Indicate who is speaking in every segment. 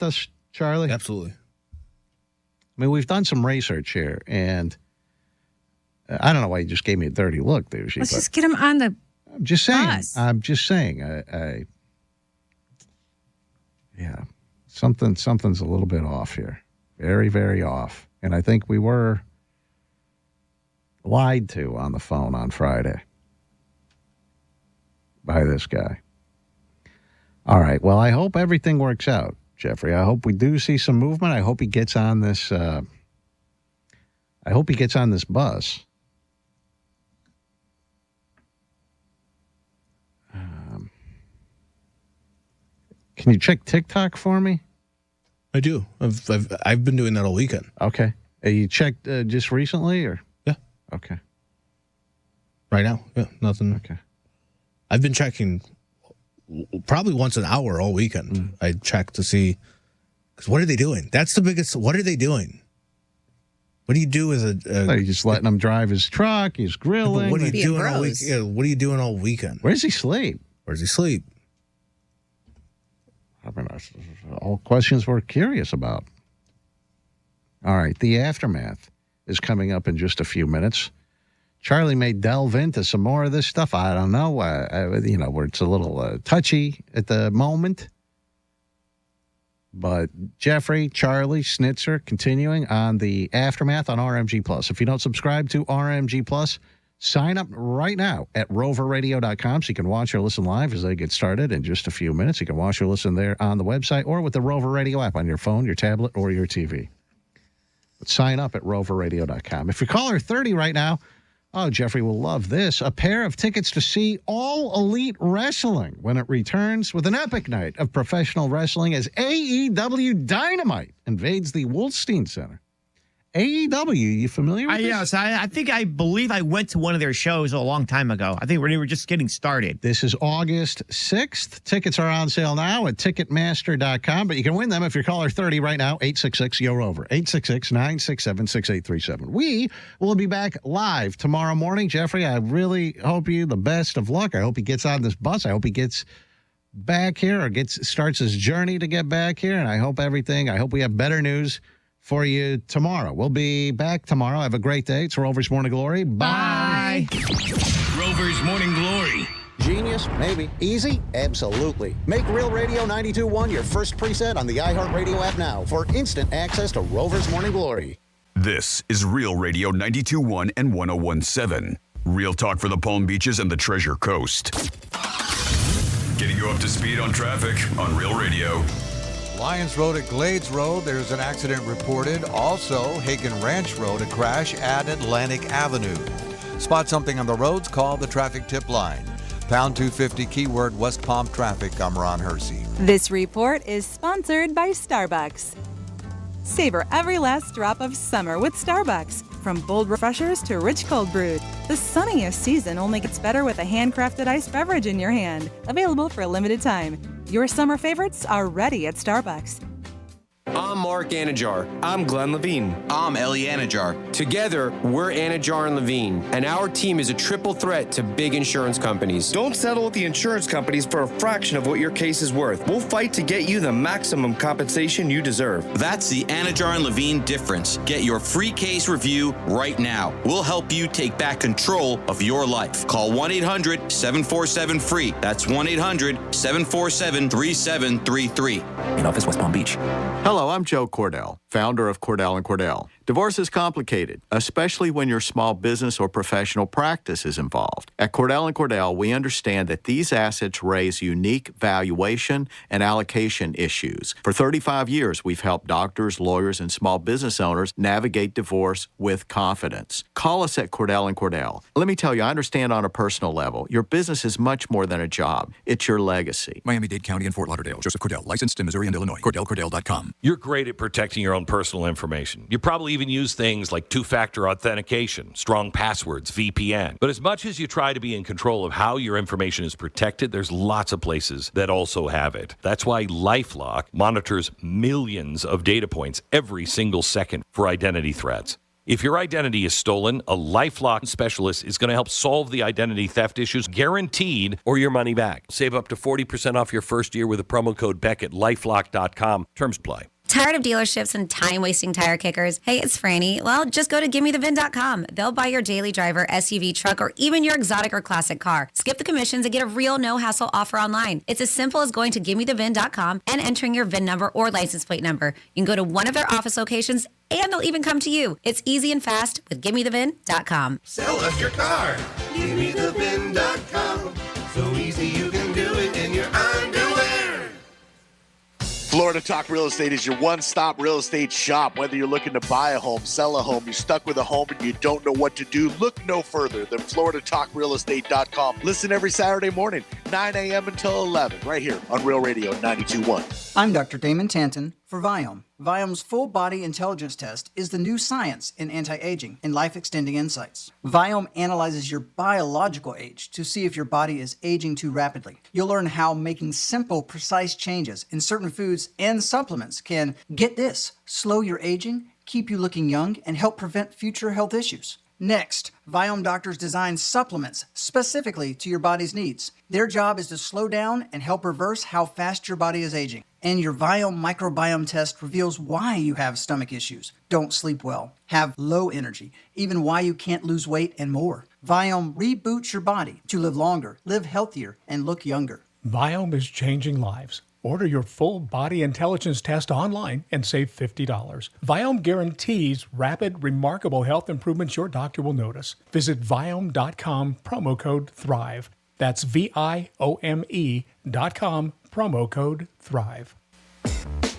Speaker 1: us, Charlie?
Speaker 2: Absolutely.
Speaker 1: I mean, we've done some research here, and I don't know why you just gave me a dirty look there.
Speaker 3: Let's just get him on the
Speaker 1: I'm just saying.
Speaker 3: bus.
Speaker 1: I'm just saying. Yeah, something's a little bit off here. Very, very off. And I think we were lied to on the phone on Friday by this guy. All right. Well, I hope everything works out, Jeffrey. I hope we do see some movement. I hope he gets on this. I hope he gets on this bus. Can you check TikTok for me?
Speaker 2: I do. I've been doing that all weekend.
Speaker 1: Okay. You checked just recently, or?
Speaker 2: Yeah.
Speaker 1: Okay.
Speaker 2: Right now? Yeah, nothing.
Speaker 1: Okay.
Speaker 2: I've been checking probably once an hour all weekend. I check to see, because what are they doing? That's the biggest. What are they doing? What do you do as a?
Speaker 1: You're just letting him drive his truck. He's grilling.
Speaker 2: What are you doing all
Speaker 3: bros.
Speaker 2: weekend? What are you doing all weekend?
Speaker 1: Where does he sleep?
Speaker 2: Where does he sleep?
Speaker 1: I mean, that's all questions we're curious about. All right, the aftermath is coming up in just a few minutes. Charlie may delve into some more of this stuff. I don't know, where it's a little touchy at the moment. But Jeffrey, Charlie, Snitzer, continuing on the aftermath on RMG Plus. If you don't subscribe to RMG Plus, sign up right now at roverradio.com so you can watch or listen live as they get started in just a few minutes. You can watch or listen there on the website or with the Rover Radio app on your phone, your tablet, or your TV. But sign up at roverradio.com. If you're caller 30 right now, oh, Jeffrey will love this. A pair of tickets to see All Elite Wrestling when it returns with an epic night of professional wrestling as AEW Dynamite invades the Wolstein Center. AEW, you familiar with this?
Speaker 4: Yes, I believe I went to one of their shows a long time ago. I think when they were just getting started.
Speaker 1: This is August 6th. Tickets are on sale now at Ticketmaster.com, but you can win them if you're caller 30 right now, 866-YO-ROVER, 866-967-6837. We will be back live tomorrow morning. Jeffrey, I really hope you the best of luck. I hope he gets on this bus. I hope he gets back here or starts his journey to get back here, and I hope we have better news for you tomorrow. We'll be back tomorrow. Have a great day. It's Rover's Morning Glory. Bye.
Speaker 5: Rover's Morning Glory.
Speaker 6: Genius? Maybe. Easy? Absolutely. Make Real Radio 92.1 your first preset on the iHeartRadio app now for instant access to Rover's Morning Glory.
Speaker 5: This is Real Radio 92.1 and 101.7. Real talk for the Palm Beaches and the Treasure Coast. Getting you up to speed on traffic on Real Radio.
Speaker 7: Lyons Road at Glades Road, there's an accident reported. Also, Hagen Ranch Road, a crash at Atlantic Avenue. Spot something on the roads, call the traffic tip line. Pound 250, keyword West Palm traffic. I'm Ron Hersey.
Speaker 8: This report is sponsored by Starbucks. Savor every last drop of summer with Starbucks. From bold refreshers to rich cold brewed, the sunniest season only gets better with a handcrafted iced beverage in your hand. Available for a limited time. Your summer favorites are ready at Starbucks.
Speaker 9: I'm Mark Anajar. I'm Glenn Levine.
Speaker 10: I'm Ellie Anajar.
Speaker 9: Together, we're Anajar and Levine, and our team is a triple threat to big insurance companies.
Speaker 11: Don't settle with the insurance companies for a fraction of what your case is worth. We'll fight to get you the maximum compensation you deserve.
Speaker 10: That's the Anajar and Levine difference. Get your free case review right now. We'll help you take back control of your life. Call 1-800-747-FREE. That's 1-800-747-3733.
Speaker 12: In office, West Palm Beach.
Speaker 13: Hello, I'm Joe Cordell, founder of Cordell & Cordell. Divorce is complicated, especially when your small business or professional practice is involved. At Cordell & Cordell, we understand that these assets raise unique valuation and allocation issues. For 35 years, we've helped doctors, lawyers, and small business owners navigate divorce with confidence. Call us at Cordell & Cordell. Let me tell you, I understand on a personal level, your business is much more than a job. It's your legacy.
Speaker 12: Miami-Dade County and Fort Lauderdale. Joseph Cordell, licensed in Missouri and Illinois. CordellCordell.com.
Speaker 14: You're great at protecting your own personal information. You probably even use things like two-factor authentication, strong passwords, VPN. But as much as you try to be in control of how your information is protected, there's lots of places that also have it. That's why LifeLock monitors millions of data points every single second for identity threats. If your identity is stolen, a LifeLock specialist is going to help solve the identity theft issues, guaranteed, or your money back. Save up to 40% off your first year with the promo code Beck at LifeLock.com. Terms apply.
Speaker 3: Tired of dealerships and time-wasting tire kickers? Hey, it's Franny. Well, just go to GimmeTheVin.com. They'll buy your daily driver, SUV, truck, or even your exotic or classic car. Skip the commissions and get a real no-hassle offer online. It's as simple as going to GimmeTheVin.com and entering your VIN number or license plate number. You can go to one of their office locations, and they'll even come to you. It's easy and fast with GimmeTheVin.com.
Speaker 15: Sell us your car. GimmeTheVin.com. So easy you can do it in your underwear.
Speaker 16: Florida Talk Real Estate is your one-stop real estate shop. Whether you're looking to buy a home, sell a home, you're stuck with a home and you don't know what to do, look no further than FloridaTalkRealEstate.com. Listen every Saturday morning, 9 a.m. until 11, right here on Real Radio 92.1.
Speaker 17: I'm Dr. Damon Tanton for Viome. Viome's full body intelligence test is the new science in anti-aging and life-extending insights. Viome analyzes your biological age to see if your body is aging too rapidly. You'll learn how making simple, precise changes in certain foods and supplements can, get this, slow your aging, keep you looking young, and help prevent future health issues. Next, Viome doctors design supplements specifically to your body's needs. Their job is to slow down and help reverse how fast your body is aging. And your Viome microbiome test reveals why you have stomach issues, don't sleep well, have low energy, even why you can't lose weight, and more. Viome reboots your body to live longer, live healthier, and look younger.
Speaker 18: Viome is changing lives. Order your full body intelligence test online and save $50. Viome guarantees rapid, remarkable health improvements your doctor will notice. Visit Viome.com, promo code THRIVE. That's VIOME.com, promo code THRIVE.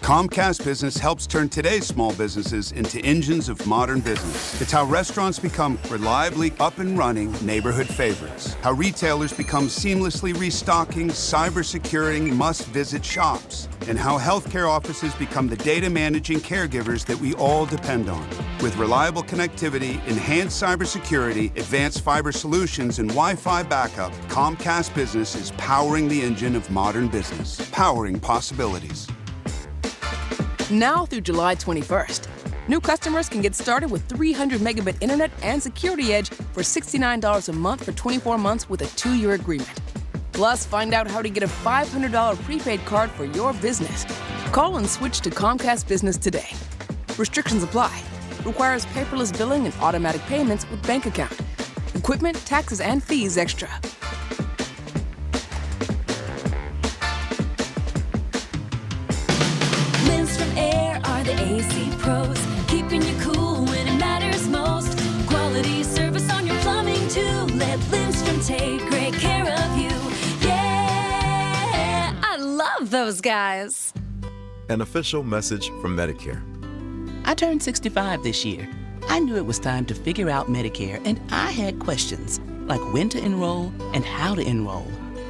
Speaker 19: Comcast Business helps turn today's small businesses into engines of modern business. It's how restaurants become reliably up and running neighborhood favorites. How retailers become seamlessly restocking, cyber-securing must-visit shops. And how healthcare offices become the data managing caregivers that we all depend on. With reliable connectivity, enhanced cybersecurity, advanced fiber solutions, and Wi-Fi backup, Comcast Business is powering the engine of modern business. Powering possibilities.
Speaker 20: Now through July 21st, new customers can get started with 300 megabit internet and Security Edge for $69 a month for 24 months with a 2-year agreement. Plus, find out how to get a $500 prepaid card for your business. Call and switch to Comcast Business today. Restrictions apply. Requires paperless billing and automatic payments with bank account. Equipment, taxes, and fees extra.
Speaker 21: AC pros, keeping you cool when it matters most. Quality service on your plumbing too. Let Lindstrom take great care of you. Yeah,
Speaker 3: I love those guys.
Speaker 22: An official message from Medicare.
Speaker 23: I turned 65 this year. I knew it was time to figure out Medicare, and I had questions like when to enroll and how to enroll.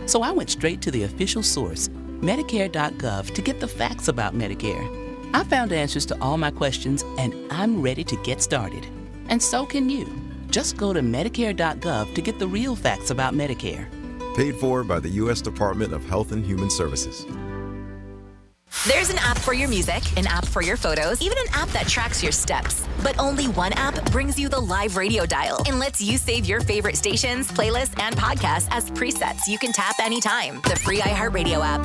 Speaker 23: So I went straight to the official source, Medicare.gov, to get the facts about Medicare. I found answers to all my questions, and I'm ready to get started. And so can you. Just go to Medicare.gov to get the real facts about Medicare.
Speaker 22: Paid for by the U.S. Department of Health and Human Services.
Speaker 24: There's an app for your music, an app for your photos, even an app that tracks your steps. But only one app brings you the live radio dial and lets you save your favorite stations, playlists, and podcasts as presets you can tap anytime. The free iHeartRadio app.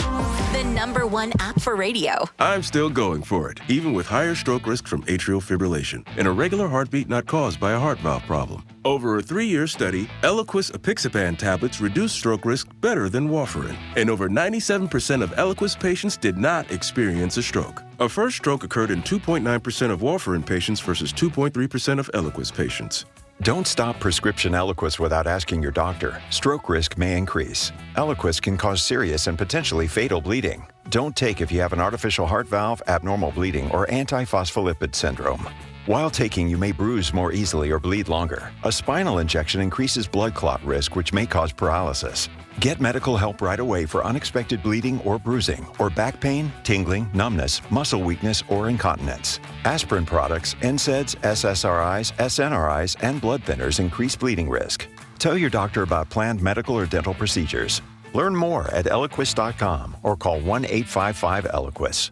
Speaker 24: The #1 app for radio.
Speaker 25: I'm still going for it, even with higher stroke risk from atrial fibrillation and a regular heartbeat not caused by a heart valve problem. Over a 3-year study, Eliquis apixaban tablets reduce stroke risk better than warfarin. And over 97% of Eliquis patients did not experience a stroke. A first stroke occurred in 2.9% of warfarin patients versus 2.3% of Eliquis patients.
Speaker 26: Don't stop prescription Eliquis without asking your doctor. Stroke risk may increase. Eliquis can cause serious and potentially fatal bleeding. Don't take if you have an artificial heart valve, abnormal bleeding, or antiphospholipid syndrome. While taking, you may bruise more easily or bleed longer. A spinal injection increases blood clot risk, which may cause paralysis. Get medical help right away for unexpected bleeding or bruising, or back pain, tingling, numbness, muscle weakness, or incontinence. Aspirin products, NSAIDs, SSRIs, SNRIs, and blood thinners increase bleeding risk. Tell your doctor about planned medical or dental procedures. Learn more at Eliquis.com or call 1-855-ELIQUIS.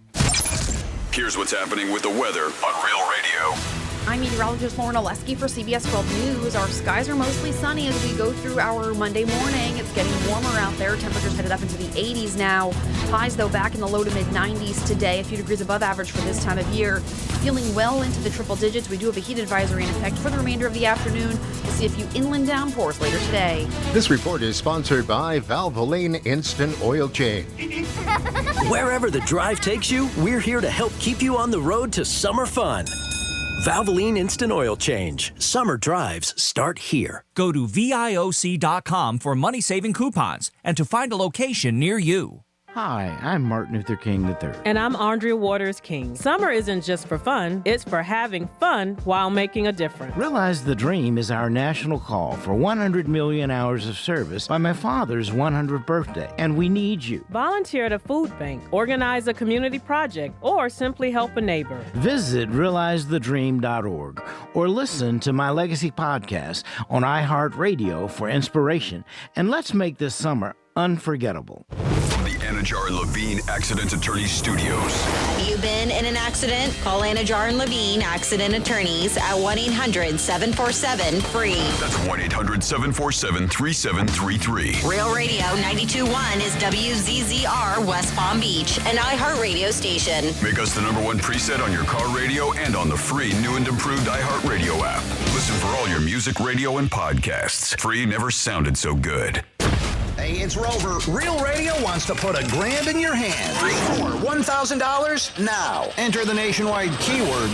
Speaker 5: Here's what's happening with the weather on Real Radio.
Speaker 1: I'm meteorologist Lauren Oleski for CBS 12 News. Our skies are mostly sunny as we go through our Monday morning. It's getting warmer out there. Temperatures headed up into the 80s now. Highs, though, back in the low to mid 90s today, a few degrees above average for this time of year. Feeling well into the triple digits. We do have a heat advisory in effect for the remainder of the afternoon. We'll see a few inland downpours later today.
Speaker 2: This report is sponsored by Valvoline Instant Oil Change.
Speaker 4: Wherever the drive takes you, we're here to help keep you on the road to summer fun. Valvoline Instant Oil Change. Summer drives start here.
Speaker 6: Go to VIOC.com for money-saving coupons and to find a location near you.
Speaker 7: Hi, I'm Martin Luther King III.
Speaker 8: And I'm Andrea Waters King. Summer isn't just for fun, it's for having fun while making a difference.
Speaker 7: Realize the Dream is our national call for 100 million hours of service by my father's 100th birthday, and we need you.
Speaker 8: Volunteer at a food bank, organize a community project, or simply help a neighbor.
Speaker 7: Visit realizethedream.org or listen to my Legacy podcast on iHeartRadio for inspiration, and let's make this summer unforgettable.
Speaker 5: From the Anajar and Levine Accident Attorneys Studios.
Speaker 27: Have you been in an accident? Call Anajar and Levine Accident Attorneys at 1-800-747-FREE.
Speaker 5: That's 1-800-747-3733.
Speaker 27: Real Radio 92.1 is WZZR West Palm Beach, an iHeartRadio station.
Speaker 5: Make us the #1 preset on your car radio and on the free new and improved iHeartRadio app. Listen for all your music, radio, and podcasts. Free never sounded so good.
Speaker 28: Hey, it's Rover. Real Radio wants to put $1,000 in your hand. For $1,000 now. Enter the nationwide keyword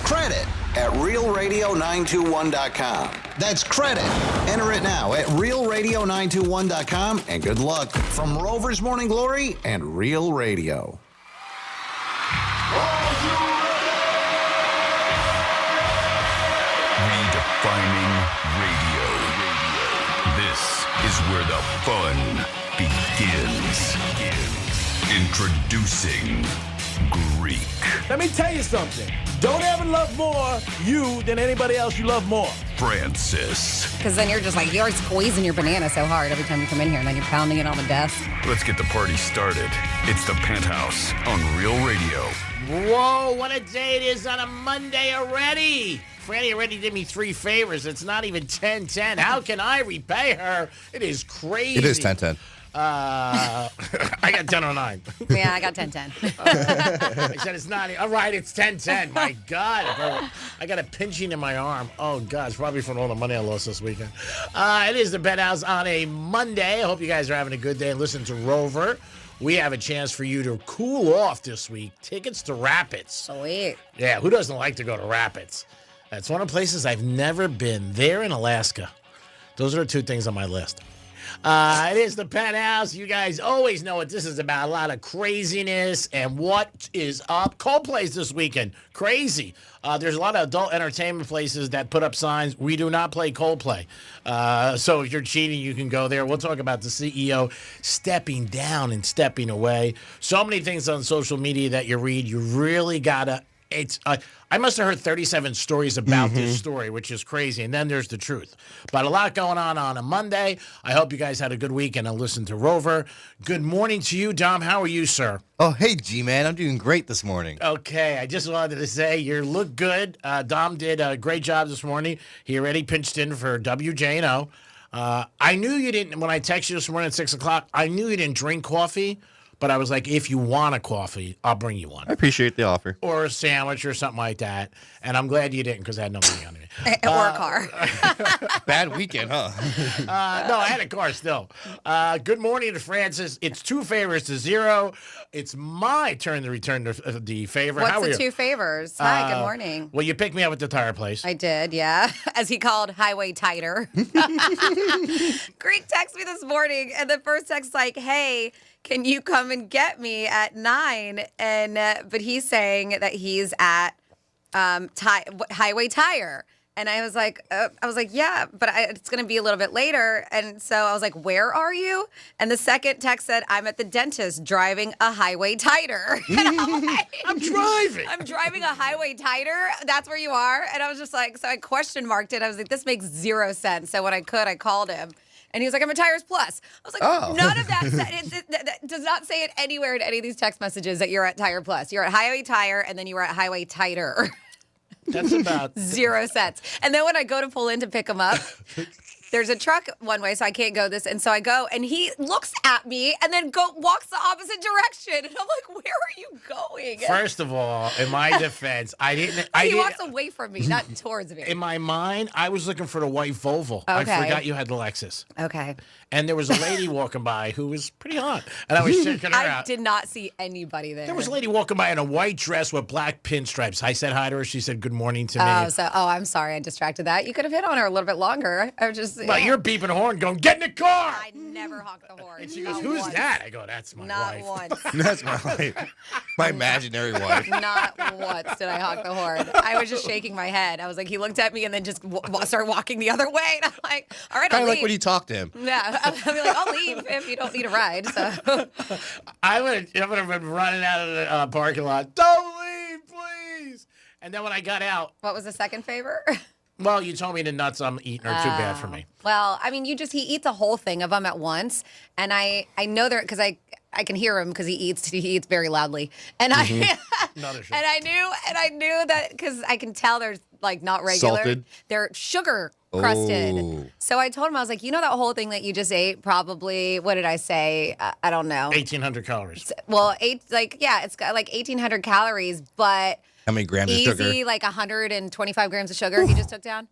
Speaker 28: credit at realradio921.com. That's credit. Enter it now at realradio921.com, and good luck from Rover's Morning Glory and Real Radio.
Speaker 5: Redefining radio. This is where the fun begins. Introducing Greek.
Speaker 29: Let me tell you something. Don't ever love more you than anybody else you love more.
Speaker 5: Francis.
Speaker 3: Because then you're just like, you're squeezing your banana so hard every time you come in here, and then you're pounding it on the desk.
Speaker 5: Let's get the party started. It's the Penthouse on Real Radio.
Speaker 30: Whoa, what a day it is on a Monday already. Franny already did me 3 favors. It's not even 10-10. How can I repay her? It is crazy.
Speaker 31: It is 10-10.
Speaker 30: I got 10-09.
Speaker 3: Yeah, I got 10-10.
Speaker 30: I said it's not. All right, it's 10-10. My God. I got a pinching in my arm. Oh, God. It's probably from all the money I lost this weekend. It is the Penthouse on a Monday. I hope you guys are having a good day and listen to Rover. We have a chance for you to cool off this week. Tickets to Rapids.
Speaker 3: Sweet.
Speaker 30: Yeah, who doesn't like to go to Rapids? That's one of the places I've never been. There in Alaska. Those are the 2 things on my list. It is the Penthouse. You guys always know what this is about. A lot of craziness and what is up. Coldplay's this weekend. Crazy. There's a lot of adult entertainment places that put up signs, we do not play Coldplay. So if you're cheating, you can go there. We'll talk about the CEO stepping down and stepping away. So many things on social media that you read. You really got to... I must have heard 37 stories about this story, which is crazy. And then there's the truth. But a lot going on a Monday. I hope you guys had a good week and listen to Rover. Good morning to you, Dom. How are you, sir?
Speaker 31: Oh, hey, G-Man. I'm doing great this morning. Okay.
Speaker 30: I just wanted to say you look good. Dom did a great job this morning. He already pinched in for WJNO. I knew you didn't, when I texted you this morning at 6 o'clock, I knew you didn't drink coffee. But I was like, if you want a coffee, I'll bring you one.
Speaker 31: I appreciate the offer.
Speaker 30: Or a sandwich or something like that. And I'm glad you didn't because I had no money on me.
Speaker 3: Or a car.
Speaker 31: Bad weekend, huh?
Speaker 30: No, I had a car still. Good morning to Francis. It's 2 favors to 0. It's my turn to return the favor.
Speaker 3: What's
Speaker 30: How are
Speaker 3: the
Speaker 30: you?
Speaker 3: 2 favors? Hi, good morning.
Speaker 30: Well, you picked me up at the tire place.
Speaker 3: I did, yeah. As he called Highway Tighter. Greek texted me this morning, and the first text like, hey, can you come and get me at 9? And but he's saying that he's at Highway Tire. And I was like, yeah, but it's going to be a little bit later. And so I was like, where are you? And the second text said, I'm at the dentist driving a Highway Titer. And I'm like,
Speaker 30: I'm driving.
Speaker 3: I'm driving a Highway Titer. That's where you are. And I was just like, so I question marked it. I was like, this makes 0 sense. So when I could, I called him. And he was like, I'm a Tires Plus. I was like, none of that, that does not say it anywhere in any of these text messages that you're at Tire Plus. You're at Highway Tire, and then you were at Highway Titer.
Speaker 30: That's about
Speaker 3: 0 cents. And then when I go to pull in to pick him up, there's a truck one way, so I can't go this. And so I go, and he looks at me and then walks the opposite direction. And I'm like, where are you going?
Speaker 30: First of all, in my defense,
Speaker 3: He walks away from me, not towards me.
Speaker 30: In my mind, I was looking for the white Volvo. I
Speaker 3: Okay.
Speaker 30: forgot you had the Lexus.
Speaker 3: Okay.
Speaker 30: And there was a lady walking by who was pretty hot. And I was checking her
Speaker 3: I
Speaker 30: out.
Speaker 3: did not see anybody there.
Speaker 30: There was a lady walking by in a white dress with black pinstripes. I said hi to her. She said good morning to me.
Speaker 3: I'm sorry. I distracted that. You could have hit on her a little bit longer. I was just.
Speaker 30: But you're beeping the horn going, get in the car.
Speaker 3: I never honk the horn.
Speaker 30: And she goes,
Speaker 3: Not
Speaker 30: who's
Speaker 3: once.
Speaker 30: that? I go, that's my
Speaker 3: Not
Speaker 30: wife.
Speaker 3: once.
Speaker 31: That's my wife. My imaginary wife.
Speaker 3: Not once did I honk the horn. I was just shaking my head. I was like, he looked at me and then just started walking the other way. And I'm like, all right,
Speaker 31: Kind
Speaker 3: I'll
Speaker 31: of like
Speaker 3: leave.
Speaker 31: when you talk to him.
Speaker 3: Yeah, I'll be like, I'll leave if you don't need a ride. So
Speaker 30: I would have been running out of the parking lot. Don't leave, please. And then when I got out,
Speaker 3: what was the second favor?
Speaker 30: well, you told me the nuts I'm eating are too bad for me.
Speaker 3: Well, I mean, he eats a whole thing of them at once, and I know there because I can hear him because he eats very loudly, and I and I knew that because I can tell they're like not regular.
Speaker 31: Salted?
Speaker 3: They're sugar crusted.
Speaker 31: Oh.
Speaker 3: So I told him, I was like, that whole thing that you just ate, probably, what did I say? I don't know.
Speaker 30: 1,800 calories.
Speaker 3: Well, it's got like 1,800 calories, but
Speaker 31: How many grams of sugar?
Speaker 3: easy, like 125 grams of sugar he just took down.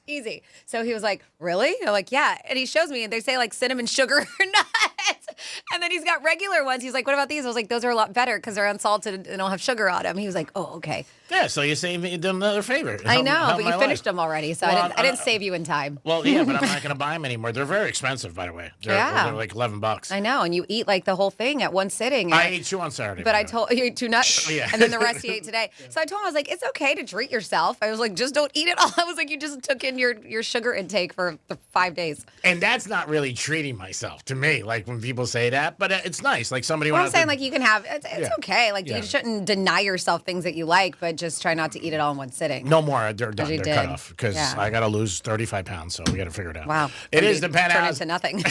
Speaker 3: Easy. So he was like, really? I'm like, yeah. And he shows me, and they say like cinnamon sugar nuts. And then he's got regular ones. He's like, what about these? I was like, those are a lot better because they're unsalted and don't have sugar on them. He was like, oh, okay.
Speaker 30: Yeah, so you saved me another favor.
Speaker 3: I know, but you finished them already, so
Speaker 30: Well,
Speaker 3: I didn't save you in time.
Speaker 30: Well, yeah, but I'm not going to buy them anymore. They're very expensive, by the way. They're like $11.
Speaker 3: I know, and you eat like the whole thing at one sitting.
Speaker 30: I ate 2 on Saturday.
Speaker 3: But I told you ate 2 nuts,
Speaker 30: Yeah.
Speaker 3: and then the rest he ate today. So I told him, I was like, it's okay to treat yourself. I was like, just don't eat it all. I was like, you just took in your sugar intake for 5 days.
Speaker 30: And that's not really treating myself to me, like when people say that. But it's nice. Like somebody
Speaker 3: Well,
Speaker 30: went
Speaker 3: I'm
Speaker 30: out
Speaker 3: saying
Speaker 30: to-
Speaker 3: like you can have, it's okay. Like
Speaker 30: Yeah.
Speaker 3: you shouldn't deny yourself things that you like, but just try not to eat it all in one sitting.
Speaker 30: No more. They're done.
Speaker 3: you
Speaker 30: They're cut
Speaker 3: did.
Speaker 30: off because
Speaker 3: Yeah.
Speaker 30: I got to lose 35 pounds. So we got to figure it out.
Speaker 3: Wow.
Speaker 30: It is
Speaker 3: You
Speaker 30: the Penthouse.
Speaker 3: Turn into nothing.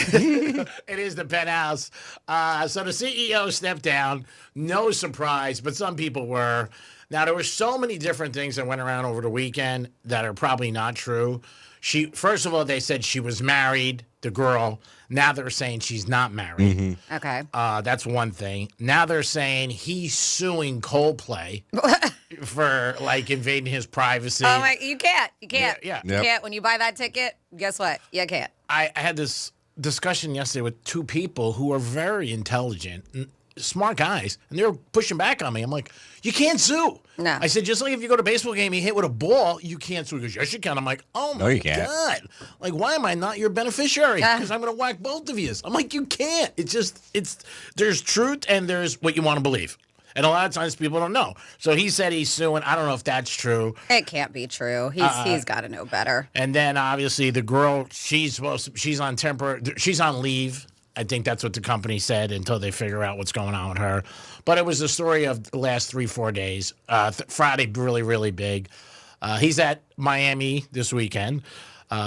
Speaker 30: It is the Penthouse. So the CEO stepped down. No surprise, but some people were. Now, there were so many different things that went around over the weekend that are probably not true. First of all, they said she was married, the girl. Now they're saying she's not married.
Speaker 3: Okay.
Speaker 30: That's one thing. Now they're saying he's suing Coldplay for like invading his privacy.
Speaker 3: Oh my, you can't. You can't.
Speaker 30: Yeah.
Speaker 3: You can't. When you buy that ticket, guess what? You can't.
Speaker 30: I had this discussion yesterday with 2 people who are very intelligent, smart guys, and they were pushing back on me. I'm like, you can't sue.
Speaker 3: No.
Speaker 30: I said, just like if you go to a baseball game, you hit with a ball, you can't sue. He goes, yes, you can. I'm like, oh
Speaker 31: No,
Speaker 30: my
Speaker 31: you can't.
Speaker 30: God. Like, why am I not your beneficiary? Because I'm going to whack both of you. I'm like, you can't. There's truth and there's what you want to believe. And a lot of times people don't know. So he said he's suing. I don't know if that's true.
Speaker 3: It can't be true. He's got to know better.
Speaker 30: And then obviously the girl, she's on leave. I think that's what the company said until they figure out what's going on with her. But it was the story of the last 3-4 days. Friday, really, really big. He's at Miami this weekend.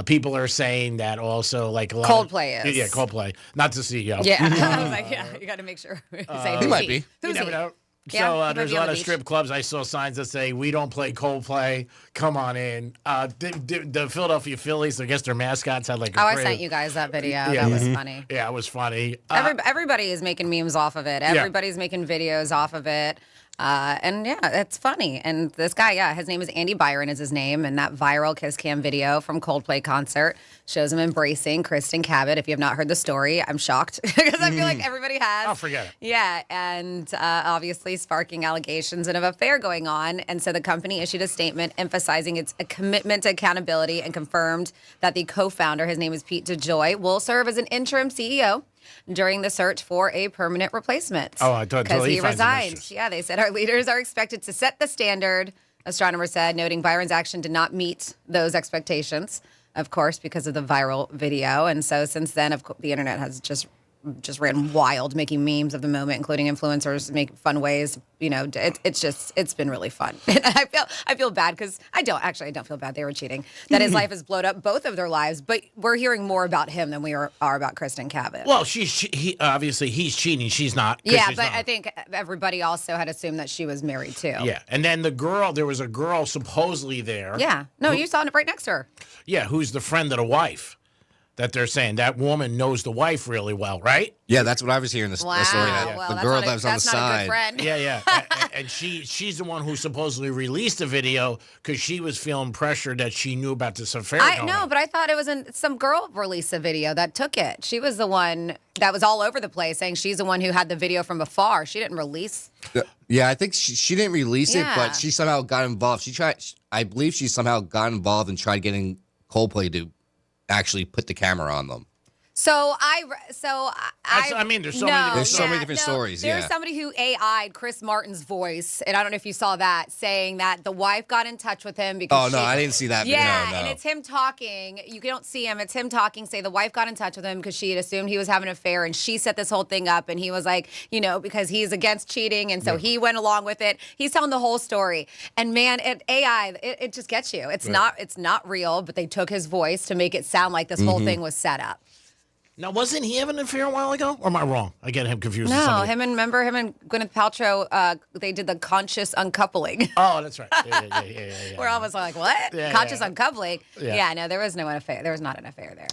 Speaker 30: People are saying that also, like a lot
Speaker 3: Coldplay
Speaker 30: of,
Speaker 3: is.
Speaker 30: Yeah, Coldplay. Not the CEO.
Speaker 3: Yeah. I was like, yeah, you got to make sure. Say,
Speaker 31: he might be.
Speaker 3: Who's
Speaker 30: You never
Speaker 3: he?
Speaker 30: know.
Speaker 3: Yeah,
Speaker 30: So
Speaker 3: he might
Speaker 30: there's
Speaker 3: be
Speaker 30: a
Speaker 3: on
Speaker 30: lot
Speaker 3: the
Speaker 30: of
Speaker 3: beach.
Speaker 30: strip clubs. I saw signs that say, we don't play Coldplay. Come on in. The Philadelphia Phillies, I guess their mascots had like a
Speaker 3: Oh, I
Speaker 30: great-
Speaker 3: sent you guys that video.
Speaker 30: Yeah.
Speaker 3: That was funny.
Speaker 30: Yeah, it was funny.
Speaker 3: Everybody is making memes off of it. Everybody's making videos off of it. And yeah, it's funny. And this guy, his name is Andy Byron is his name. And that viral kiss cam video from Coldplay concert shows him embracing Kristen Cabot. If you have not heard the story, I'm shocked because I feel like everybody has.
Speaker 30: Oh, forget it.
Speaker 3: Yeah, and obviously sparking allegations of an affair going on. And so the company issued a statement emphasizing its commitment to accountability and confirmed that the co-founder, his name is Pete DeJoy, will serve as an interim CEO during the search for a permanent replacement.
Speaker 30: Oh, I thought
Speaker 3: because he
Speaker 30: finds the
Speaker 3: resigned.
Speaker 30: mistress.
Speaker 3: Yeah, they said our leaders are expected to set the standard, astronomer said, noting Byron's action did not meet those expectations, of course, because of the viral video. And so since then, the internet has just
Speaker 9: just ran wild, making memes of the moment, including influencers make fun ways. It's been really fun. I feel bad because I don't feel bad. They were cheating. That his life has blown up, both of their lives. But we're hearing more about him than we are about Kristen Cavett.
Speaker 30: Well, he obviously he's cheating. She's not.
Speaker 9: Yeah,
Speaker 30: she's
Speaker 9: but
Speaker 30: not.
Speaker 9: I think everybody also had assumed that she was married too.
Speaker 30: Yeah, and then there was a girl supposedly there.
Speaker 9: Yeah. No, you saw it right next to her.
Speaker 30: Yeah, who's the friend of the wife? That they're saying that woman knows the wife really well, right?
Speaker 31: Yeah, that's what I was hearing. The story.
Speaker 9: Well,
Speaker 31: the girl that was on the side.
Speaker 30: Yeah. and she's the one who supposedly released the video because she was feeling pressure that she knew about this affair.
Speaker 9: But I thought it was some girl released a video that took it. She was the one that was all over the place saying she's the one who had the video from afar. She didn't release.
Speaker 31: Yeah, I think she didn't release it,
Speaker 9: Yeah.
Speaker 31: but she somehow got involved. I believe she somehow got involved and tried getting Coldplay to actually put the camera on them.
Speaker 30: There's so many
Speaker 31: different stories.
Speaker 9: There's somebody who AI'd Chris Martin's voice, and I don't know if you saw that, saying that the wife got in touch with him because.
Speaker 31: Oh no, I didn't see that.
Speaker 9: Yeah,
Speaker 31: no.
Speaker 9: and it's him talking. You don't see him. It's him talking. Say the wife got in touch with him because she had assumed he was having an affair, and she set this whole thing up. And he was like, because he's against cheating, and so he went along with it. He's telling the whole story, and man, it just gets you. It's not real, but they took his voice to make it sound like this whole thing was set up.
Speaker 30: Now, wasn't he having an affair a while ago? Or am I wrong? I get him confused.
Speaker 9: No, him and Gwyneth Paltrow, they did the conscious uncoupling.
Speaker 30: Oh, that's right. Yeah.
Speaker 9: We're almost like, what? Conscious uncoupling?
Speaker 30: Yeah.
Speaker 9: No, there was no affair. There was not an affair there.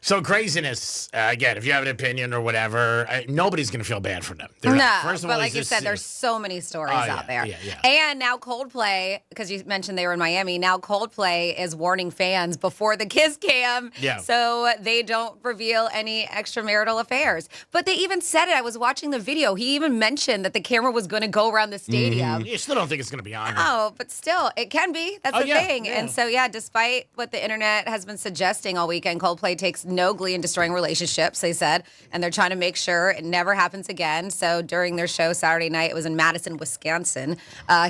Speaker 30: So craziness, again, if you have an opinion or whatever, nobody's going to feel bad for them.
Speaker 9: First of all, like you said, there's so many stories out there.
Speaker 30: Yeah.
Speaker 9: And now Coldplay, because you mentioned they were in Miami, now Coldplay is warning fans before the kiss cam so they don't reveal any extramarital affairs. But they even said it. I was watching the video. He even mentioned that the camera was going to go around the stadium.
Speaker 30: You still don't think it's going to be on.
Speaker 9: Oh, but still, it can be. That's the thing. Yeah. And so, despite what the internet has been suggesting all weekend, Coldplay takes no glee in destroying relationships, they said, and they're trying to make sure it never happens again. So during their show Saturday night, it was in Madison, Wisconsin,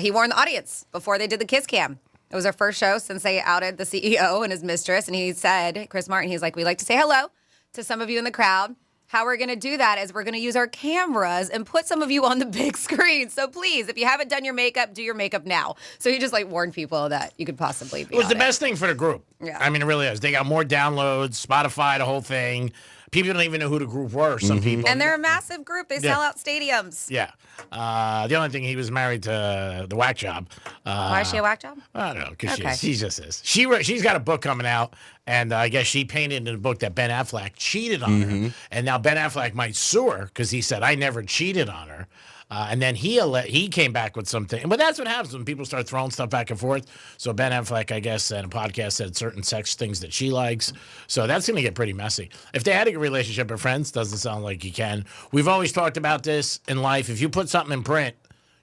Speaker 9: he warned the audience before they did the kiss cam. It was their first show since they outed the CEO and his mistress, and he said, Chris Martin, he's like, we like to say hello to some of you in the crowd. How we're going to do that is we're going to use our cameras and put some of you on the big screen. So please, if you haven't done your makeup, do your makeup now. So he just warned people that you could possibly be.
Speaker 30: It was the best thing for the group.
Speaker 9: Yeah.
Speaker 30: I mean, it really is. They got more downloads, Spotify, the whole thing. People don't even know who the group were. Some people.
Speaker 9: And they're a massive group. They sell out stadiums.
Speaker 30: Yeah. The only thing, he was married to the whack job.
Speaker 9: Why is she a whack job?
Speaker 30: I don't know, because she just is. She's got a book coming out, and I guess she painted in the book that Ben Affleck cheated on her. And now Ben Affleck might sue her because he said, I never cheated on her. And then he came back with something. But that's what happens when people start throwing stuff back and forth. So Ben Affleck, I guess, in a podcast said certain sex things that she likes. So that's going to get pretty messy. If they had a good relationship of friends, doesn't sound like you can. We've always talked about this in life. If you put something in print,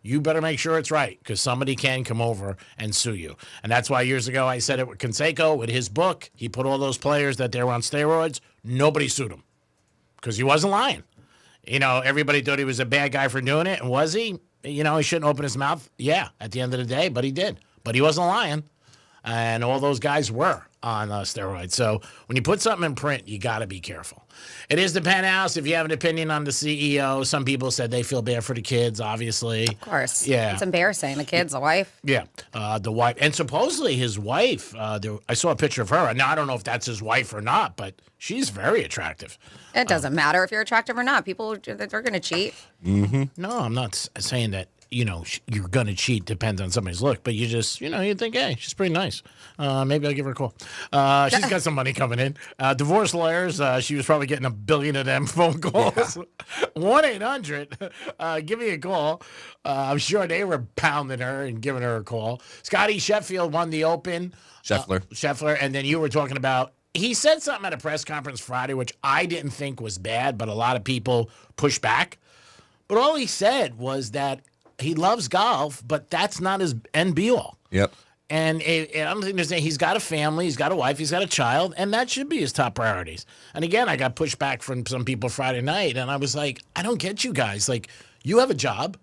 Speaker 30: you better make sure it's right because somebody can come over and sue you. And that's why years ago I said it with Canseco, with his book. He put all those players that they were on steroids. Nobody sued him because he wasn't lying. Everybody thought he was a bad guy for doing it. And was he? He shouldn't open his mouth. Yeah, at the end of the day, but he did. But he wasn't lying. And all those guys were on steroids. So when you put something in print, you got to be careful. It is the Penthouse. If you have an opinion on the CEO, some people said they feel bad for the kids, obviously.
Speaker 9: Of course.
Speaker 30: Yeah.
Speaker 9: It's embarrassing. The kids, the wife.
Speaker 30: Yeah. The wife. And supposedly his wife, I saw a picture of her. Now, I don't know if that's his wife or not, but she's very attractive.
Speaker 9: It doesn't matter if you're attractive or not. People, they're going to cheat.
Speaker 30: No, I'm not saying that, you're going to cheat, depends on somebody's look, but you just, you think, hey, she's pretty nice. Maybe I'll give her a call. She's got some money coming in. Divorce lawyers, she was probably getting 1 billion of them phone calls. 1-800, give me a call. I'm sure they were pounding her and giving her a call. Scotty Sheffield won the Open. Scheffler, and then you were talking about, he said something at a press conference Friday, which I didn't think was bad, but a lot of people pushed back. But all he said was that he loves golf, but that's not his end be all.
Speaker 31: Yep.
Speaker 30: And I'm thinking he's got a family, he's got a wife, he's got a child, and that should be his top priorities. And again, I got pushed back from some people Friday night, and I was like, I don't get you guys. Like, you have a job,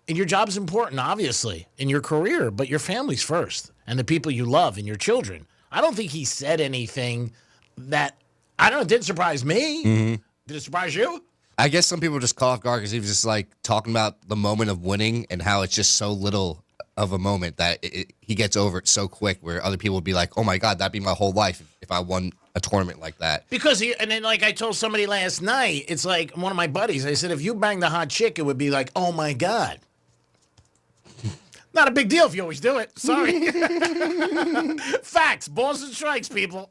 Speaker 30: and your job's important, obviously, in your career, but your family's first, and the people you love, and your children. I don't think he said anything that, I don't know, it didn't surprise me. Did it surprise you?
Speaker 31: I guess some people just caught off guard because he was just like talking about the moment of winning and how it's just so little of a moment that he gets over it so quick, where other people would be like, oh my God, that'd be my whole life if I won a tournament like that.
Speaker 30: Because and then like I told somebody last night, it's like one of my buddies, I said, if you banged the hot chick, it would be like, oh my God. Not a big deal if you always do it. Sorry. Facts, balls and strikes, people.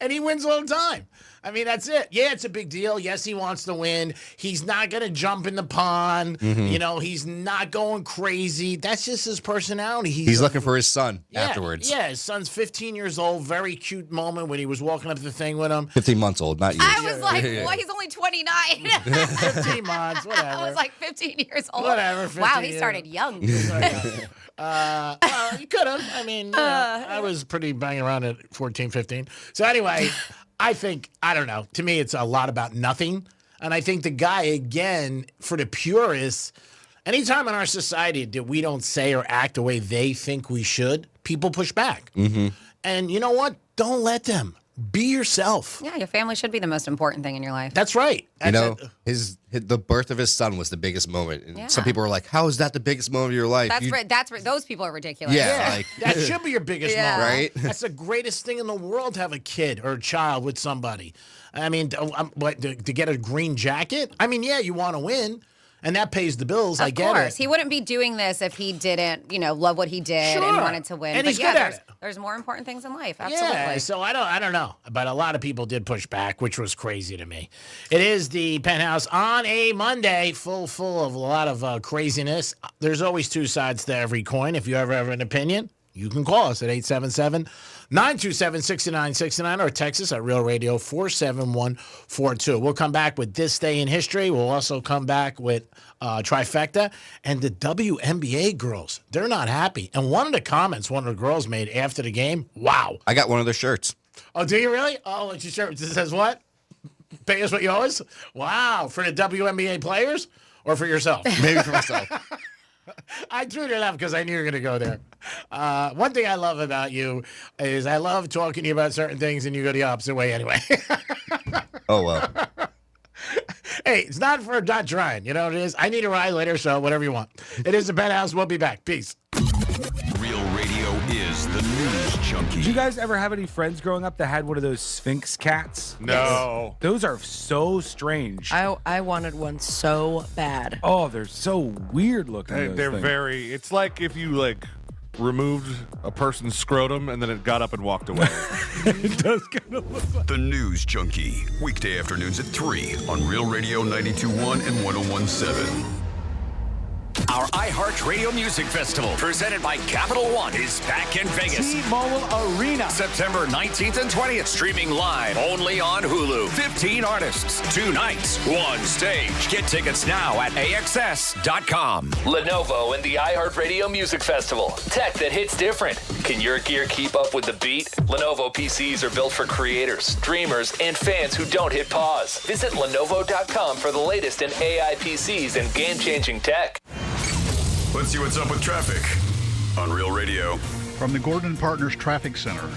Speaker 30: And he wins all the time. I mean, that's it. Yeah, it's a big deal. Yes, he wants to win. He's not going to jump in the pond.
Speaker 31: Mhm.
Speaker 30: You know, he's not going crazy. That's just his personality.
Speaker 31: He's looking for his son afterwards.
Speaker 30: Yeah, his son's 15 years old. Very cute moment when he was walking up the thing with him.
Speaker 31: 15 months old, not years.
Speaker 9: I was like, boy, he's only 29.
Speaker 30: 15 months, whatever.
Speaker 9: I was like 15 years old.
Speaker 30: Whatever,
Speaker 9: Wow,
Speaker 30: 15
Speaker 9: he
Speaker 30: years.
Speaker 9: started young.
Speaker 30: Well, you could have. I mean, you know, I was pretty banging around at 14, 15. So anyway, I don't know. To me, it's a lot about nothing. And I think the guy, again, for the purists, anytime in our society that we don't say or act the way they think we should, people push back.
Speaker 31: Mm-hmm.
Speaker 30: And you know what? Don't let them. Be yourself.
Speaker 9: Yeah, your family should be the most important thing in your life.
Speaker 30: That's right.
Speaker 31: You know, the birth of his son was the biggest moment. And
Speaker 9: Yeah.
Speaker 31: some people were like, how is that the biggest moment of your life?
Speaker 9: That's right. That's right. Those people are ridiculous.
Speaker 31: Yeah, like-
Speaker 30: that should be your biggest
Speaker 9: Yeah.
Speaker 30: moment.
Speaker 31: Right?
Speaker 30: That's the greatest thing in the world to have a kid or a child with somebody. I mean, to get a green jacket? I mean, yeah, you want to win, and that pays the bills. I get
Speaker 9: Of course.
Speaker 30: it.
Speaker 9: He wouldn't be doing this if he didn't, love what he did and
Speaker 30: Sure.
Speaker 9: wanted to win.
Speaker 30: And
Speaker 9: but
Speaker 30: he's
Speaker 9: yeah,
Speaker 30: good at
Speaker 9: there's,
Speaker 30: it.
Speaker 9: there's more important things in life. Absolutely.
Speaker 30: Yeah, so I don't know, but a lot of people did push back, which was crazy to me. It is the Penthouse on a Monday, full of a lot of craziness. There's always two sides to every coin. If you ever have an opinion, you can call us at 877-927-6969 or text us at Real Radio 47142. We'll come back with This Day in History. We'll also come back with Trifecta and the WNBA girls. They're not happy. And one of the comments one of the girls made after the game, wow.
Speaker 31: I got one of their shirts.
Speaker 30: Oh, do you really? Oh, what's your shirt? It says what? Pay us what you owe us? Wow. For the WNBA players or for yourself?
Speaker 31: Maybe for myself.
Speaker 30: I threw it up because I knew you were going to go there. One thing I love about you is I love talking to you about certain things and you go the opposite way anyway.
Speaker 31: Oh, well.
Speaker 30: Hey, it's not for not trying. You know what it is? I need a ride later, so whatever you want. It is the Penthouse. We'll be back. Peace.
Speaker 5: Real Radio is the news junkie.
Speaker 10: Did you guys ever have any friends growing up that had one of those Sphinx cats?
Speaker 11: No.
Speaker 10: Those are so strange.
Speaker 12: I wanted one so bad.
Speaker 10: Oh, they're so weird looking.
Speaker 11: They're very. It's like if you removed a person's scrotum and then it got up and walked away. It does kind of look like.
Speaker 5: The News Junkie. Weekday afternoons at 3 on Real Radio 92.1 and 101.7.
Speaker 13: Our iHeartRadio Music Festival, presented by Capital One, is back in Vegas.
Speaker 29: T-Mobile Arena.
Speaker 13: September 19th and 20th, streaming live only on Hulu. 15 artists, 2 nights, 1 stage. Get tickets now at AXS.com.
Speaker 14: Lenovo and the iHeartRadio Music Festival. Tech that hits different. Can your gear keep up with the beat? Lenovo PCs are built for creators, dreamers, and fans who don't hit pause. Visit Lenovo.com for the latest in AI PCs and game-changing tech.
Speaker 5: Let's see what's up with traffic on Real Radio.
Speaker 15: From the Gordon Partners Traffic Center.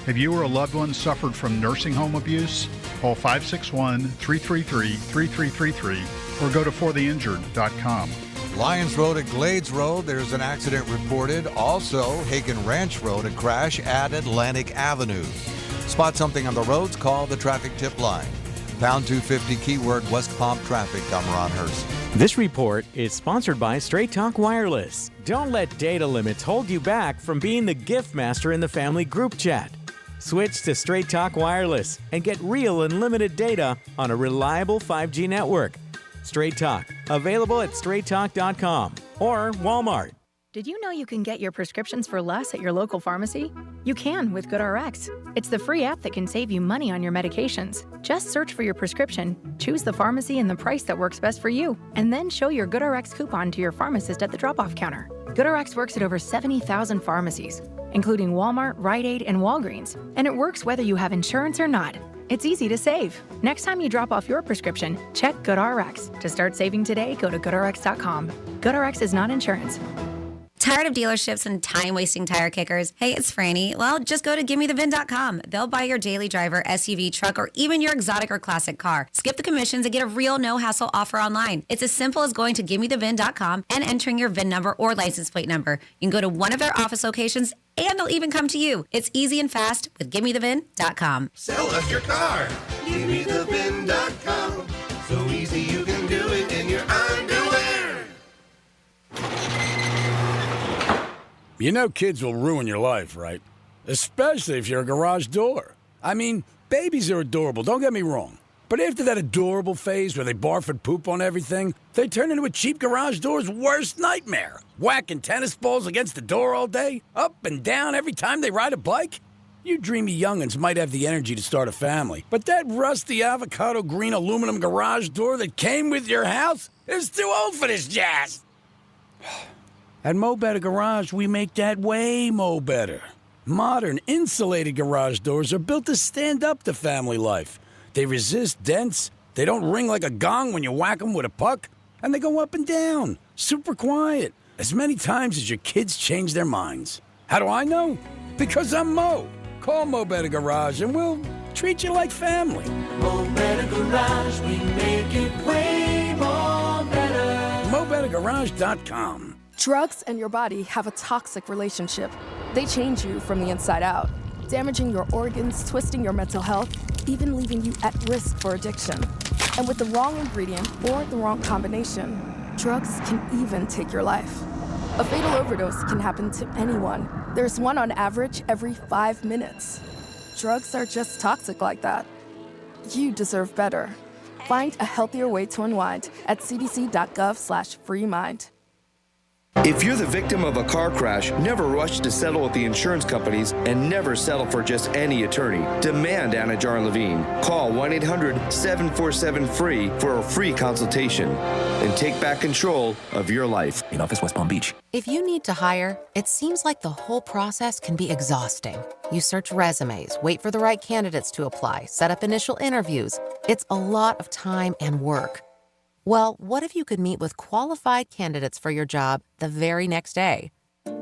Speaker 15: Have you or a loved one suffered from nursing home abuse? Call 561-333-3333 or go to fortheinjured.com.
Speaker 16: Lyons Road at Glades Road, there's an accident reported. Also, Hagen Ranch Road, a crash at Atlantic Avenue. Spot something on the roads, call the traffic tip line. Pound 250 keyword West Palm Traffic. I'm Ron Hurst.
Speaker 17: This report is sponsored by Straight Talk Wireless. Don't let data limits hold you back from being the gift master in the family group chat. Switch to Straight Talk Wireless and get real unlimited data on a reliable 5G network. Straight Talk, available at straighttalk.com or Walmart.
Speaker 18: Did you know you can get your prescriptions for less at your local pharmacy? You can with GoodRx. It's the free app that can save you money on your medications. Just search for your prescription, choose the pharmacy and the price that works best for you, and then show your GoodRx coupon to your pharmacist at the drop-off counter. GoodRx works at over 70,000 pharmacies, including Walmart, Rite Aid, and Walgreens, and it works whether you have insurance or not. It's easy to save. Next time you drop off your prescription, check GoodRx. To start saving today, go to GoodRx.com. GoodRx is not insurance.
Speaker 3: Tired of dealerships and time-wasting tire kickers? Hey, it's Franny. Well, just go to GimmeTheVin.com. They'll buy your daily driver, SUV, truck, or even your exotic or classic car. Skip the commissions and get a real no-hassle offer online. It's as simple as going to GimmeTheVin.com and entering your VIN number or license plate number. You can go to one of their office locations and they'll even come to you. It's easy and fast with GimmeTheVin.com.
Speaker 1: Sell us your car. GimmeTheVin.com. So easy you can do it in your underwear.
Speaker 2: You know kids will ruin your life, right? Especially if you're a garage door. I mean, babies are adorable, don't get me wrong. But after that adorable phase where they barf and poop on everything, they turn into a cheap garage door's worst nightmare. Whacking tennis balls against the door all day, up and down every time they ride a bike. You dreamy young'uns might have the energy to start a family, but that rusty avocado green aluminum garage door that came with your house is too old for this jazz. At Mo Better Garage, we make that way mo better. Modern, insulated garage doors are built to stand up to family life. They resist dents, they don't ring like a gong when you whack them with a puck, and they go up and down, super quiet, as many times as your kids change their minds. How do I know? Because I'm Mo. Call Mo Better Garage and we'll treat you like family.
Speaker 1: Mo Better Garage, we make it way more better.
Speaker 2: MoBetterGarage.com.
Speaker 4: Drugs and your body have a toxic relationship. They change you from the inside out, damaging your organs, twisting your mental health, even leaving you at risk for addiction. And with the wrong ingredient or the wrong combination, drugs can even take your life. A fatal overdose can happen to anyone. There's one on average every 5 minutes. Drugs are just toxic like that. You deserve better. Find a healthier way to unwind at cdc.gov/freemind.
Speaker 19: If you're the victim of a car crash, never rush to settle with the insurance companies and never settle for just any attorney. Demand Anna Jar Levine. Call 1-800-747-FREE for a free consultation and take back control of your life.
Speaker 20: In office, West Palm Beach.
Speaker 21: If you need to hire, it seems like the whole process can be exhausting. You search resumes, wait for the right candidates to apply, set up initial interviews. It's a lot of time and work. Well, what if you could meet with qualified candidates for your job the very next day?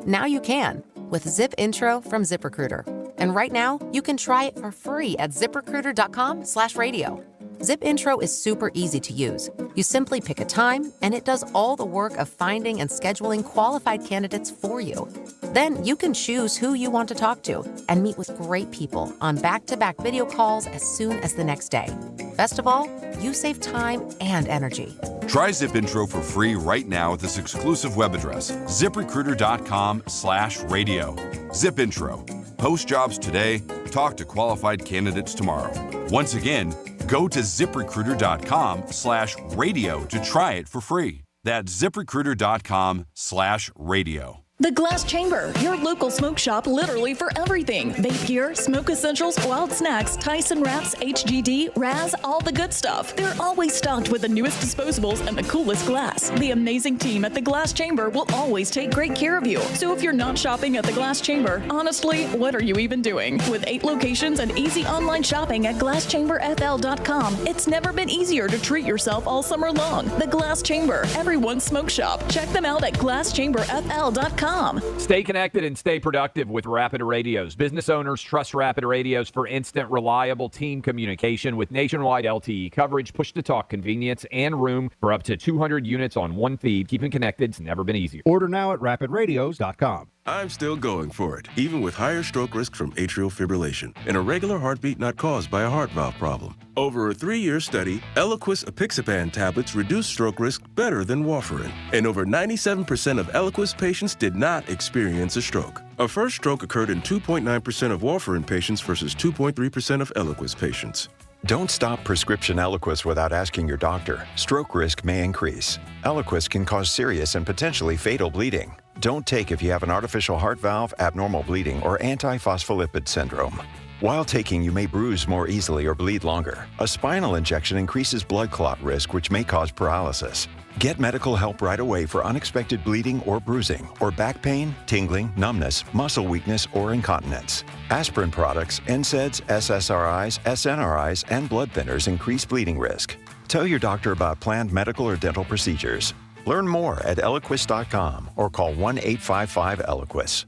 Speaker 21: Now you can with Zip Intro from ZipRecruiter. And right now, you can try it for free at ZipRecruiter.com/radio. Zip Intro is super easy to use. You simply pick a time, and it does all the work of finding and scheduling qualified candidates for you. Then you can choose who you want to talk to and meet with great people on back-to-back video calls as soon as the next day. Best of all, you save time and energy.
Speaker 22: Try Zip Intro for free right now at this exclusive web address, ZipRecruiter.com/radio. Zip Intro. Post jobs today, talk to qualified candidates tomorrow. Once again, go to ZipRecruiter.com/radio to try it for free. That's ZipRecruiter.com/radio.
Speaker 23: The Glass Chamber, your local smoke shop literally for everything. Vape gear, smoke essentials, wild snacks, Tyson wraps, HGD, Raz, all the good stuff. They're always stocked with the newest disposables and the coolest glass. The amazing team at the Glass Chamber will always take great care of you. So if you're not shopping at the Glass Chamber, honestly, what are you even doing? With 8 locations and easy online shopping at GlassChamberFL.com, it's never been easier to treat yourself all summer long. The Glass Chamber, everyone's smoke shop. Check them out at GlassChamberFL.com.
Speaker 24: Stay connected and stay productive with Rapid Radios. Business owners trust Rapid Radios for instant, reliable team communication with nationwide LTE coverage, push-to-talk convenience, and room for up to 200 units on one feed. Keeping connected's never been easier.
Speaker 25: Order now at rapidradios.com.
Speaker 26: I'm still going for it, even with higher stroke risk from atrial fibrillation, and a regular heartbeat not caused by a heart valve problem. Over a 3-year study, Eliquis apixaban tablets reduced stroke risk better than warfarin, and over 97% of Eliquis patients did not experience a stroke. A first stroke occurred in 2.9% of warfarin patients versus 2.3% of Eliquis patients.
Speaker 32: Don't stop prescription Eliquis without asking your doctor. Stroke risk may increase. Eliquis can cause serious and potentially fatal bleeding. Don't take if you have an artificial heart valve, abnormal bleeding, or antiphospholipid syndrome. While taking, you may bruise more easily or bleed longer. A spinal injection increases blood clot risk, which may cause paralysis. Get medical help right away for unexpected bleeding or bruising, or back pain, tingling, numbness, muscle weakness, or incontinence. Aspirin products, NSAIDs, SSRIs, SNRIs, and blood thinners increase bleeding risk. Tell your doctor about planned medical or dental procedures. Learn more at Eloquist.com or call 1-855-ELOQUIS.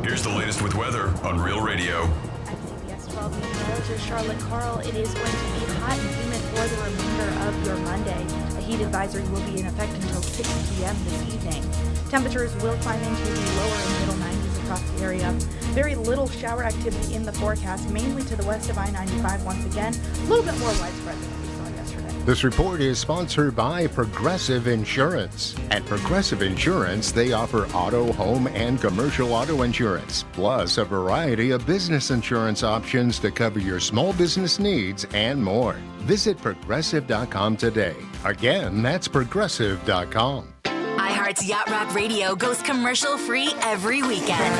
Speaker 5: Here's the latest with weather on Real Radio.
Speaker 6: CBS 12 News meteorologist Charlotte Carl. It is going to be hot and humid for the remainder of your Monday. A heat advisory will be in effect until 6 p.m. this evening. Temperatures will climb into the lower and middle 90s across the area. Very little shower activity in the forecast, mainly to the west of I-95 once again. A little bit more widespread than we saw yesterday.
Speaker 7: This report is sponsored by Progressive Insurance. At Progressive Insurance, they offer auto, home, and commercial auto insurance, plus a variety of business insurance options to cover your small business needs and more. Visit Progressive.com today. Again, that's Progressive.com.
Speaker 8: iHeart's Yacht Rock Radio goes commercial-free every weekend.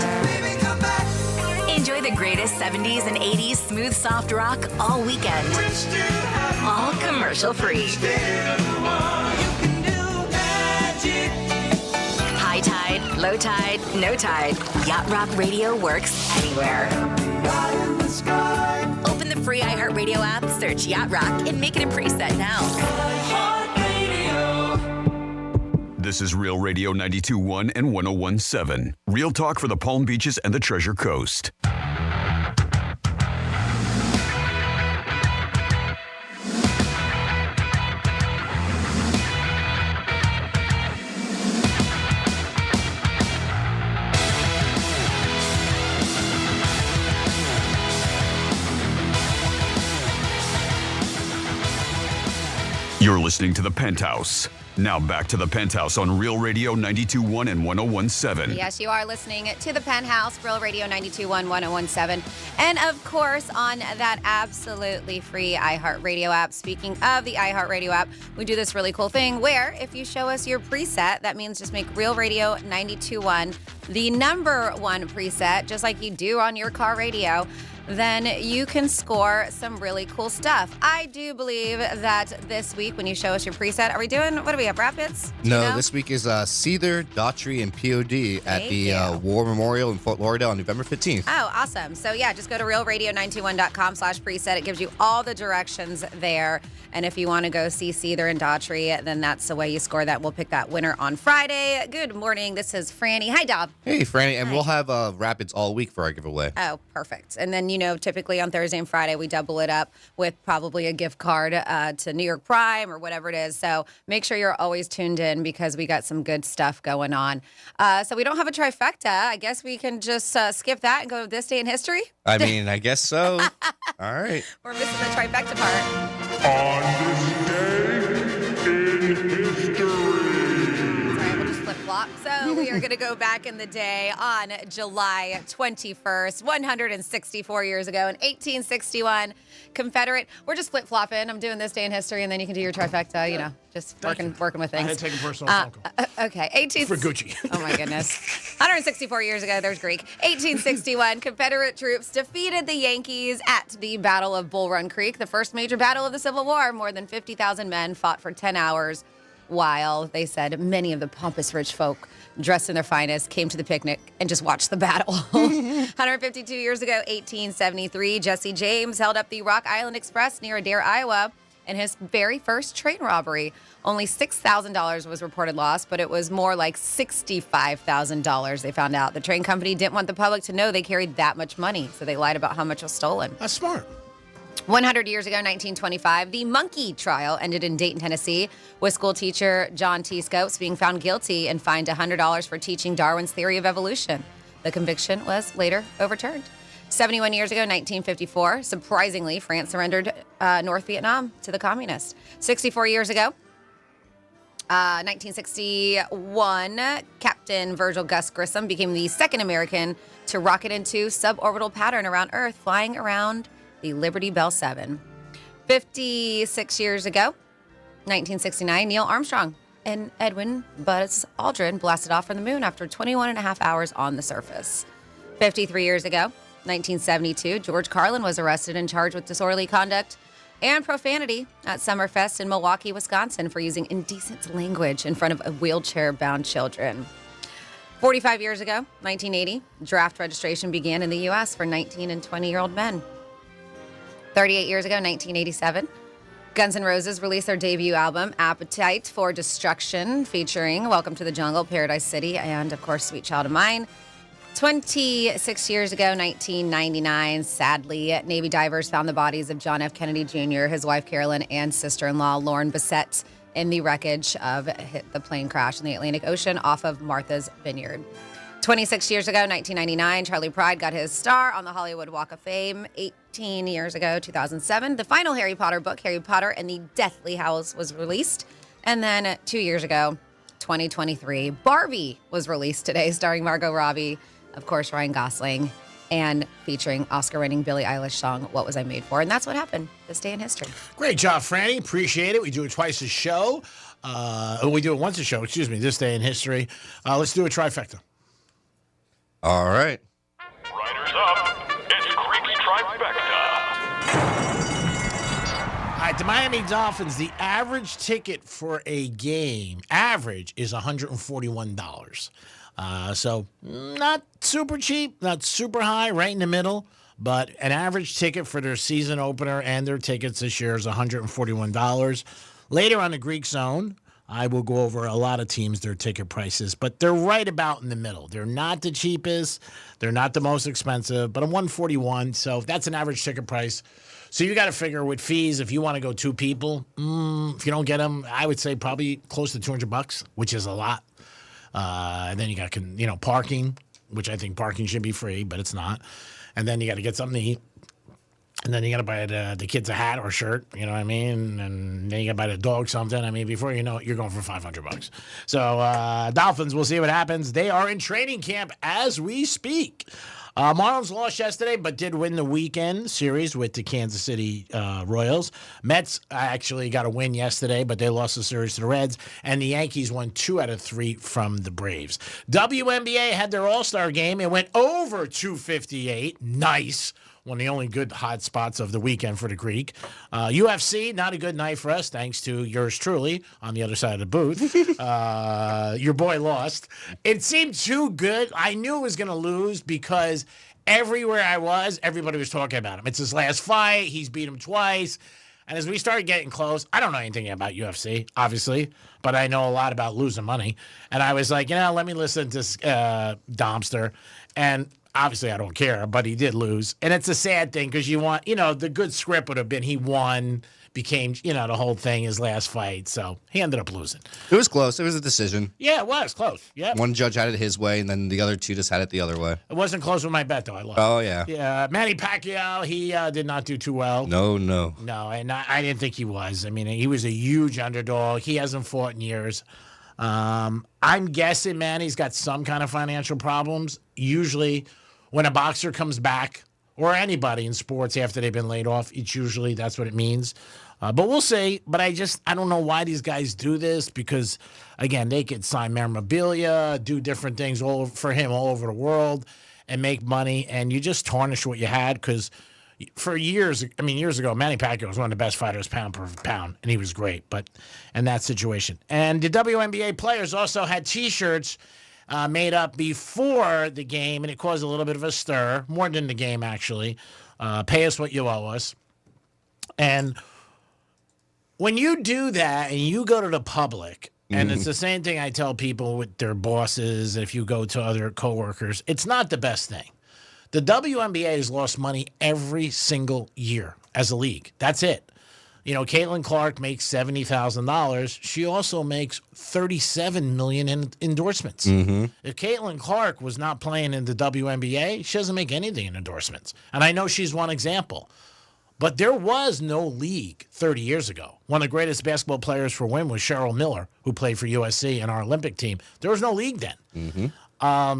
Speaker 8: Enjoy the greatest 70s and 80s smooth soft rock all weekend. All commercial-free. High tide, low tide, no tide. Yacht Rock Radio works anywhere. Open the free iHeartRadio app, search Yacht Rock, and make it a preset now.
Speaker 5: This is Real Radio 92.1 and 101.7. Real talk for the Palm Beaches and the Treasure Coast. You're listening to The Penthouse. Now back to The Penthouse on Real Radio 92.1 and 101.7.
Speaker 3: Yes, you are listening to The Penthouse, Real Radio 92.1, 101.7. And of course, on that absolutely free iHeartRadio app. Speaking of the iHeartRadio app, we do this really cool thing where if you show us your preset, that means just make Real Radio 92.1 the number one preset, just like you do on your car radio. Then you can score some really cool stuff. I do believe that this week when you show us your preset, are we doing, what do we have, Rapids?
Speaker 9: No, this week is Seether, Daughtry, and POD at the War Memorial in Fort Lauderdale on November 15th.
Speaker 3: Oh, awesome. So yeah, just go to realradio921.com/preset. It gives you all the directions there. And if you want to go see Seether and Daughtry, then that's the way you score that. We'll pick that winner on Friday. Good morning. This is Franny. Hi, Dob.
Speaker 9: Hey, Franny. And we'll have Rapids all week for our giveaway.
Speaker 3: Oh, perfect. And then, you know, typically on Thursday and Friday, we double it up with probably a gift card to New York Prime or whatever it is. So make sure you're always tuned in because we got some good stuff going on. So we don't have a trifecta. I guess we can just skip that and go to this day in history.
Speaker 9: I mean, I guess so. All right.
Speaker 3: We're missing the trifecta part.
Speaker 1: On this day in history.
Speaker 3: Sorry, we'll just flip-flop. So we are going to go back in the day on July 21st, 164 years ago in 1861. Confederate. We're just flip-flopping. I'm doing this day in history, and then you can do your trifecta, you know, just working with things.
Speaker 10: I had taken personal phone call.
Speaker 3: Okay.
Speaker 10: For Gucci.
Speaker 3: Oh, my goodness. 164 years ago, there's Greek. 1861, Confederate troops defeated the Yankees at the Battle of Bull Run Creek, the first major battle of the Civil War. More than 50,000 men fought for 10 hours, while they said many of the pompous rich folk dressed in their finest came to the picnic and just watched the battle. 152 years ago, 1873, Jesse James held up the Rock Island Express near Adair, Iowa, in his very first train robbery. Only $6,000 was reported lost, but it was more like $65,000 they found out. The train company didn't want the public to know they carried that much money, so they lied about how much was stolen.
Speaker 10: That's smart.
Speaker 3: 100 years ago, 1925, the monkey trial ended in Dayton, Tennessee, with school teacher John T. Scopes being found guilty and fined $100 for teaching Darwin's theory of evolution. The conviction was later overturned. 71 years ago, 1954, surprisingly, France surrendered North Vietnam to the communists. 64 years ago, 1961, Captain Virgil Gus Grissom became the second American to rocket into suborbital pattern around Earth, flying around the Liberty Bell 7. 56 years ago, 1969, Neil Armstrong and Edwin Buzz Aldrin blasted off from the moon after 21 and a half hours on the surface. 53 years ago, 1972, George Carlin was arrested and charged with disorderly conduct and profanity at Summerfest in Milwaukee, Wisconsin for using indecent language in front of wheelchair-bound children. 45 years ago, 1980, draft registration began in the U.S. for 19 and 20-year-old men. 38 years ago, 1987, Guns N' Roses released their debut album, Appetite for Destruction, featuring Welcome to the Jungle, Paradise City, and, of course, Sweet Child of Mine. 26 years ago, 1999, sadly, Navy divers found the bodies of John F. Kennedy Jr., his wife Carolyn, and sister-in-law Lauren Bissett in the wreckage of the plane crash in the Atlantic Ocean off of Martha's Vineyard. 26 years ago, 1999, Charlie Pride got his star on the Hollywood Walk of Fame. 18 years ago, 2007, the final Harry Potter book, Harry Potter and the Deathly Hallows, was released. And then 2 years ago, 2023, Barbie was released today, starring Margot Robbie, of course, Ryan Gosling, and featuring Oscar-winning Billie Eilish song, What Was I Made For? And that's what happened this day in history.
Speaker 10: Great job, Franny. Appreciate it. We do it twice a show. We do it once a show, this day in history. Let's do a trifecta.
Speaker 9: All right.
Speaker 11: Riders up. It's Creek's Trifecta.
Speaker 10: All right, the Miami Dolphins, the average ticket for a game, is $141. So not super cheap, not super high, right in the middle. But an average ticket for their season opener and their tickets this year is $141. Later on the Greek Zone, I will go over a lot of teams, their ticket prices, but they're right about in the middle. They're not the cheapest. They're not the most expensive, but I'm $141, so that's an average ticket price. So you got to figure with fees, if you want to go two people, if you don't get them, I would say probably close to $200, which is a lot. And then you got, parking, which I think parking should be free, but it's not. And then you got to get something to eat. And then you got to buy the kids a hat or a shirt, you know what I mean? And then you got to buy the dog something. I mean, before you know it, you're going for $500. So Dolphins, we'll see what happens. They are in training camp as we speak. Marlins lost yesterday, but did win the weekend series with the Kansas City Royals. Mets actually got a win yesterday, but they lost the series to the Reds. And the Yankees won 2 out of 3 from the Braves. WNBA had their All-Star game. It went over 258. Nice. One of the only good hot spots of the weekend for the Greek. UFC, not a good night for us, thanks to yours truly on the other side of the booth. Your boy lost. It seemed too good. I knew it was going to lose because everywhere I was, everybody was talking about him. It's his last fight. He's beat him twice. And as we started getting close, I don't know anything about UFC, obviously, but I know a lot about losing money. And I was like, let me listen to Domster. And obviously, I don't care, but he did lose. And it's a sad thing because you want, the good script would have been he won, became, the whole thing, his last fight. So he ended up losing.
Speaker 9: It was close. It was a decision.
Speaker 10: Yeah, it was close. Yeah.
Speaker 9: One judge had it his way, and then the other two just had it the other way.
Speaker 10: It wasn't close with my bet, though. I lost.
Speaker 9: Oh, yeah.
Speaker 10: Yeah. Manny Pacquiao, he did not do too well.
Speaker 9: No.
Speaker 10: No, and I didn't think he was. I mean, he was a huge underdog. He hasn't fought in years. I'm guessing Manny's got some kind of financial problems. Usually, when a boxer comes back, or anybody in sports after they've been laid off, it's usually that's what it means. But we'll see. But I don't know why these guys do this because, again, they could sign memorabilia, do different things for him all over the world and make money. And you just tarnish what you had because for years ago, Manny Pacquiao was one of the best fighters pound per pound, and he was great. But in that situation. And the WNBA players also had T-shirts made up before the game, and it caused a little bit of a stir, more than the game, actually. Pay us what you owe us. And when you do that and you go to the public, and it's the same thing I tell people with their bosses, if you go to other coworkers, it's not the best thing. The WNBA has lost money every single year as a league. That's it. Caitlin Clark makes $70,000. She also makes $37 million in endorsements. If Caitlin Clark was not playing in the WNBA, she doesn't make anything in endorsements. And I know she's one example. But there was no league 30 years ago. One of the greatest basketball players for women was Cheryl Miller, who played for USC and our Olympic team. There was no league then.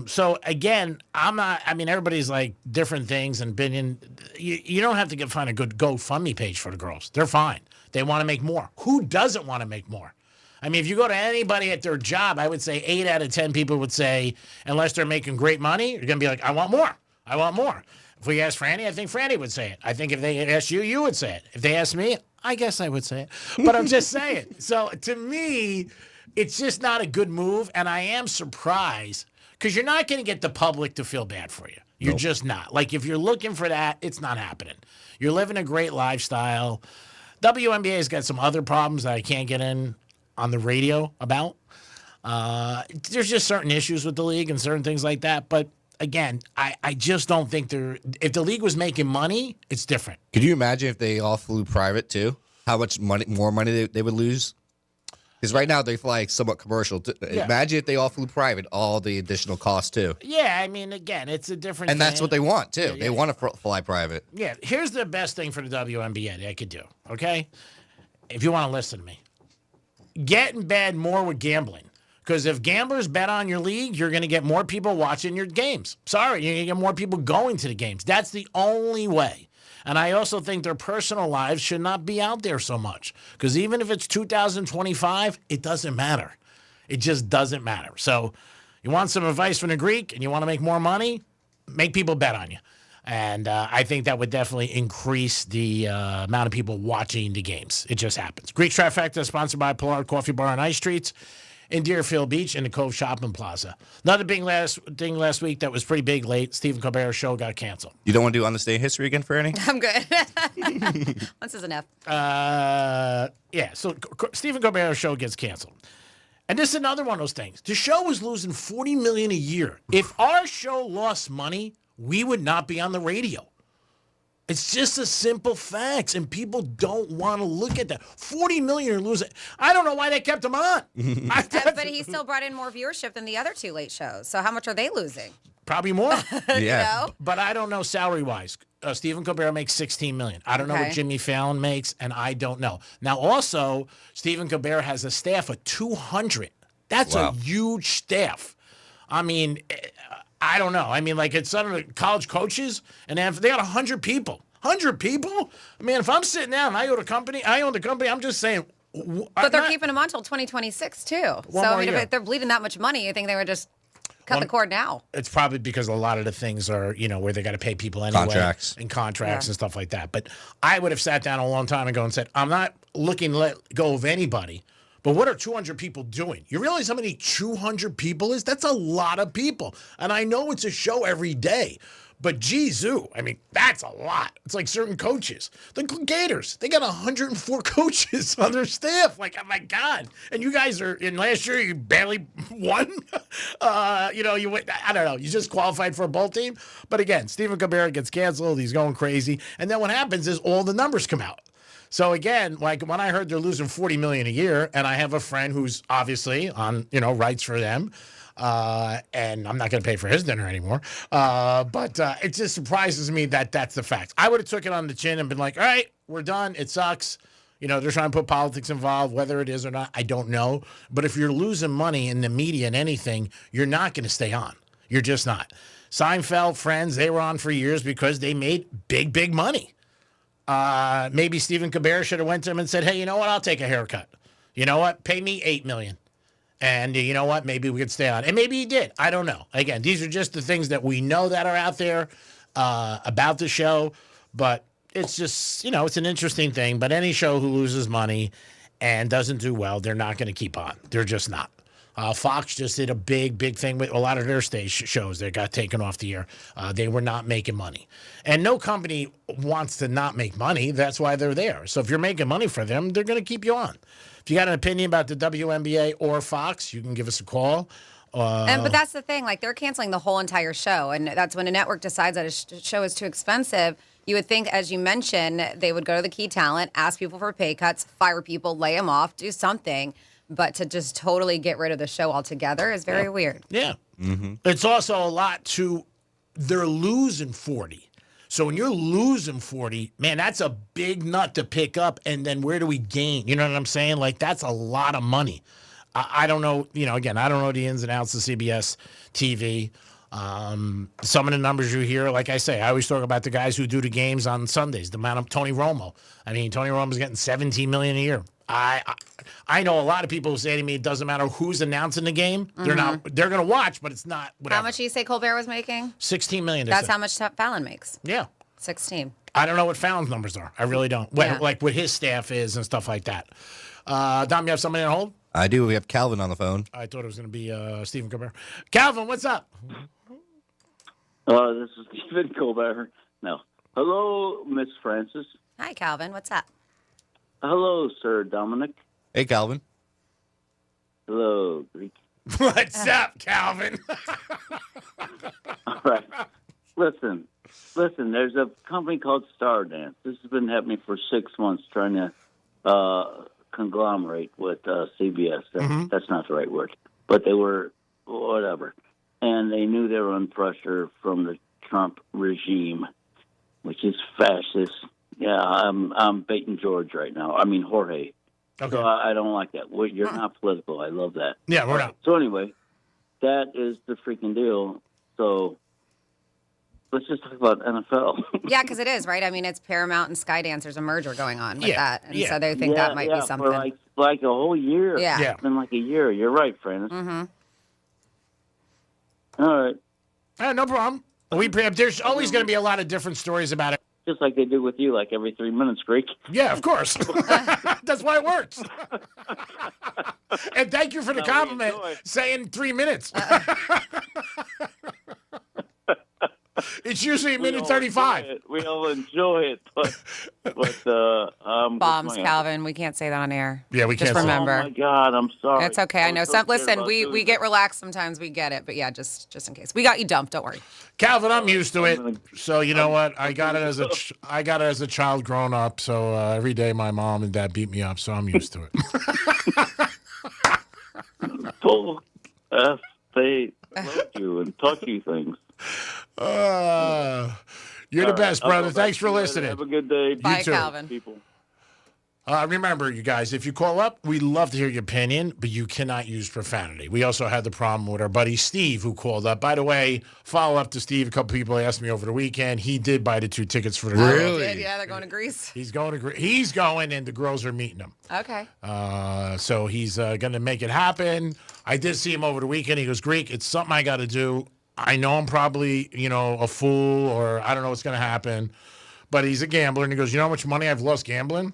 Speaker 10: So again, everybody's like different things and opinion. You don't have to find a good GoFundMe page for the girls. They're fine. They want to make more. Who doesn't want to make more? I mean, if you go to anybody at their job, I would say 8 out of 10 people would say, unless they're making great money, you're going to be like, I want more. I want more. If we ask Franny, I think Franny would say it. I think if they asked you, you would say it. If they asked me, I guess I would say it. But I'm just saying. So to me, it's just not a good move. And I am surprised because you're not going to get the public to feel bad for you. You're just not. Like if you're looking for that, it's not happening. You're living a great lifestyle. WNBA's got some other problems that I can't get in on the radio about. There's just certain issues with the league and certain things like that. But again, I just don't think if the league was making money, it's different.
Speaker 9: Could you imagine if they all flew private too? How much more money they would lose? Because right now they fly somewhat commercial.
Speaker 10: Yeah.
Speaker 9: Imagine if they all flew private, all the additional costs too.
Speaker 10: Yeah, I mean, again, it's a different
Speaker 9: And that's
Speaker 10: thing.
Speaker 9: what they want too.
Speaker 10: Yeah,
Speaker 9: They want to fly private.
Speaker 10: Yeah, here's the best thing for the WNBA they could do, okay? If you want to listen to me. Get in bed more with gambling. Because if gamblers bet on your league, you're going to get more people watching your games. Sorry, you're going to get more people going to the games. That's the only way. And I also think their personal lives should not be out there so much. Because even if it's 2025, it doesn't matter. It just doesn't matter. So you want some advice from the Greek and you want to make more money, make people bet on you. And I think that would definitely increase the amount of people watching the games. It just happens. Greek Trifecta is sponsored by Pollard Coffee Bar on Ice Streets in Deerfield Beach in the Cove Shopping Plaza. Another big thing last week that was pretty big late, Stephen Colbert's show got canceled.
Speaker 9: You don't want to do On This Day in History again, Franny?
Speaker 3: I'm good. Once is enough.
Speaker 10: Yeah, so Stephen Colbert's show gets canceled. And this is another one of those things. The show was losing $40 million a year. If our show lost money, we would not be on the radio. It's just a simple fact, and people don't want to look at that. $40 million are losing. I don't know why they kept him on.
Speaker 3: But he still brought in more viewership than the other two late shows. So how much are they losing?
Speaker 10: Probably more.
Speaker 3: Yeah. You know?
Speaker 10: But I don't know salary-wise. Stephen Colbert makes $16 million. I don't know what Jimmy Fallon makes, and I don't know. Now, also, Stephen Colbert has a staff of 200. That's a huge staff. I mean, I don't know. I mean, like, it's some of the college coaches, and they got 100 people. 100 people? I mean, if I'm sitting down and I own the company, I'm just saying.
Speaker 3: But they're keeping him on until 2026, too. So, I mean, if they're bleeding that much money, you think they would just cut the cord now? It's
Speaker 10: probably because a lot of the things are, where they got to pay people anyway.
Speaker 9: Contracts.
Speaker 10: And contracts and stuff like that. But I would have sat down a long time ago and said, I'm not looking to let go of anybody. But what are 200 people doing? You realize how many 200 people is? That's a lot of people. And I know it's a show every day. But geez, I mean, that's a lot. It's like certain coaches. The Gators, they got 104 coaches on their staff. Like, oh my God. And you guys last year, you barely won. You went, I don't know. You just qualified for a bowl team. But again, Stephen Colbert gets canceled. He's going crazy. And then what happens is all the numbers come out. So again, like when I heard they're losing $40 million a year, and I have a friend who's obviously on, writes for them, and I'm not going to pay for his dinner anymore. But it just surprises me that that's the fact. I would have took it on the chin and been like, all right, we're done. It sucks. They're trying to put politics involved, whether it is or not, I don't know. But if you're losing money in the media and anything, you're not going to stay on. You're just not. Seinfeld, Friends, they were on for years because they made big, big money. Maybe Stephen Colbert should have went to him and said, hey, you know what? I'll take a haircut. You know what? Pay me $8 million. And you know what? Maybe we could stay on. And maybe he did. I don't know. Again, these are just the things that we know that are out there about the show. But it's just, it's an interesting thing. But any show who loses money and doesn't do well, they're not going to keep on. They're just not. Fox just did a big, big thing with a lot of their stage shows that got taken off the air. They were not making money. And no company wants to not make money. That's why they're there. So if you're making money for them, they're going to keep you on. If you got an opinion about the WNBA or Fox, you can give us a call.
Speaker 3: But that's the thing. Like, they're canceling the whole entire show. And that's when a network decides that a show is too expensive. You would think, as you mentioned, they would go to the key talent, ask people for pay cuts, fire people, lay them off, do something. But to just totally get rid of the show altogether is very weird.
Speaker 10: Yeah. Mm-hmm. It's also a lot they're losing 40. So when you're losing 40, man, that's a big nut to pick up. And then where do we gain? You know what I'm saying? Like, that's a lot of money. I don't know, again, I don't know the ins and outs of CBS TV. Some of the numbers you hear, like I say, I always talk about the guys who do the games on Sundays, the amount of Tony Romo. I mean, Tony Romo's getting $17 million a year. I know a lot of people who say to me, it doesn't matter who's announcing the game.
Speaker 3: Mm-hmm.
Speaker 10: They're going to watch, but it's not whatever.
Speaker 3: How much do you say Colbert was making?
Speaker 10: $16 million.
Speaker 3: That's how much Fallon makes.
Speaker 10: Yeah.
Speaker 3: 16.
Speaker 10: I don't know what Fallon's numbers are. I really don't. Like what his staff is and stuff like that. Dom, you have somebody on hold?
Speaker 9: I do. We have Calvin on the phone.
Speaker 10: I thought it was going to be Stephen Colbert. Calvin, what's up?
Speaker 12: This is Stephen Colbert. No. Hello, Miss Francis.
Speaker 3: Hi, Calvin. What's up?
Speaker 12: Hello, Sir Dominic.
Speaker 9: Hey, Calvin.
Speaker 12: Hello, Greek.
Speaker 10: What's up, Calvin?
Speaker 12: All right. Listen. There's a company called Stardance. This has been happening for 6 months, trying to conglomerate with CBS. That's not the right word, but they were whatever, and they knew they were under pressure from the Trump regime, which is fascist. Yeah, I'm baiting George right now. I mean Jorge.
Speaker 10: Okay.
Speaker 12: So I don't like that. You're not political. I love that.
Speaker 10: Yeah, we're not.
Speaker 12: So anyway, that is the freaking deal. So let's just talk about NFL.
Speaker 3: Yeah, because it is, right? I mean, it's Paramount and Skydance. There's a merger going on with that. And so they think that might be something.
Speaker 12: For like a whole year.
Speaker 3: Yeah.
Speaker 12: It's been like a year. You're right, Francis. All right.
Speaker 10: No problem. There's always going to be a lot of different stories about it.
Speaker 12: Just like they do with you, like every 3 minutes, Greek.
Speaker 10: Yeah, of course. That's why it works. And thank you for the compliment, saying 3 minutes. It's usually a minute 35.
Speaker 12: We all enjoy it, but
Speaker 3: bombs, Calvin. We can't say that on air.
Speaker 10: Yeah, we can't.
Speaker 3: Just remember.
Speaker 12: Oh my God, I'm sorry.
Speaker 3: It's okay. I know. Listen, we get relaxed sometimes. We get it, but yeah, just in case. We got you dumped. Don't worry.
Speaker 10: Calvin, I'm used to it. So you know what? I got it as a child growing up. So every day my mom and dad beat me up. So I'm used to it.
Speaker 12: Full F, they love you and taught you things.
Speaker 10: You're the best, brother. Thanks for listening.
Speaker 12: Have a good day.
Speaker 3: Bye,
Speaker 10: You too.
Speaker 3: Calvin.
Speaker 12: People.
Speaker 10: Remember, you guys, if you call up, we'd love to hear your opinion, but you cannot use profanity. We also had the problem with our buddy Steve, who called up. By the way, follow up to Steve. A couple people asked me over the weekend. He did buy the 2 tickets for the girls.
Speaker 3: Really? Yeah, they're going to Greece.
Speaker 10: He's going to Greece. He's going, and the girls are meeting him.
Speaker 3: Okay.
Speaker 10: So he's going to make it happen. I did see him over the weekend. He goes, Greek, it's something I got to do. I know I'm probably, a fool, or I don't know what's going to happen, but he's a gambler. And he goes, you know how much money I've lost gambling?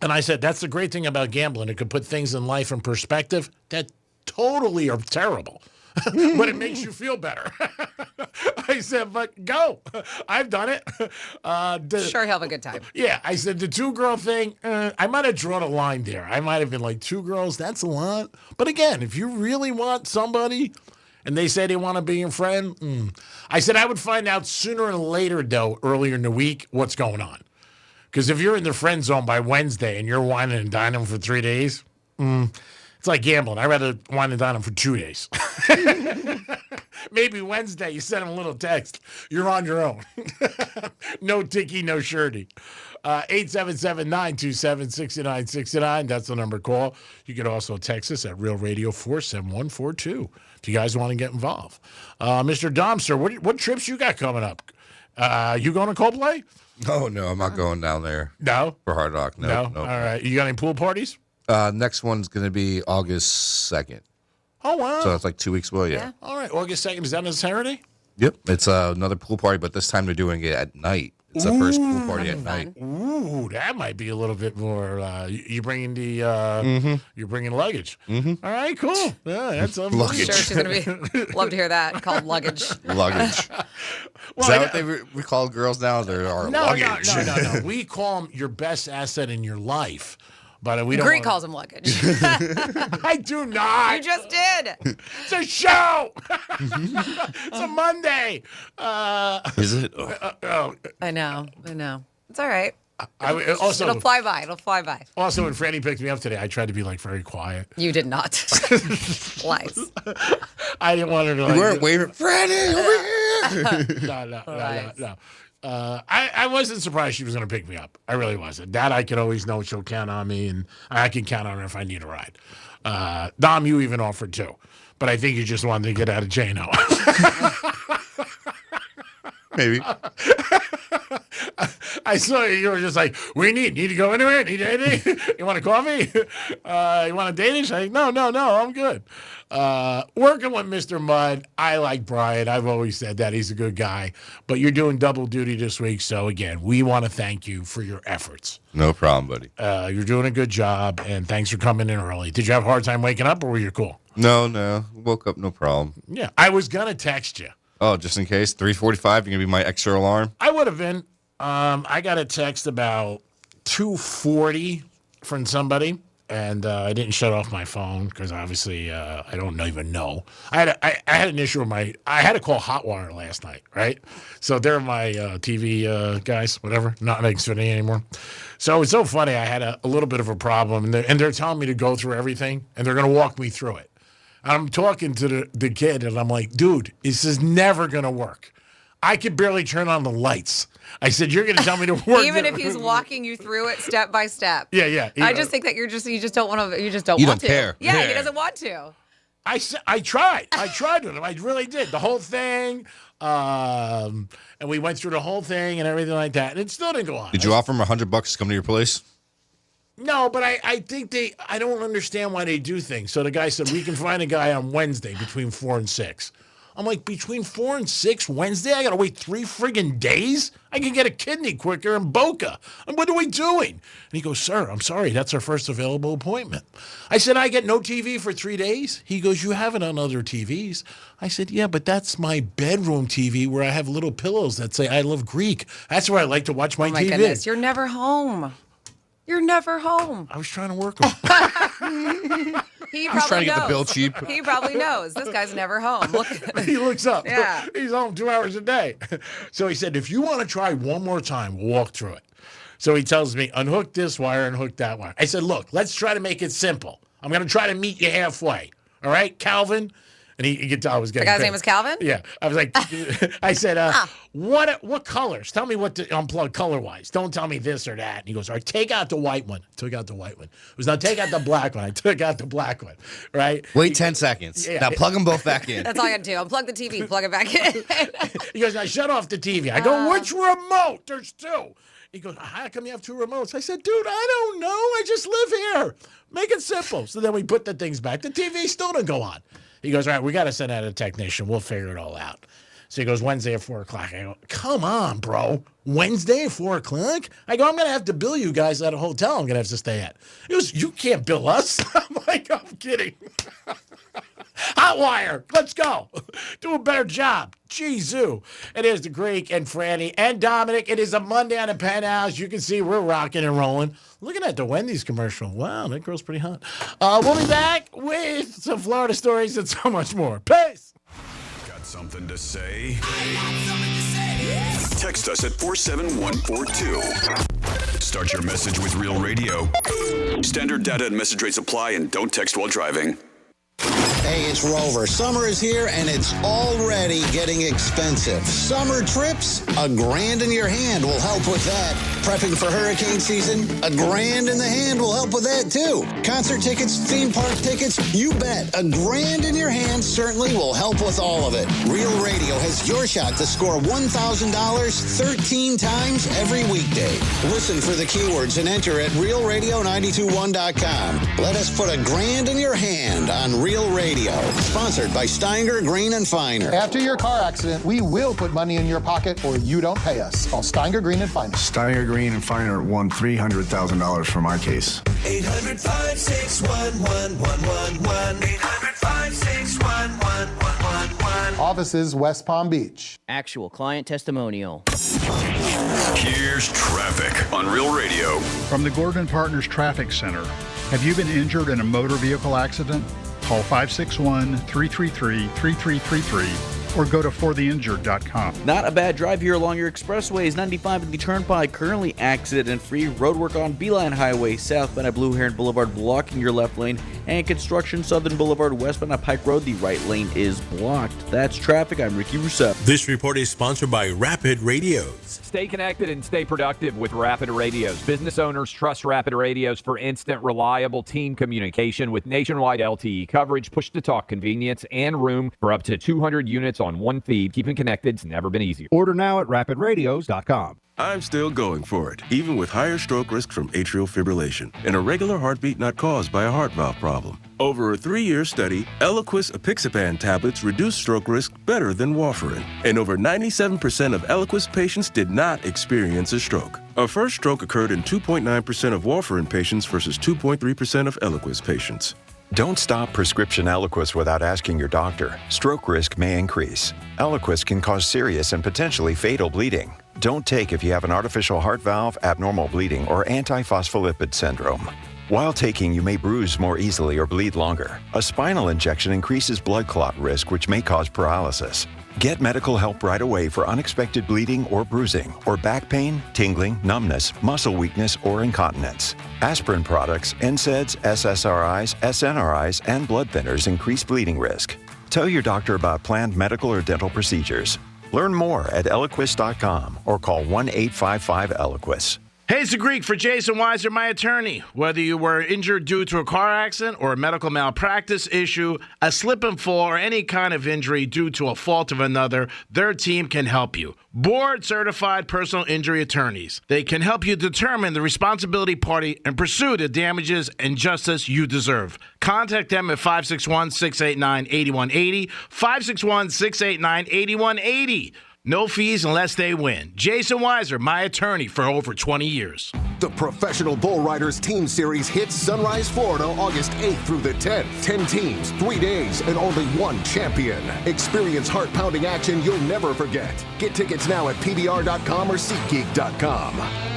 Speaker 10: And I said, that's the great thing about gambling. It could put things in life in perspective that totally are terrible, but it makes you feel better. I said, but go. I've done it.
Speaker 3: Sure, he'll have a good time.
Speaker 10: Yeah, I said the 2-girl thing, I might have drawn a line there. I might have been like, 2 girls, that's a lot. But again, if you really want somebody and they say they want to be your friend, I said I would find out sooner or later, though, earlier in the week, what's going on. Because if you're in the friend zone by Wednesday and you're whining and dining for 3 days, it's like gambling. I'd rather wine and dine them for 2 days. Maybe Wednesday you send them a little text. You're on your own. No ticky, no shirty. 877-927-6969. That's the number to call. You can also text us at Real Radio 47142 if you guys want to get involved. Mr. Dom, sir, what trips you got coming up? You going to Coldplay?
Speaker 9: Oh, no, I'm not going down there.
Speaker 10: No?
Speaker 9: For Hard Rock. No.
Speaker 10: All right. You got any pool parties?
Speaker 9: Next one's going to be August 2nd.
Speaker 10: Oh, wow.
Speaker 9: So that's like 2 weeks away, yeah.
Speaker 10: All right. August 2nd. Is that on Saturday?
Speaker 9: Yep. It's another pool party, but this time they're doing it at night. It's the first pool party at night.
Speaker 10: Ooh, that might be a little bit more. You bringing the you're bringing luggage. All right, cool. Yeah, that's
Speaker 9: luggage.
Speaker 3: Sure, she's gonna be love to hear that called luggage.
Speaker 9: Luggage.
Speaker 10: Well,
Speaker 9: Is that what we call girls now? There are luggage.
Speaker 10: No. We call them your best asset in your life. But we don't.
Speaker 3: Greek calls them luggage.
Speaker 10: I do not.
Speaker 3: You just did.
Speaker 10: It's a show. It's a Monday.
Speaker 9: Is it?
Speaker 3: I know. It's all right.
Speaker 10: It'll
Speaker 3: fly by. It'll fly by.
Speaker 10: Also, when Franny picked me up today, I tried to be like very quiet.
Speaker 3: You did not. Lies.
Speaker 10: I didn't want her to.
Speaker 9: You weren't waving, Franny over here.
Speaker 10: No. I wasn't surprised she was going to pick me up. I really wasn't. That I could always know she'll count on me, and I can count on her if I need a ride. Dom, you even offered too, but I think you just wanted to get out of J-No.
Speaker 9: Maybe.
Speaker 10: I saw you were just like, we need to go anywhere. Need anything? You want a coffee? You want a Danish? I'm like, no, I'm good. Working with Mr. Mudd, I like Brian. I've always said that he's a good guy. But you're doing double duty this week, so again, we want to thank you for your efforts.
Speaker 9: No problem, buddy.
Speaker 10: You're doing a good job, and thanks for coming in early. Did you have a hard time waking up, or were you cool?
Speaker 9: No. Woke up, no problem.
Speaker 10: Yeah, I was gonna text you.
Speaker 9: Oh, just in case, 3:45. You're gonna be my extra alarm.
Speaker 10: I would have been. I got a text about 2:40, from somebody, and I didn't shut off my phone because obviously I don't even know. I had an issue with I had to call Hotwire last night, right? So they're my TV guys, whatever, not Xfinity anymore. So it's so funny. I had a little bit of a problem, and they're telling me to go through everything, and they're going to walk me through it. I'm talking to the kid, and I'm like, dude, this is never going to work. I could barely turn on the lights. I said, you're going to tell me to work.
Speaker 13: Even if he's walking you through it step by step.
Speaker 10: Yeah.
Speaker 13: I just think that you just don't want to. You just don't
Speaker 9: You
Speaker 13: want
Speaker 9: don't
Speaker 13: to.
Speaker 9: care.
Speaker 13: Yeah, he doesn't want to.
Speaker 10: I tried. I tried with him. I really did. The whole thing. And we went through the whole thing and everything like that. And it still didn't go on.
Speaker 9: Did you offer him $100 to come to your place?
Speaker 10: No, but I think I don't understand why they do things. So the guy said, we can find a guy on Wednesday between 4 and 6. I'm like, between 4 and 6 Wednesday? I got to wait 3 friggin' days? I can get a kidney quicker in Boca. And what are we doing? And he goes, sir, I'm sorry. That's our first available appointment. I said, I get no TV for 3 days? He goes, you have it on other TVs. I said, yeah, but that's my bedroom TV where I have little pillows that say I love Greek. That's where I like to watch my TV.
Speaker 13: Oh, my goodness. You're never home. You're never home.
Speaker 10: I was trying to work on
Speaker 13: He
Speaker 9: He's trying to
Speaker 13: knows.
Speaker 9: get the bill cheap.
Speaker 13: He probably knows. This guy's never home. Look.
Speaker 10: He looks up.
Speaker 13: Yeah.
Speaker 10: He's home 2 hours a day. So he said, if you want to try one more time, we'll walk through it. So he tells me, unhook this wire, unhook that wire. I said, look, let's try to make it simple. I'm going to try to meet you halfway. All right, Calvin? And he could tell I was getting
Speaker 13: The guy's
Speaker 10: paid.
Speaker 13: name was Calvin?
Speaker 10: Yeah. I was like, I said, what colors? Tell me what to unplug color-wise. Don't tell me this or that. And he goes, all right, take out the white one. Took out the white one. It was, now take out the black one. I took out the black one, right?
Speaker 9: Wait 10 seconds.
Speaker 10: Yeah.
Speaker 9: Now plug them both back in.
Speaker 13: That's all I got to do. Unplug the TV, plug it back in.
Speaker 10: He goes, now shut off the TV. I go, which remote? There's 2. He goes, how come you have 2 remotes? I said, dude, I don't know. I just live here. Make it simple. So then we put the things back. The TV still didn't go on. He goes, all right, we got to send out a technician. We'll figure it all out. So he goes, Wednesday at 4 o'clock. I go, come on, bro. Wednesday at 4 o'clock? I go, I'm going to have to bill you guys at a hotel I'm going to have to stay at. He goes, you can't bill us. I'm like, I'm kidding. Hotwire, let's go. Do a better job. Jeez-oo. It is the Greek and Franny and Dominic. It is a Monday on the Penthouse. You can see we're rocking and rolling. Looking at the Wendy's commercial. Wow, that girl's pretty hot. We'll be back with some Florida stories and so much more. Peace.
Speaker 5: Got something to say? Text us at 47142. Start your message with Real Radio. Standard data and message rates apply, and don't text while driving.
Speaker 14: Hey, it's Rover. Summer is here and it's already getting expensive. Summer trips, $1,000 in your hand will help with that. Prepping for hurricane season, $1,000 in the hand will help with that too. Concert tickets, theme park tickets, you bet. $1,000 in your hand certainly will help with all of it. Real Radio has your shot to score $1,000 13 times every weekday. Listen for the keywords and enter at realradio921.com. Let us put $1,000 in your hand on Real Radio. Sponsored by Steinger, Green, and Finer.
Speaker 15: After your car accident, we will put money in your pocket or you don't pay us. Call Steinger, Green, and Finer.
Speaker 16: Steinger, Green, and Finer won $300,000 for my case.
Speaker 1: 800-561-1111. 800-561-1111.
Speaker 15: Offices, West Palm Beach.
Speaker 17: Actual client testimonial.
Speaker 5: Here's traffic on Real Radio.
Speaker 18: From the Gordon Partners Traffic Center. Have you been injured in a motor vehicle accident? Call 561-333-3333 or go to fortheinjured.com.
Speaker 17: Not a bad drive here along your expressways. 95 and the Turnpike, currently accident-free. Roadwork on Beeline Highway, southbound at Blue Heron Boulevard, blocking your left lane. And construction, Southern Boulevard, westbound at Pike Road, the right lane is blocked. That's traffic. I'm Ricky Rousseau.
Speaker 20: This report is sponsored by Rapid Radios.
Speaker 24: Stay connected and stay productive with Rapid Radios. Business owners trust Rapid Radios for instant, reliable team communication with nationwide LTE coverage, push-to-talk convenience, and room for up to 200 units on one feed. Keeping connected's never been easier.
Speaker 25: Order now at rapidradios.com.
Speaker 26: I'm still going for it, even with higher stroke risk from atrial fibrillation, an irregular heartbeat not caused by a heart valve problem. Over a 3-year study, Eliquis apixaban tablets reduced stroke risk better than warfarin, and over 97% of Eliquis patients did not experience a stroke. A first stroke occurred in 2.9% of warfarin patients versus 2.3% of Eliquis patients.
Speaker 32: Don't stop prescription Eliquis without asking your doctor. Stroke risk may increase. Eliquis can cause serious and potentially fatal bleeding. Don't take if you have an artificial heart valve, abnormal bleeding, or antiphospholipid syndrome. While taking, you may bruise more easily or bleed longer. A spinal injection increases blood clot risk, which may cause paralysis. Get medical help right away for unexpected bleeding or bruising, or back pain, tingling, numbness, muscle weakness, or incontinence. Aspirin products, NSAIDs, SSRIs, SNRIs, and blood thinners increase bleeding risk. Tell your doctor about planned medical or dental procedures. Learn more at Eliquis.com or call 1-855-ELIQUIS.
Speaker 10: Hey, it's the Greek for Jason Weiser, my attorney. Whether you were injured due to a car accident or a medical malpractice issue, a slip and fall, or any kind of injury due to a fault of another, their team can help you. Board-certified personal injury attorneys. They can help you determine the responsibility party and pursue the damages and justice you deserve. Contact them at 561-689-8180, 561-689-8180. No fees unless they win. Jason Weiser, my attorney for over 20 years.
Speaker 2: The Professional Bull Riders Team Series hits Sunrise, Florida, August 8th through the 10th. 10 teams, 3 days, and only one champion. Experience heart-pounding action you'll never forget. Get tickets now at PBR.com or SeatGeek.com.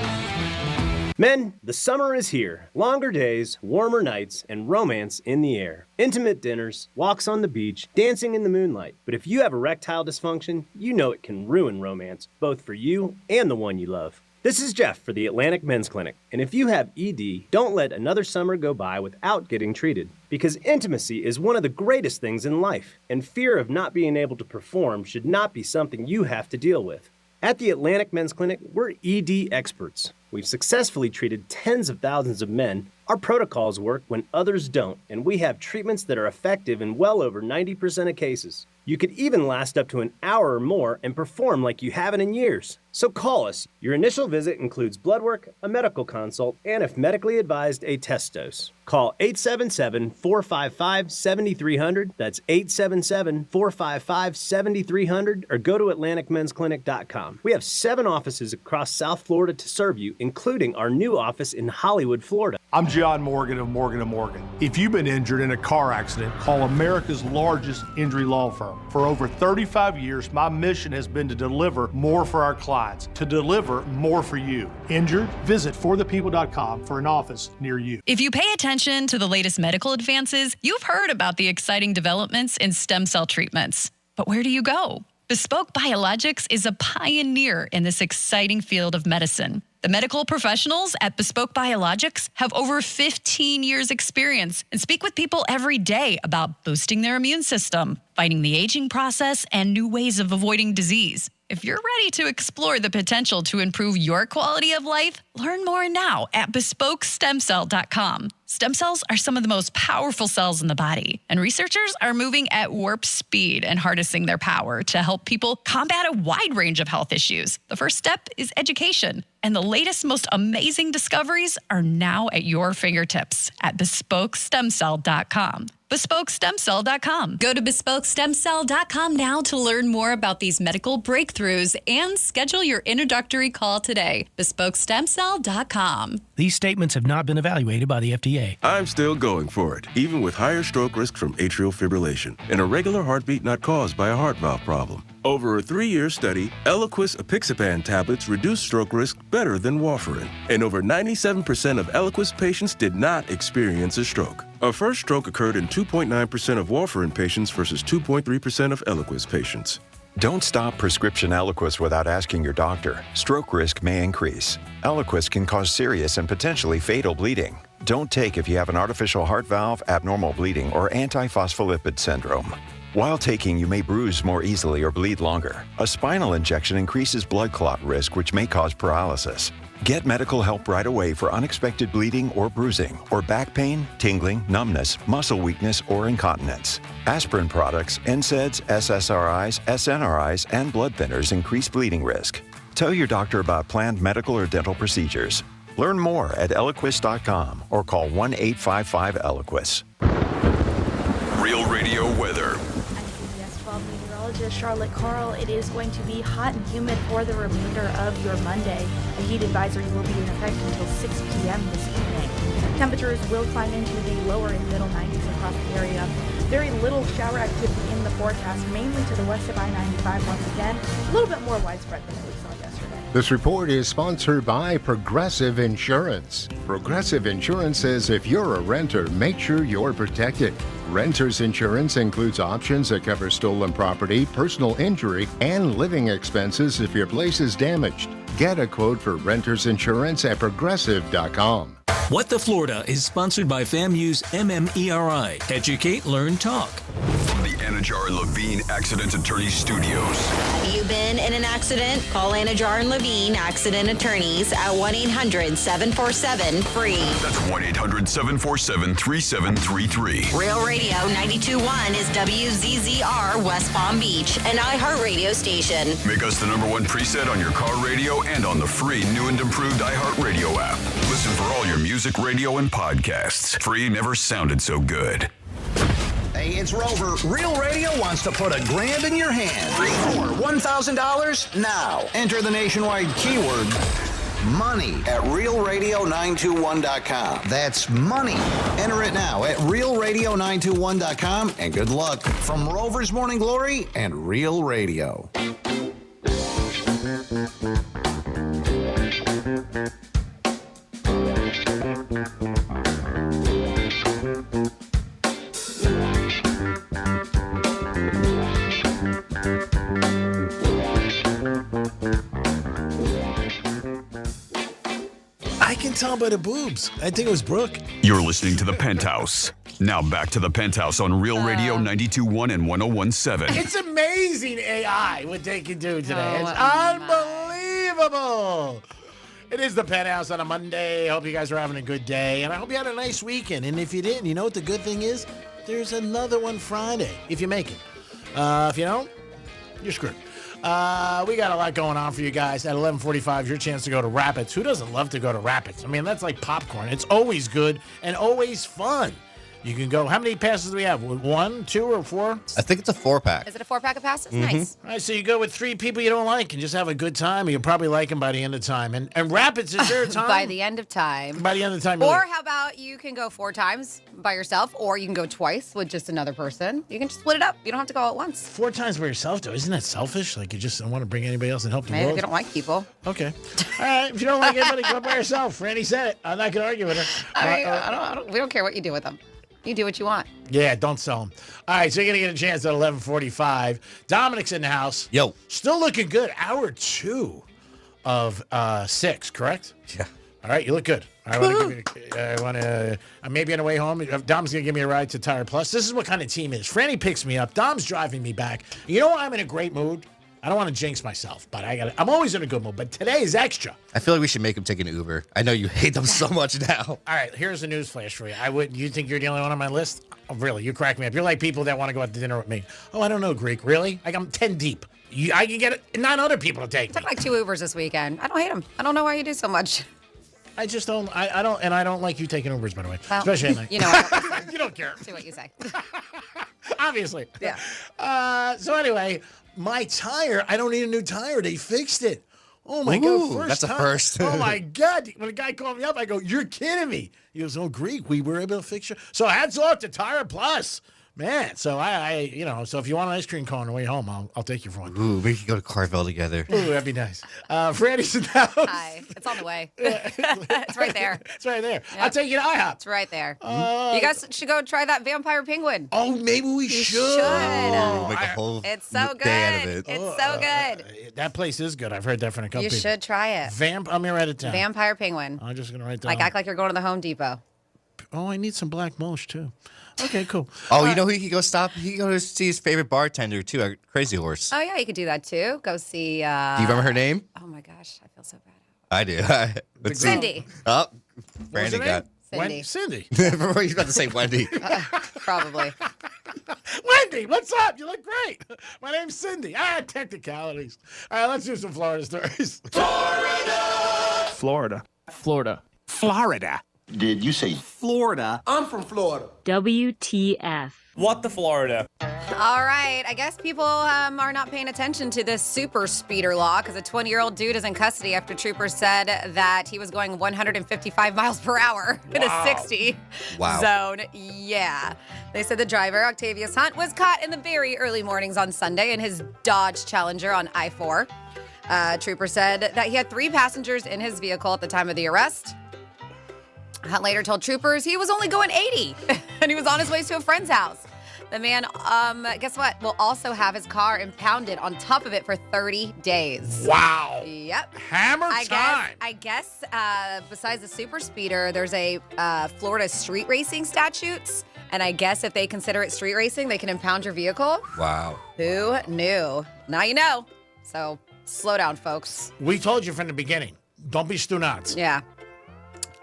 Speaker 4: Men, the summer is here. Longer days, warmer nights, and romance in the air. Intimate dinners, walks on the beach, dancing in the moonlight. But if you have erectile dysfunction, you know it can ruin romance, both for you and the one you love. This is Jeff for the Atlantic Men's Clinic, and if you have ED, don't let another summer go by without getting treated. Because intimacy is one of the greatest things in life, and fear of not being able to perform should not be something you have to deal with. At the Atlantic Men's Clinic, we're ED experts. We've successfully treated tens of thousands of men. Our protocols work when others don't, and we have treatments that are effective in well over 90% of cases. You could even last up to an hour or more and perform like you haven't in years. So call us. Your initial visit includes blood work, a medical consult, and if medically advised, a test dose. Call 877-455-7300. That's 877-455-7300, or go to AtlanticMen'sClinic.com. We have 7 offices across South Florida to serve you, including our new office in Hollywood, Florida.
Speaker 6: I'm John Morgan of Morgan & Morgan. If you've been injured in a car accident, call America's largest injury law firm. For over 35 years, my mission has been to deliver more for our clients, to deliver more for you. Injured? Visit forthepeople.com for an office near you.
Speaker 19: If you pay attention to the latest medical advances, you've heard about the exciting developments in stem cell treatments. But where do you go? Bespoke Biologics is a pioneer in this exciting field of medicine. The medical professionals at Bespoke Biologics have over 15 years experience and speak with people every day about boosting their immune system, fighting the aging process, and new ways of avoiding disease. If you're ready to explore the potential to improve your quality of life, learn more now at BespokeStemCell.com. Stem cells are some of the most powerful cells in the body, and researchers are moving at warp speed and harnessing their power to help people combat a wide range of health issues. The first step is education, and the latest, most amazing discoveries are now at your fingertips at BespokeStemCell.com. BespokeStemCell.com. Go to BespokeStemCell.com now to learn more about these medical breakthroughs and schedule your introductory call today. BespokeStemCell.com.
Speaker 21: These statements have not been evaluated by the FDA.
Speaker 26: I'm still going for it, even with higher stroke risk from atrial fibrillation, an irregular heartbeat not caused by a heart valve problem. Over a 3-year study, Eliquis apixaban tablets reduced stroke risk better than warfarin, and over 97% of Eliquis patients did not experience a stroke. A first stroke occurred in 2.9% of warfarin patients versus 2.3% of Eliquis patients.
Speaker 32: Don't stop prescription Eliquis without asking your doctor. Stroke risk may increase. Eliquis can cause serious and potentially fatal bleeding. Don't take if you have an artificial heart valve, abnormal bleeding, or antiphospholipid syndrome. While taking, you may bruise more easily or bleed longer. A spinal injection increases blood clot risk, which may cause paralysis. Get medical help right away for unexpected bleeding or bruising, or back pain, tingling, numbness, muscle weakness, or incontinence. Aspirin products, NSAIDs, SSRIs, SNRIs, and blood thinners increase bleeding risk. Tell your doctor about planned medical or dental procedures. Learn more at Eliquis.com or call 1-855-ELIQUIS.
Speaker 5: Real Radio weather.
Speaker 22: CBS 12 meteorologist Charlotte Carl. It is going to be hot and humid for the remainder of your Monday. A heat advisory will be in effect until 6 p.m. this evening. Temperatures will climb into the lower and middle 90s across the area. Very little shower activity in the forecast, mainly to the west of I-95 once again. A little bit more widespread than what we saw yesterday.
Speaker 3: This report is sponsored by Progressive Insurance. Progressive Insurance says if you're a renter, make sure you're protected. Renter's insurance includes options that cover stolen property, personal injury, and living expenses if your place is damaged. Get a quote for renter's insurance at progressive.com.
Speaker 21: What the Florida is sponsored by FAMU's MMERI. Educate, Learn, Talk.
Speaker 5: From the Anajar and Levine Accident Attorney Studios.
Speaker 7: Have you been in an accident? Call Anajar and Levine Accident Attorneys at 1-800-747-FREE.
Speaker 5: That's 1-800-747-3733.
Speaker 7: Real Radio 92.1 is WZZR West Palm Beach, an iHeartRadio station.
Speaker 5: Make us the #1 preset on your car radio and on the free new and improved iHeartRadio app. Listen for all your music, radio, and podcasts. Free never sounded so good.
Speaker 14: Hey, it's Rover. Real Radio wants to put $1,000 in your hand. For $1,000 now. Enter the nationwide keyword money at realradio921.com. That's money. Enter it now at realradio921.com, and good luck from Rover's Morning Glory and Real Radio.
Speaker 10: I can tell by the boobs. I think it was Brooke.
Speaker 5: You're listening to The Penthouse. Now back to The Penthouse on Real Radio 92.1 and 101.7.
Speaker 10: It's amazing AI what they can do today.
Speaker 13: Oh,
Speaker 10: It's unbelievable. It is The Penthouse on a Monday. I hope you guys are having a good day, and I hope you had a nice weekend. And if you didn't, you know what the good thing is? There's another one Friday, if you make it. If you don't, you're screwed. We got a lot going on for you guys. At 11:45, your chance to go to Rapids. Who doesn't love to go to Rapids? I mean, that's like popcorn. It's always good and always fun. You can go. How many passes do we have? 1, 2, or 4?
Speaker 8: I think it's a 4-pack.
Speaker 13: Is it a 4-pack of passes? Nice.
Speaker 10: All right, so you go with 3 people you don't like and just have a good time. You'll probably like them by the end of time. And Rapids, is there a time?
Speaker 13: By the end of time.
Speaker 10: By the end of time.
Speaker 13: Or how about you can go 4 times by yourself, or you can go twice with just another person. You can just split it up. You don't have to go at once.
Speaker 10: 4 times by yourself, though. Isn't that selfish? Like, you just don't want to bring anybody else and help the
Speaker 13: Maybe
Speaker 10: world?
Speaker 13: if you don't like people.
Speaker 10: Okay. All right. If you don't like anybody, go by yourself. Randy said it. I'm not going to argue with her.
Speaker 13: I mean, we don't care what you do with them. You do what you want.
Speaker 10: Yeah, don't sell them. All right, so you're going to get a chance at 11:45. Dominic's in the house.
Speaker 8: Yo.
Speaker 10: Still looking good. Hour 2 of 6, correct?
Speaker 8: Yeah.
Speaker 10: All right, you look good. I want to. Maybe on the way home, Dom's gonna give me a ride to Tire Plus. This is what kind of team it is. Franny picks me up. Dom's driving me back. You know, I'm in a great mood. I don't want to jinx myself, but I'm always in a good mood. But today is extra.
Speaker 8: I feel like we should make him take an Uber. I know you hate them so much now.
Speaker 10: All right, here's a news flash for you. You think you're the only one on my list? Oh, really? You crack me up. You're like people that want to go out to dinner with me. Oh, I don't know, Greek. Really? Like, I'm 10 deep. I can get 9 other people to take me.
Speaker 13: I took like 2 Ubers this weekend. I don't hate them. I don't know why you do so much.
Speaker 10: I just don't. I don't, and I don't like you taking Ubers, by the way,
Speaker 13: well,
Speaker 10: especially at night.
Speaker 13: You know,
Speaker 10: you don't care.
Speaker 13: See what you say.
Speaker 10: Obviously.
Speaker 13: Yeah.
Speaker 10: So anyway, my tire. I don't need a new tire. They fixed it. Oh my
Speaker 8: Ooh,
Speaker 10: God!
Speaker 8: that's a first.
Speaker 10: Oh my God! When a guy called me up, I go, "You're kidding me?" He goes, "Oh, Greek, we were able to fix you." So hats off to Tire Plus. Man, so so if you want an ice cream cone on the way home, I'll take you for one.
Speaker 8: Ooh, we could go to Carvel together.
Speaker 10: Ooh, that'd be nice. Franny's in the house.
Speaker 13: Hi, it's on the way. It's right there.
Speaker 10: It's right there.
Speaker 13: Yep.
Speaker 10: I'll take you to IHOP.
Speaker 13: It's right there. You guys should go try that vampire penguin.
Speaker 10: Oh, maybe we should.
Speaker 8: Oh, make a whole
Speaker 13: It's so
Speaker 8: day out of
Speaker 13: good.
Speaker 8: it.
Speaker 13: It's so good.
Speaker 10: That place is good. I've heard that from a couple
Speaker 13: You
Speaker 10: people.
Speaker 13: should try it.
Speaker 10: I'm gonna write it down.
Speaker 13: Vampire penguin.
Speaker 10: I'm just gonna write down.
Speaker 13: Like act like you're going to the Home Depot.
Speaker 10: Oh, I need some black mulch too. Okay, cool.
Speaker 8: Oh, you know who he could go stop? He could go see his favorite bartender too at Crazy Horse.
Speaker 13: Oh yeah, you could do that too. Go see.
Speaker 8: Do you remember her name?
Speaker 13: Oh my gosh, I feel so bad.
Speaker 8: I do. Let's see.
Speaker 13: Cindy.
Speaker 8: Oh,
Speaker 10: What was
Speaker 8: Brandy
Speaker 10: her
Speaker 8: got.
Speaker 13: Cindy.
Speaker 10: Cindy.
Speaker 8: Remember he's about to say Wendy.
Speaker 13: Probably.
Speaker 10: Wendy, what's up? You look great. My name's Cindy. Technicalities. All right, let's do some Florida stories.
Speaker 9: Florida.
Speaker 11: Florida.
Speaker 9: Did you say
Speaker 11: Florida.
Speaker 9: I'm from Florida?
Speaker 11: WTF.
Speaker 9: What the Florida?
Speaker 13: All right, I guess people are not paying attention to this super speeder law because a 20-year-old dude is in custody after troopers said that he was going 155 miles per hour in a 60 zone. Yeah. They said the driver, Octavius Hunt, was caught in the very early mornings on Sunday in his Dodge Challenger on I-4. Trooper said that he had 3 passengers in his vehicle at the time of the arrest. Hunt later told troopers he was only going 80 and he was on his way to a friend's house. The man, guess what, will also have his car impounded on top of it for 30 days.
Speaker 10: Wow.
Speaker 13: Yep.
Speaker 10: Hammer time.
Speaker 13: I guess besides the super speeder, there's a Florida street racing statutes. And I guess if they consider it street racing, they can impound your vehicle.
Speaker 8: Wow.
Speaker 13: Who knew? Now you know. So slow down, folks.
Speaker 10: We told you from the beginning. Don't be stu-nuts.
Speaker 13: Yeah.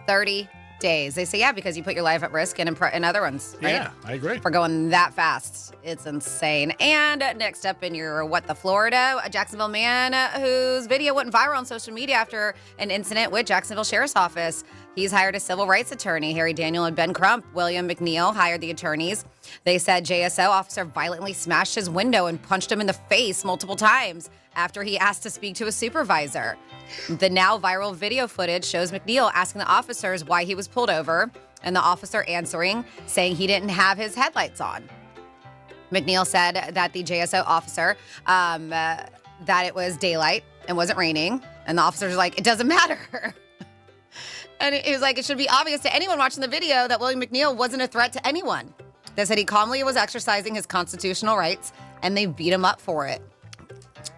Speaker 13: 30 days. They say, yeah, because you put your life at risk and in other ones, right?
Speaker 10: Yeah, I agree.
Speaker 13: For going that fast. It's insane. And next up in your What the Florida, a Jacksonville man whose video went viral on social media after an incident with Jacksonville Sheriff's Office. He's hired a civil rights attorney, Harry Daniel and Ben Crump. William McNeil hired the attorneys. They said JSO officer violently smashed his window and punched him in the face multiple times after he asked to speak to a supervisor. The now viral video footage shows McNeil asking the officers why he was pulled over, and the officer answering, saying he didn't have his headlights on. McNeil said that the JSO officer, that it was daylight and wasn't raining, and the officers were like, it doesn't matter. And he was like, it should be obvious to anyone watching the video that William McNeil wasn't a threat to anyone. They said he calmly was exercising his constitutional rights, and they beat him up for it.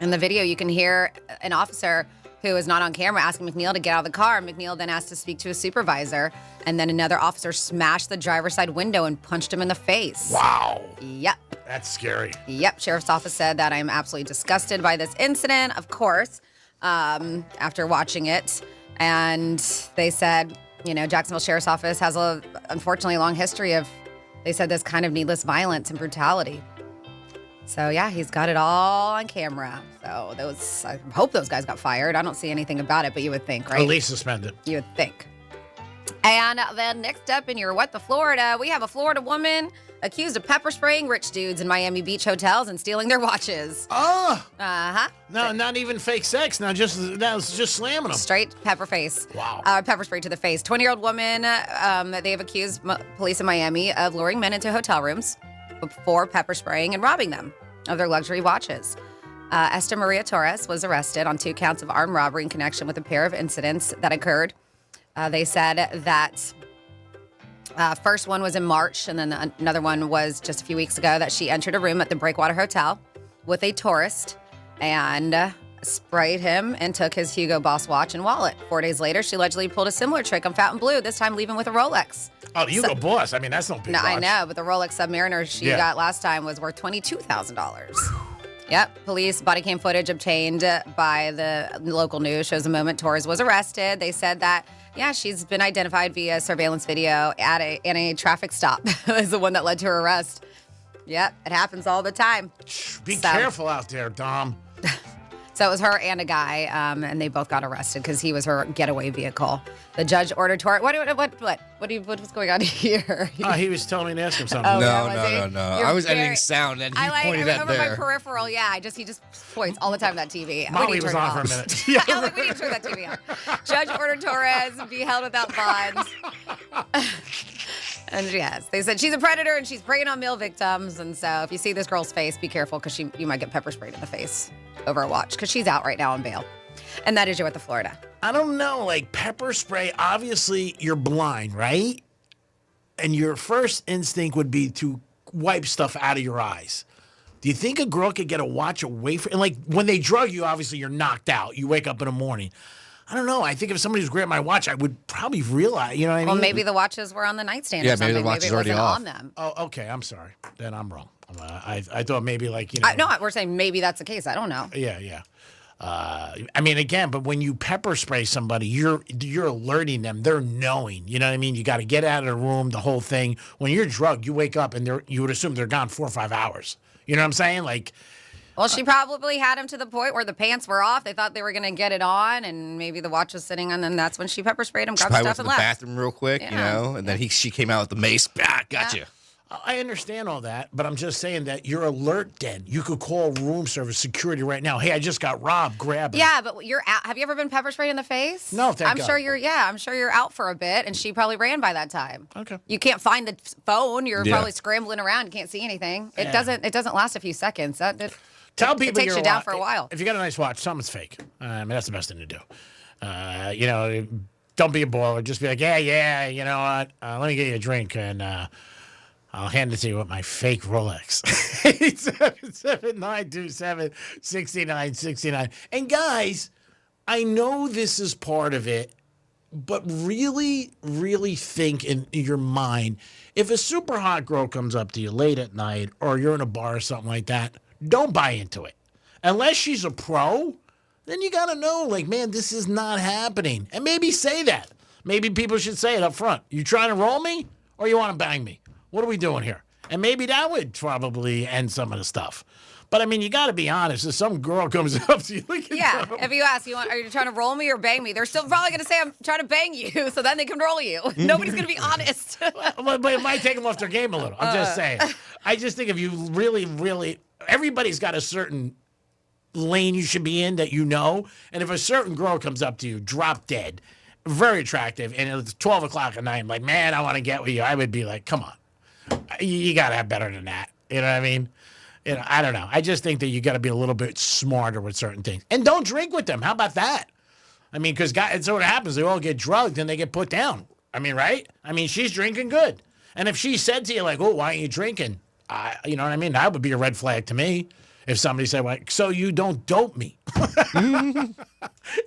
Speaker 13: In the video, you can hear an officer who is not on camera asking McNeil to get out of the car. McNeil then asked to speak to a supervisor, and then another officer smashed the driver's side window and punched him in the face.
Speaker 10: Wow.
Speaker 13: Yep.
Speaker 10: That's scary.
Speaker 13: Yep. Sheriff's office said that I'm absolutely disgusted by this incident, of course, after watching it. And they said, you know, Jacksonville Sheriff's Office has unfortunately a long history of, they said, this kind of needless violence and brutality. So, yeah, he's got it all on camera. So I hope those guys got fired. I don't see anything about it, but you would think, right?
Speaker 10: At least suspended.
Speaker 13: You would think. And then next up in your What the Florida, we have a Florida woman accused of pepper spraying rich dudes in Miami Beach hotels and stealing their watches.
Speaker 10: Oh.
Speaker 13: Uh-huh.
Speaker 10: No, not even fake sex. Now just slamming them.
Speaker 13: Straight pepper face.
Speaker 10: Wow.
Speaker 13: Pepper spray to the face. 20-year-old woman, they have accused police in Miami of luring men into hotel rooms before pepper spraying and robbing them of their luxury watches. Esther Maria Torres was arrested on 2 counts of armed robbery in connection with a pair of incidents that occurred. They said that first one was in March, and then another one was just a few weeks ago, that she entered a room at the Breakwater Hotel with a tourist and sprayed him and took his Hugo Boss watch and wallet. 4 days later, she allegedly pulled a similar trick on Fountain Blue, this time leaving with a Rolex.
Speaker 10: Oh, the Hugo Boss. I mean, that's no big watch.
Speaker 13: I know, but the Rolex Submariner she got last time was worth $22,000. Yep. Police body cam footage obtained by the local news shows the moment Torres was arrested. They said that, yeah, she's been identified via surveillance video at a traffic stop as the one that led to her arrest. Yep. It happens all the time.
Speaker 10: Be careful out there, Dom.
Speaker 13: So it was her and a guy, and they both got arrested because he was her getaway vehicle. The judge ordered Torres. What's going on here?
Speaker 10: He was telling me to ask him something.
Speaker 8: Oh, no. I was editing sound, and he pointed at there.
Speaker 13: Over my peripheral, yeah. He just points all the time at that TV.
Speaker 10: Molly was on for a minute.
Speaker 13: Yeah, like, we need to turn that TV on. Judge ordered Torres be held without bonds. And yes, they said she's a predator and she's preying on male victims. And so if you see this girl's face, be careful because you might get pepper sprayed in the face over a watch because she's out right now on bail. And that is your What the Florida.
Speaker 10: I don't know, like pepper spray, obviously you're blind, right? And your first instinct would be to wipe stuff out of your eyes. Do you think a girl could get a watch away from, and like when they drug you, obviously you're knocked out. You wake up in the morning. I don't know. I think if somebody was grabbing my watch, I would probably realize, you know what I mean?
Speaker 13: Well, maybe the watches were on the nightstand or something.
Speaker 8: Maybe the watch is already
Speaker 13: off.
Speaker 8: off.
Speaker 13: On them.
Speaker 10: Oh, okay. I'm sorry. Then I'm wrong. I thought maybe like, you know.
Speaker 13: No, we're saying maybe that's the case. I don't know.
Speaker 10: Yeah. I mean, again, but when you pepper spray somebody, you're alerting them. They're knowing. You know what I mean? You got to get out of the room, the whole thing. When you're drugged, you wake up and you would assume they're gone 4 or 5 hours. You know what I'm saying? Like.
Speaker 13: Well, she probably had him to the point where the pants were off. They thought they were going to get it on, and maybe the watch was sitting on them. That's when she pepper sprayed him, grabbed
Speaker 8: She
Speaker 13: stuff,
Speaker 8: went to
Speaker 13: and
Speaker 8: the
Speaker 13: left.
Speaker 8: bathroom real quick, you know, and then she came out with the mace. Gotcha.
Speaker 10: I understand all that, but I'm just saying that you're alert then. You could call room service security right now. Hey, I just got robbed. Grab it.
Speaker 13: Yeah, but you're out. Have you ever been pepper sprayed in the face?
Speaker 10: No, thank God.
Speaker 13: I'm sure you're out for a bit, and she probably ran by that time.
Speaker 10: Okay.
Speaker 13: You can't find the phone. You're probably scrambling around. You can't see anything. It doesn't last a few seconds.
Speaker 10: Tell people
Speaker 13: it takes you down for a while.
Speaker 10: If you got a nice watch, something's fake. That's the best thing to do. Don't be a baller. Just be like, yeah, you know what? Let me get you a drink, and I'll hand it to you with my fake Rolex. 877-927-6969. And guys, I know this is part of it, but really, really think in your mind, if a super hot girl comes up to you late at night or you're in a bar or something like that, don't buy into it. Unless she's a pro, then you got to know, like, man, this is not happening. And maybe say that. Maybe people should say it up front. You trying to roll me or you want to bang me? What are we doing here? And maybe that would probably end some of the stuff. But, I mean, you got to be honest. If some girl comes up to you,
Speaker 13: if you ask, are you trying to roll me or bang me? They're still probably going to say, I'm trying to bang you, so then they can roll you. Nobody's going to be honest.
Speaker 10: But it might take them off their game a little. I'm just saying. I just think if you really, really, everybody's got a certain lane you should be in that you know. And if a certain girl comes up to you, drop dead, very attractive, and it's 12 o'clock at night, I'm like, man, I want to get with you, I would be like, come on. You got to have better than that. You know what I mean? I don't know. I just think that you got to be a little bit smarter with certain things. And don't drink with them. How about that? I mean, because it's what happens. They all get drugged and they get put down. I mean, right? I mean, she's drinking good. And if she said to you, like, oh, why aren't you drinking? You know what I mean? That would be a red flag to me. If somebody said, well, so you don't dope me.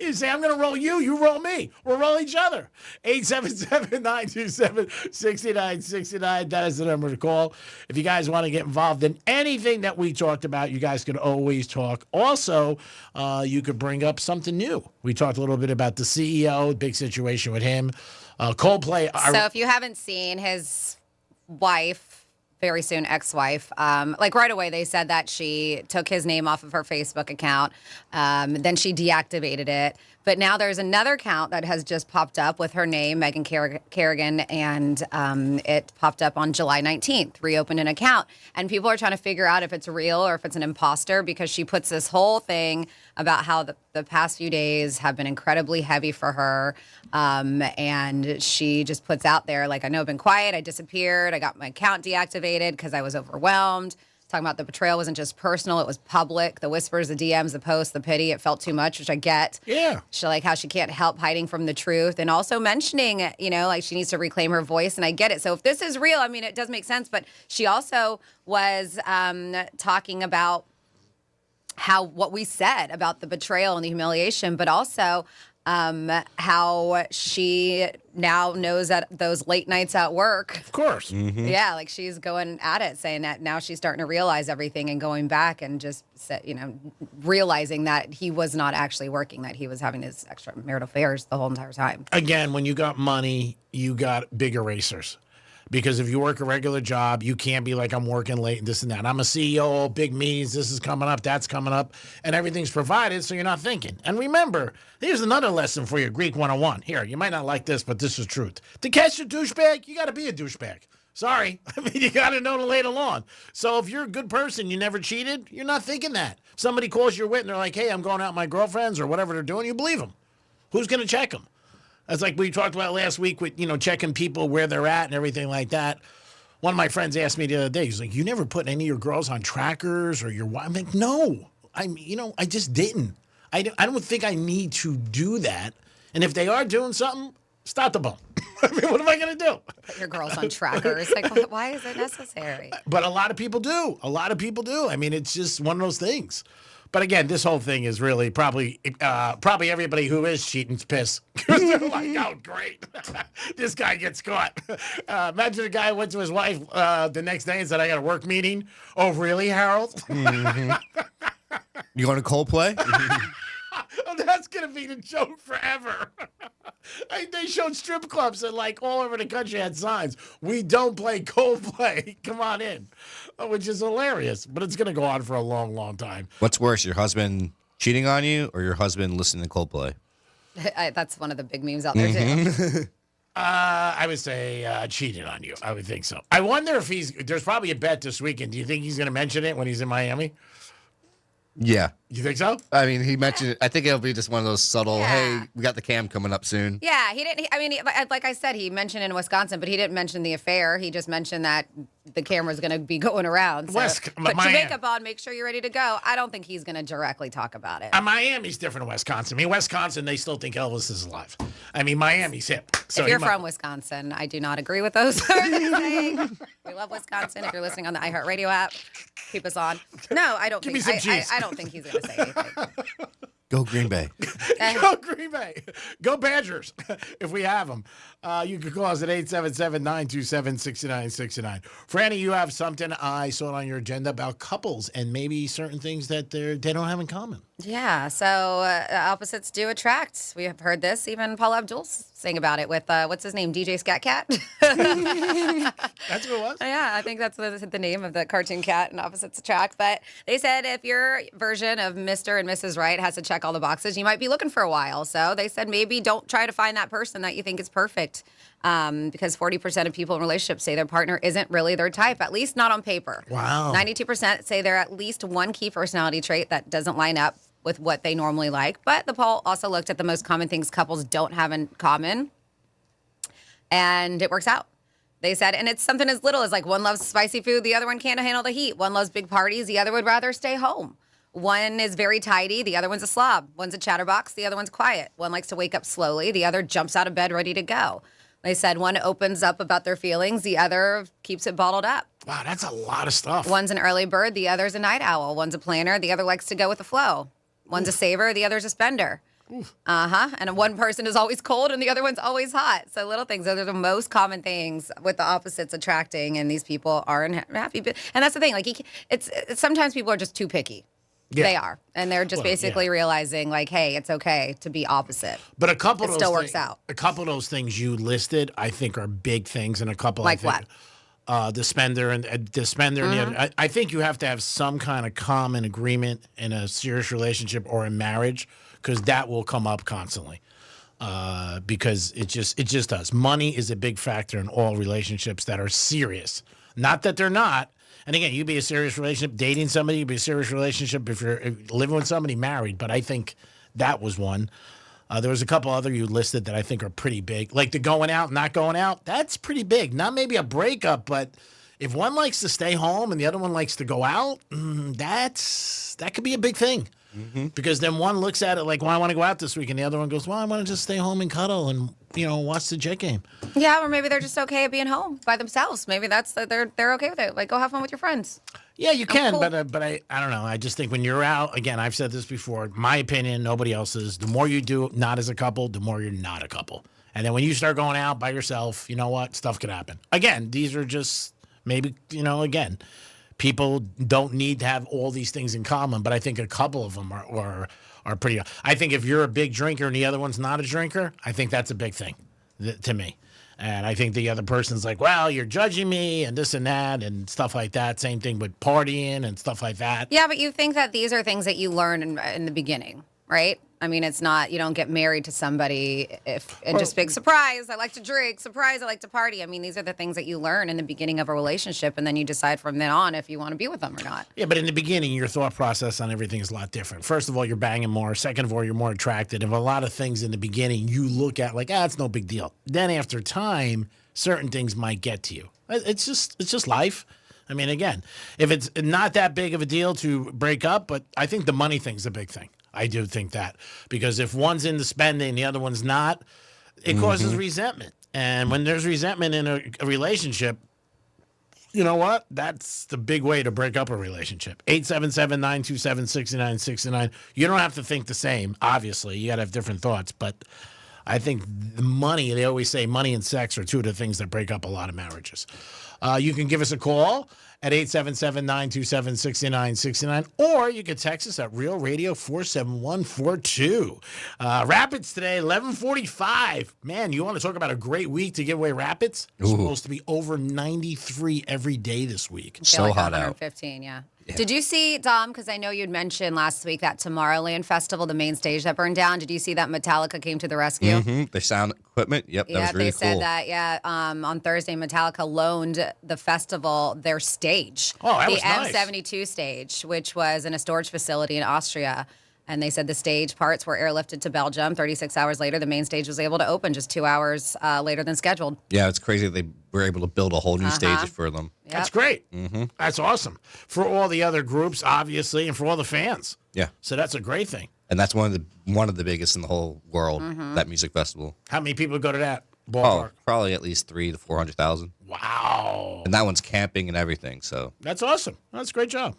Speaker 10: You say, I'm going to roll you, you roll me. We'll roll each other. 877-927-6969. That is the number to call. If you guys want to get involved in anything that we talked about, you guys can always talk. Also, you could bring up something new. We talked a little bit about the CEO, big situation with him. Coldplay.
Speaker 13: So if you haven't seen his wife, very soon ex-wife, like right away they said that she took his name off of her Facebook account, then she deactivated it, but now there's another account that has just popped up with her name, Megan Kerrigan, and it popped up on July 19th, reopened an account, and people are trying to figure out if it's real or if it's an imposter, because she puts this whole thing about how the past few days have been incredibly heavy for her, and she just puts out there, like, I know I've been quiet, I disappeared, I got my account deactivated because I was overwhelmed. Talking about the betrayal wasn't just personal, it was public. The whispers, the DMs, the posts, the pity, it felt too much, which I get.
Speaker 10: Yeah.
Speaker 13: She, like, how she can't help hiding from the truth, and also mentioning, like, she needs to reclaim her voice, and I get it. So if this is real, I mean, it does make sense, but she also was talking about what we said about the betrayal and the humiliation, but also how she now knows that those late nights at work.
Speaker 10: Of course.
Speaker 8: Mm-hmm.
Speaker 13: Yeah, like she's going at it, saying that now she's starting to realize everything and going back and just, realizing that he was not actually working, that he was having his extramarital affairs the whole entire time.
Speaker 10: Again, when you got money, you got big erasers. Because if you work a regular job, you can't be like, I'm working late and this and that. I'm a CEO, big meetings, this is coming up, that's coming up, and everything's provided, so you're not thinking. And remember, here's another lesson for you, Greek 101. Here, you might not like this, but this is truth. To catch a douchebag, you got to be a douchebag. Sorry. I mean, you got to know to lay it along. So if you're a good person, you never cheated, you're not thinking that. If somebody calls your wit and they're like, hey, I'm going out with my girlfriends or whatever they're doing, you believe them. Who's going to check them? That's like we talked about last week with, checking people where they're at and everything like that. One of my friends asked me the other day, he's like, you never put any of your girls on trackers or your wife? I'm like, no, I just didn't. I don't think I need to do that. And if they are doing something, stop the bump. I mean, what am I going to do?
Speaker 13: Put your girls on trackers. Like, why is it necessary?
Speaker 10: But a lot of people do. I mean, it's just one of those things. But again, this whole thing is really probably everybody who is cheating's pissed. Because they're like, oh, great. This guy gets caught. Imagine a guy went to his wife the next day and said, I got a work meeting. Oh, really, Harold?
Speaker 8: Mm-hmm. You going to Coldplay?
Speaker 10: Oh, that's going to be the joke forever. They showed strip clubs and all over the country had signs. We don't play Coldplay. Come on in. Which is hilarious. But it's going to go on for a long, long time.
Speaker 8: What's worse, your husband cheating on you or your husband listening to Coldplay?
Speaker 13: That's one of the big memes out there, too.
Speaker 10: I would say cheated on you. I would think so. I wonder if there's probably a bet this weekend. Do you think he's going to mention it when he's in Miami?
Speaker 8: Yeah.
Speaker 10: You think so?
Speaker 8: I mean, he mentioned it. I think it'll be just one of those subtle, hey, we got the cam coming up soon.
Speaker 13: Yeah, he didn't. Like I said, he mentioned in Wisconsin, but he didn't mention the affair. He just mentioned that the camera's going to be going around. So put your
Speaker 10: Miami.
Speaker 13: makeup on, make sure you're ready to go. I don't think he's going to directly talk about it.
Speaker 10: Miami's different than Wisconsin. I mean, Wisconsin, they still think Elvis is alive. I mean, Miami's hip. So
Speaker 13: if you're from Wisconsin, I do not agree with those. We love Wisconsin. If you're listening on the iHeartRadio app, keep us on. No, I don't
Speaker 10: Give
Speaker 13: think.
Speaker 10: me some cheese.
Speaker 13: I don't think he's going to say anything.
Speaker 8: Go Green Bay.
Speaker 10: Go Green Bay. Go Badgers, if we have them. You can call us at 877-927-6969. Franny, you have something I saw on your agenda about couples and maybe certain things that they don't have in common.
Speaker 13: Yeah, so opposites do attract. We have heard this. Even Paula Abdul sang about it with, what's his name, DJ Scat Cat?
Speaker 10: That's what it was?
Speaker 13: Yeah, I think that's the name of the cartoon cat and opposites attract. But they said if your version of Mr. and Mrs. Right has to check all the boxes, you might be looking for a while. So they said maybe don't try to find that person that you think is perfect. Because 40% of people in relationships say their partner isn't really their type, at least not on paper.
Speaker 10: Wow.
Speaker 13: 92% say they're at least one key personality trait that doesn't line up with what they normally like. But the poll also looked at the most common things couples don't have in common. And it works out. They said, and it's something as little as like one loves spicy food, the other one can't handle the heat. One loves big parties, the other would rather stay home. One is very tidy, the other one's a slob. One's a chatterbox, the other one's quiet. One likes to wake up slowly, the other jumps out of bed ready to go. They said one opens up about their feelings, the other keeps it bottled up.
Speaker 10: Wow, that's a lot of stuff.
Speaker 13: One's an early bird, the other's a night owl. One's a planner, the other likes to go with the flow. One's a saver, the other's a spender. And one person is always cold and the other one's always hot. So little things. Those are the most common things with the opposites attracting, and these people are happy. And that's the thing. Like, it's sometimes people are just too picky. Yeah. They are. And they're just basically realizing, like, hey, it's okay to be opposite.
Speaker 10: But a couple of those
Speaker 13: still works out.
Speaker 10: A couple of those things you listed, I think, are big things, and a couple
Speaker 13: like
Speaker 10: what? The spender and the spender and the other. I think you have to have some kind of common agreement in a serious relationship or in marriage, because that will come up constantly. Because it just does. Money is a big factor in all relationships that are serious. Not that they're not. And again, you be a serious relationship, dating somebody, you be a serious relationship if you're living with somebody, married. But I think that was one. There was a couple other you listed that I think are pretty big. Like the going out, not going out, that's pretty big. Not maybe a breakup, but if one likes to stay home and the other one likes to go out, that could be a big thing. Mm-hmm. Because then one looks at it like, well, I want to go out this week, and the other one goes, well, I want to just stay home and cuddle and, watch the Jet game.
Speaker 13: Yeah, or maybe they're just okay at being home by themselves. Maybe they're okay with it. Like, go have fun with your friends.
Speaker 10: Yeah, you can, cool. but I don't know. I just think when you're out, again, I've said this before, my opinion, nobody else's, the more you do not as a couple, the more you're not a couple. And then when you start going out by yourself, you know what? Stuff can happen. Again, these are just maybe, again, people don't need to have all these things in common, but I think a couple of them are pretty. I think if you're a big drinker and the other one's not a drinker, I think that's a big thing to me. And I think the other person's like, well, you're judging me and this and that and stuff like that. Same thing with partying and stuff like that.
Speaker 13: Yeah, but you think that these are things that you learn in the beginning, right? I mean, it's not, you don't get married to somebody just big surprise, I like to drink, surprise, I like to party. I mean, these are the things that you learn in the beginning of a relationship, and then you decide from then on if you want to be with them or not.
Speaker 10: Yeah, but in the beginning, your thought process on everything is a lot different. First of all, you're banging more. Second of all, you're more attracted. And a lot of things in the beginning, you look at like, it's no big deal. Then after time, certain things might get to you. It's just life. I mean, again, if it's not that big of a deal to break up, but I think the money thing's a big thing. I do think that, because if one's into spending, the other one's not, it causes resentment. And when there's resentment in a relationship, you know what? That's the big way to break up a relationship. 877-927-6969. You don't have to think the same, obviously. You got to have different thoughts. But I think the money, they always say money and sex are two of the things that break up a lot of marriages. You can give us a call at 877-927-6969, or you can text us at Real Radio 47142. Rapids today, 11:45. Man, you want to talk about a great week to give away Rapids? It's supposed to be over 93 every day this week.
Speaker 8: So
Speaker 13: like
Speaker 8: hot out.
Speaker 13: 115, yeah. Did you see, Dom, because I know you'd mentioned last week that Tomorrowland Festival, the main stage that burned down. Did you see that Metallica came to the rescue?
Speaker 8: Mm-hmm. The sound equipment, that was really cool.
Speaker 13: Yeah, they said that, on Thursday, Metallica loaned the festival their stage.
Speaker 10: Oh, that was
Speaker 13: the
Speaker 10: nice.
Speaker 13: M72 stage, which was in a storage facility in Austria. And they said the stage parts were airlifted to Belgium. 36 hours later, the main stage was able to open just 2 hours later than scheduled.
Speaker 8: Yeah, it's crazy they were able to build a whole new stage for them.
Speaker 13: Yep.
Speaker 10: That's great.
Speaker 8: Mm-hmm.
Speaker 10: That's awesome. For all the other groups, obviously, and for all the fans.
Speaker 8: Yeah.
Speaker 10: So that's a great thing.
Speaker 8: And that's one of the biggest in the whole world, that music festival.
Speaker 10: How many people go to that
Speaker 8: Oh,
Speaker 10: ballpark?
Speaker 8: probably at least 300,000 to 400,000.
Speaker 10: Wow.
Speaker 8: And that one's camping and everything. So
Speaker 10: That's awesome. That's a great job.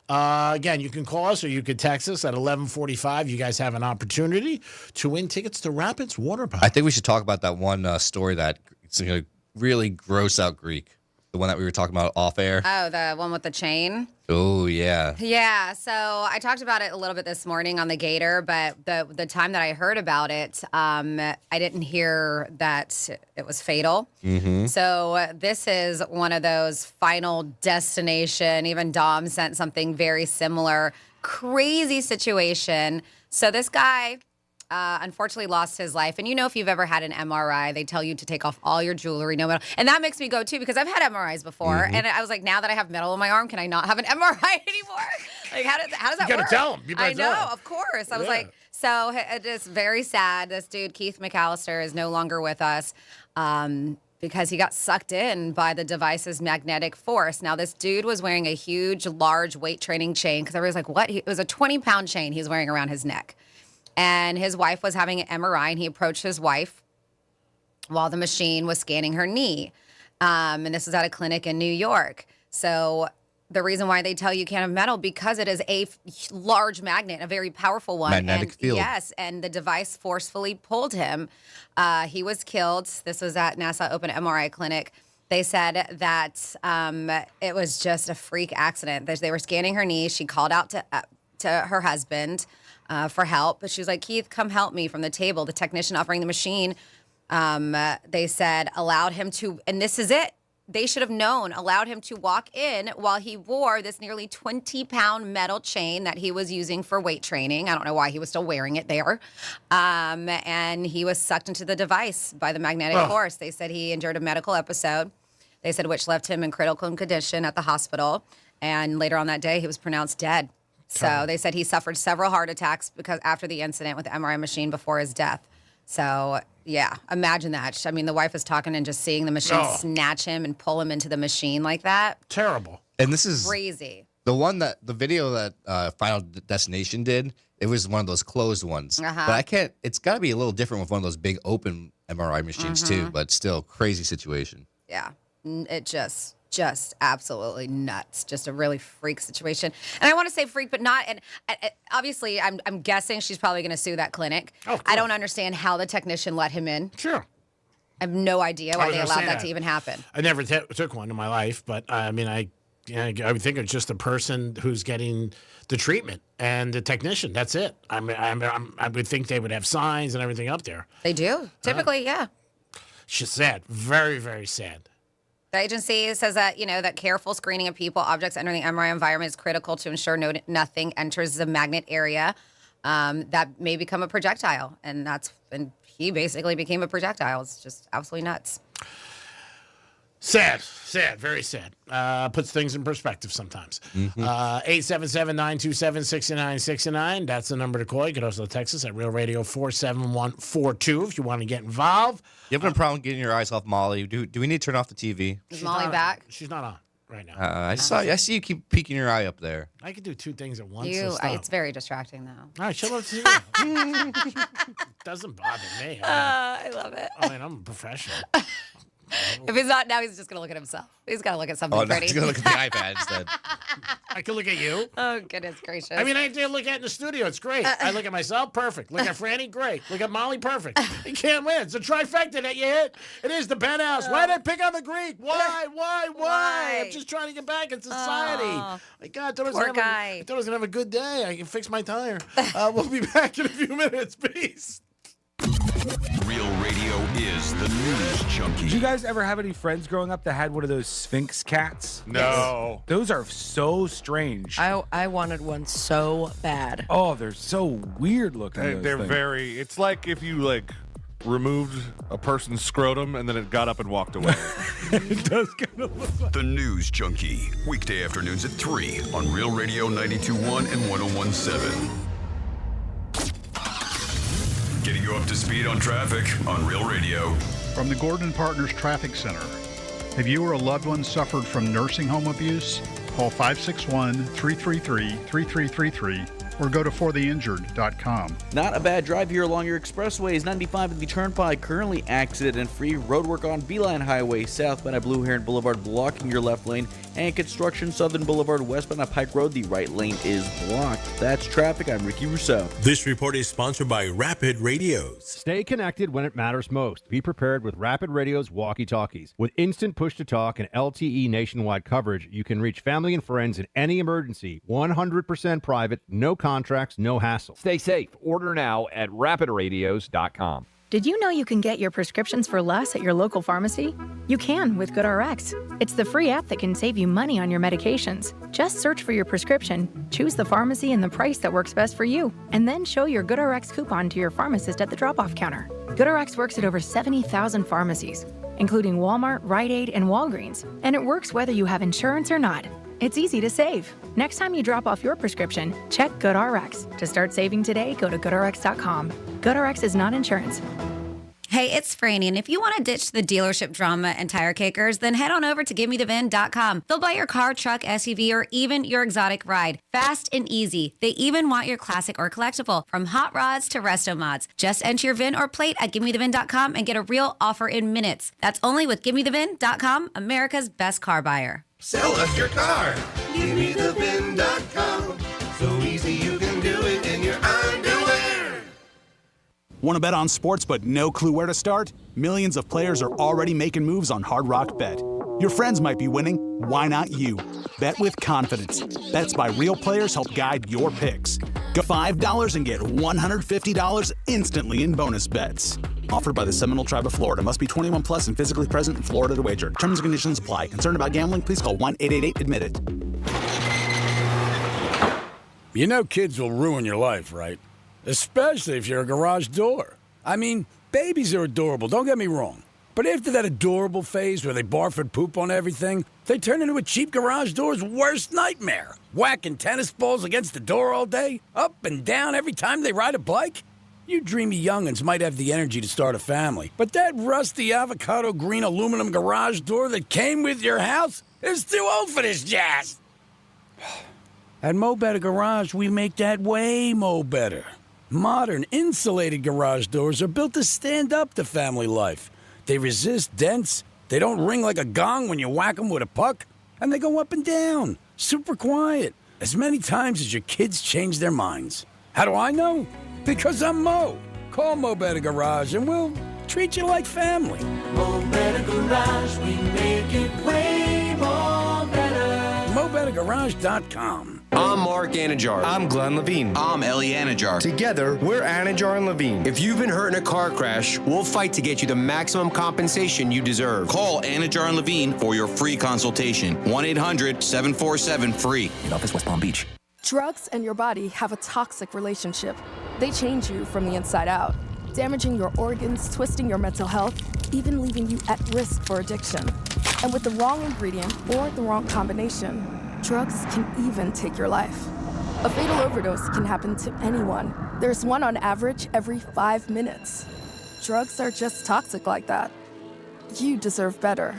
Speaker 10: Again, you can call us or you can text us at 11:45. You guys have an opportunity to win tickets to Rapids Water Park.
Speaker 8: I think we should talk about that one story that it's really gross out Greek. The one that we were talking about off air.
Speaker 13: Oh, the one with the chain?
Speaker 8: Oh, yeah.
Speaker 13: Yeah, so I talked about it a little bit this morning on the Gator, but the time that I heard about it, I didn't hear that it was fatal.
Speaker 8: Mm-hmm.
Speaker 13: So this is one of those Final Destination. Even Dom sent something very similar. Crazy situation. So this guy unfortunately lost his life. And if you've ever had an MRI, they tell you to take off all your jewelry, no metal. And that makes me go too, because I've had MRIs before.
Speaker 10: Mm-hmm.
Speaker 13: And I was like, now that I have metal in my arm, can I not have an MRI anymore? Like, how does that work?
Speaker 10: You gotta tell them.
Speaker 13: I know, of course. I was like, so it is very sad. This dude, Keith McAllister, is no longer with us. Because he got sucked in by the device's magnetic force. Now, this dude was wearing a huge, large weight training chain, because everybody's like, what? It was a 20-pound chain he was wearing around his neck. And his wife was having an MRI, and he approached his wife while the machine was scanning her knee. And this was at a clinic in New York. So the reason why they tell you can't have metal, because it is a large magnet, a very powerful one.
Speaker 8: Magnetic field.
Speaker 13: Yes, and the device forcefully pulled him. He was killed. This was at NASA Open MRI Clinic. They said that it was just a freak accident. They were scanning her knee. She called out to her husband for help. But she was like, Keith, come help me from the table. The technician operating the machine, they said, allowed him to, and this is it. They should have known, allowed him to walk in while he wore this nearly 20-pound metal chain that he was using for weight training. I don't know why he was still wearing it there. And he was sucked into the device by the magnetic force. They said he endured a medical episode. They said which left him in critical condition at the hospital. And later on that day, he was pronounced dead. So they said he suffered several heart attacks because after the incident with the MRI machine before his death. So, yeah, imagine that. I mean, the wife was talking and just seeing the machine snatch him and pull him into the machine like that.
Speaker 10: Terrible.
Speaker 8: And this is
Speaker 13: crazy.
Speaker 8: The video that Final Destination did, it was one of those closed ones. But it's got to be a little different with one of those big open MRI machines too, but still crazy situation.
Speaker 13: Yeah, it just absolutely nuts. Just a really freak situation. And I want to say freak, but not. And obviously, I'm guessing she's probably going to sue that clinic. Oh, I don't understand how the technician let him in.
Speaker 10: Sure.
Speaker 13: I have no idea why they allowed that to even happen.
Speaker 10: I never took one in my life, but I mean, I would think it's just the person who's getting the treatment and the technician. That's it. I mean, I would think they would have signs and everything up there.
Speaker 13: They do. Typically, yeah.
Speaker 10: She's sad. Very, very sad.
Speaker 13: The agency says that, that careful screening of people, objects entering the MRI environment is critical to ensure nothing enters the magnet area that may become a projectile. And he basically became a projectile. It's just absolutely nuts.
Speaker 10: Sad, very sad. Puts things in perspective sometimes. 877-927-6969. That's the number to call. You can also text us at Real Radio 47142 if you want to get involved.
Speaker 8: You have no problem getting your eyes off Molly? Do we need to turn off the TV?
Speaker 13: Is Molly back?
Speaker 10: She's not on right now.
Speaker 8: I see you keep peeking your eye up there.
Speaker 10: I can do two things at once.
Speaker 13: It's very distracting, though.
Speaker 10: All right, shut up. TV. Doesn't bother me.
Speaker 13: I love it.
Speaker 10: I mean, I'm a professional.
Speaker 13: If he's not now, he's just going to look at himself. He's got to look at something pretty.
Speaker 8: He's going to look at the iPad instead.
Speaker 10: I can look at you.
Speaker 13: Oh, goodness gracious.
Speaker 10: I mean, I do look at in the studio. It's great. I look at myself. Perfect. Look at Franny. Great. Look at Molly. Perfect. You can't win. It's a trifecta that you hit. It is the Penthouse. Why did I pick on the Greek? Why? I'm just trying to get back in society. My God, I thought I was going to have a good day. I can fix my tire. We'll be back in a few minutes. Peace.
Speaker 5: Real Radio is the news junkie.
Speaker 1: Did you guys ever have any friends growing up that had one of those Sphinx cats?
Speaker 9: No.
Speaker 1: Those are so strange.
Speaker 12: I wanted one so bad.
Speaker 1: Oh, they're so weird looking.
Speaker 9: They're very. It's like if you removed a person's scrotum and then it got up and walked away.
Speaker 1: It does kind of look like.
Speaker 5: The News Junkie. Weekday afternoons at 3 on Real Radio 92.1 and 101.7. Getting you up to speed on traffic on Real Radio.
Speaker 15: From the Gordon Partners Traffic Center. Have you or a loved one suffered from nursing home abuse? Call 561-333-3333 or go to fortheinjured.com.
Speaker 16: Not a bad drive here along your expressways. 95 at the Turnpike, currently accident-free. Roadwork on Beeline Highway, southbound at Blue Heron Boulevard, blocking your left lane. And construction, Southern Boulevard, westbound at Pike Road, the right lane is blocked. That's traffic. I'm Ricky Rousseau.
Speaker 17: This report is sponsored by Rapid Radios.
Speaker 25: Stay connected when it matters most. Be prepared with Rapid Radio's walkie-talkies. With instant push-to-talk and LTE nationwide coverage, you can reach family and friends in any emergency. 100% private, no contracts, no hassle.
Speaker 18: Stay safe. Order now at rapidradios.com.
Speaker 20: Did you know you can get your prescriptions for less at your local pharmacy? You can with GoodRx. It's the free app that can save you money on your medications. Just search for your prescription, choose the pharmacy and the price that works best for you, and then show your GoodRx coupon to your pharmacist at the drop-off counter. GoodRx works at over 70,000 pharmacies, including Walmart, Rite Aid, and Walgreens, and it works whether you have insurance or not. It's easy to save. Next time you drop off your prescription, check GoodRx. To start saving today, go to GoodRx.com. GoodRx is not insurance.
Speaker 13: Hey, it's Franny, and if you want to ditch the dealership drama and tire kickers, then head on over to GiveMeTheVin.com. They'll buy your car, truck, SUV, or even your exotic ride. Fast and easy. They even want your classic or collectible, from hot rods to resto mods. Just enter your VIN or plate at GiveMeTheVin.com and get a real offer in minutes. That's only with GiveMeTheVin.com, America's best car buyer.
Speaker 23: Sell us your car. GiveMeTheVin.com. So easy you can do it in your underwear.
Speaker 11: Want to bet on sports but no clue where to start? Millions of players are already making moves on Hard Rock Bet. Your friends might be winning. Why not you? Bet with confidence. Bets by real players help guide your picks. Go $5 and get $150 instantly in bonus bets. Offered by the Seminole Tribe of Florida. Must be 21 plus and physically present in Florida to wager. Terms and conditions apply. Concerned about gambling? Please call 1-888-ADMIT-IT.
Speaker 24: You know kids will ruin your life, right? Especially if you're a garage door. I mean, babies are adorable, don't get me wrong. But after that adorable phase where they barf and poop on everything, they turn into a cheap garage door's worst nightmare. Whacking tennis balls against the door all day, up and down every time they ride a bike. You dreamy young'uns might have the energy to start a family, but that rusty avocado green aluminum garage door that came with your house is too old for this jazz. At Mo Better Garage, we make that way mo better. Modern insulated garage doors are built to stand up to family life. They resist dents, they don't ring like a gong when you whack them with a puck, and they go up and down, super quiet, as many times as your kids change their minds. How do I know? Because I'm Mo. Call Mo Better Garage and we'll treat you like family.
Speaker 23: Mo Better Garage, we make it way more better.
Speaker 24: MoBetterGarage.com.
Speaker 27: I'm Mark Anajar. I'm Glenn Levine. I'm Ellie Anajar. Together, we're Anajar and Levine. If you've been hurt in a car crash, we'll fight to get you the maximum compensation you deserve.
Speaker 28: Call Anajar and Levine for your free consultation. 1-800-747-FREE.
Speaker 27: In office, West Palm Beach.
Speaker 29: Drugs and your body have a toxic relationship. They change you from the inside out, damaging your organs, twisting your mental health, even leaving you at risk for addiction. And with the wrong ingredient or the wrong combination, drugs can even take your life. A fatal overdose can happen to anyone. There's one on average every 5 minutes. Drugs are just toxic like that. You deserve better.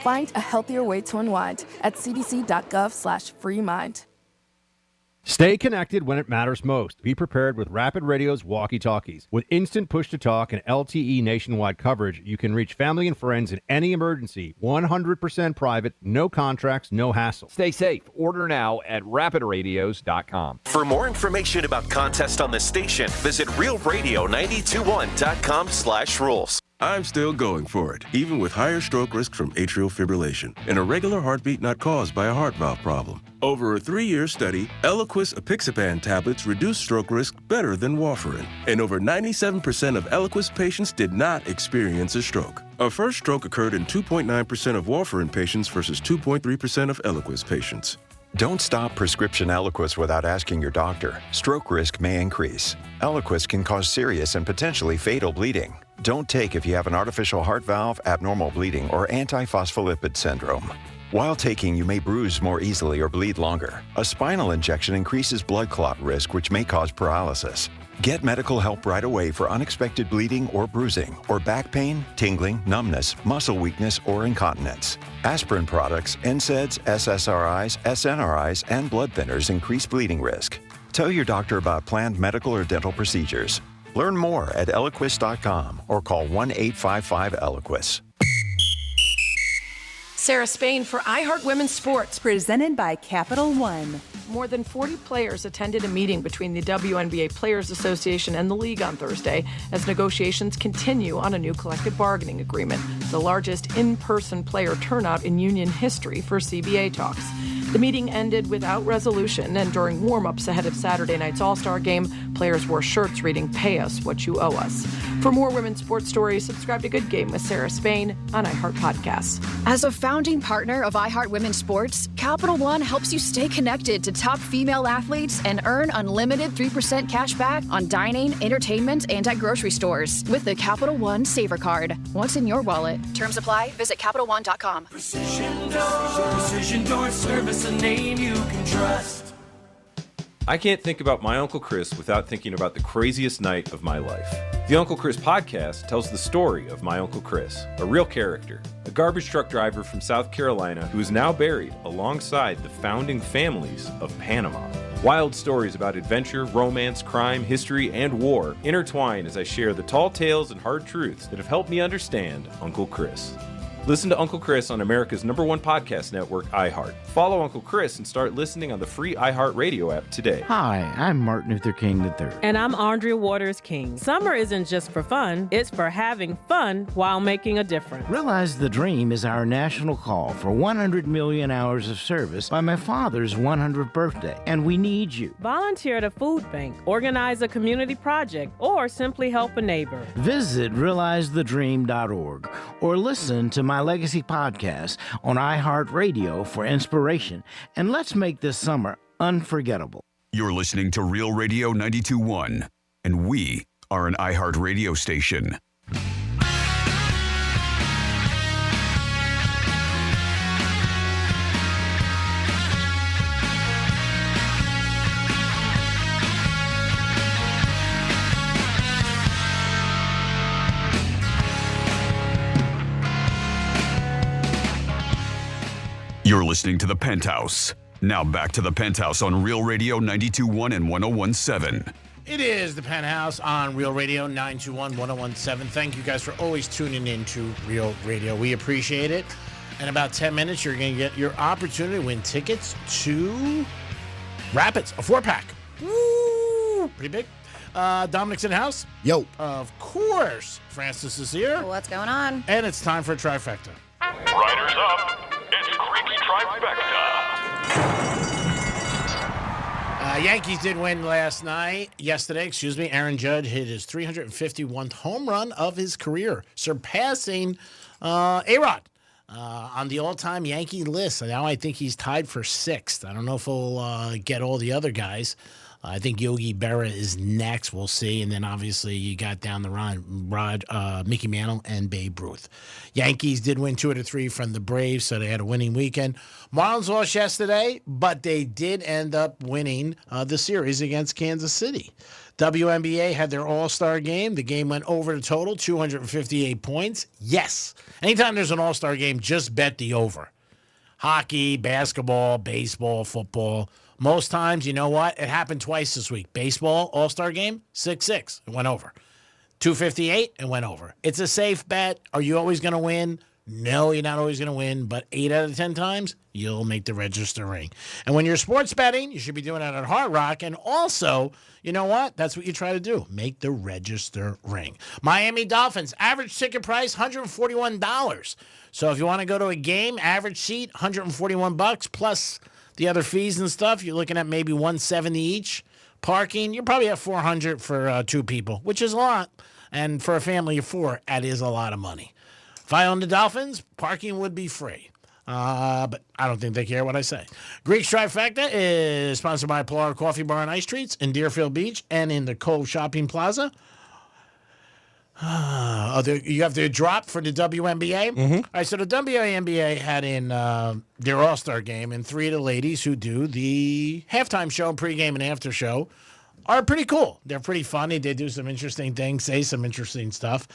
Speaker 29: Find a healthier way to unwind at cdc.gov/freemind.
Speaker 25: Stay connected when it matters most. Be prepared with Rapid Radio's walkie-talkies. With instant push-to-talk and LTE nationwide coverage, you can reach family and friends in any emergency. 100% private, no contracts, no hassle.
Speaker 18: Stay safe. Order now at rapidradios.com.
Speaker 30: For more information about contests on this station, visit realradio921.com/rules.
Speaker 26: I'm still going for it, even with higher stroke risk from atrial fibrillation, an irregular heartbeat not caused by a heart valve problem. Over a 3-year study, Eliquis apixaban tablets reduced stroke risk better than warfarin, and over 97% of Eliquis patients did not experience a stroke. A first stroke occurred in 2.9% of warfarin patients versus 2.3% of Eliquis patients.
Speaker 32: Don't stop prescription Eliquis without asking your doctor. Stroke risk may increase. Eliquis can cause serious and potentially fatal bleeding. Don't take if you have an artificial heart valve, abnormal bleeding, or antiphospholipid syndrome. While taking, you may bruise more easily or bleed longer. A spinal injection increases blood clot risk, which may cause paralysis. Get medical help right away for unexpected bleeding or bruising, or back pain, tingling, numbness, muscle weakness, or incontinence. Aspirin products, NSAIDs, SSRIs, SNRIs, and blood thinners increase bleeding risk. Tell your doctor about planned medical or dental procedures. Learn more at Eliquis.com or call 1-855-ELIQUIS.
Speaker 2: Sarah Spain for iHeart Women's Sports.
Speaker 3: Presented by Capital One.
Speaker 29: More than 40 players attended a meeting between the WNBA Players Association and the league on Thursday as negotiations continue on a new collective bargaining agreement, the largest in-person player turnout in union history for CBA talks. The meeting ended without resolution, and during warm-ups ahead of Saturday night's All-Star game, players wore shirts reading, "Pay us what you owe us." For more women's sports stories, subscribe to Good Game with Sarah Spain on iHeart Podcasts.
Speaker 4: As a founding partner of iHeart Women's Sports, Capital One helps you stay connected to top female athletes and earn unlimited 3% cash back on dining, entertainment, and at grocery stores with the Capital One Saver Card. What's in your wallet? Terms apply. Visit CapitalOne.com.
Speaker 23: Precision Door Service, a name you can trust.
Speaker 6: I can't think about my Uncle Chris without thinking about the craziest night of my life. The Uncle Chris podcast tells the story of my Uncle Chris, a real character, a garbage truck driver from South Carolina who is now buried alongside the founding families of Panama. Wild stories about adventure, romance, crime, history, and war intertwine as I share the tall tales and hard truths that have helped me understand Uncle Chris. Listen to Uncle Chris on America's #1 podcast network, iHeart. Follow Uncle Chris and start listening on the free iHeart Radio app today.
Speaker 7: Hi, I'm Martin Luther King III.
Speaker 8: And I'm Andrea Waters King. Summer isn't just for fun, it's for having fun while making a difference.
Speaker 7: Realize the Dream is our national call for 100 million hours of service by my father's 100th birthday, and we need you.
Speaker 8: Volunteer at a food bank, organize a community project, or simply help a neighbor.
Speaker 7: Visit realizethedream.org or listen to my Legacy podcast on iHeartRadio for inspiration, and let's make this summer unforgettable.
Speaker 5: You're listening to Real Radio 92.1, and we are an iHeart radio station. You're listening to The Penthouse. Now back to The Penthouse on Real Radio 92.1 and 101.7.
Speaker 10: It is The Penthouse on Real Radio 921 101.7. Thank you guys for always tuning in to Real Radio. We appreciate it. In about 10 minutes, you're going to get your opportunity to win tickets to Rapids, a 4-pack. Woo! Pretty big. Dominic's in the house.
Speaker 14: Yo.
Speaker 10: Of course. Francis is here.
Speaker 13: What's going on?
Speaker 10: And it's time for a trifecta.
Speaker 19: Riders up. It's Creaky Trifecta.
Speaker 10: Yankees did win yesterday. Aaron Judge hit his 351th home run of his career, surpassing A-Rod on the all-time Yankee list. So now I think he's tied for 6th. I don't know if he'll get all the other guys. I think Yogi Berra is next. We'll see. And then obviously you got down the line Mickey Mantle and Babe Ruth. Yankees did win 2 out of 3 from the Braves, so they had a winning weekend. Marlins lost yesterday, but they did end up winning the series against Kansas City. WNBA had their All-Star game. The game went over the total, 258 points. Yes. Anytime there's an All-Star game, just bet the over. Hockey, basketball, baseball, football. Most times, you know what? It happened twice this week. Baseball, All-Star game, 6-6. It went over. 258, it went over. It's a safe bet. Are you always going to win? No, you're not always going to win. But 8 out of 10 times, you'll make the register ring. And when you're sports betting, you should be doing it at Hard Rock. And also, you know what? That's what you try to do. Make the register ring. Miami Dolphins, average ticket price, $141. So if you want to go to a game, average seat, $141 plus the other fees and stuff, you're looking at maybe $170 each. Parking, you probably have $400 for 2 people, which is a lot. And for a family of 4, that is a lot of money. If I owned the Dolphins, parking would be free. But I don't think they care what I say. Greek Trifecta is sponsored by Pilar Coffee Bar and Ice Treats in Deerfield Beach and in the Cove Shopping Plaza. You have the drop for the WNBA. Mm-hmm. All right, so the WNBA had in their All-Star game, and 3 of the ladies who do the halftime show, pregame, and after show are pretty cool. They're pretty funny. They do some interesting things, say some interesting stuff.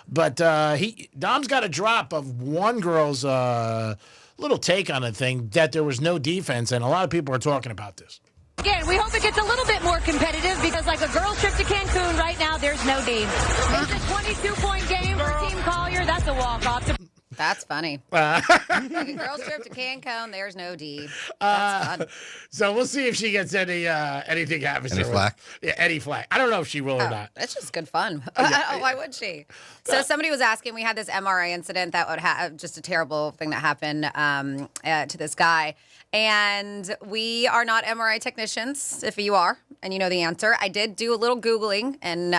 Speaker 10: But Dom's got a drop of one girl's little take on a thing that there was no defense, and a lot of people are talking about this.
Speaker 1: Again, we hope it gets a little bit more competitive because, like a girls' trip to Cancun right now, there's no game. It's a 22-point game for Team Collier. That's a walk-off.
Speaker 13: That's funny. Like a girls' trip to Cancun, there's no D. That's fun.
Speaker 10: So we'll see if she gets anything happens.
Speaker 9: Any flack?
Speaker 10: Yeah, any flack. I don't know if she will or not.
Speaker 13: That's just good fun. Why would she? So somebody was asking, we had this MRI incident that would have just a terrible thing that happened to this guy. And we are not MRI technicians, if you are, and you know the answer. I did do a little Googling, and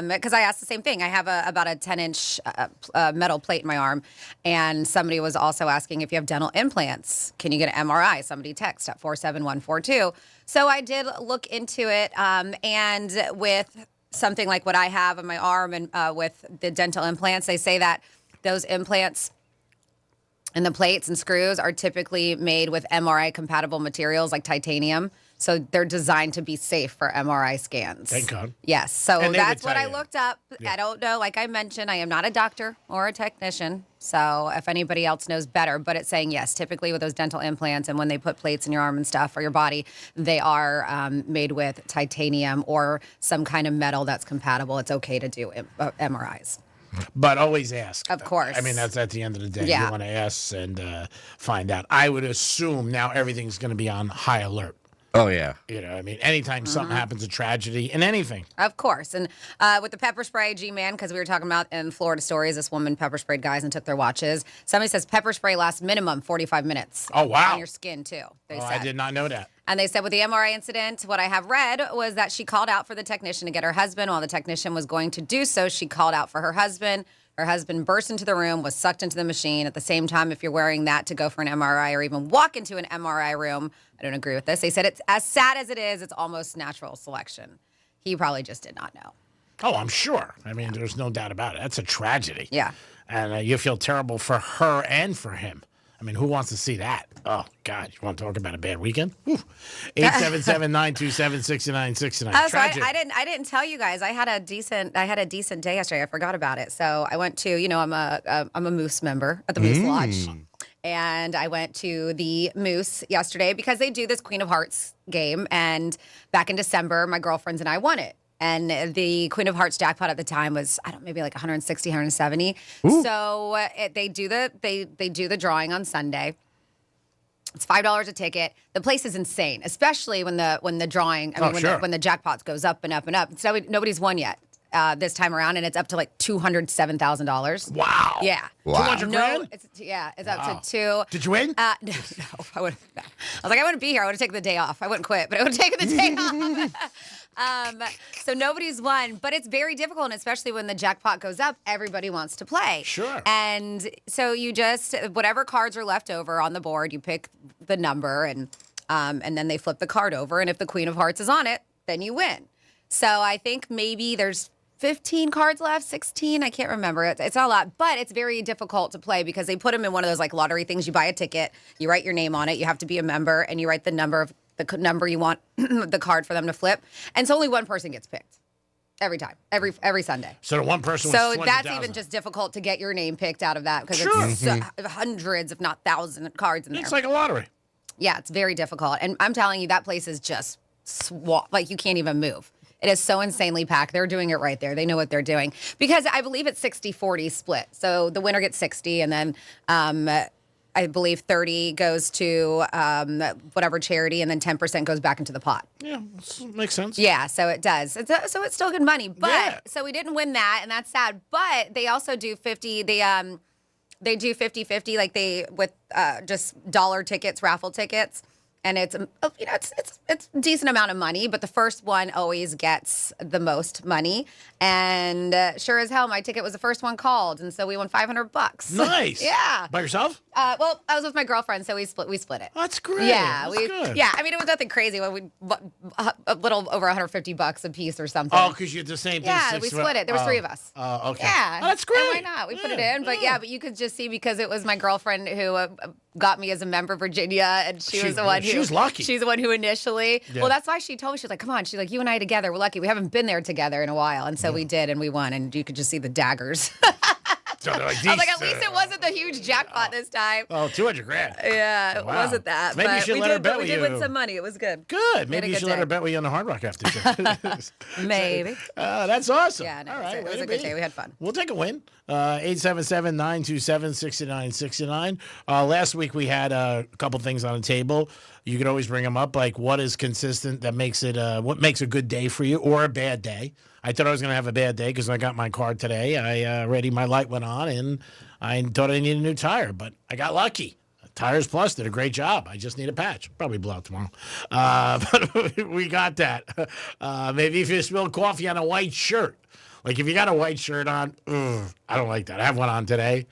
Speaker 13: because I asked the same thing. I have about a 10-inch metal plate in my arm, and somebody was also asking if you have dental implants, can you get an MRI? Somebody text at 47142. So I did look into it, and with something like what I have on my arm and with the dental implants, they say that those implants and the plates and screws are typically made with MRI-compatible materials like titanium. So they're designed to be safe for MRI scans.
Speaker 10: Thank God.
Speaker 13: Yes. So
Speaker 10: And
Speaker 13: that's what I
Speaker 10: you.
Speaker 13: looked up.
Speaker 10: Yeah.
Speaker 13: I don't know. Like I mentioned, I am not a doctor or a technician. So if anybody else knows better, but it's saying yes, typically with those dental implants and when they put plates in your arm and stuff or your body, they are made with titanium or some kind of metal that's compatible. It's okay to do MRIs.
Speaker 10: But always ask.
Speaker 13: Of course.
Speaker 10: I mean, that's at the end of the day.
Speaker 13: Yeah.
Speaker 10: You want to ask and find out. I would assume now everything's going to be on high alert.
Speaker 9: Oh, yeah.
Speaker 10: You know, I mean, anytime something happens, a tragedy in anything.
Speaker 13: Of course. And with the pepper spray, G-Man, because we were talking about in Florida stories, this woman pepper sprayed guys and took their watches. Somebody says pepper spray lasts minimum 45 minutes.
Speaker 10: Oh, wow.
Speaker 13: On your skin, too, they said.
Speaker 10: I did not know that.
Speaker 13: And they said with the MRI incident, what I have read was that she called out for the technician to get her husband. While the technician was going to do so, she called out for her husband. Her husband burst into the room, was sucked into the machine. At the same time, if you're wearing that to go for an MRI or even walk into an MRI room, I don't agree with this. They said it's as sad as it is, it's almost natural selection. He probably just did not know.
Speaker 10: Oh, I'm sure. I mean, there's no doubt about it. That's a tragedy.
Speaker 13: Yeah.
Speaker 10: And you feel terrible for her and for him. I mean, who wants to see that? Oh, God. You want to talk about a bad weekend? 877-927-6969.
Speaker 13: Oh, so I didn't tell you guys. I had a decent day yesterday. I forgot about it. So I went to, I'm a Moose member at the Moose Lodge. And I went to the Moose yesterday because they do this Queen of Hearts game. And back in December, my girlfriends and I won it. And the Queen of Hearts jackpot at the time was, I don't know, maybe like 160, 170. Ooh. So they do the drawing on Sunday. It's $5 a ticket. The place is insane, especially when the drawing, when the jackpot goes up and up and up. So nobody's won yet this time around, and it's up to like $207,000.
Speaker 10: Wow.
Speaker 13: Yeah.
Speaker 10: Wow. 200 grand?
Speaker 13: It's up to two.
Speaker 10: Did you win?
Speaker 13: No, I wouldn't. I was like, I wouldn't be here. I would have taken the day off. I wouldn't quit, but I would have taken the day off. So nobody's won, but it's very difficult, and especially when the jackpot goes up, everybody wants to play.
Speaker 10: Sure.
Speaker 13: And so you just, whatever cards are left over on the board, you pick the number, and then they flip the card over, and if the Queen of Hearts is on it, then you win. So I think maybe there's 15 cards left, 16. I can't remember. It's not a lot, but it's very difficult to play because they put them in one of those like lottery things. You buy a ticket, you write your name on it, you have to be a member, and you write the number you want the card for them to flip. And so only one person gets picked every time, every Sunday.
Speaker 10: So the one person
Speaker 13: So
Speaker 10: wins 20,000.
Speaker 13: that's even just difficult to get your name picked out of that because
Speaker 10: Sure.
Speaker 13: it's hundreds, if not thousands, of cards in there.
Speaker 10: It's like a lottery.
Speaker 13: Yeah, it's very difficult. And I'm telling you, that place is just like you can't even move. It is so insanely packed. They're doing it right there. They know what they're doing. Because I believe it's 60-40 split. So the winner gets 60, and then I believe 30 goes to whatever charity, and then 10% goes back into the pot.
Speaker 10: Yeah, makes sense.
Speaker 13: Yeah, so it does. So it's still good money. But
Speaker 10: Yeah.
Speaker 13: so we didn't win that, and that's sad. But they also do 50. They do 50-50, like with just dollar tickets, raffle tickets. And it's it's a decent amount of money, but the first one always gets the most money. And sure as hell, my ticket was the first one called, and so we won $500.
Speaker 10: Nice.
Speaker 13: Yeah.
Speaker 10: By yourself?
Speaker 13: Well, I was with my girlfriend, so we split it.
Speaker 10: That's great.
Speaker 13: Yeah,
Speaker 10: That's good.
Speaker 13: Yeah, I mean, it was nothing crazy. We a little over $150 a piece or something.
Speaker 10: Oh, because you're the same thing.
Speaker 13: Yeah, we split it. There was three of us.
Speaker 10: Oh, okay.
Speaker 13: Yeah.
Speaker 10: Oh, that's great.
Speaker 13: And why not? We put it in. But yeah, but you could just see because it was my girlfriend who got me as a member Virginia, and she was the one who.
Speaker 10: She was lucky.
Speaker 13: She's the one who initially.
Speaker 10: Yeah.
Speaker 13: Well, that's why she told me, she's like, come on. She's like, you and I together, we're lucky. We haven't been there together in a while. And so we did, and we won, and you could just see the daggers.
Speaker 10: So they're like,
Speaker 13: I was like, at least it wasn't the huge jackpot this time.
Speaker 10: Oh, $200,000.
Speaker 13: Yeah, it
Speaker 10: Wow.
Speaker 13: wasn't that.
Speaker 10: Maybe you
Speaker 13: but
Speaker 10: should
Speaker 13: we
Speaker 10: let her
Speaker 13: did,
Speaker 10: bet
Speaker 13: but we
Speaker 10: with
Speaker 13: did
Speaker 10: you.
Speaker 13: win some money. It was good.
Speaker 10: Good.
Speaker 13: We had
Speaker 10: Maybe
Speaker 13: a
Speaker 10: you
Speaker 13: good
Speaker 10: should let her
Speaker 13: day.
Speaker 10: bet with you on the Hard Rock after show.
Speaker 13: Maybe.
Speaker 10: That's awesome.
Speaker 13: Yeah, no,
Speaker 10: All right,
Speaker 13: it was
Speaker 10: way
Speaker 13: a
Speaker 10: to
Speaker 13: good
Speaker 10: be.
Speaker 13: day. We had fun.
Speaker 10: We'll take a win. 877-927-6969. Last week we had a couple things on the table. You could always bring them up, like what is consistent that makes it, what makes a good day for you or a bad day. I thought I was going to have a bad day because I got my car today. My light went on, and I thought I needed a new tire, but I got lucky. Tires Plus did a great job. I just need a patch. Probably blow out tomorrow. But we got that. Maybe if you spill coffee on a white shirt. Like if you got a white shirt on, I don't like that. I have one on today.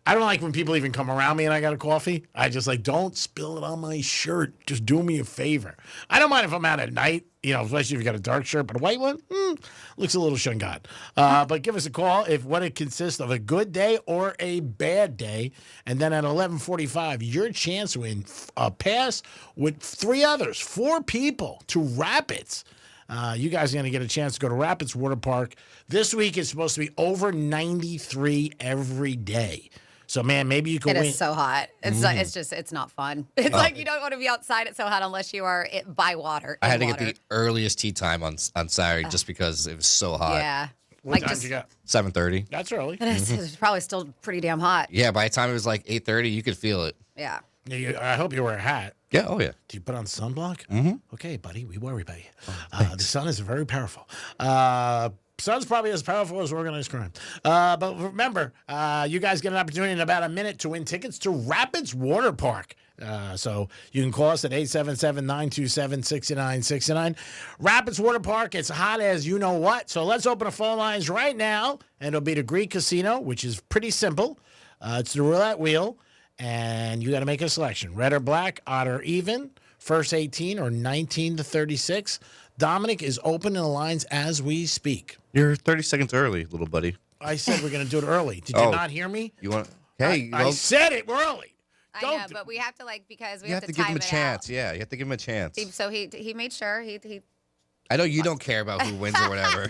Speaker 10: I don't like when people even come around me and I got a coffee. I just like, don't spill it on my shirt. Just do me a favor. I don't mind if I'm out at night, especially if you got a dark shirt, but a white one, looks a little shungad. But give us a call if what it consists of a good day or a bad day. And then at 11:45, your chance to win a pass with 4 people to Rapids. You guys are going to get a chance to go to Rapids Water Park. This week it's supposed to be over 93 every day. So, man, maybe you can win.
Speaker 13: It is so hot. It's like, it's not fun. It's like you don't want to be outside. It's so hot unless you are by water.
Speaker 9: I had to get the earliest tee time on Saturday just because it was so hot.
Speaker 13: Yeah.
Speaker 10: What time did you got?
Speaker 9: 7:30.
Speaker 10: That's early.
Speaker 13: It's probably still pretty damn hot.
Speaker 9: Yeah, by the time it was like 8:30, you could feel it.
Speaker 13: Yeah.
Speaker 10: I hope you wear a hat.
Speaker 9: Yeah, oh yeah.
Speaker 10: Do you put on sunblock?
Speaker 9: Mm-hmm.
Speaker 10: Okay, buddy, we worry about you. The sun is very powerful. Sun's probably as powerful as organized crime. But remember, you guys get an opportunity in about a minute to win tickets to Rapids Water Park. So you can call us at 877-927-6969. Rapids Water Park, it's hot as you know what. So let's open the phone lines right now, and it'll be the Greek Casino, which is pretty simple. It's the roulette wheel, and you got to make a selection. Red or black, odd or even, first 18 or 19 to 36. Dominic is opening the lines as we speak.
Speaker 9: You're 30 seconds early, little buddy.
Speaker 10: I said we're going to do it early. Did you not hear me?
Speaker 9: You want? Hey,
Speaker 10: I said it early.
Speaker 13: I know, but we have to because we
Speaker 9: you
Speaker 13: have
Speaker 9: to
Speaker 13: to
Speaker 9: give
Speaker 13: time
Speaker 9: him a
Speaker 13: it
Speaker 9: chance.
Speaker 13: out.
Speaker 9: Yeah, you have to give him a chance.
Speaker 13: So he made sure he.
Speaker 9: I know you don't care about who wins or whatever.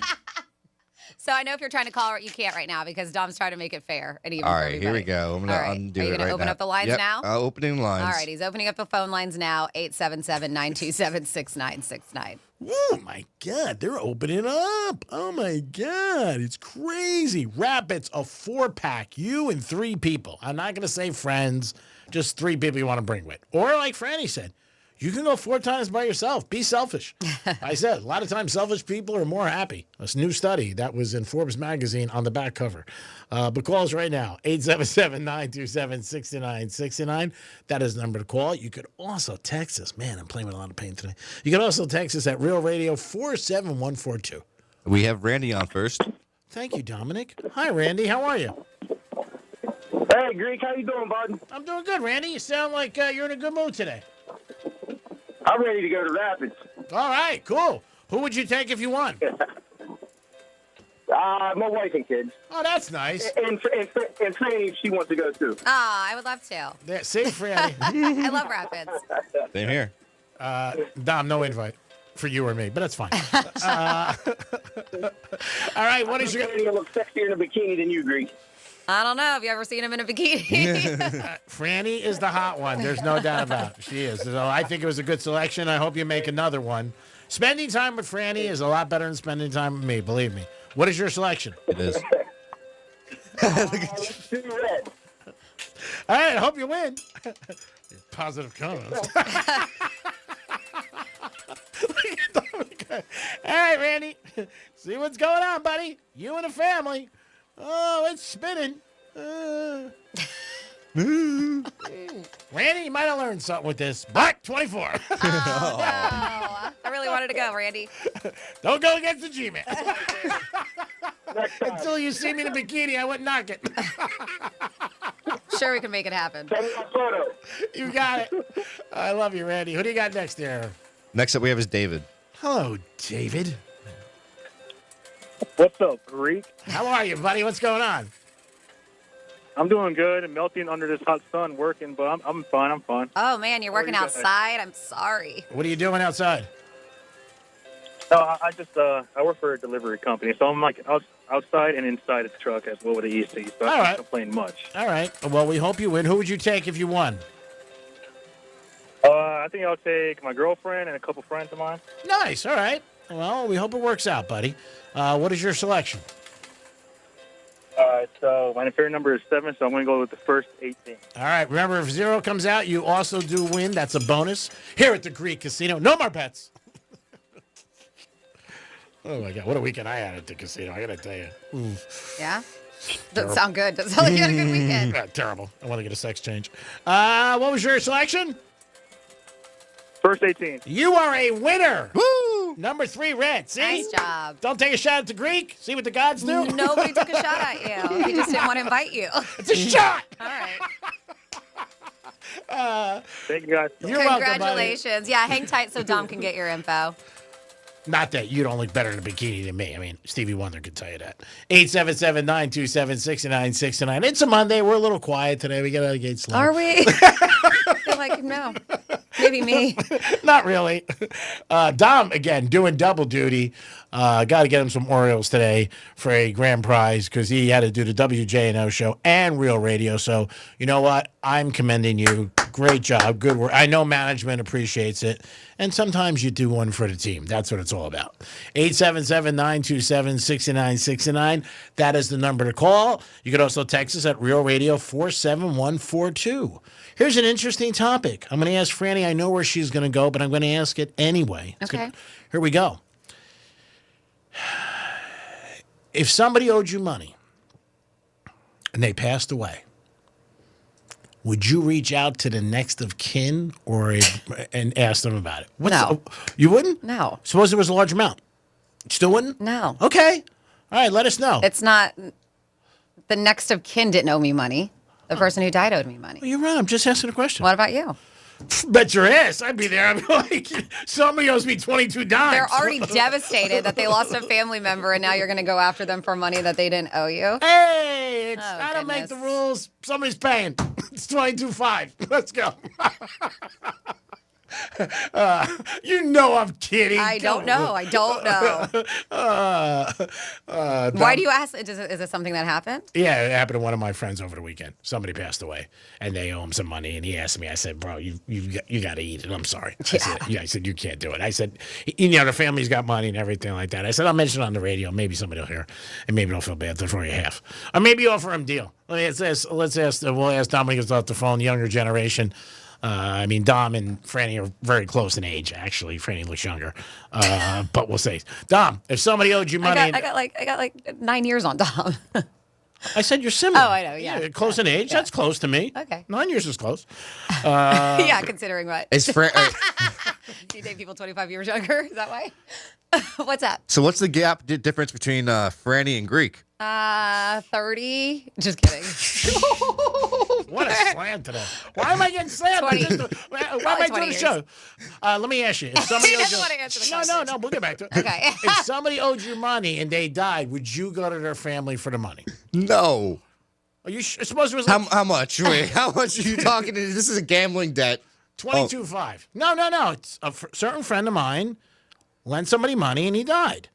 Speaker 13: So I know if you're trying to call, you can't right now because Dom's trying to make it fair and even.
Speaker 9: All
Speaker 13: for
Speaker 9: right, here we
Speaker 13: everybody.
Speaker 9: go. I'm gonna undo
Speaker 13: Are you
Speaker 9: it
Speaker 13: gonna
Speaker 9: right
Speaker 13: open
Speaker 9: now.
Speaker 13: up the lines
Speaker 9: Yep,
Speaker 13: now?
Speaker 9: Opening lines.
Speaker 13: All right, he's opening up the phone lines now. 877-927-6969.
Speaker 10: Oh, my God. They're opening up. Oh, my God. It's crazy. Rapids, a 4-pack. You and 3 people. I'm not going to say friends. Just 3 people you want to bring with. Or like Franny said, you can go 4 times by yourself. Be selfish. I said, a lot of times selfish people are more happy. A new study that was in Forbes magazine on the back cover. But call us right now, 877-927-6969. That is the number to call. You could also text us. Man, I'm playing with a lot of pain today. You can also text us at Real Radio 47142.
Speaker 9: We have Randy on first.
Speaker 10: Thank you, Dominic. Hi, Randy. How are you?
Speaker 11: Hey, Greek. How you doing, bud?
Speaker 10: I'm doing good, Randy. You sound like you're in a good mood today.
Speaker 11: I'm ready to go to Rapids.
Speaker 10: All right, cool. Who would you take if you won?
Speaker 11: My wife and kids.
Speaker 10: Oh, that's nice.
Speaker 11: And Franny, if she wants to go too.
Speaker 13: Ah, I would love to.
Speaker 10: Yeah, see, Franny.
Speaker 13: I love Rapids.
Speaker 9: Same here.
Speaker 10: Dom, no invite for you or me, but that's fine. All right, what is your...
Speaker 11: Franny look sexier in a bikini than you, Greek.
Speaker 13: I don't know. Have you ever seen him in a bikini?
Speaker 10: Franny is the hot one. There's no doubt about it. She is. So I think it was a good selection. I hope you make another one. Spending time with Franny is a lot better than spending time with me, believe me. What is your selection?
Speaker 9: It is.
Speaker 11: Let's do red.
Speaker 10: All right, I hope you win. Positive comments. All right, Randy. See what's going on, buddy. You and the family. Oh, it's spinning. Randy, you might have learned something with this. Black 24.
Speaker 13: Oh, no. I really wanted to go, Randy.
Speaker 10: Don't go against the G-Man. Until you see me in a bikini, I wouldn't knock it.
Speaker 13: Sure, we can make it happen.
Speaker 11: Send me a photo.
Speaker 10: You got it. I love you, Randy. Who do you got next there?
Speaker 9: Next up, we have is David.
Speaker 10: Hello, David.
Speaker 11: What's up, Greek?
Speaker 10: How are you, buddy? What's going on?
Speaker 12: I'm doing good and melting under this hot sun working, but I'm fine. I'm fine.
Speaker 13: Oh, man, you're working outside? I'm sorry.
Speaker 10: What are you doing outside?
Speaker 12: No, I just I work for a delivery company, so I'm like outside and inside the truck as well with the EC. So I can't complain much.
Speaker 10: All right. Well, we hope you win. Who would you take if you won?
Speaker 12: I think I'll take my girlfriend and a couple friends of mine.
Speaker 10: Nice. All right. Well, we hope it works out, buddy. What is your selection?
Speaker 12: All right, so my favorite number is 7, so I'm going to go with the first 18.
Speaker 10: All right. Remember, if 0 comes out, you also do win. That's a bonus here at the Greek Casino. No more bets. Oh, my God. What a weekend I had at the casino. I got to tell you. Oof.
Speaker 13: Yeah? Doesn't sound good. Doesn't sound like you had a good weekend.
Speaker 10: Terrible. I want to get a sex change. What was your selection?
Speaker 12: First 18.
Speaker 10: You are a winner. Woo! Number 3, red. See?
Speaker 13: Nice job.
Speaker 10: Don't take a shot at the Greek. See what the gods do?
Speaker 13: Nobody took a shot at you. He just didn't want to invite you.
Speaker 10: It's a shot.
Speaker 13: All right.
Speaker 12: Thank you, guys.
Speaker 10: You're welcome, buddy.
Speaker 13: Congratulations. Yeah, hang tight so Dom can get your info.
Speaker 10: Not that you don't look better in a bikini than me. I mean, Stevie Wonder could tell you that. 877-927-6969. It's a Monday. We're a little quiet today. We got to get slow.
Speaker 13: Are we? I feel like, no. Maybe me.
Speaker 10: Not really. Dom, again, doing double duty. Got to get him some Orioles today for a grand prize because he had to do the WJNO show and Real Radio. So, you know what? I'm commending you. Great job. Good work. I know management appreciates it. And sometimes you do one for the team. That's what it's all about. 877-927-6969. That is the number to call. You can also text us at Real Radio 47142. Here's an interesting topic. I'm going to ask Franny. I know where she's going to go, but I'm going to ask it anyway.
Speaker 13: Okay.
Speaker 10: Here we go. If somebody owed you money and they passed away, would you reach out to the next of kin and ask them about it?
Speaker 13: No.
Speaker 10: You wouldn't?
Speaker 13: No.
Speaker 10: Suppose it was a large amount. Still wouldn't?
Speaker 13: No.
Speaker 10: Okay. All right, let us know.
Speaker 13: It's not, the next of kin didn't owe me money. The person who died owed me money.
Speaker 10: Well, you're right. I'm just asking a question.
Speaker 13: What about you?
Speaker 10: Bet your ass. I'd be there. I'd be like, somebody owes me 22 dimes.
Speaker 13: They're already devastated that they lost a family member, and now you're going to go after them for money that they didn't owe you.
Speaker 10: Hey, I don't make the rules. Somebody's paying. It's 22.5. Let's go. You know I'm kidding.
Speaker 13: I don't know. Why do you ask? Is it something that happened?
Speaker 10: Yeah, it happened to one of my friends over the weekend. Somebody passed away, and they owe him some money. And he asked me. I said, "Bro, you got to eat it." I'm sorry. I said, "You can't do it." I said, "You know, the family's got money and everything like that." I said, "I'll mention it on the radio. Maybe somebody will hear, and maybe they'll feel bad. They'll throw you half, or maybe offer him a deal." Let's ask. We'll ask Dominic gets off the phone. Younger generation. I mean, Dom and Franny are very close in age. Actually, Franny looks younger, but we'll say, Dom, if somebody owed you money,
Speaker 13: I got like 9 years on Dom.
Speaker 10: I said you're similar.
Speaker 13: Oh, I know. Yeah,
Speaker 10: close in age. Yeah. That's close to me.
Speaker 13: Okay,
Speaker 10: 9 years is close.
Speaker 13: Yeah, considering what.
Speaker 9: Is
Speaker 13: Do you date people 25 years younger? Is that why? What's that?
Speaker 9: So what's the difference between Franny and Greek?
Speaker 13: 30. Just kidding.
Speaker 10: What a slam today. Why am I getting slammed? Why am I doing the show? Let me ask you. If somebody owed you,
Speaker 13: want to answer the question.
Speaker 10: No, we'll get back to it.
Speaker 13: Okay.
Speaker 10: If somebody owed you money and they died, would you go to their family for the money?
Speaker 9: No.
Speaker 10: Are you supposed it was
Speaker 9: how much? Wait, how much are you talking? This is a gambling debt.
Speaker 10: 22.5. No. It's a certain friend of mine lent somebody money and he died.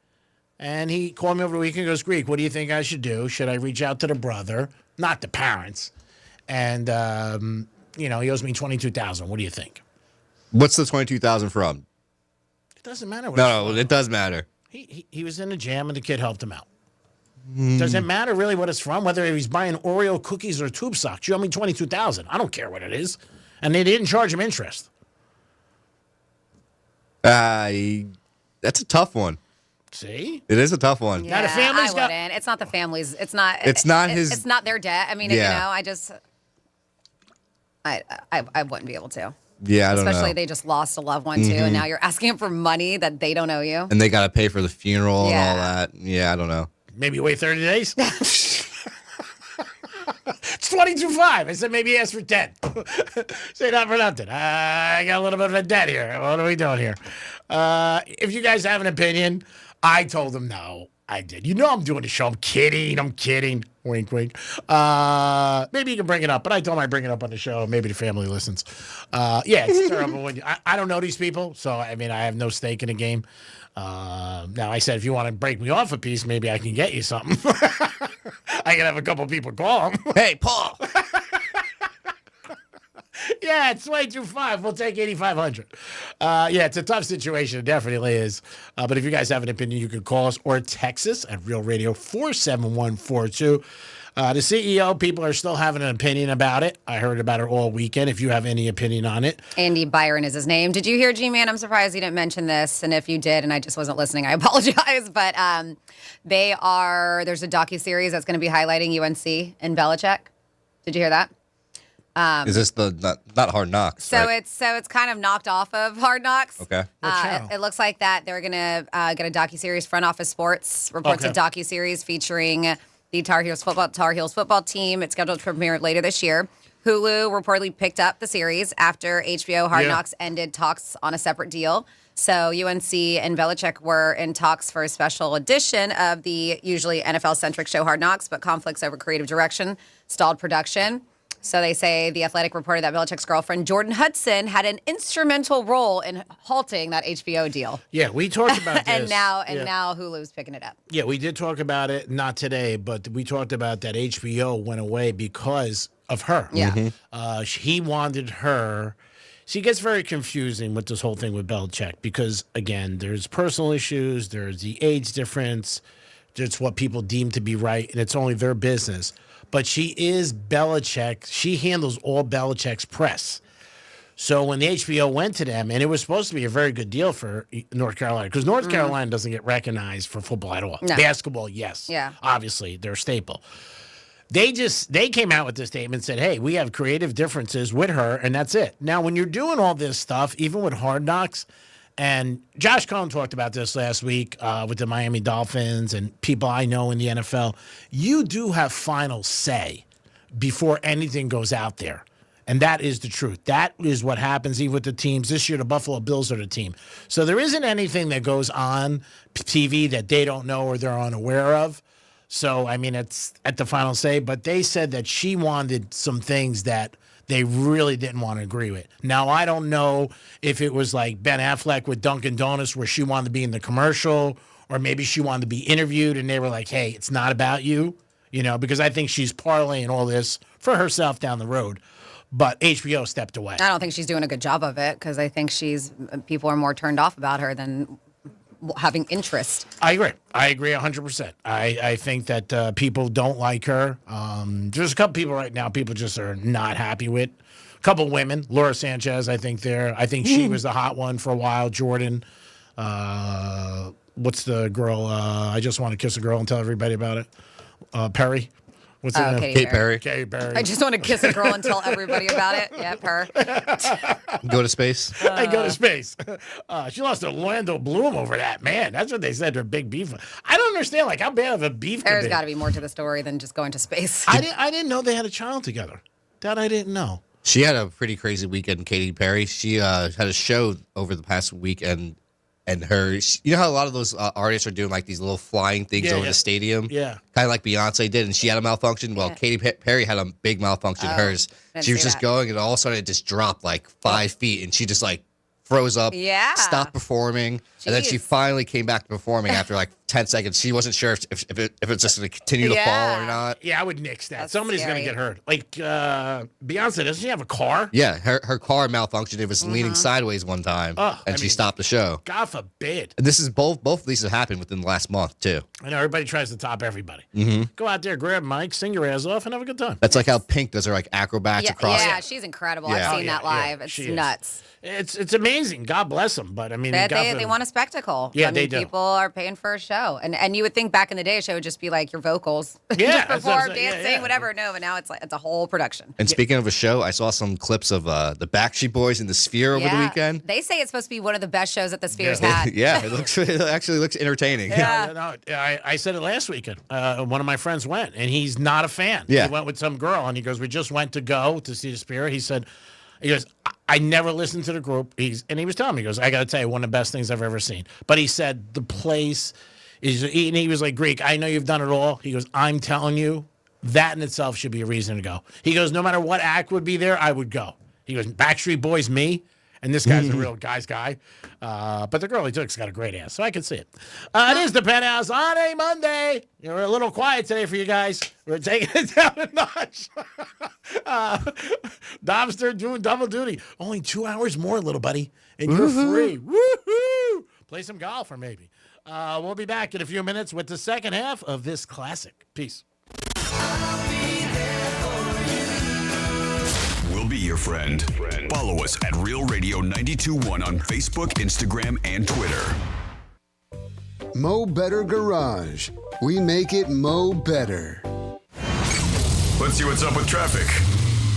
Speaker 10: And he called me over the weekend and goes, Greek, what do you think I should do? Should I reach out to the brother, not the parents? And, he owes me $22,000. What do you think?
Speaker 9: What's the $22,000 from?
Speaker 10: It doesn't matter.
Speaker 9: No, it does matter.
Speaker 10: He was in the jam and the kid helped him out. Does it matter really what it's from? Whether he's buying Oreo cookies or tube socks? You owe me $22,000. I don't care what it is. And they didn't charge him interest.
Speaker 9: That's a tough one.
Speaker 10: See?
Speaker 9: It is a tough one.
Speaker 13: Yeah,
Speaker 10: now the family's
Speaker 13: wouldn't. It's not the family's. It's not
Speaker 9: his.
Speaker 13: It's not their debt. I mean, I wouldn't be able to.
Speaker 9: Yeah, I don't know.
Speaker 13: Especially they just lost a loved one too, and now you're asking them for money that they don't owe you.
Speaker 9: And they got to pay for the funeral and all that. Yeah, I don't know.
Speaker 10: Maybe wait 30 days. It's 22.5. I said maybe ask for 10. Say not for nothing. I got a little bit of a debt here. What are we doing here? If you guys have an opinion, I told him no. I did. You know I'm doing the show. I'm kidding. Wink, wink. Maybe you can bring it up, but I told him I bring it up on the show. Maybe the family listens. Yeah, it's terrible. I don't know these people, so, I mean, I have no stake in the game. Now, I said, if you want to break me off a piece, maybe I can get you something. I can have a couple people call him.
Speaker 9: Hey, Paul.
Speaker 10: Yeah, it's 22.5. We'll take 8,500. Yeah, it's a tough situation. It definitely is. But if you guys have an opinion, you can call us or text us at Real Radio 47142. The CEO, people are still having an opinion about it. I heard about it all weekend. If you have any opinion on it.
Speaker 13: Andy Byron is his name. Did you hear, G-Man? I'm surprised you didn't mention this. And if you did and I just wasn't listening, I apologize. But there's a docuseries that's going to be highlighting UNC and Belichick. Did you hear that?
Speaker 9: Is this not Hard Knocks?
Speaker 13: So
Speaker 9: right?
Speaker 13: it's kind of knocked off of Hard Knocks.
Speaker 9: Okay.
Speaker 13: It looks like that they're gonna get a docuseries. Front Office Sports reports a docuseries featuring the Tar Heels football team. It's scheduled to premiere later this year. Hulu reportedly picked up the series after HBO Hard Knocks ended talks on a separate deal. So UNC and Belichick were in talks for a special edition of the usually NFL-centric show Hard Knocks, but conflicts over creative direction stalled production. So they say The Athletic reported that Belichick's girlfriend, Jordan Hudson, had an instrumental role in halting that HBO deal.
Speaker 10: Yeah, we talked about this.
Speaker 13: and now Hulu's picking it up.
Speaker 10: Yeah, we did talk about it, not today, but we talked about that HBO went away because of her.
Speaker 13: Yeah.
Speaker 10: He wanted her. See, it gets very confusing with this whole thing with Belichick because, again, there's personal issues, there's the age difference, it's what people deem to be right, and it's only their business. But she is Belichick. She handles all Belichick's press. So when the HBO went to them, and it was supposed to be a very good deal for North Carolina, because North Carolina doesn't get recognized for football at all.
Speaker 13: No.
Speaker 10: Basketball, yes.
Speaker 13: Yeah.
Speaker 10: Obviously, they're a staple. They came out with this statement and said, hey, we have creative differences with her, and that's it. Now, when you're doing all this stuff, even with Hard Knocks, and Josh Cohen talked about this last week with the Miami Dolphins and people I know in the NFL. You do have final say before anything goes out there. And that is the truth. That is what happens even with the teams. This year, the Buffalo Bills are the team. So there isn't anything that goes on TV that they don't know or they're unaware of. So, I mean, it's at the final say. But they said that she wanted some things that they really didn't want to agree with. Now, I don't know if it was like Ben Affleck with Dunkin' Donuts where she wanted to be in the commercial or maybe she wanted to be interviewed and they were like, hey, it's not about you, because I think she's parlaying all this for herself down the road. But HBO stepped away.
Speaker 13: I don't think she's doing a good job of it because I think people are more turned off about her than having interest.
Speaker 10: I agree 100%. I think that people don't like her. There's a couple people right now people just are not happy with. A couple women. Laura Sanchez, I think she was the hot one for a while. Jordan. What's the girl? I just want to kiss a girl and tell everybody about it. Perry. What's her name?
Speaker 9: Kate Perry.
Speaker 10: Kate Perry.
Speaker 13: I just want to kiss a girl and tell everybody about it. Yeah, her.
Speaker 9: Go to space.
Speaker 10: I go to space. She lost to Orlando Bloom over that. Man, that's what they said, their big beef. I don't understand, how bad of a beef
Speaker 13: There's got to be more to the story than just going to space.
Speaker 10: I didn't know they had a child together. That I didn't know.
Speaker 9: She had a pretty crazy weekend, Katy Perry. She had a show over the past week, and you know how a lot of those artists are doing like these little flying things over the stadium?
Speaker 10: Yeah.
Speaker 9: Kind of like Beyonce did, and she had a malfunction. Well, Katy Perry had a big malfunction, hers. She was just going, and all of a sudden it just dropped like 5 feet, and she just like froze up, stopped performing, and then she finally came back to performing after like 10 seconds. She wasn't sure if it's just going to continue to fall or not.
Speaker 10: Yeah, I would nix that. Somebody's going to get hurt. Like Beyonce, doesn't she have a car?
Speaker 9: Yeah, her car malfunctioned. It was leaning sideways one time, and she stopped the show.
Speaker 10: God forbid.
Speaker 9: And this is both of these have happened within the last month, too.
Speaker 10: I know, everybody tries to top everybody.
Speaker 9: Mm-hmm.
Speaker 10: Go out there, grab a mic, sing your ass off, and have a good time.
Speaker 9: That's like how Pink does her like acrobats across.
Speaker 13: Yeah, she's incredible. I've seen that live. It's nuts.
Speaker 10: It's amazing. God bless them. But I mean,
Speaker 13: they want a spectacle.
Speaker 10: Yeah,
Speaker 13: I mean,
Speaker 10: they do.
Speaker 13: People are paying for a show, and you would think back in the day a show would just be like your vocals,
Speaker 10: yeah,
Speaker 13: just perform, dancing, whatever. No, but now it's a whole production.
Speaker 9: And speaking of a show, I saw some clips of the Backstreet Boys in the Sphere over the weekend.
Speaker 13: They say it's supposed to be one of the best shows that the Sphere's had.
Speaker 9: Yeah, it actually looks entertaining.
Speaker 10: I said it last weekend. One of my friends went, and he's not a fan.
Speaker 9: Yeah.
Speaker 10: He went with some girl, and he goes, "We just went to see the Sphere." He goes, I never listened to the group. He was telling me, he goes, I got to tell you, one of the best things I've ever seen. But he said the place He was like, Greek, I know you've done it all. He goes, I'm telling you, that in itself should be a reason to go. He goes, no matter what act would be there, I would go. He goes, Backstreet Boys, me. And this guy's a real guy's guy. But the girl he took's got a great ass, so I can see it. It is the Penthouse on a Monday. We're a little quiet today for you guys. We're taking it down a notch. Domster doing double duty. Only 2 hours more, little buddy, and you're free. Woohoo! Play some golf or maybe. We'll be back in a few minutes with the second half of this classic. Peace.
Speaker 5: We'll be your friend. Follow us at Real Radio 92.1 on Facebook, Instagram, and Twitter.
Speaker 14: Mo Better Garage. We make it Mo Better.
Speaker 5: Let's see what's up with traffic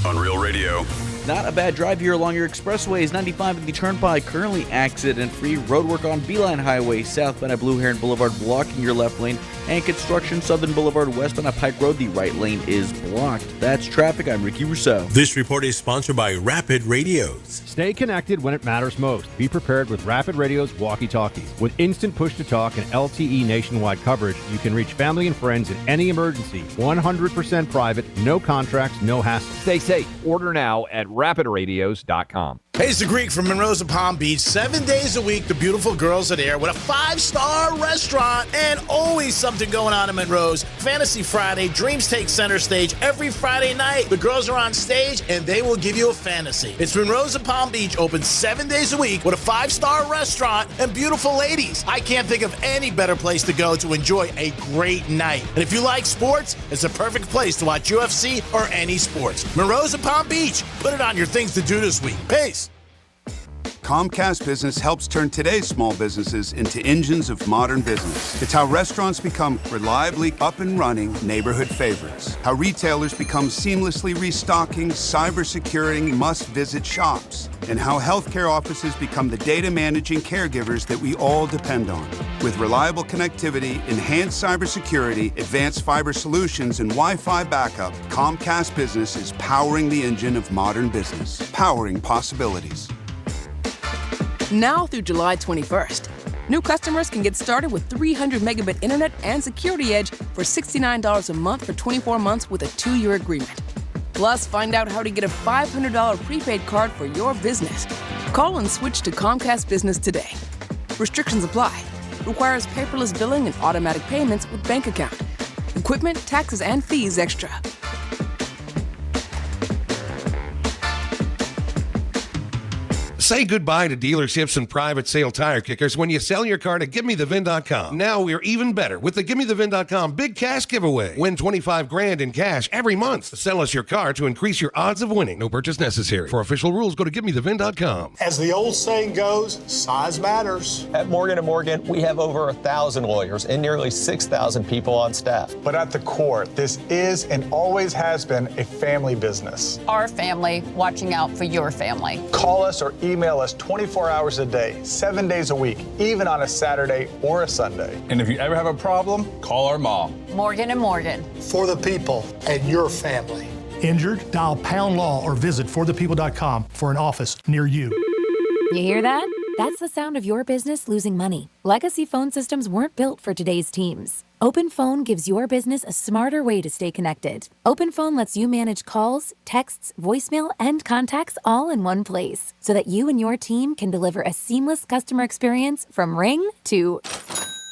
Speaker 5: on Real Radio.
Speaker 14: Not a bad drive here along your expressways. 95 and the Turnpike, currently accident-free. Roadwork on Beeline Highway, southbound at Blue Heron Boulevard, blocking your left lane. And construction, Southern Boulevard, westbound at Pike Road, the right lane is blocked. That's traffic. I'm Ricky Rousseau.
Speaker 23: This report is sponsored by Rapid Radios.
Speaker 18: Stay connected when it matters most. Be prepared with Rapid Radio's walkie-talkies. With instant push-to-talk and LTE nationwide coverage, you can reach family and friends in any emergency. 100% private, no contracts, no hassle. Stay safe. Order now at rapidradios.com.
Speaker 10: Hey, it's the Greek from Monroe's of Palm Beach. 7 days a week, the beautiful girls are there with a 5-star restaurant and always something going on in Monroe's. Fantasy Friday, dreams take center stage every Friday night. The girls are on stage and they will give you a fantasy. It's Monroe's of Palm Beach, open 7 days a week with a 5-star restaurant and beautiful ladies. I can't think of any better place to go to enjoy a great night. And if you like sports, it's a perfect place to watch UFC or any sports. Monroe's of Palm Beach. Put it on your things to do this week. Peace.
Speaker 14: Comcast Business helps turn today's small businesses into engines of modern business. It's how restaurants become reliably up and running neighborhood favorites. How retailers become seamlessly restocking, cyber-securing, must-visit shops. And how healthcare offices become the data managing caregivers that we all depend on. With reliable connectivity, enhanced cybersecurity, advanced fiber solutions, and Wi-Fi backup, Comcast Business is powering the engine of modern business. Powering possibilities.
Speaker 29: Now through July 21st, new customers can get started with 300 megabit internet and Security Edge for $69 a month for 24 months with a 2-year agreement. Plus, find out how to get a $500 prepaid card for your business. Call and switch to Comcast Business today. Restrictions apply. Requires paperless billing and automatic payments with bank account. Equipment, taxes, and fees extra.
Speaker 23: Say goodbye to dealerships and private sale tire kickers when you sell your car to GiveMeTheVin.com. Now we're even better with the GiveMeTheVin.com big cash giveaway. Win $25,000 in cash every month. Sell us your car to increase your odds of winning. No purchase necessary. For official rules, go to GiveMeTheVin.com.
Speaker 15: As the old saying goes, size matters.
Speaker 16: At Morgan & Morgan, we have over 1,000 lawyers and nearly 6,000 people on staff.
Speaker 15: But at the core, this is and always has been a family business.
Speaker 26: Our family watching out for your family.
Speaker 15: Call us or email us 24 hours a day, 7 days a week, even on a Saturday or a Sunday.
Speaker 17: And if you ever have a problem, call our mom.
Speaker 26: Morgan & Morgan.
Speaker 15: For the people and your family.
Speaker 20: Injured? Dial Pound Law or visit forthepeople.com for an office near you.
Speaker 29: You hear that? That's the sound of your business losing money. Legacy phone systems weren't built for today's teams. OpenPhone gives your business a smarter way to stay connected. OpenPhone lets you manage calls, texts, voicemail, and contacts all in one place so that you and your team can deliver a seamless customer experience from ring to...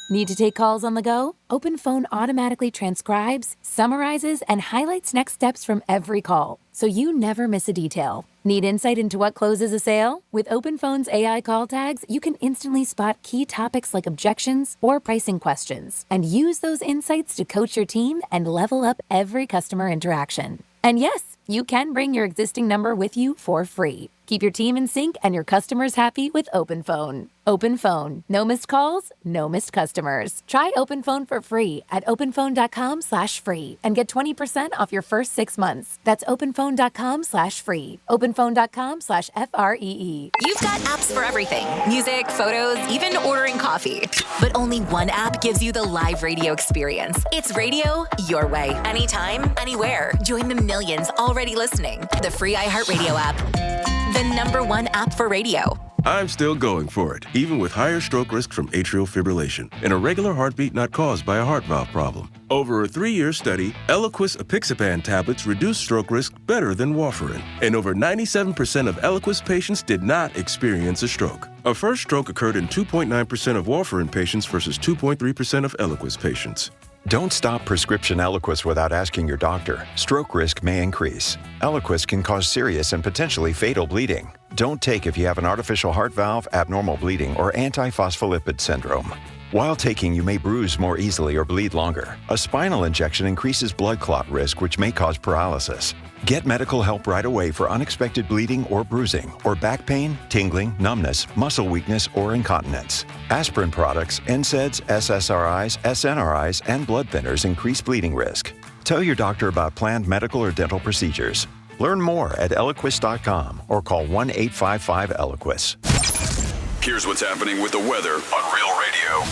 Speaker 29: Need to take calls on the go? OpenPhone automatically transcribes, summarizes, and highlights next steps from every call, so you never miss a detail. Need insight into what closes a sale? With OpenPhone's AI call tags, you can instantly spot key topics like objections or pricing questions, and use those insights to coach your team and level up every customer interaction. And yes, you can bring your existing number with you for free. Keep your team in sync and your customers happy with OpenPhone. OpenPhone. No missed calls, no missed customers. Try OpenPhone for free at openphone.com/free and get 20% off your first 6 months. That's openphone.com/free. Openphone.com/FREE.
Speaker 30: You've got apps for everything. Music, photos, even ordering coffee. But only one app gives you the live radio experience. It's radio your way. Anytime, anywhere. Join the millions already listening. The free iHeartRadio app. The #1 app for radio.
Speaker 26: I'm still going for it, even with higher stroke risk from atrial fibrillation, an irregular heartbeat not caused by a heart valve problem. Over a 3-year study, Eliquis apixaban tablets reduced stroke risk better than warfarin, and over 97% of Eliquis patients did not experience a stroke. A first stroke occurred in 2.9% of warfarin patients versus 2.3% of Eliquis patients.
Speaker 2: Don't stop prescription Eliquis without asking your doctor. Stroke risk may increase. Eliquis can cause serious and potentially fatal bleeding. Don't take if you have an artificial heart valve, abnormal bleeding, or antiphospholipid syndrome. While taking, you may bruise more easily or bleed longer. A spinal injection increases blood clot risk, which may cause paralysis. Get medical help right away for unexpected bleeding or bruising, or back pain, tingling, numbness, muscle weakness, or incontinence. Aspirin products, NSAIDs, SSRIs, SNRIs, and blood thinners increase bleeding risk. Tell your doctor about planned medical or dental procedures. Learn more at Eliquis.com or call 1-855-ELIQUIS.
Speaker 5: Here's what's happening with the weather on Real Radio.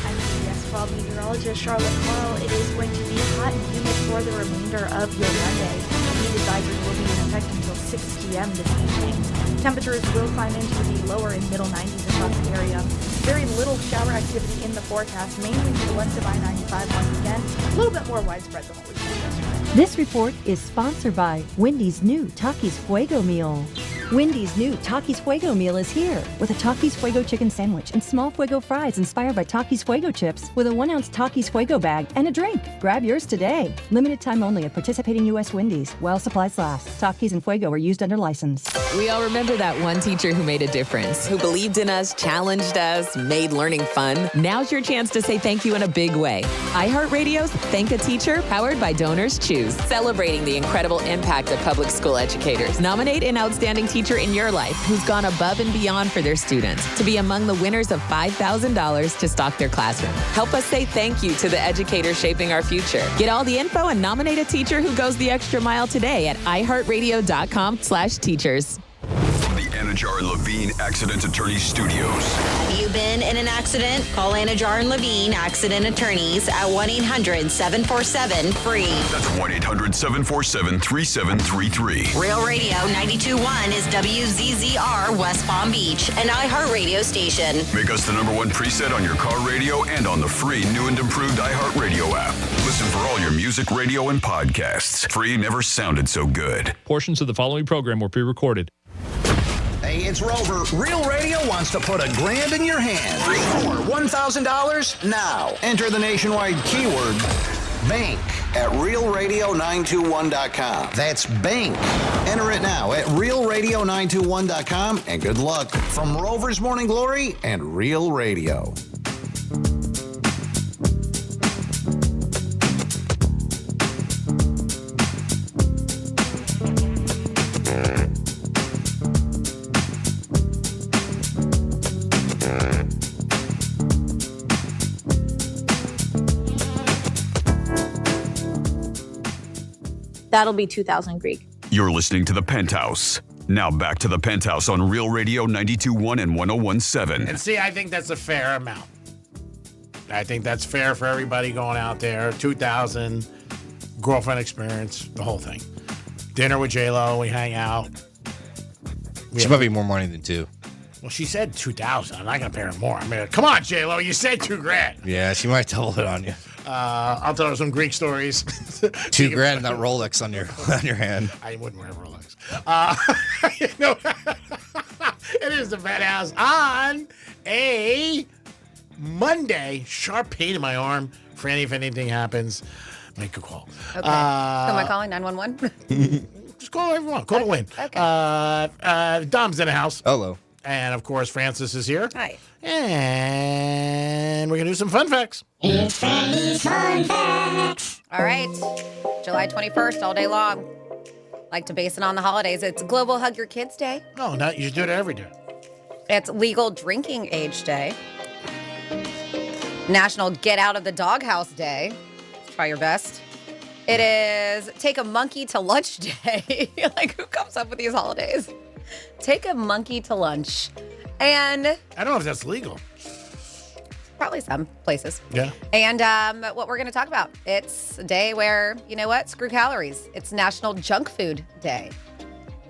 Speaker 3: I'm CBS 12 meteorologist Charlotte Carl. It is going to be hot and humid for the remainder of your Monday. Heat advisory will be in effect until 6 p.m. this evening. Temperatures will climb into the lower and middle 90s across the area. Very little shower activity in the forecast, mainly to the west of I-95 once again. A little bit more widespread than what we saw yesterday.
Speaker 4: This report is sponsored by Wendy's new Takis Fuego meal. Wendy's new Takis Fuego meal is here with a Takis Fuego chicken sandwich and small Fuego fries inspired by Takis Fuego chips with a 1-ounce Takis Fuego bag and a drink. Grab yours today. Limited time only at participating U.S. Wendy's while supplies last. Takis and Fuego are used under license.
Speaker 6: We all remember that one teacher who made a difference, who believed in us, challenged us, made learning fun. Now's your chance to say thank you in a big way. iHeartRadio's Thank a Teacher, powered by Donors Choose, celebrating the incredible impact of public school educators. Nominate an outstanding teacher in your life who's gone above and beyond for their students to be among the winners of $5,000 to stock their classroom. Help us say thank you to the educators shaping our future. Get all the info and nominate a teacher who goes the extra mile today at iHeartRadio.com/teachers.
Speaker 5: From the Anajar and Levine Accident Attorney Studios.
Speaker 21: Have you been in an accident? Call Anajar and Levine Accident Attorneys at 1-800-747-FREE.
Speaker 5: That's 1-800-747-3733.
Speaker 21: Real Radio 92.1 is WZZR West Palm Beach, an iHeartRadio station.
Speaker 5: Make us the #1 preset on your car radio and on the free new and improved iHeartRadio app. Listen for all your music, radio, and podcasts. Free never sounded so good.
Speaker 22: Portions of the following program were pre-recorded.
Speaker 2: Hey, it's Rover. Real Radio wants to put $1,000 in your hand. For $1,000 now. Enter the nationwide keyword BANK at realradio921.com. That's BANK. Enter it now at realradio921.com, and good luck from Rover's Morning Glory and Real Radio.
Speaker 3: That'll be 2,000 Greek.
Speaker 5: You're listening to The Penthouse. Now back to The Penthouse on Real Radio 92.1 and 101.7.
Speaker 10: And see, I think that's a fair amount. I think that's fair for everybody going out there. 2,000, girlfriend experience, the whole thing. Dinner with J-Lo, we hang out.
Speaker 9: She might be more money than 2.
Speaker 10: Well, she said 2,000. I'm not going to pay her more. I mean, come on, J-Lo, you said $2,000.
Speaker 9: Yeah, she might double it on you.
Speaker 10: I'll tell her some Greek stories.
Speaker 9: $2,000 and that Rolex on your hand.
Speaker 10: I wouldn't wear a Rolex. It is the Penthouse on a Monday. Sharp pain in my arm. Franny, if anything happens, make a call.
Speaker 13: Okay. Who am I calling? 911?
Speaker 10: Just call everyone. Call to win.
Speaker 13: Okay.
Speaker 10: Dom's in the house.
Speaker 9: Hello.
Speaker 10: And, of course, Francis is here.
Speaker 13: Hi.
Speaker 10: And we're going to do some fun facts.
Speaker 13: It's Franny's Fun Facts. All right. July 21st, all day long. Like to base it on the holidays. It's Global Hug Your Kids Day.
Speaker 10: No, you should do it every day.
Speaker 13: It's Legal Drinking Age Day. National Get Out of the Doghouse Day. Try your best. It is Take a Monkey to Lunch Day. Like, who comes up with these holidays? Take a monkey to lunch. And
Speaker 10: I don't know if that's legal.
Speaker 13: Probably some places.
Speaker 10: Yeah.
Speaker 13: And what we're going to talk about, it's a day where, you know what, screw calories. It's National Junk Food Day.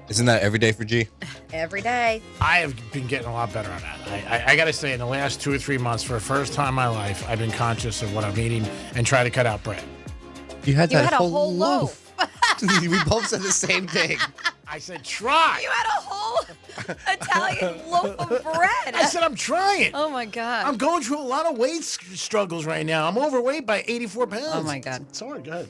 Speaker 9: Isn't that every day for G?
Speaker 13: Every day.
Speaker 10: I have been getting a lot better on that. I got to say, in the last 2 or 3 months, for the first time in my life, I've been conscious of what I'm eating and try to cut out bread.
Speaker 9: You had
Speaker 13: a whole loaf.
Speaker 9: We both said the same thing.
Speaker 10: I said, try.
Speaker 13: You had a whole Italian loaf of bread.
Speaker 10: I said, I'm trying.
Speaker 13: Oh, my God.
Speaker 10: I'm going through a lot of weight struggles right now. I'm overweight by 84 pounds.
Speaker 13: Oh, my God.
Speaker 10: It's hard. Good.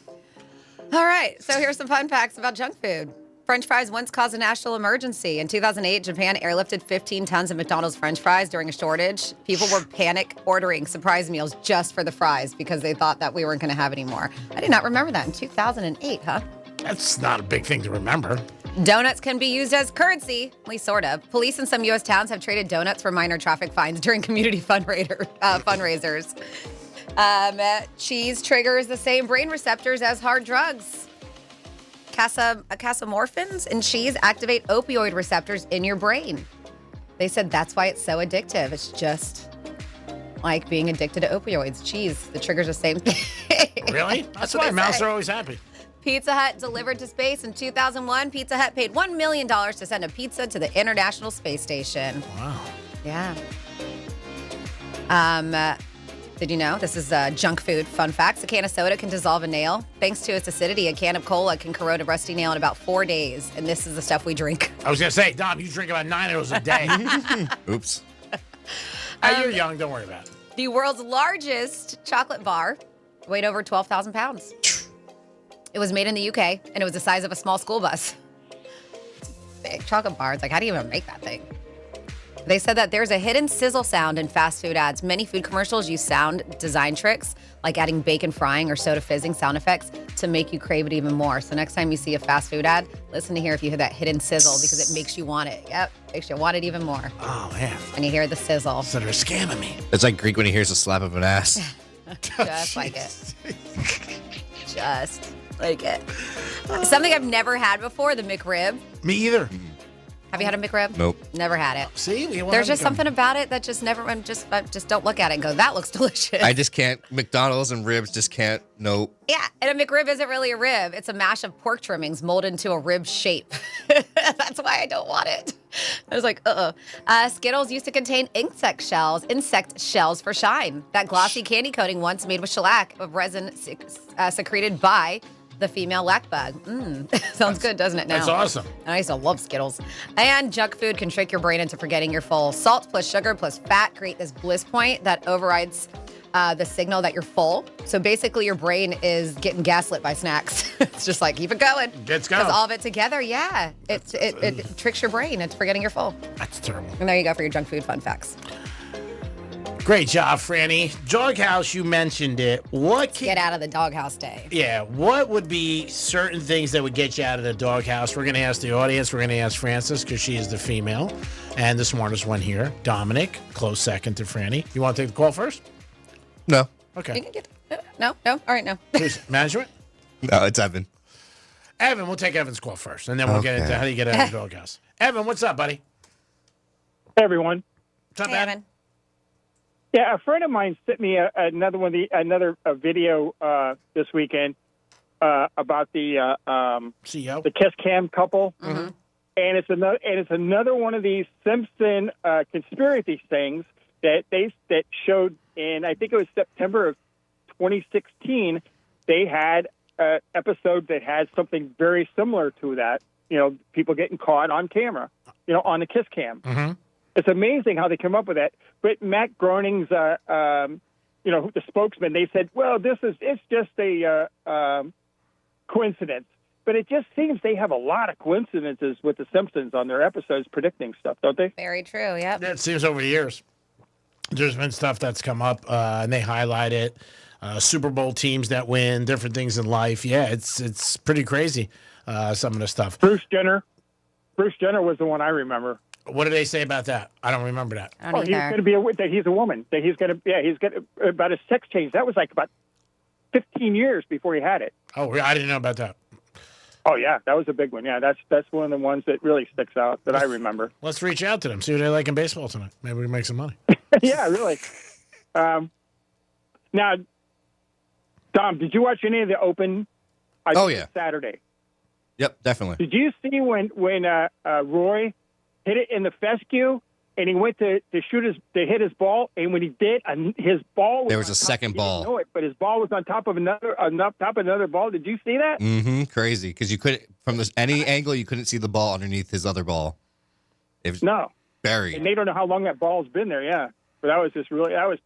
Speaker 13: All right. So here's some fun facts about junk food. French fries once caused a national emergency. In 2008, Japan airlifted 15 tons of McDonald's French fries during a shortage. People were panic ordering surprise meals just for the fries because they thought that we weren't going to have any more. I did not remember that in 2008, huh?
Speaker 10: That's not a big thing to remember.
Speaker 13: Donuts can be used as currency, at least sort of. Police in some U.S. towns have traded donuts for minor traffic fines during community fundraisers. Cheese triggers the same brain receptors as hard drugs. Casomorphins in cheese activate opioid receptors in your brain. They said that's why it's so addictive. It's just like being addicted to opioids. Cheese, the trigger's the same thing.
Speaker 10: Really? That's why mouths are always happy.
Speaker 13: Pizza Hut delivered to space in 2001. Pizza Hut paid $1 million to send a pizza to the International Space Station.
Speaker 10: Wow.
Speaker 13: Yeah. Did you know? This is junk food fun facts. A can of soda can dissolve a nail. Thanks to its acidity, a can of cola can corrode a rusty nail in about 4 days. And this is the stuff we drink.
Speaker 10: I was going to say, Dom, you drink about 9 of those a day.
Speaker 9: Oops.
Speaker 10: You're young. Don't worry about it.
Speaker 13: The world's largest chocolate bar weighed over 12,000 pounds. It was made in the UK, and it was the size of a small school bus. It's a big chocolate bar. It's like, how do you even make that thing? They said that there's a hidden sizzle sound in fast food ads. Many food commercials use sound design tricks, like adding bacon frying or soda fizzing sound effects to make you crave it even more. So next time you see a fast food ad, listen to hear if you hear that hidden sizzle because it makes you want it. Yep, makes you want it even more.
Speaker 10: Oh, man.
Speaker 13: And you hear the sizzle.
Speaker 10: So they're scamming me.
Speaker 9: It's like Greek when he hears the slap of an ass.
Speaker 13: Just like it. Just like it. Something I've never had before, the McRib.
Speaker 10: Me either.
Speaker 13: Have you had a McRib?
Speaker 9: Nope.
Speaker 13: Never had it.
Speaker 10: See?
Speaker 13: There's just something about it that just never, I just don't look at it and go, that looks delicious.
Speaker 9: I just can't. McDonald's and ribs just can't. Nope.
Speaker 13: Yeah, and a McRib isn't really a rib. It's a mash of pork trimmings molded into a rib shape. That's why I don't want it. I was like, Skittles used to contain insect shells for shine. That glossy candy coating once made with shellac of resin secreted by the female lac bug. Sounds good, doesn't it now?
Speaker 10: That's awesome.
Speaker 13: And I used to love Skittles. And junk food can trick your brain into forgetting you're full. Salt plus sugar plus fat create this bliss point that overrides the signal that you're full. So basically your brain is getting gaslit by snacks. It's just like, keep it going.
Speaker 10: Let's go.
Speaker 13: Because all of it together, yeah. It tricks your brain into forgetting you're full.
Speaker 10: That's terrible.
Speaker 13: And there you go for your junk food fun facts.
Speaker 10: Great job, Franny. Doghouse, you mentioned it.
Speaker 13: Get out of the doghouse day.
Speaker 10: Yeah, what would be certain things that would get you out of the doghouse? We're going to ask the audience. We're going to ask Frances because she is the female and the smartest one here. Dominic, close second to Franny. You want to take the call first?
Speaker 9: No.
Speaker 10: Okay.
Speaker 13: No? All right, no.
Speaker 10: Who's management?
Speaker 9: No, it's Evan.
Speaker 10: Evan, we'll take Evan's call first, and then we'll get into how do you get out of the doghouse. Evan, what's up, buddy?
Speaker 1: Hey, everyone.
Speaker 10: What's up,
Speaker 13: Evan?
Speaker 1: Yeah, a friend of mine sent me another video this weekend about the
Speaker 10: CEO,
Speaker 1: the Kiss Cam couple,
Speaker 13: Mm-hmm.
Speaker 1: and it's another one of these Simpson conspiracy things that showed in, I think it was September of 2016. They had an episode that had something very similar to that. You know, people getting caught on camera. You know, on the Kiss Cam.
Speaker 10: Mm-hmm.
Speaker 1: It's amazing how they come up with that. But Matt Groening's, the spokesman, they said, well, it's just a coincidence. But it just seems they have a lot of coincidences with The Simpsons on their episodes predicting stuff, don't they?
Speaker 13: Very true, yep.
Speaker 10: It seems over the years. There's been stuff that's come up, and they highlight it. Super Bowl teams that win, different things in life. Yeah, it's pretty crazy, some of the stuff.
Speaker 1: Bruce Jenner was the one I remember.
Speaker 10: What did they say about that? I don't remember that.
Speaker 1: He's going to be he's a woman. That he's going to about his sex change. That was like about 15 years before he had it.
Speaker 10: Oh, I didn't know about that.
Speaker 1: Oh yeah, that was a big one. Yeah, that's one of the ones that really sticks out that I remember.
Speaker 10: Let's reach out to them, see what they like in baseball tonight. Maybe we can make some money.
Speaker 1: Yeah, really. Now, Dom, did you watch any of the Open?
Speaker 9: Yeah.
Speaker 1: Saturday.
Speaker 9: Yep, definitely.
Speaker 1: Did you see when Roy hit it in the fescue and he went to hit his ball, and when he did, his ball was
Speaker 9: there was a second ball.
Speaker 1: He didn't know it, but his ball was on top of another ball. Did you see that?
Speaker 9: Mm-hmm. Crazy, because you couldn't from any angle you couldn't see the ball underneath his other ball. It was buried.
Speaker 1: And they don't know how long that ball's been there. Yeah, but that was just really that was.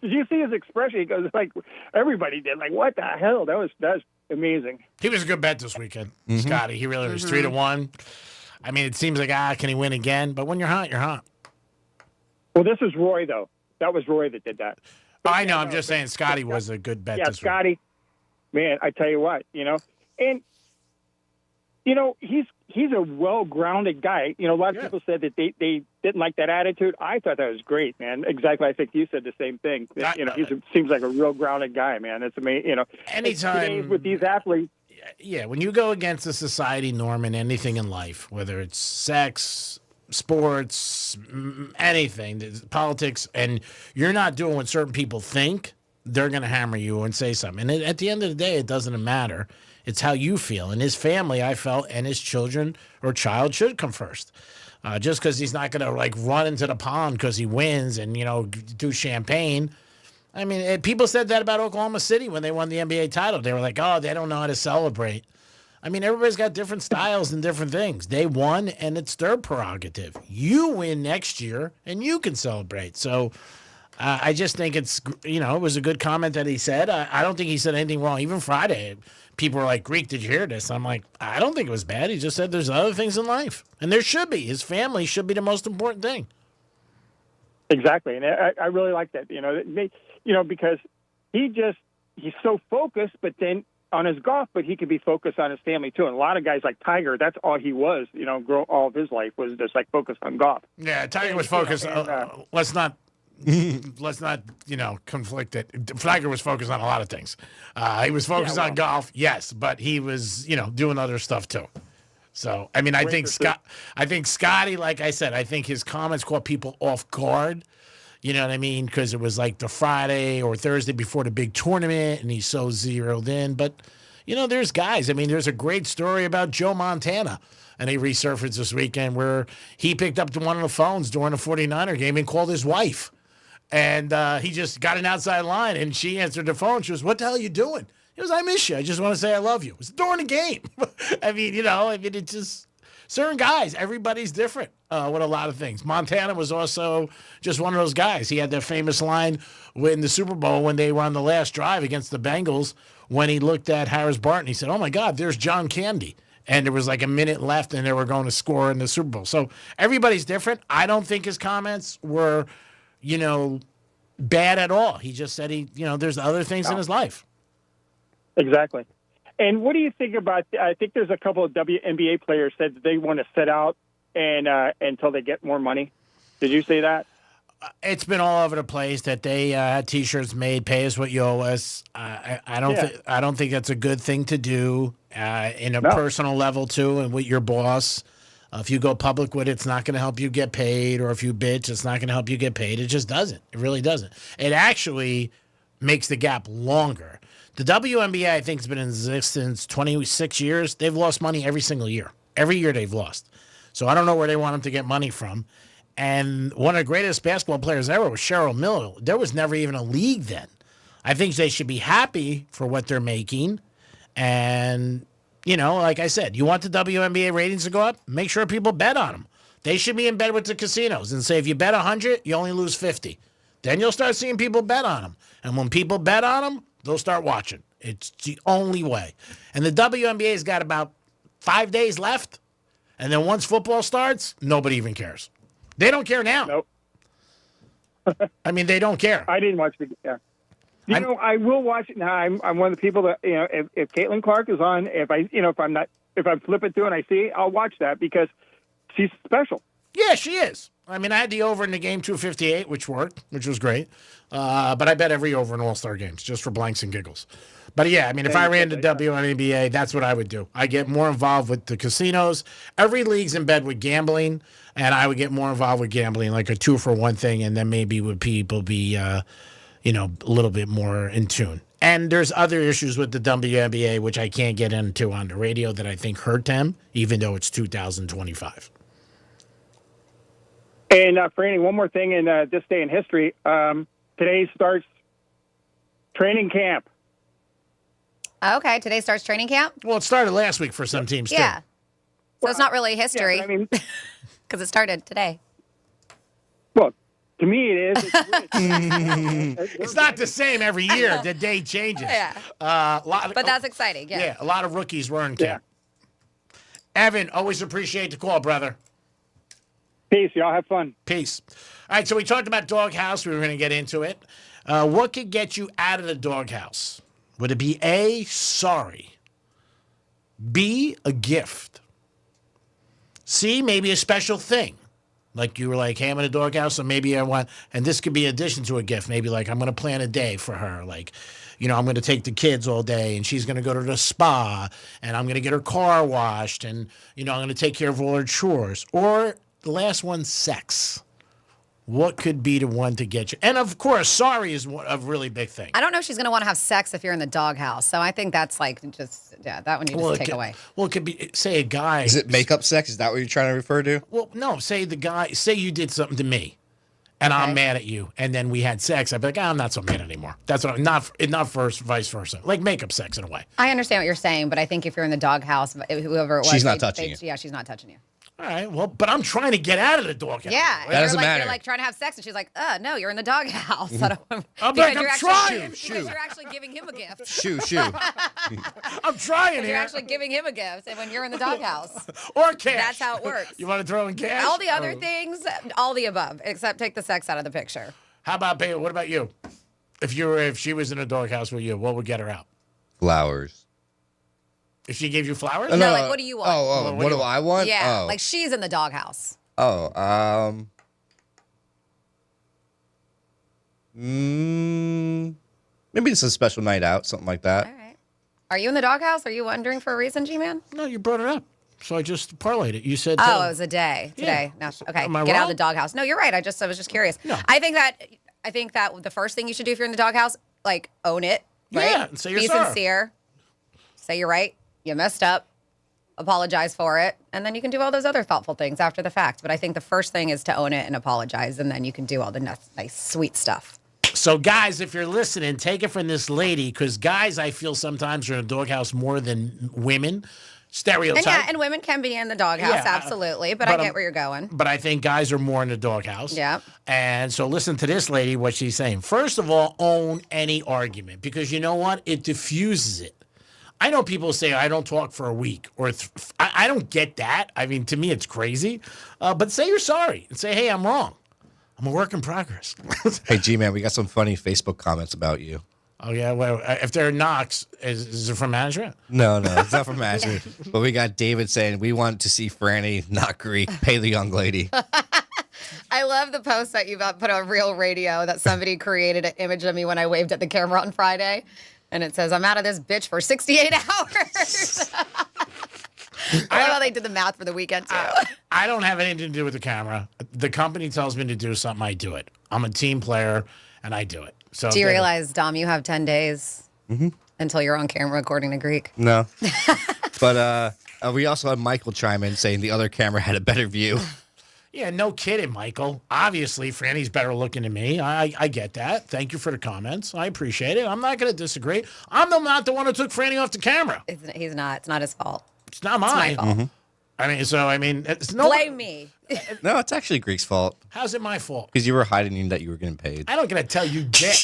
Speaker 1: Did you see his expression? He goes like everybody did. Like what the hell? That was amazing.
Speaker 10: He was a good bet this weekend,
Speaker 9: Mm-hmm.
Speaker 10: Scotty. He really was 3-1. I mean, it seems like can he win again? But when you're hot, you're hot.
Speaker 1: Well, this is Roy though. That was Roy that did that.
Speaker 10: I know. I'm just saying, Scotty was a good bet.
Speaker 1: Yeah,
Speaker 10: this
Speaker 1: Scotty.
Speaker 10: week.
Speaker 1: Man, I tell you what, and he's a well-grounded guy. A lot of people said that they didn't like that attitude. I thought that was great, man. Exactly. I think you said the same thing. He seems like a real grounded guy, man. It's amazing.
Speaker 10: Anytime
Speaker 1: with these athletes.
Speaker 10: Yeah, when you go against the society norm in anything in life, whether it's sex, sports, anything, politics, and you're not doing what certain people think, they're going to hammer you and say something. And at the end of the day, it doesn't matter. It's how you feel. And his family, I felt, and his children or child should come first. Just because he's not going to run into the pond because he wins and do champagne. I mean, people said that about Oklahoma City when they won the NBA title. They were like, oh, they don't know how to celebrate. I mean, everybody's got different styles and different things. They won, and it's their prerogative. You win next year, and you can celebrate. So I just think it was a good comment that he said. I don't think he said anything wrong. Even Friday, people were like, Greek, did you hear this? I'm like, I don't think it was bad. He just said there's other things in life. And there should be. His family should be the most important thing.
Speaker 1: Exactly. And I really like that, because he's so focused, but then on his golf, but he could be focused on his family too. And a lot of guys like Tiger, that's all he was, all of his life was just focused on golf.
Speaker 10: Yeah, Tiger was focused. Let's not conflict it. Tiger was focused on a lot of things. He was focused on golf, yes, but he was, doing other stuff too. So, I mean, I think Scotty, like I said, I think his comments caught people off guard. You know what I mean? Because it was like the Friday or Thursday before the big tournament, and he's so zeroed in. But, there's guys. I mean, there's a great story about Joe Montana, and he resurfaced this weekend where he picked up one of the phones during the 49er game and called his wife. And he just got an outside line, and she answered the phone. She was, what the hell are you doing? He was, I miss you. I just want to say I love you. It was during the game. I mean, it's just certain guys. Everybody's different with a lot of things. Montana was also just one of those guys. He had that famous line in the Super Bowl when they were on the last drive against the Bengals when he looked at Harris Barton. He said, oh, my God, there's John Candy. And there was like a minute left, and they were going to score in the Super Bowl. So everybody's different. I don't think his comments were, bad at all. He just said there's other things in his life.
Speaker 1: Exactly. And what do you think about? I think there's a couple of WNBA players said that they want to sit out and until they get more money. Did you say that?
Speaker 10: It's been all over the place that they had T-shirts made. Pay us what you owe us. I don't think that's a good thing to do in a personal level too, and with your boss. If you go public with it, it's not going to help you get paid. Or if you bitch, it's not going to help you get paid. It just doesn't. It really doesn't. It actually makes the gap longer. The WNBA, I think, has been in existence 26 years. They've lost money every single year. Every year they've lost. So I don't know where they want them to get money from. And one of the greatest basketball players ever was Cheryl Miller. There was never even a league then. I think they should be happy for what they're making. And, like I said, you want the WNBA ratings to go up? Make sure people bet on them. They should be in bed with the casinos and say, if you bet 100, you only lose 50. Then you'll start seeing people bet on them. And when people bet on them, they'll start watching. It's the only way. And the WNBA's got about 5 days left. And then once football starts, nobody even cares. They don't care now.
Speaker 1: Nope.
Speaker 10: I mean, they don't care.
Speaker 1: I didn't watch the game. I will watch it now. I'm one of the people that, if Caitlin Clark is on, if I'm flipping through and I see, I'll watch that because she's special.
Speaker 10: Yeah, she is. I mean, I had the over in the game 258, which worked, which was great. But I bet every over in All-Star games just for blanks and giggles. But yeah, I mean, if I ran the WNBA, that's what I would do. I get more involved with the casinos. Every league's in bed with gambling, and I would get more involved with gambling, like a 2-for-1 thing, and then maybe would people be, a little bit more in tune. And there's other issues with the WNBA, which I can't get into on the radio, that I think hurt them, even though it's 2025.
Speaker 1: And Franny, one more thing in this day in history. Today starts training camp.
Speaker 13: Okay, today starts training camp?
Speaker 10: Well, it started last week for some teams, too.
Speaker 13: Yeah. So it's not really history.
Speaker 1: Yeah, I mean,
Speaker 13: because it started today.
Speaker 1: Well, to me it is.
Speaker 10: It's not the same every year. The day changes.
Speaker 13: Yeah. But that's exciting, yeah.
Speaker 10: Yeah, a lot of rookies were in camp. Evan, always appreciate the call, brother.
Speaker 1: Peace. Y'all have fun.
Speaker 10: Peace. All right, so we talked about doghouse. We were going to get into it. What could get you out of the doghouse? Would it be A, sorry, B, a gift, C, maybe a special thing? Like you were like, hey, I'm in a doghouse, so maybe I want, and this could be in addition to a gift. Maybe like I'm going to plan a day for her. Like, I'm going to take the kids all day, and she's going to go to the spa, and I'm going to get her car washed, and, I'm going to take care of all her chores. Or the last one, sex. What could be the one to get you? And, of course, sorry is a really big thing.
Speaker 13: I don't know if she's going to want to have sex if you're in the doghouse. So I think that's like that one you just take away.
Speaker 10: Well, it could be, say a guy.
Speaker 9: Is it makeup sex? Is that what you're trying to refer to?
Speaker 10: Well, no. Say you did something to me, and I'm mad at you, and then we had sex. I'd be like, I'm not so mad anymore. That's what I'm not first, vice versa. Like makeup sex in a way.
Speaker 13: I understand what you're saying, but I think if you're in the doghouse, whoever it was.
Speaker 9: She's not touching you.
Speaker 13: Yeah, she's not touching you.
Speaker 10: All right, well, but I'm trying to get out of the doghouse.
Speaker 13: Yeah,
Speaker 9: that doesn't matter.
Speaker 13: You're like trying to have sex, and she's like, no, you're in the doghouse. I'm
Speaker 10: like, I'm trying.
Speaker 13: Because you're actually giving him a gift.
Speaker 9: Shoo.
Speaker 10: I'm trying here.
Speaker 13: You're actually giving him a gift, and when you're in the doghouse.
Speaker 10: Or cash.
Speaker 13: That's how it works.
Speaker 10: You want to throw in cash?
Speaker 13: All the other things, all the above, except take the sex out of the picture.
Speaker 10: How about, babe, what about you? If she was in a doghouse with you, what would get her out?
Speaker 9: Flowers.
Speaker 10: If she gave you flowers?
Speaker 13: No, like, what do you want?
Speaker 9: Oh, what do I want?
Speaker 13: Yeah,
Speaker 9: oh.
Speaker 13: like she's in the doghouse.
Speaker 9: Oh, maybe it's a special night out, something like that.
Speaker 13: All right. Are you in the doghouse? Are you wondering for a reason, G-Man?
Speaker 10: No, you brought it up. So I just parlayed it. You said...
Speaker 13: it was a day today.
Speaker 10: Yeah.
Speaker 13: No, okay,
Speaker 10: Am I
Speaker 13: get
Speaker 10: wrong?
Speaker 13: out of the doghouse. No, you're right. I was just curious.
Speaker 10: No.
Speaker 13: I think that the first thing you should do if you're in the doghouse, like, own it. Right?
Speaker 10: Yeah, and say you're
Speaker 13: Be
Speaker 10: sorry.
Speaker 13: sincere. Say you're right. You messed up. Apologize for it, and then you can do all those other thoughtful things after the fact. But I think the first thing is to own it and apologize, and then you can do all the nice, sweet stuff.
Speaker 10: So, guys, if you're listening, take it from this lady, because guys, I feel sometimes are in a doghouse more than women. Stereotype.
Speaker 13: And women can be in the doghouse,
Speaker 10: Yeah,
Speaker 13: absolutely. But I get where you're going.
Speaker 10: But I think guys are more in the doghouse.
Speaker 13: Yeah.
Speaker 10: And so listen to this lady, what she's saying. First of all, own any argument, because you know what? It diffuses it. I know people say I don't talk for a week, or I don't get that. I mean, to me, it's crazy. But say you're sorry and say, hey, I'm wrong. I'm a work in progress.
Speaker 9: Hey, G-Man, we got some funny Facebook comments about you.
Speaker 10: Oh, yeah? Well, if they're knocks, is it from management?
Speaker 9: No, it's not from management. But we got David saying, we want to see Franny, not Greek. Pay the young lady.
Speaker 13: I love the post that you put on Real Radio that somebody created an image of me when I waved at the camera on Friday. And it says, I'm out of this bitch for 68 hours. I love how they did the math for the weekend, too.
Speaker 10: I don't have anything to do with the camera. The company tells me to do something, I do it. I'm a team player, and I do it. So
Speaker 13: do you realize, Dom, you have 10 days until you're on camera, according to Greek?
Speaker 9: No. But we also had Michael chime in saying the other camera had a better view.
Speaker 10: Yeah, no kidding, Michael. Obviously, Franny's better looking than me. I get that. Thank you for the comments. I appreciate it. I'm not going to disagree. I'm not the one who took Franny off the camera.
Speaker 13: He's not. It's not his fault.
Speaker 10: It's not mine.
Speaker 13: It's my fault.
Speaker 10: It's no.
Speaker 13: Blame me.
Speaker 9: No, it's actually Greek's fault.
Speaker 10: How's it my fault?
Speaker 9: Because you were hiding that you were getting paid.
Speaker 10: I don't get to tell you dick.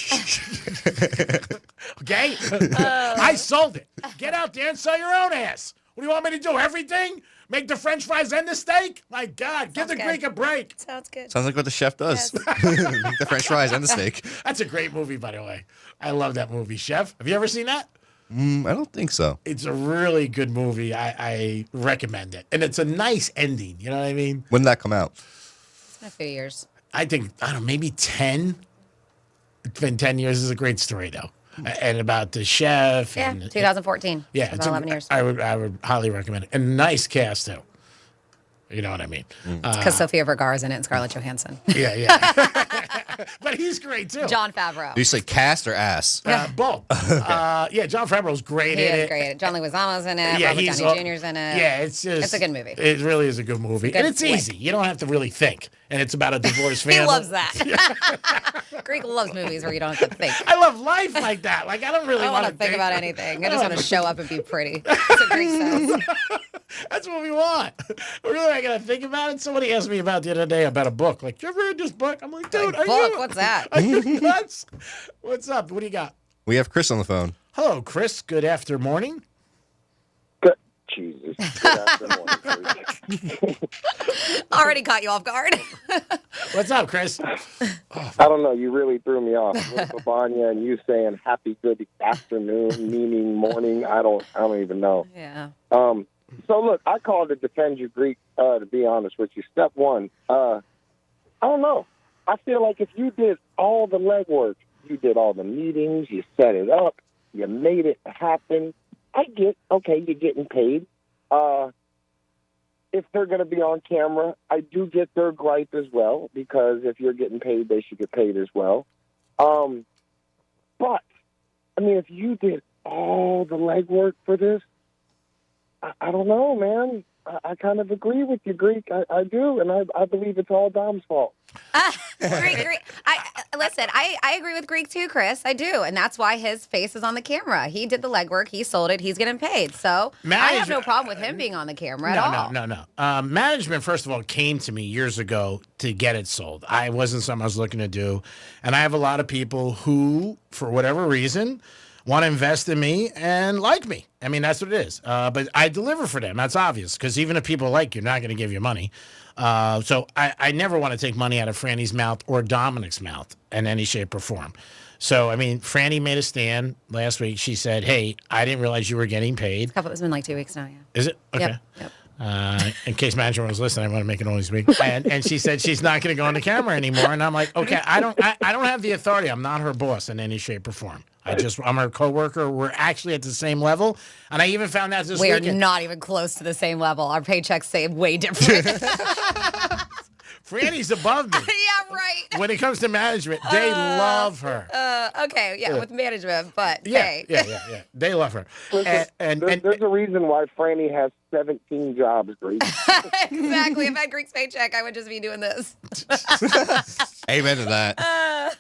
Speaker 10: Okay? I sold it. Get out there and sell your own ass. What do you want me to do? Everything? Make the French fries and the steak? My God, give the Greek a break.
Speaker 13: Sounds good.
Speaker 9: Sounds like what the chef does. The French fries and the steak.
Speaker 10: That's a great movie, by the way. I love that movie, Chef. Have you ever seen that?
Speaker 9: I don't think so.
Speaker 10: It's a really good movie. I recommend it. And it's a nice ending. You know what I mean?
Speaker 9: When did that come out?
Speaker 13: It's been a few years.
Speaker 10: I don't know, maybe 10. It's been 10 years. It's a great story, though. And about the chef.
Speaker 13: Yeah,
Speaker 10: and
Speaker 13: 2014.
Speaker 10: Yeah,
Speaker 13: about 11 years.
Speaker 10: I would highly recommend it. And nice cast, too. You know what I mean?
Speaker 13: Because Sofia Vergara's in it and Scarlett Johansson.
Speaker 10: Yeah. But he's great, too.
Speaker 13: John Favreau.
Speaker 9: Do you say cast or ass?
Speaker 10: Both. Yeah, John Favreau's great
Speaker 13: He
Speaker 10: in
Speaker 13: is
Speaker 10: it.
Speaker 13: great. John Leguizamo's in it.
Speaker 10: Yeah,
Speaker 13: Robert
Speaker 10: he's
Speaker 13: Downey Jr.'s in it.
Speaker 10: Yeah, it's
Speaker 13: a good movie.
Speaker 10: It really is a good movie.
Speaker 13: Good
Speaker 10: And it's
Speaker 13: flick.
Speaker 10: easy. You don't have to really think. And it's about a divorced family.
Speaker 13: He loves that. Greek loves movies where you don't have to think.
Speaker 10: I love life like that. Like, I don't really
Speaker 13: I don't
Speaker 10: want
Speaker 13: want to think about anything. I just
Speaker 10: don't
Speaker 13: want to show up and be pretty. That's what Greek says.
Speaker 10: That's what we want. We're really not going to think about it. Somebody asked me about the other day about a book. Like, you ever read this book? I'm like, dude, are
Speaker 13: book?
Speaker 10: you...
Speaker 13: What's that?
Speaker 10: Are you nuts? What's up? What do you got?
Speaker 9: We have Chris on the phone.
Speaker 10: Hello, Chris. Good after morning.
Speaker 7: Jesus. Good afternoon.
Speaker 13: Already caught you off guard.
Speaker 10: What's up, Chris?
Speaker 7: I don't know. You really threw me off with Babanya and you saying happy good afternoon, meaning morning. I don't even know.
Speaker 13: Yeah.
Speaker 7: So look, I called to defend you, Greek. To be honest with you, step one. I don't know. I feel like if you did all the legwork, you did all the meetings, you set it up, you made it happen. I get, okay, you're getting paid. If they're going to be on camera, I do get their gripe as well, because if you're getting paid, they should get paid as well. But, I mean, if you did all the legwork for this, I don't know, man. I kind of agree with you, Greek. I do, and I believe it's all Dom's fault.
Speaker 13: Greek. Listen, I agree with Greek too, Chris. I do, and that's why his face is on the camera. He did the legwork. He sold it. He's getting paid. So I have no problem with him being on the camera at all.
Speaker 10: No. Management, first of all, came to me years ago to get it sold. I wasn't something I was looking to do, and I have a lot of people who, for whatever reason, want to invest in me and like me. I mean, that's what it is. But I deliver for them. That's obvious, because even if people like you, they're not going to give you money. So I never want to take money out of Franny's mouth or Dominic's mouth in any shape or form. So, I mean, Franny made a stand last week. She said, hey, I didn't realize you were getting paid.
Speaker 13: It's been like 2 weeks now, yeah.
Speaker 10: Is it? Okay.
Speaker 13: Yep.
Speaker 10: In case management was listening, I want to make it all this week. And she said she's not going to go on the camera anymore. And I'm like, okay, I don't have the authority. I'm not her boss in any shape or form. I'm her coworker. We're actually at the same level. And I even found out this
Speaker 13: weekend.
Speaker 10: We
Speaker 13: are not even close to the same level. Our paychecks say way different.
Speaker 10: Franny's above me.
Speaker 13: Yeah, right.
Speaker 10: When it comes to management, they love her.
Speaker 13: Okay, yeah, with management, but
Speaker 10: yeah,
Speaker 13: hey.
Speaker 10: Yeah. They love her.
Speaker 7: And there's a reason why Franny has 17 jobs, Greek.
Speaker 13: Exactly. If I had Greek's paycheck, I would just be doing this.
Speaker 9: Amen to that.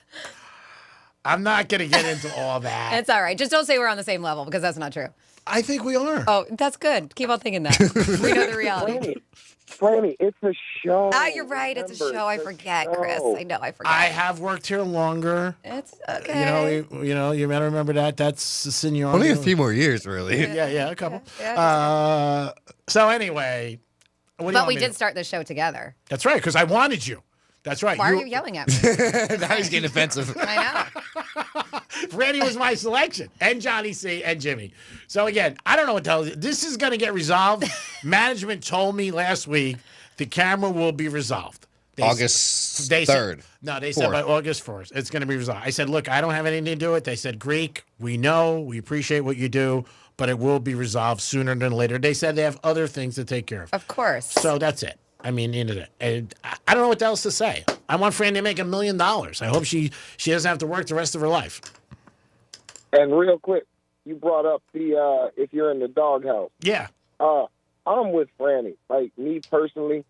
Speaker 10: I'm not going to get into all that.
Speaker 13: It's all right. Just don't say we're on the same level, because that's not true.
Speaker 10: I think we are.
Speaker 13: Oh, that's good. Keep on thinking that. We know the reality.
Speaker 7: Franny, it's a show.
Speaker 13: You're right. It's a show. I forget, Chris. I know. I forget.
Speaker 10: I have worked here longer.
Speaker 13: It's okay.
Speaker 10: You gotta remember that. That's the seniority.
Speaker 9: Only a few more years, really.
Speaker 10: Yeah, a couple.
Speaker 13: Yeah.
Speaker 10: So anyway,
Speaker 13: but we did start the show together.
Speaker 10: That's right, because I wanted you. That's right.
Speaker 13: Why are you yelling at me?
Speaker 9: Now he's getting offensive.
Speaker 13: I know.
Speaker 10: Randy was my selection, and Johnny C, and Jimmy. So again, I don't know what the hell. This is going to get resolved. Management told me last week the camera will be resolved.
Speaker 9: August 3rd.
Speaker 10: They said by August 1st. It's going to be resolved. I said, look, I don't have anything to do with it. They said, Greek, we know, we appreciate what you do, but it will be resolved sooner than later. They said they have other things to take care of.
Speaker 13: Of course.
Speaker 10: So that's it. I mean, and I don't know what else to say. I want Fran to make $1 million. I hope she doesn't have to work the rest of her life.
Speaker 7: And real quick, you brought up the if you're in the doghouse.
Speaker 10: Yeah.
Speaker 7: I'm with Franny. Like, me personally,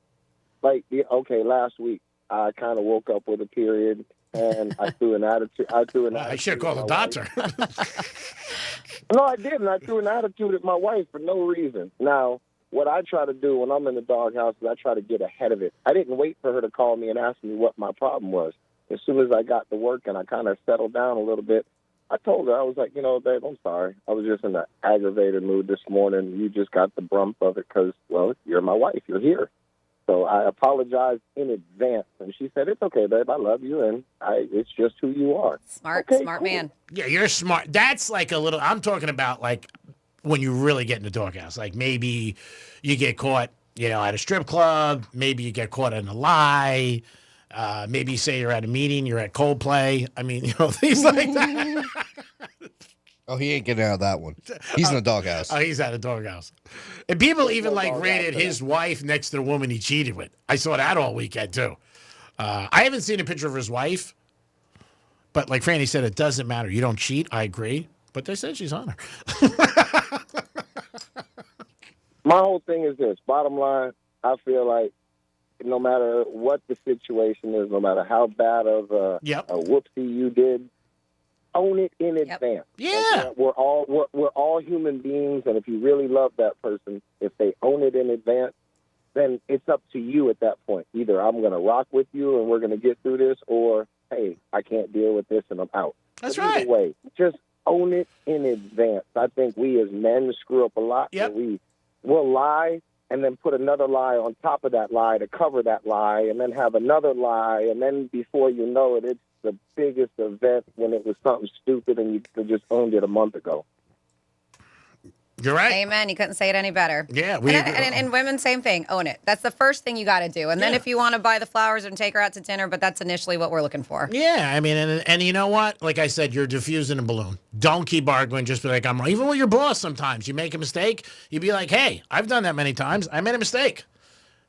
Speaker 7: last week I kind of woke up with a period and I threw an attitude.
Speaker 10: I should call the doctor.
Speaker 7: No, I didn't. I threw an attitude at my wife for no reason. Now, what I try to do when I'm in the doghouse is I try to get ahead of it. I didn't wait for her to call me and ask me what my problem was. As soon as I got to work and I kind of settled down a little bit, I told her, I was like, babe, I'm sorry. I was just in an aggravated mood this morning. You just got the brunt of it because, well, you're my wife. You're here. So I apologized in advance. And she said, it's okay, babe. I love you, and it's just who you are.
Speaker 13: Smart man.
Speaker 10: Yeah, you're smart. That's like I'm talking about like when you really get in the doghouse. Like maybe you get caught, at a strip club. Maybe you get caught in a lie. Maybe you say you're at a meeting, you're at Coldplay. I mean, things like that.
Speaker 9: Oh, he ain't getting out of that one. He's in the doghouse.
Speaker 10: Oh, he's at a doghouse. And people even rated his wife next to the woman he cheated with. I saw that all weekend too. I haven't seen a picture of his wife, But like Franny said, it doesn't matter. You don't cheat. I agree. But they said she's on her.
Speaker 7: My whole thing is this. Bottom line, I feel like no matter what the situation is, no matter how bad of a whoopsie you did, own it in advance.
Speaker 10: Yeah.
Speaker 7: Like, we're all human beings, and if you really love that person, if they own it in advance, then it's up to you at that point. Either I'm going to rock with you and we're going to get through this, or, hey, I can't deal with this and I'm out.
Speaker 10: That's
Speaker 7: but either
Speaker 10: right.
Speaker 7: way, just own it in advance. I think we as men screw up a lot.
Speaker 10: Yep.
Speaker 7: We'll lie and then put another lie on top of that lie to cover that lie, and then have another lie, and then before you know it, it's the biggest event when it was something stupid and you could just owned it a month ago.
Speaker 10: You're right.
Speaker 13: Amen. You couldn't say it any better.
Speaker 10: Yeah.
Speaker 13: And women, same thing. Own it. That's the first thing you got to do. And then if you want to buy the flowers and take her out to dinner, but that's initially what we're looking for.
Speaker 10: Yeah. I mean, and you know what? Like I said, you're diffusing a balloon. Don't keep arguing. Just be like, I'm wrong. Even with your boss, sometimes you make a mistake. You be like, hey, I've done that many times. I made a mistake.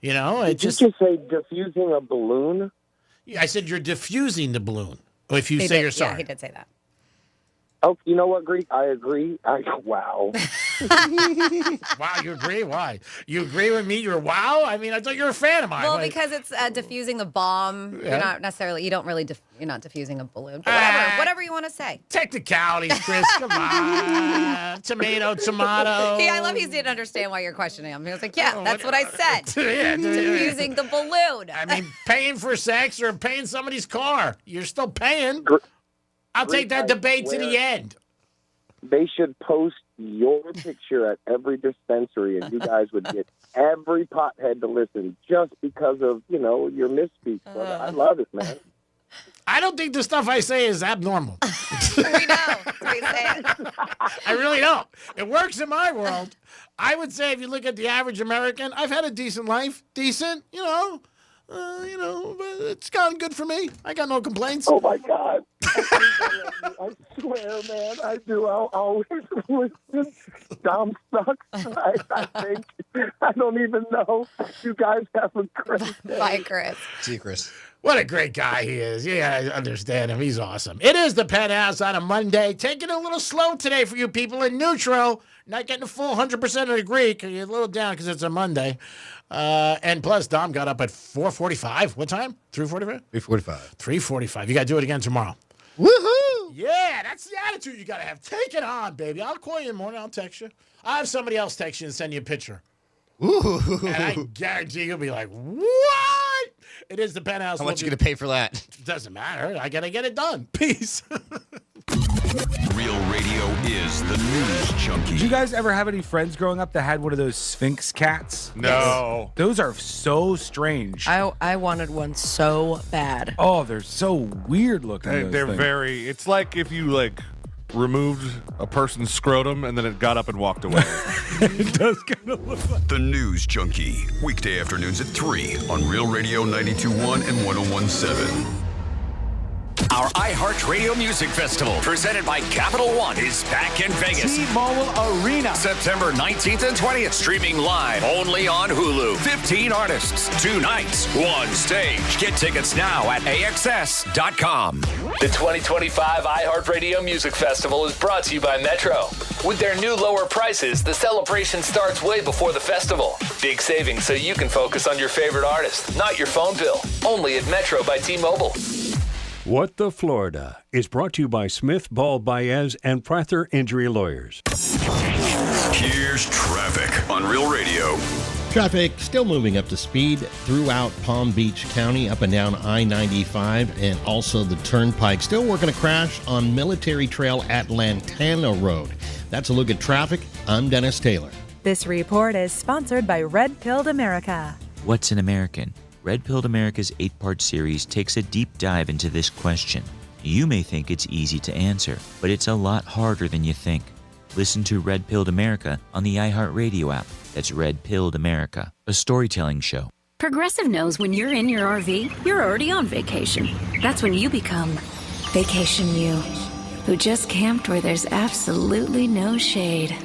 Speaker 10: You know,
Speaker 7: Did you just say diffusing a balloon?
Speaker 10: Yeah, I said you're diffusing the balloon. If you say you're sorry.
Speaker 13: Yeah, he did say that.
Speaker 7: Oh, you know what, Greek? I agree. Wow.
Speaker 10: Wow, you agree? Why? You agree with me? You're wow? I mean, I thought you were a fan of mine.
Speaker 13: Well, because it's diffusing the bomb.
Speaker 10: Yeah.
Speaker 13: You're not necessarily, you're not diffusing a balloon. But whatever you want to say.
Speaker 10: Technicalities, Chris. Come on. Tomato.
Speaker 13: Yeah, I love he didn't understand why you're questioning him. He was like, yeah, that's what I said.
Speaker 10: Yeah,
Speaker 13: diffusing the balloon.
Speaker 10: I mean, paying for sex or paying somebody's car. You're still paying. I'll take that debate to the end.
Speaker 7: They should post your picture at every dispensary, and you guys would get every pothead to listen just because of, your misspeaks. But I love it, man.
Speaker 10: I don't think the stuff I say is abnormal.
Speaker 13: We know. We say it.
Speaker 10: I really don't. It works in my world. I would say if you look at the average American, I've had a decent life. Decent, but it's gone good for me. I got no complaints.
Speaker 7: Oh, my God. I swear, man, I do. I'll always listen. Dom sucks. I think. I don't even know. You guys have a great day.
Speaker 13: Bye, Chris.
Speaker 9: See you, Chris.
Speaker 10: What a great guy he is. Yeah, I understand him. He's awesome. It is the Penthouse on a Monday. Taking it a little slow today for you people in neutral. Not getting a full 100% of the Greek. You're a little down because it's a Monday. And plus, Dom got up at 4:45. What time? 3:45?
Speaker 9: 3:45.
Speaker 10: 3:45. You got to do it again tomorrow.
Speaker 9: Woohoo!
Speaker 10: Yeah, that's the attitude you got to have. Take it on, baby. I'll call you in the morning. I'll text you. I'll have somebody else text you and send you a picture.
Speaker 9: Ooh.
Speaker 10: And I guarantee you'll be like, what? It is the Penthouse.
Speaker 9: How much you going to pay for that?
Speaker 10: Doesn't matter. I got to get it done. Peace.
Speaker 5: Real radio is the news junkie.
Speaker 8: Did you guys ever have any friends growing up that had one of those Sphinx cats?
Speaker 11: No.
Speaker 8: Those are so strange.
Speaker 12: I wanted one so bad.
Speaker 8: Oh, they're so weird looking.
Speaker 11: They're
Speaker 8: things.
Speaker 11: very. It's like if you removed a person's scrotum and then it got up and walked away.
Speaker 8: It does kind of look like.
Speaker 5: The News Junkie. Weekday afternoons at 3 on Real Radio 92.1 and 101.7.
Speaker 14: Our iHeartRadio Music Festival, presented by Capital One, is back in Vegas.
Speaker 18: T-Mobile Arena.
Speaker 14: September 19th and 20th, streaming live only on Hulu. 15 artists, 2 nights, 1 stage. Get tickets now at AXS.com.
Speaker 19: The 2025 iHeartRadio Music Festival is brought to you by Metro. With their new lower prices, the celebration starts way before the festival. Big savings so you can focus on your favorite artist, not your phone bill. Only at Metro by T-Mobile.
Speaker 24: What the Florida is brought to you by Smith, Ball, Baez, and Prather Injury Lawyers.
Speaker 5: Here's traffic on Real Radio.
Speaker 25: Traffic still moving up to speed throughout Palm Beach County, up and down I-95, and also the Turnpike. Still working a crash on Military Trail at Lantana Road. That's a look at traffic. I'm Dennis Taylor.
Speaker 27: This report is sponsored by Red Pilled America.
Speaker 28: What's an American? Red Pilled America's 8-part series takes a deep dive into this question. You may think it's easy to answer, but it's a lot harder than you think. Listen to Red Pilled America on the iHeartRadio app. That's Red Pilled America, a storytelling show.
Speaker 31: Progressive knows when you're in your RV, you're already on vacation. That's when you become Vacation You, who just camped where there's absolutely no shade.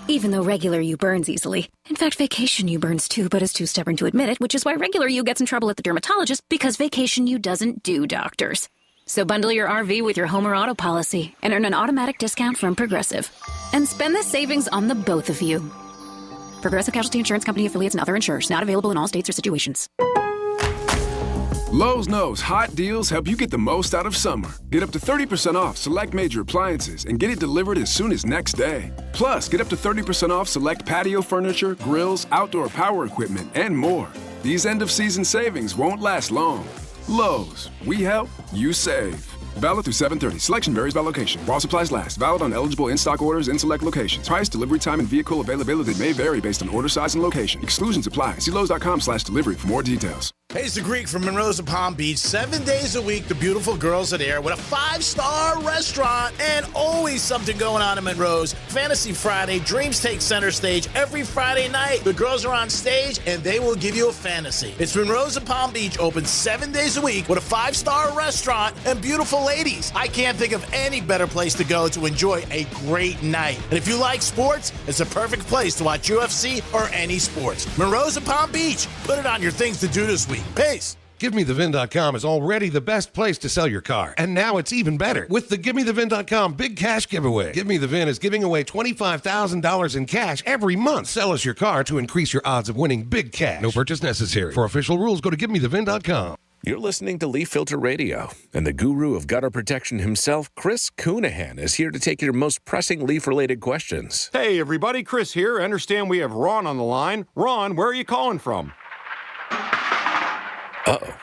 Speaker 31: Even though regular you burns easily. In fact, Vacation You burns too, but is too stubborn to admit it, which is why regular you gets in trouble at the dermatologist because Vacation You doesn't do doctors. So bundle your RV with your home or auto policy and earn an automatic discount from Progressive. And spend the savings on the both of you. Progressive Casualty Insurance Company affiliates and other insurers. Not available in all states or situations.
Speaker 4: Lowe's knows hot deals help you get the most out of summer. Get up to 30% off select major appliances and get it delivered as soon as next day. Plus, get up to 30% off select patio furniture, grills, outdoor power equipment, and more. These end-of-season savings won't last long. Lowe's, we help, you save. Valid through 7/30. Selection varies by location. While supplies last. Valid on eligible in-stock orders in select locations. Price, delivery time, and vehicle availability may vary based on order size and location. Exclusions apply. See Lowe's.com/delivery for more details.
Speaker 10: Hey, it's the Greek from Monroe's of Palm Beach. 7 days a week, the beautiful girls are there with a 5-star restaurant and always something going on in Monroe's. Fantasy Friday, dreams take center stage every Friday night. The girls are on stage and they will give you a fantasy. It's Monroe's of Palm Beach, open 7 days a week with a 5-star restaurant and beautiful ladies. I can't think of any better place to go to enjoy a great night. And if you like sports, it's a perfect place to watch UFC or any sports. Monroe's of Palm Beach. Put it on your things to do this week. Peace.
Speaker 6: GiveMeTheVin.com is already the best place to sell your car, and now it's even better with the GiveMeTheVin.com Big Cash Giveaway. Give Me The Vin is giving away $25,000 in cash every month. Sell us your car to increase your odds of winning big cash. No purchase necessary. For official rules, go to GiveMeTheVin.com.
Speaker 14: You're listening to Leaf Filter Radio, and the guru of gutter protection himself, Chris Coonahan, is here to take your most pressing leaf-related questions.
Speaker 15: Hey, everybody, Chris here. I understand we have Ron on the line. Ron, where are you calling from?
Speaker 14: Uh-oh.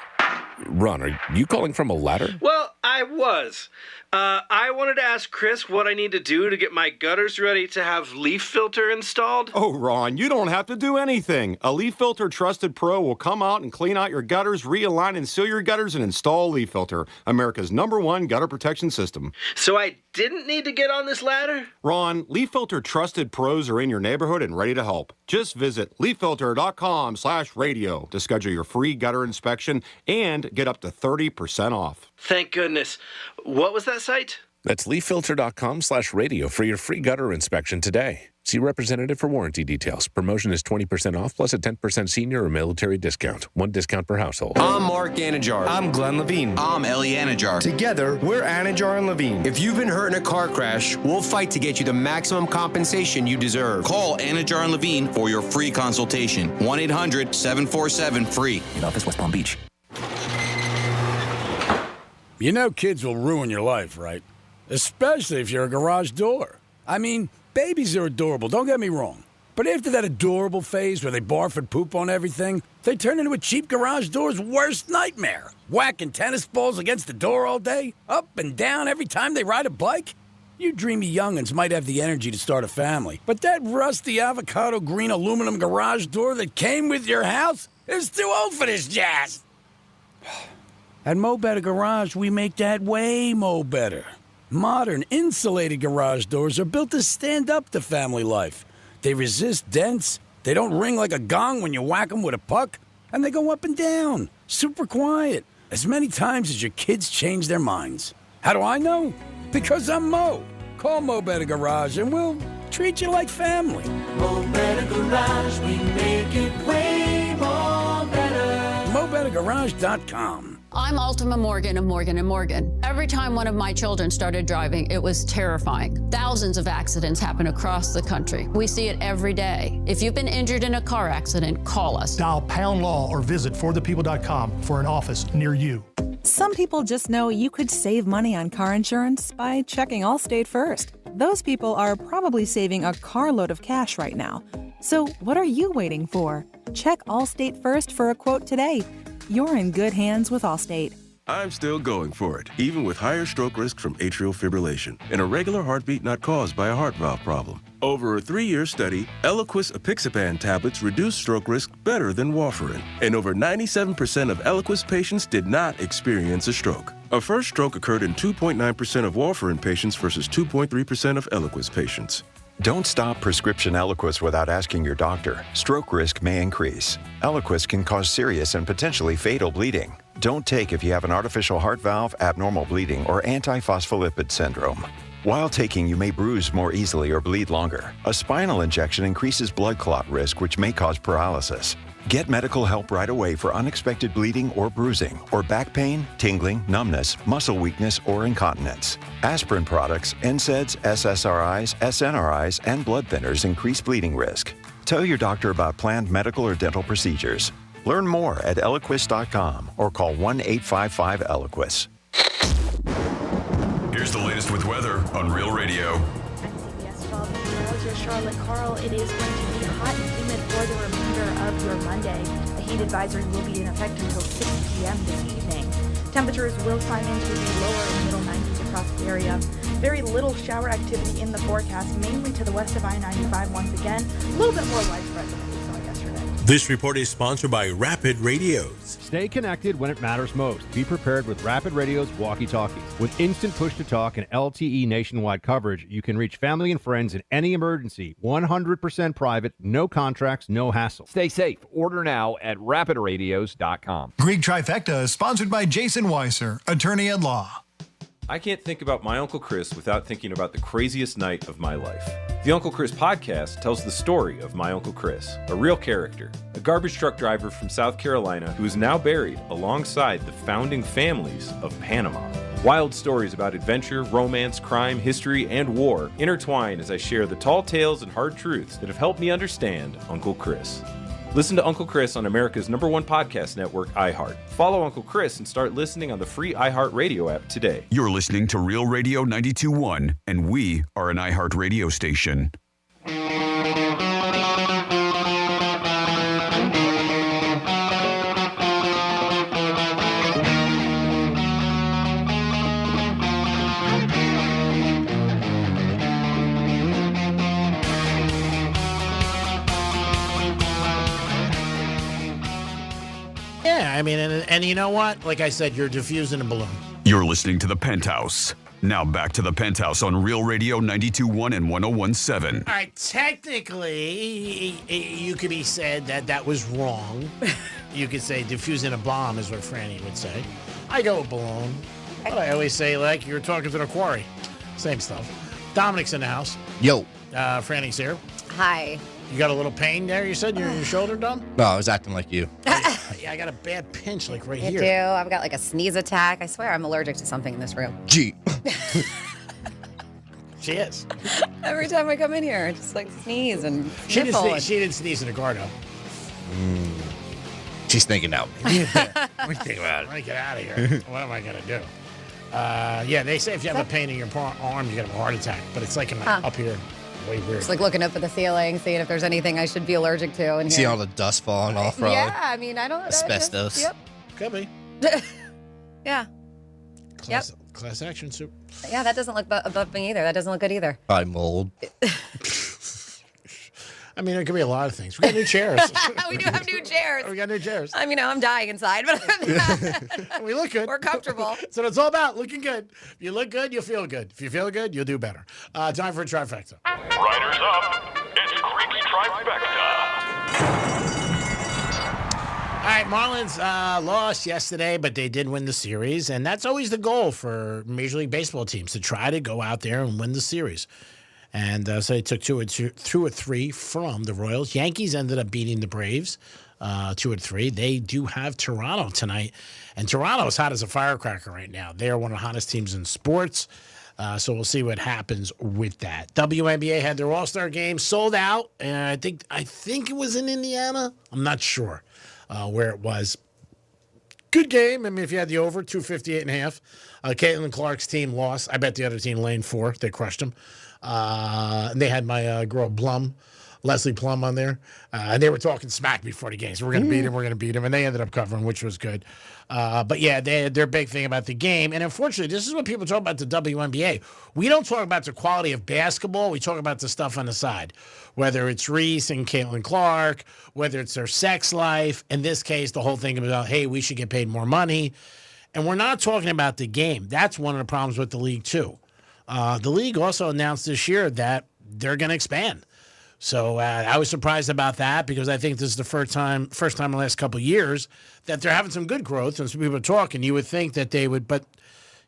Speaker 14: Ron, are you calling from a ladder?
Speaker 16: Well, I was. I wanted to ask Chris what I need to do to get my gutters ready to have leaf filter installed.
Speaker 15: Oh, Ron, you don't have to do anything. A Leaf Filter Trusted Pro will come out and clean out your gutters, realign and seal your gutters, and install Leaf Filter, America's #1 gutter protection system.
Speaker 16: So I didn't need to get on this ladder?
Speaker 15: Ron, Leaf Filter Trusted Pros are in your neighborhood and ready to help. Just visit leaffilter.com/radio to schedule your free gutter inspection and get up to 30% off.
Speaker 16: Thank goodness. What was that site?
Speaker 14: That's leaffilter.com/radio for your free gutter inspection today. See representative for warranty details. Promotion is 20% off plus a 10% senior or military discount. 1 discount per household.
Speaker 17: I'm Mark Anajar. I'm Glenn Levine. I'm Ellie Anajar. Together, we're Anajar and Levine. If you've been hurt in a car crash, we'll fight to get you the maximum compensation you deserve. Call Anajar and Levine for your free consultation. 1-800-747-FREE. In office, West Palm Beach.
Speaker 18: You know kids will ruin your life, right? Especially if you're a garage door. I mean, babies are adorable, don't get me wrong. But after that adorable phase where they barf and poop on everything, they turn into a cheap garage door's worst nightmare. Whacking tennis balls against the door all day, up and down every time they ride a bike. You dreamy young'uns might have the energy to start a family, but that rusty avocado green aluminum garage door that came with your house is too old for this jazz. At Mo Better Garage, we make that way mo better. Modern, insulated garage doors are built to stand up to family life. They resist dents, they don't ring like a gong when you whack them with a puck, and they go up and down, super quiet, as many times as your kids change their minds. How do I know? Because I'm Mo. Call Mo Better Garage and we'll treat you like family. Mo Better Garage, we make it way more better. MoBetterGarage.com.
Speaker 20: I'm Ultima Morgan of Morgan & Morgan. Every time one of my children started driving, it was terrifying. Thousands of accidents happen across the country. We see it every day. If you've been injured in a car accident, call us.
Speaker 23: Dial #law or visit forthepeople.com for an office near you.
Speaker 27: Some people just know you could save money on car insurance by checking Allstate first. Those people are probably saving a carload of cash right now. So what are you waiting for? Check Allstate first for a quote today. You're in good hands with Allstate.
Speaker 26: I'm still going for it, even with higher stroke risk from atrial fibrillation, an irregular heartbeat not caused by a heart valve problem. Over a 3-year study, Eliquis apixaban tablets reduced stroke risk better than warfarin, and over 97% of Eliquis patients did not experience a stroke. A first stroke occurred in 2.9% of warfarin patients versus 2.3% of Eliquis patients.
Speaker 2: Don't stop prescription Eliquis without asking your doctor. Stroke risk may increase. Eliquis can cause serious and potentially fatal bleeding. Don't take if you have an artificial heart valve, abnormal bleeding, or antiphospholipid syndrome. While taking, you may bruise more easily or bleed longer. A spinal injection increases blood clot risk, which may cause paralysis. Get medical help right away for unexpected bleeding or bruising, or back pain, tingling, numbness, muscle weakness, or incontinence. Aspirin products, NSAIDs, SSRIs, SNRIs, and blood thinners increase bleeding risk. Tell your doctor about planned medical or dental procedures. Learn more at Eliquis.com or call 1-855-ELIQUIS.
Speaker 5: Here's the latest with weather on Real Radio.
Speaker 1: CBS 12 Meteorologist Charlotte Carl. It is going to be hot and humid for the remainder of your Monday. A heat advisory will be in effect until 6 p.m. this evening. Temperatures will climb into the lower and middle 90s across the area. Very little shower activity in the forecast, mainly to the west of I-95 once again. A little bit more widespread than we saw yesterday.
Speaker 3: This report is sponsored by Rapid Radios.
Speaker 7: Stay connected when it matters most. Be prepared with Rapid Radio's walkie-talkies. With instant push-to-talk and LTE nationwide coverage, you can reach family and friends in any emergency. 100% private, no contracts, no hassle.
Speaker 9: Stay safe. Order now at rapidradios.com.
Speaker 23: Greek Trifecta is sponsored by Jason Weiser, attorney at law.
Speaker 11: I can't think about my Uncle Chris without thinking about the craziest night of my life. The Uncle Chris podcast tells the story of my Uncle Chris, a real character, a garbage truck driver from South Carolina who is now buried alongside the founding families of Panama. Wild stories about adventure, romance, crime, history, and war intertwine as I share the tall tales and hard truths that have helped me understand Uncle Chris. Listen to Uncle Chris on America's #1 podcast network, iHeart. Follow Uncle Chris and start listening on the free iHeart Radio app today.
Speaker 5: You're listening to Real Radio 92.1, and we are an iHeart radio station.
Speaker 10: Yeah, I mean, and you know what? Like I said, you're diffusing a balloon.
Speaker 5: You're listening to the Penthouse. Now back to the Penthouse on Real Radio 92.1 and 101.7.
Speaker 10: All right, technically, you could be said that was wrong. You could say diffusing a bomb is what Franny would say. I go with balloon. But I always say, like, you're talking to the quarry. Same stuff. Dominic's in the house.
Speaker 9: Yo.
Speaker 10: Franny's here.
Speaker 9: Hi.
Speaker 10: You got a little pain there, you said? Your shoulder, Dom?
Speaker 9: No, I was acting like you.
Speaker 10: Yeah, I got a bad pinch, like right
Speaker 9: I
Speaker 10: here.
Speaker 9: do. I've got like a sneeze attack. I swear I'm allergic to something in this room. Gee.
Speaker 10: She is.
Speaker 9: Every time I come in here, I just like sneeze and
Speaker 10: She
Speaker 9: sniffle.
Speaker 10: didn't sneeze in the car, though.
Speaker 9: She's thinking out.
Speaker 10: What do you think about it? I want to get out of here. What am I going to do? Yeah, they say if you have a pain in your arm, you're going to have a heart attack. But it's like up here. Way weird.
Speaker 9: Just like looking up at the ceiling, seeing if there's anything I should be allergic to in here.
Speaker 17: See all the dust falling off, probably.
Speaker 9: Yeah, I mean, I don't...
Speaker 17: Asbestos.
Speaker 9: Yep.
Speaker 10: Could be.
Speaker 9: Yeah.
Speaker 10: Class action soup.
Speaker 9: Yeah, that doesn't look above me either. That doesn't look good either.
Speaker 17: Probably mold.
Speaker 10: I mean, it could be a lot of things. We got new chairs.
Speaker 9: We do have new chairs.
Speaker 10: We got new chairs.
Speaker 9: I mean, I'm dying inside, but
Speaker 10: we look good.
Speaker 9: We're comfortable.
Speaker 10: So it's all about looking good. If you look good, you'll feel good. If you feel good, you'll do better. Time for a trifecta.
Speaker 11: Riders up. It's Greek's Trifecta.
Speaker 10: All right, Marlins lost yesterday, but they did win the series, and that's always the goal for Major League Baseball teams, to try to go out there and win the series. And so they took 2-3 from the Royals. Yankees ended up beating the Braves 2-3. They do have Toronto tonight, and Toronto is hot as a firecracker right now. They are one of the hottest teams in sports, so we'll see what happens with that. WNBA had their All-Star game sold out, and I think it was in Indiana. I'm not sure where it was. Good game. I mean, if you had the over, 258.5. Caitlin Clark's team lost. I bet the other team lane 4. They crushed them. And they had my girl Blum, Leslie Plum, on there. And they were talking smack before the game. So we're going to beat him. We're going to beat him. And they ended up covering, which was good. But yeah, their big thing about the game. And unfortunately, this is what people talk about the WNBA. We don't talk about the quality of basketball. We talk about the stuff on the side, whether it's Reese and Caitlin Clark, whether it's their sex life. In this case, the whole thing about, hey, we should get paid more money. And we're not talking about the game. That's one of the problems with the league, too. The league also announced this year that they're going to expand. So I was surprised about that, because I think this is the first time in the last couple of years that they're having some good growth and some people are talking. You would think that they would, but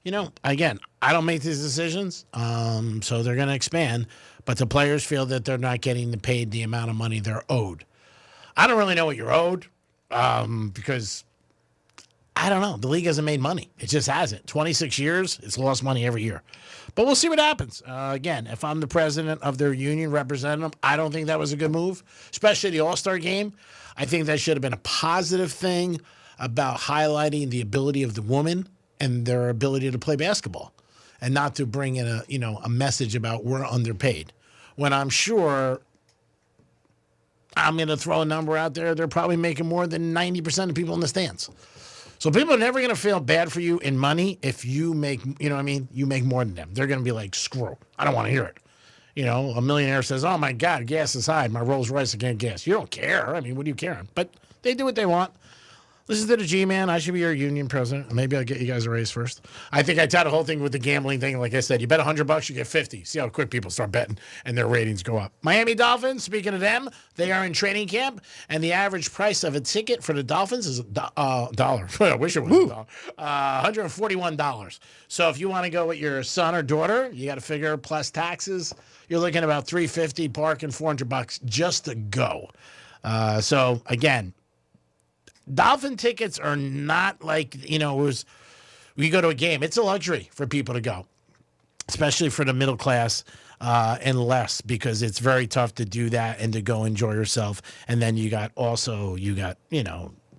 Speaker 10: again, I don't make these decisions, so they're going to expand. But the players feel that they're not getting paid the amount of money they're owed. I don't really know what you're owed because I don't know. The league hasn't made money. It just hasn't. 26 years, it's lost money every year. But we'll see what happens. Again, if I'm the president of their union representing them, I don't think that was a good move, especially the All-Star game. I think that should have been a positive thing about highlighting the ability of the woman and their ability to play basketball and not to bring in a message about we're underpaid. When I'm sure, I'm going to throw a number out there, they're probably making more than 90% of people in the stands. So people are never going to feel bad for you in money if you make, you make more than them. They're going to be like, screw, I don't want to hear it. A millionaire says, oh, my God, gas is high. My Rolls Royce, I can't gas. You don't care. What do you care? But they do what they want. Listen to the G-Man. I should be your union president. Maybe I'll get you guys a raise first. I think I tied the whole thing with the gambling thing. Like I said, you bet $100, you get 50. See how quick people start betting and their ratings go up. Miami Dolphins, speaking of them, they are in training camp, and the average price of a ticket for the Dolphins is $1. I wish it was $1. $141. So if you want to go with your son or daughter, you got to figure plus taxes. You're looking at about $350, parking $400 just to go. So again, Dolphin tickets are not like, we go to a game. It's a luxury for people to go, especially for the middle class and less, because it's very tough to do that and to go enjoy yourself. And then you got,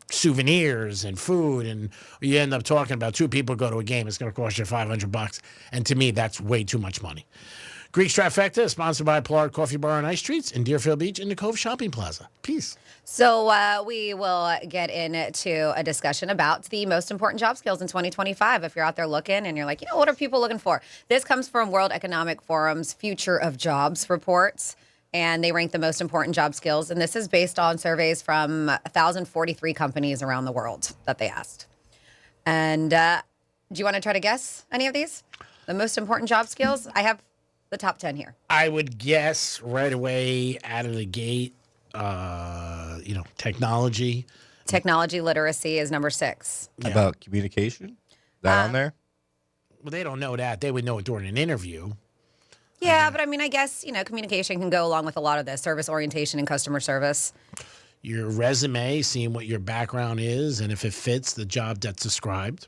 Speaker 10: souvenirs and food, and you end up talking about two people go to a game. It's going to cost you $500. And to me, that's way too much money. Greek's Trifecta is sponsored by Pollard Coffee Bar and Ice Treats in Deerfield Beach in the Cove Shopping Plaza. Peace.
Speaker 9: So we will get into a discussion about the most important job skills in 2025. If you're out there looking and you're like, what are people looking for? This comes from World Economic Forum's Future of Jobs reports, and they rank the most important job skills. And this is based on surveys from 1,043 companies around the world that they asked. And do you want to try to guess any of these? The most important job skills? I have the top 10 here.
Speaker 10: I would guess right away out of the gate, technology.
Speaker 9: Technology literacy is number 6.
Speaker 8: How about communication? That on there?
Speaker 10: Well, they don't know that. They would know it during an interview.
Speaker 9: Yeah, but I guess, communication can go along with a lot of this, service orientation and customer service.
Speaker 10: Your resume, seeing what your background is, and if it fits the job that's described.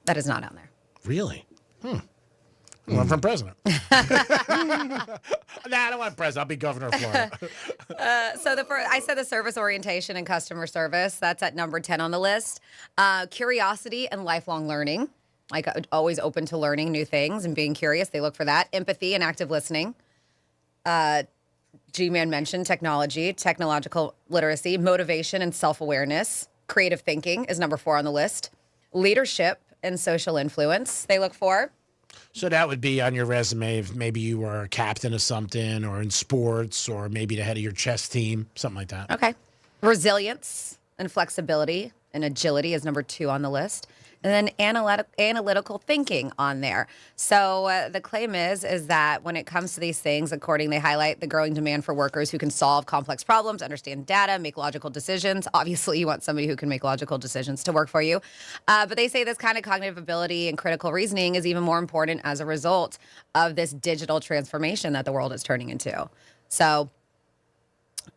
Speaker 9: That is not on there.
Speaker 10: Really? I want from president. Nah, I don't want president. I'll be governor of Florida.
Speaker 9: I said the service orientation and customer service. That's at number 10 on the list. Curiosity and lifelong learning. Like always open to learning new things and being curious. They look for that. Empathy and active listening. G-Man mentioned technology, technological literacy, motivation and self-awareness. Creative thinking is number 4 on the list. Leadership and social influence they look for.
Speaker 10: So that would be on your resume if maybe you were a captain of something or in sports or maybe the head of your chess team, something like that.
Speaker 9: Okay. Resilience and flexibility and agility is number 2 on the list. And then analytical thinking on there. So the claim is that when it comes to these things, they highlight the growing demand for workers who can solve complex problems, understand data, make logical decisions. Obviously, you want somebody who can make logical decisions to work for you. But they say this kind of cognitive ability and critical reasoning is even more important as a result of this digital transformation that the world is turning into. So,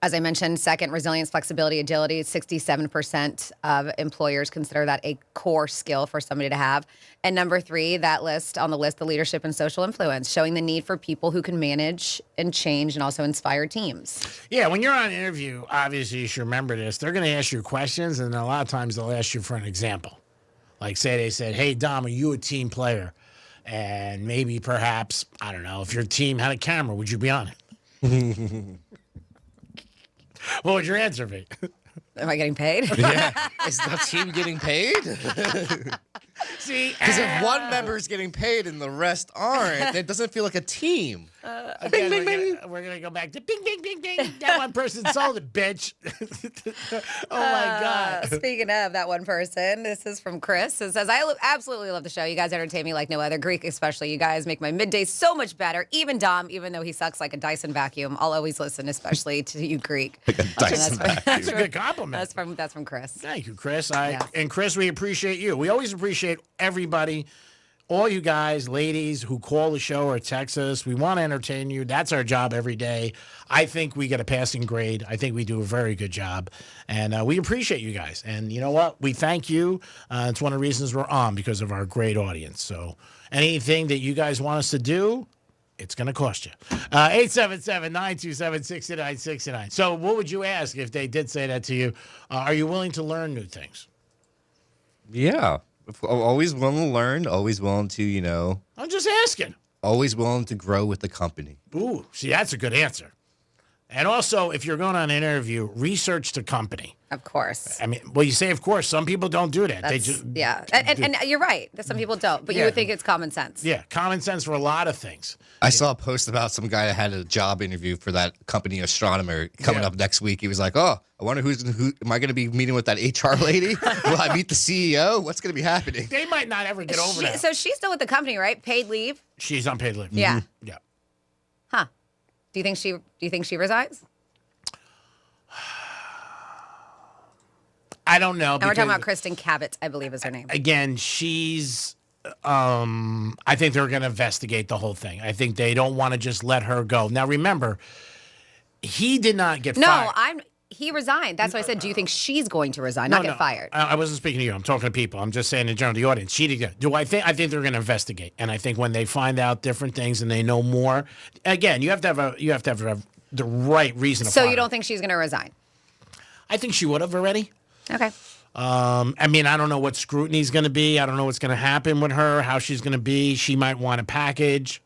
Speaker 9: as I mentioned, second, resilience, flexibility, agility. 67% of employers consider that a core skill for somebody to have. And number 3, the leadership and social influence, showing the need for people who can manage and change and also inspire teams.
Speaker 10: Yeah, when you're on an interview, obviously you should remember this. They're going to ask you questions, and a lot of times they'll ask you for an example. Like say they said, hey, Dom, are you a team player? And maybe perhaps, I don't know, if your team had a camera, would you be on it? What would your answer be?
Speaker 9: Am I getting paid?
Speaker 8: Yeah. Is the team getting paid?
Speaker 10: See,
Speaker 8: because if one member is getting paid and the rest aren't, it doesn't feel like a team.
Speaker 10: Again, we're gonna go back to bing, bing, bing, bing. That one person sold it, bitch. Oh my God.
Speaker 9: Speaking of that one person, this is from Chris. It says, I absolutely love the show. You guys entertain me like no other. Greek, especially. You guys make my middays so much better. Even Dom, even though he sucks like a Dyson vacuum, I'll always listen, especially to you, Greek.
Speaker 8: Like a Dyson vacuum.
Speaker 10: That's a good compliment.
Speaker 9: That's from Chris.
Speaker 10: Thank you, Chris. And Chris, we appreciate you. We always appreciate everybody. All you guys, ladies who call the show or text us, we want to entertain you. That's our job every day. I think we get a passing grade. I think we do a very good job. And we appreciate you guys. And you know what? We thank you. It's one of the reasons we're on, because of our great audience. So anything that you guys want us to do, it's going to cost you. 877-927-6969. So what would you ask if they did say that to you? Are you willing to learn new things?
Speaker 8: Yeah. Always willing to learn, always willing to,
Speaker 10: I'm just asking.
Speaker 8: Always willing to grow with the company.
Speaker 10: Ooh, see, that's a good answer. And also, if you're going on an interview, research the company.
Speaker 9: Of course.
Speaker 10: I mean, well, you say, of course. Some people don't do that. They just
Speaker 9: yeah. And you're right that some people don't, but you would think it's common sense.
Speaker 10: Yeah, common sense for a lot of things.
Speaker 8: I saw a post about some guy that had a job interview for that company astronomer coming up next week. He was like, "Oh, I wonder who am I going to be meeting with that HR lady? Will I meet the CEO? What's going to be happening?"
Speaker 10: They might not ever get over that.
Speaker 9: So she's still with the company, right? Paid leave.
Speaker 10: She's on paid leave.
Speaker 9: Yeah.
Speaker 10: Mm-hmm. Yeah.
Speaker 9: Huh. Do you think she resigns?
Speaker 10: I don't know.
Speaker 9: And we're talking about Kristen Cavett, I believe is her name.
Speaker 10: Again, she's. I think they're going to investigate the whole thing. I think they don't want to just let her go. Now, remember, he did not get fired.
Speaker 9: He resigned. That's why I said, do you think she's going to resign, not get fired?
Speaker 10: I wasn't speaking to you. I'm talking to people. I'm just saying in general, the audience. She did. I think they're going to investigate, and I think when they find out different things and they know more, again, you have to have the right reason.
Speaker 9: So you don't think she's going to resign?
Speaker 10: I think she would have already.
Speaker 9: Okay.
Speaker 10: I mean, I don't know what scrutiny's going to be. I don't know what's going to happen with her, how she's going to be. She might want a package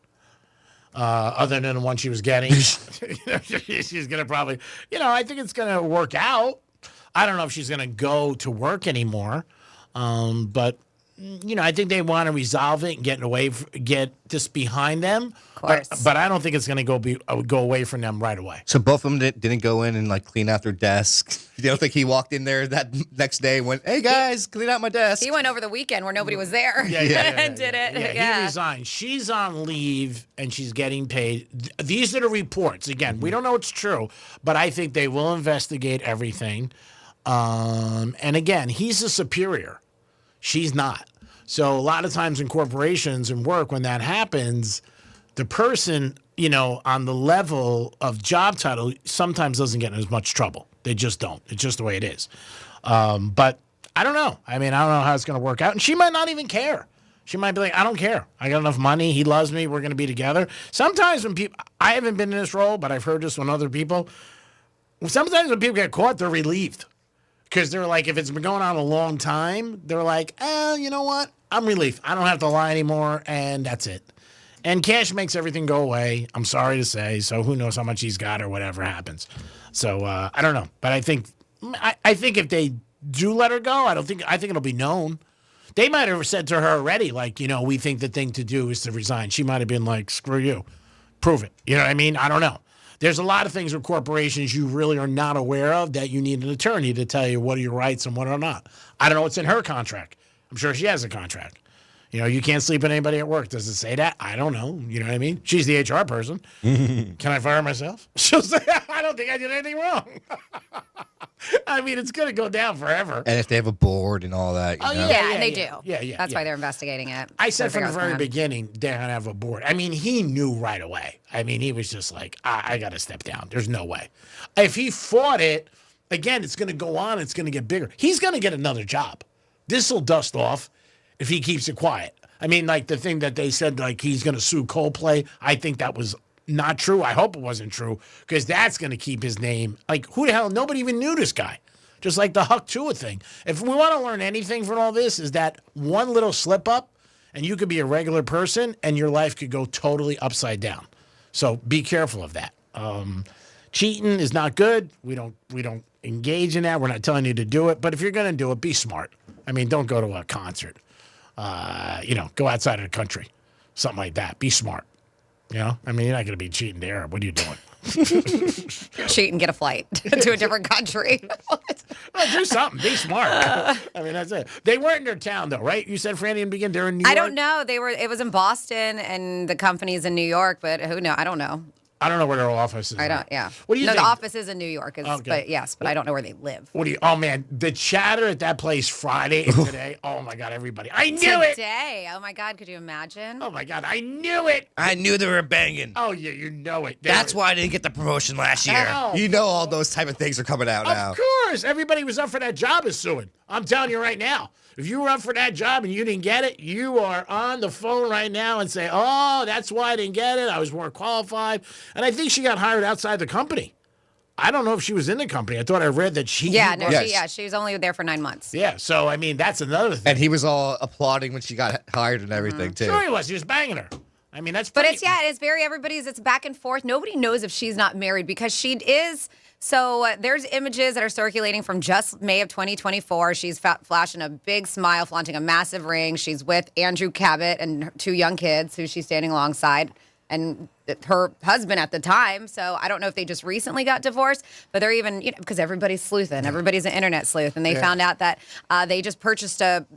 Speaker 10: other than the one she was getting. She's going to probably, I think it's going to work out. I don't know if she's going to go to work anymore. But, I think they want to resolve it and get this behind them.
Speaker 9: Of course.
Speaker 10: But I don't think it's going to go away from them right away.
Speaker 8: So both of them didn't go in and clean out their desk. You don't think he walked in there that next day and went, "Hey guys, clean out my desk"?
Speaker 9: He went over the weekend where nobody was there and did it.
Speaker 10: Yeah, he resigned. She's on leave and she's getting paid. These are the reports. Again, we don't know it's true, but I think they will investigate everything. And again, he's a superior. She's not. So a lot of times in corporations and work, when that happens, the person, on the level of job title sometimes doesn't get in as much trouble. They just don't. It's just the way it is. But I don't know. I mean, I don't know how it's going to work out. And she might not even care. She might be like, "I don't care. I got enough money. He loves me. We're going to be together." Sometimes when people, I haven't been in this role, but I've heard this from other people. Sometimes when people get caught, they're relieved. Because they're like, if it's been going on a long time, they're like, you know what? I'm relieved. I don't have to lie anymore, and that's it. And cash makes everything go away, I'm sorry to say. So who knows how much he's got or whatever happens. So I don't know. But I think if they do let her go, I think it'll be known. They might have said to her already, we think the thing to do is to resign. She might have been like, "Screw you. Prove it." You know what I mean? I don't know. There's a lot of things with corporations you really are not aware of that you need an attorney to tell you what are your rights and what are not. I don't know what's in her contract. I'm sure she has a contract. You can't sleep with anybody at work. Does it say that? I don't know. You know what I mean? She's the HR person. Can I fire myself? She'll say, "I don't think I did anything wrong." I mean, it's going to go down forever.
Speaker 8: And if they have a board and all that.
Speaker 9: Yeah, they do.
Speaker 10: Yeah.
Speaker 9: That's why they're investigating it.
Speaker 10: I said from the very beginning, they're going to have a board. I mean, he knew right away. I mean, he was just like, I got to step down. There's no way. If he fought it, again, it's going to go on. It's going to get bigger. He's going to get another job. This will dust off if he keeps it quiet. I mean, the thing that they said, he's going to sue Coldplay, I think that was not true. I hope it wasn't true, because that's going to keep his name. Who the hell? Nobody even knew this guy. Just like the Huck Tua thing. If we want to learn anything from all this, is that one little slip up, and you could be a regular person, and your life could go totally upside down. So be careful of that. Cheating is not good. We don't engage in that. We're not telling you to do it. But if you're going to do it, be smart. I mean, don't go to a concert. Go outside of the country. Something like that. Be smart. You know, I mean, you're not going to be cheating to Arab. What are you doing?
Speaker 9: Cheat and get a flight to a different country.
Speaker 10: Well, do something. Be smart. I mean, that's it. They weren't in their town, though, right? You said, Franny, in the beginning, they're in New York?
Speaker 9: I don't know. It was in Boston, and the company's in New York, but who knows? I don't know.
Speaker 10: I don't know where their office is.
Speaker 9: I don't, yeah.
Speaker 10: What do you
Speaker 9: No,
Speaker 10: think?
Speaker 9: the office is in New York,
Speaker 10: Okay.
Speaker 9: but I don't know where they live.
Speaker 10: What do you? Oh man, the chatter at that place Friday and today. Oh my God, everybody! I knew it.
Speaker 9: Today. Oh my God, could you imagine?
Speaker 10: Oh my God, I knew it.
Speaker 8: I knew they were banging.
Speaker 10: Oh yeah, you know it.
Speaker 8: That's why I didn't get the promotion last year.
Speaker 10: Oh.
Speaker 8: You know all those type of things are coming out now.
Speaker 10: Of course, everybody was up for that job is suing. I'm telling you right now. If you were up for that job and you didn't get it, you are on the phone right now and say, "Oh, that's why I didn't get it. I was more qualified." And I think she got hired outside the company. I don't know if she was in the company. I thought I read that she.
Speaker 9: She was only there for 9 months.
Speaker 10: Yeah, so I mean that's another thing.
Speaker 8: And he was all applauding when she got hired and everything too.
Speaker 10: Sure he was. He was banging her. I mean that's.
Speaker 9: But
Speaker 10: pretty-
Speaker 9: it's back and forth. Nobody knows if she's not married because she is. So there's images that are circulating from just May of 2024. She's flashing a big smile, flaunting a massive ring. She's with Andrew Cabot and her 2 young kids who she's standing alongside, and her husband at the time. So I don't know if they just recently got divorced, but they're even, because everybody's sleuthing. Everybody's an internet sleuth. And they found out that they just purchased a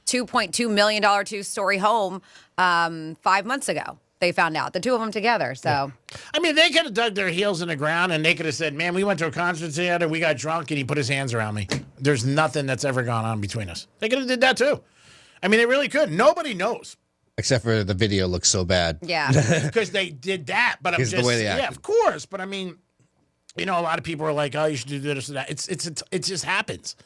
Speaker 9: $2.2 million 2-story home 5 months ago. They found out, the 2 of them together. So,
Speaker 10: I mean, they could have dug their heels in the ground and they could have said, "Man, we went to a concert together, we got drunk, and he put his hands around me." There's nothing that's ever gone on between us. They could have did that too. I mean, they really could. Nobody knows.
Speaker 8: Except for the video looks so bad.
Speaker 9: Yeah.
Speaker 10: Because they did that. But I'm
Speaker 8: Because
Speaker 10: just,
Speaker 8: the way they acted.
Speaker 10: yeah, of course. But I mean, a lot of people are like, "Oh, you should do this or that." It just happens.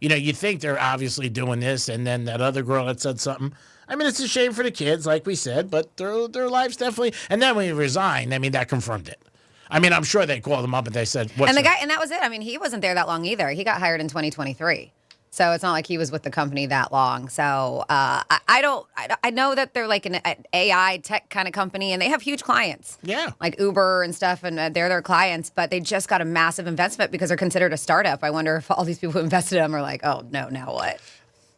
Speaker 10: You think they're obviously doing this, and then that other girl that said something. I mean, it's a shame for the kids, like we said, but their lives definitely. And then when he resigned, I mean, that confirmed it. I mean, I'm sure they called him up and they said, "What's
Speaker 9: and the
Speaker 10: up?"
Speaker 9: guy, and that was it. I mean, he wasn't there that long either. He got hired in 2023. So it's not like he was with the company that long. So I know that they're like an AI tech kind of company, and they have huge clients.
Speaker 10: Yeah.
Speaker 9: Like Uber and stuff, and they're their clients, but they just got a massive investment because they're considered a startup. I wonder if all these people who invested in them are like, "Oh, no, now what?"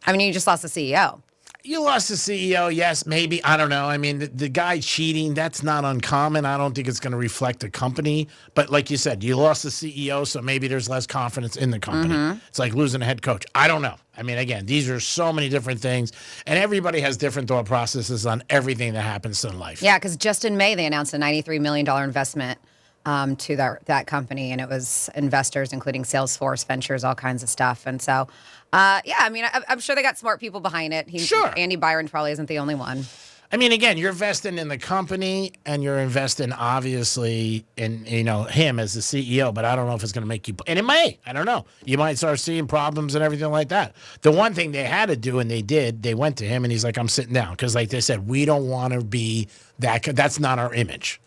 Speaker 9: I mean, you just lost the CEO.
Speaker 10: You lost the CEO, yes, maybe. I don't know. I mean, the guy cheating, that's not uncommon. I don't think it's going to reflect the company. But like you said, you lost the CEO, so maybe there's less confidence in the company.
Speaker 9: Mm-hmm.
Speaker 10: It's like losing a head coach. I don't know. I mean, again, these are so many different things, and everybody has different thought processes on everything that happens in life.
Speaker 9: Yeah, because just in May, they announced a $93 million investment to that company, and it was investors, including Salesforce Ventures, all kinds of stuff. And so, I mean, I'm sure they got smart people behind it.
Speaker 10: Sure.
Speaker 9: Andy Byron probably isn't the only one.
Speaker 10: I mean, again, you're investing in the company, and you're investing, obviously, in him as the CEO. But I don't know if it's going to make you. And it may. I don't know. You might start seeing problems and everything like that. The one thing they had to do, and they did, they went to him, and he's like, "I'm sitting down," because, like they said, we don't want to be that. That's not our image.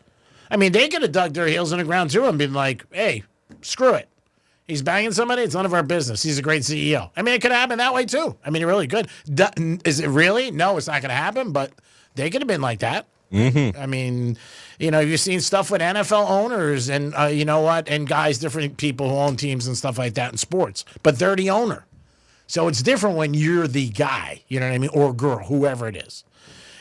Speaker 10: I mean, they could have dug their heels in the ground too and been like, "Hey, screw it. He's banging somebody. It's none of our business. He's a great CEO." I mean, it could happen that way too. I mean, it really could. Is it really? No, it's not going to happen. But they could have been like that.
Speaker 8: Mm-hmm.
Speaker 10: I mean, you've seen stuff with NFL owners and and guys, different people who own teams and stuff like that in sports. But they're the owner, so it's different when you're the guy. You know what I mean, or girl, whoever it is.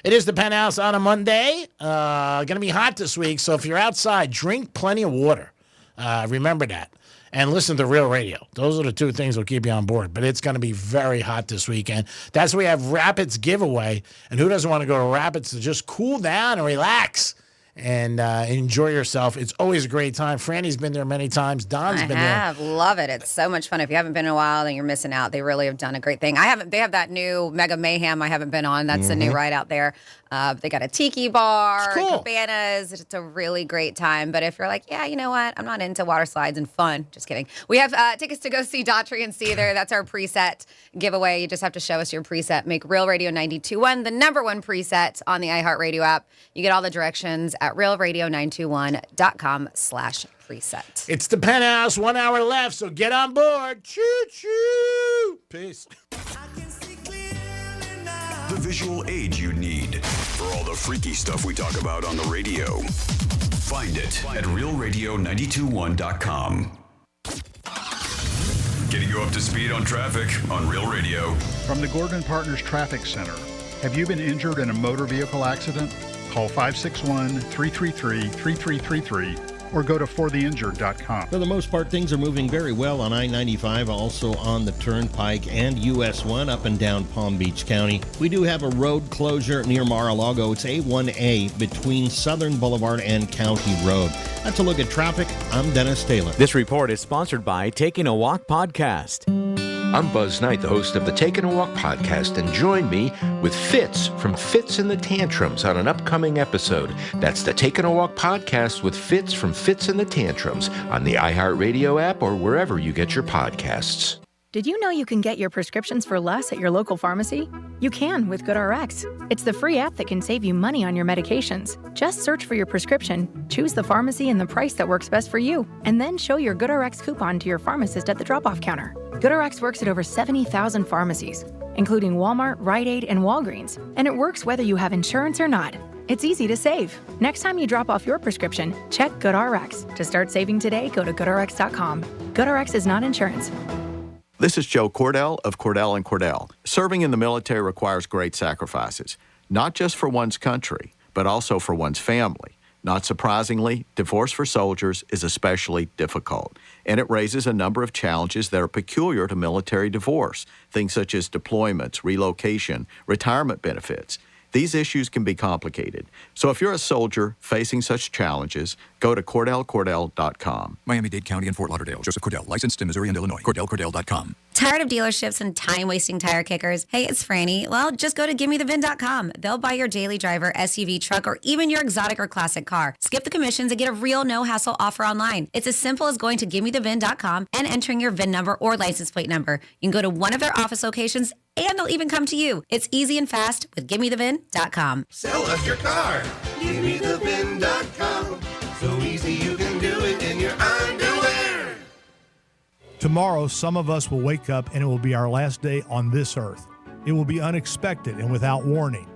Speaker 10: It is the Penthouse on a Monday. Going to be hot this week, so if you're outside, drink plenty of water. Remember that. And listen to Real Radio. Those are the 2 things that will keep you on board. But it's going to be very hot this weekend. That's why we have Rapids giveaway. And who doesn't want to go to Rapids to just cool down and relax and enjoy yourself? It's always a great time. Franny's been there many times. Don's been there.
Speaker 9: Love it. It's so much fun. If you haven't been in a while, then you're missing out. They really have done a great thing. They have that new Mega Mayhem I haven't been on. That's the new ride out there. They got a tiki bar, cabanas. It's a really great time. But if you're like, yeah, you know what? I'm not into water slides and fun. Just kidding. We have tickets to go see Daughtry and Seether. That's our preset giveaway. You just have to show us your preset. Make Real Radio 92.1 the #1 preset on the iHeartRadio app. You get all the directions at realradio921.com/preset.
Speaker 10: It's the Penthouse. 1 hour left, so get on board. Choo-choo. Peace.
Speaker 5: The visual aid you need for all the freaky stuff we talk about on the radio. Find it at realradio921.com. Getting you up to speed on traffic on Real Radio.
Speaker 12: From the Gordon Partners Traffic Center. Have you been injured in a motor vehicle accident?
Speaker 23: Call 561-333-3333 or go to fortheinjured.com.
Speaker 12: For the most part, things are moving very well on I-95, also on the Turnpike and US 1 up and down Palm Beach County. We do have a road closure near Mar-a-Lago. It's A1A between Southern Boulevard and County Road. That's a look at traffic. I'm Dennis Taylor.
Speaker 13: This report is sponsored by Taking a Walk podcast.
Speaker 19: I'm Buzz Knight, the host of the Taking a Walk podcast, and join me with Fitz from Fitz and the Tantrums on an upcoming episode. That's the Taking a Walk podcast with Fitz from Fitz and the Tantrums on the iHeartRadio app or wherever you get your podcasts.
Speaker 1: Did you know you can get your prescriptions for less at your local pharmacy? You can with GoodRx. It's the free app that can save you money on your medications. Just search for your prescription, choose the pharmacy and the price that works best for you, and then show your GoodRx coupon to your pharmacist at the drop-off counter. GoodRx works at over 70,000 pharmacies, including Walmart, Rite Aid, and Walgreens, and it works whether you have insurance or not. It's easy to save. Next time you drop off your prescription, check GoodRx. To start saving today, go to GoodRx.com. GoodRx is not insurance.
Speaker 21: This is Joe Cordell of Cordell & Cordell. Serving in the military requires great sacrifices, not just for one's country, but also for one's family. Not surprisingly, divorce for soldiers is especially difficult, and it raises a number of challenges that are peculiar to military divorce, things such as deployments, relocation, retirement benefits. These issues can be complicated. So if you're a soldier facing such challenges, go to CordellCordell.com.
Speaker 22: Miami-Dade County and Fort Lauderdale. Joseph Cordell, licensed in Missouri and Illinois. CordellCordell.com.
Speaker 24: Tired of dealerships and time-wasting tire kickers? Hey, it's Franny. Well, just go to GimmeTheVin.com. They'll buy your daily driver, SUV, truck, or even your exotic or classic car. Skip the commissions and get a real no-hassle offer online. It's as simple as going to GimmeTheVin.com and entering your VIN number or license plate number. You can go to one of their office locations, and they'll even come to you. It's easy and fast with GimmeTheVin.com.
Speaker 6: Sell us your car. GimmeTheVin.com. So easy you can do it in your underwear.
Speaker 23: Tomorrow, some of us will wake up and it will be our last day on this earth. It will be unexpected and without warning.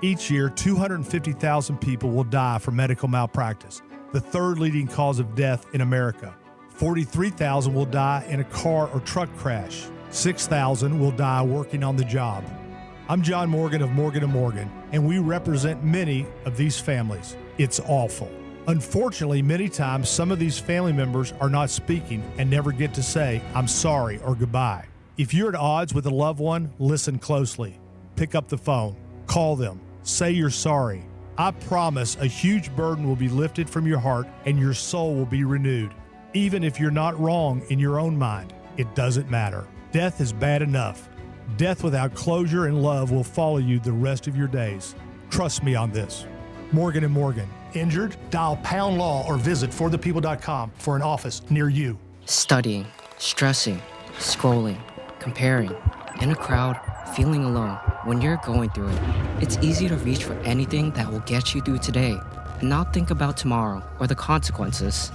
Speaker 23: Each year, 250,000 people will die from medical malpractice, the third leading cause of death in America. 43,000 will die in a car or truck crash. 6,000 will die working on the job. I'm John Morgan of Morgan & Morgan, and we represent many of these families. It's awful. Unfortunately, many times some of these family members are not speaking and never get to say, I'm sorry or goodbye. If you're at odds with a loved one, listen closely. Pick up the phone. Call them. Say you're sorry. I promise a huge burden will be lifted from your heart and your soul will be renewed. Even if you're not wrong in your own mind, it doesn't matter. Death is bad enough. Death without closure and love will follow you the rest of your days. Trust me on this. Morgan & Morgan. Injured? Dial Pound Law or visit forthepeople.com for an office near you.
Speaker 25: Studying, stressing, scrolling, comparing, in a crowd, feeling alone. When you're going through it, it's easy to reach for anything that will get you through today and not think about tomorrow or the consequences.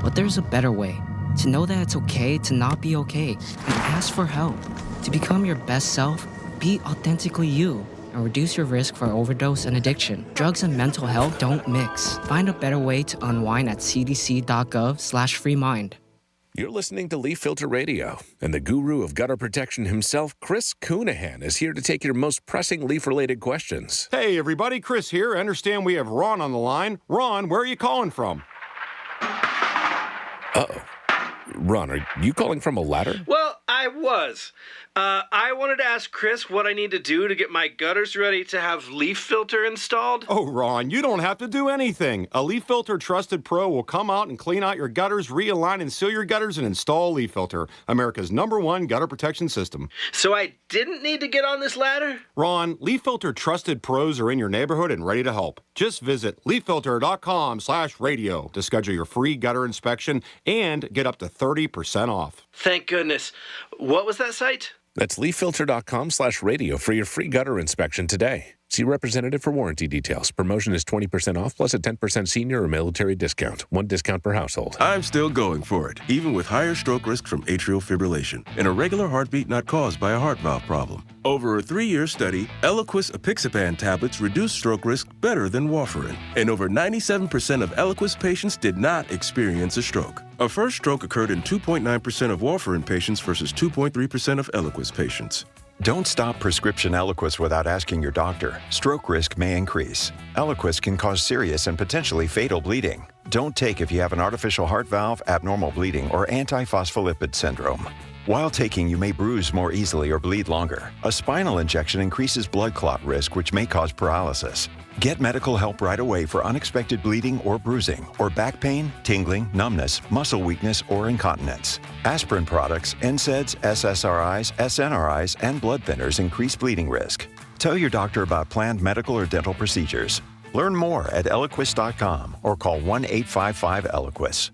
Speaker 25: But there's a better way. To know that it's okay to not be okay and ask for help. To become your best self, be authentically you and reduce your risk for overdose and addiction. Drugs and mental health don't mix. Find a better way to unwind at cdc.gov/freemind.
Speaker 14: You're listening to Leaf Filter Radio, and the guru of gutter protection himself, Chris Coonahan, is here to take your most pressing leaf-related questions.
Speaker 15: Hey, everybody, Chris here. I understand we have Ron on the line. Ron, where are you calling from?
Speaker 14: Uh-oh. Ron, are you calling from a ladder?
Speaker 16: Well, I was. I wanted to ask Chris what I need to do to get my gutters ready to have leaf filter installed.
Speaker 15: Oh, Ron, you don't have to do anything. A Leaf Filter Trusted Pro will come out and clean out your gutters, realign and seal your gutters, and install Leaf Filter, America's #1 gutter protection system.
Speaker 16: So I didn't need to get on this ladder?
Speaker 15: Ron, Leaf Filter Trusted Pros are in your neighborhood and ready to help. Just visit leaffilter.com/radio to schedule your free gutter inspection and get up to 30% off.
Speaker 16: Thank goodness. What was that site?
Speaker 14: That's leaffilter.com/radio for your free gutter inspection today. See representative for warranty details. Promotion is 20% off plus a 10% senior or military discount. One discount per household.
Speaker 26: I'm still going for it, even with higher stroke risk from atrial fibrillation, an irregular heartbeat not caused by a heart valve problem. Over a 3-year study, Eliquis apixaban tablets reduced stroke risk better than warfarin, and over 97% of Eliquis patients did not experience a stroke. A first stroke occurred in 2.9% of warfarin patients versus 2.3% of Eliquis patients.
Speaker 2: Don't stop prescription Eliquis without asking your doctor. Stroke risk may increase. Eliquis can cause serious and potentially fatal bleeding. Don't take if you have an artificial heart valve, abnormal bleeding, or antiphospholipid syndrome. While taking, you may bruise more easily or bleed longer. A spinal injection increases blood clot risk, which may cause paralysis. Get medical help right away for unexpected bleeding or bruising, or back pain, tingling, numbness, muscle weakness, or incontinence. Aspirin products, NSAIDs, SSRIs, SNRIs, and blood thinners increase bleeding risk. Tell your doctor about planned medical or dental procedures. Learn more at Eliquis.com or call 1-855-ELIQUIS.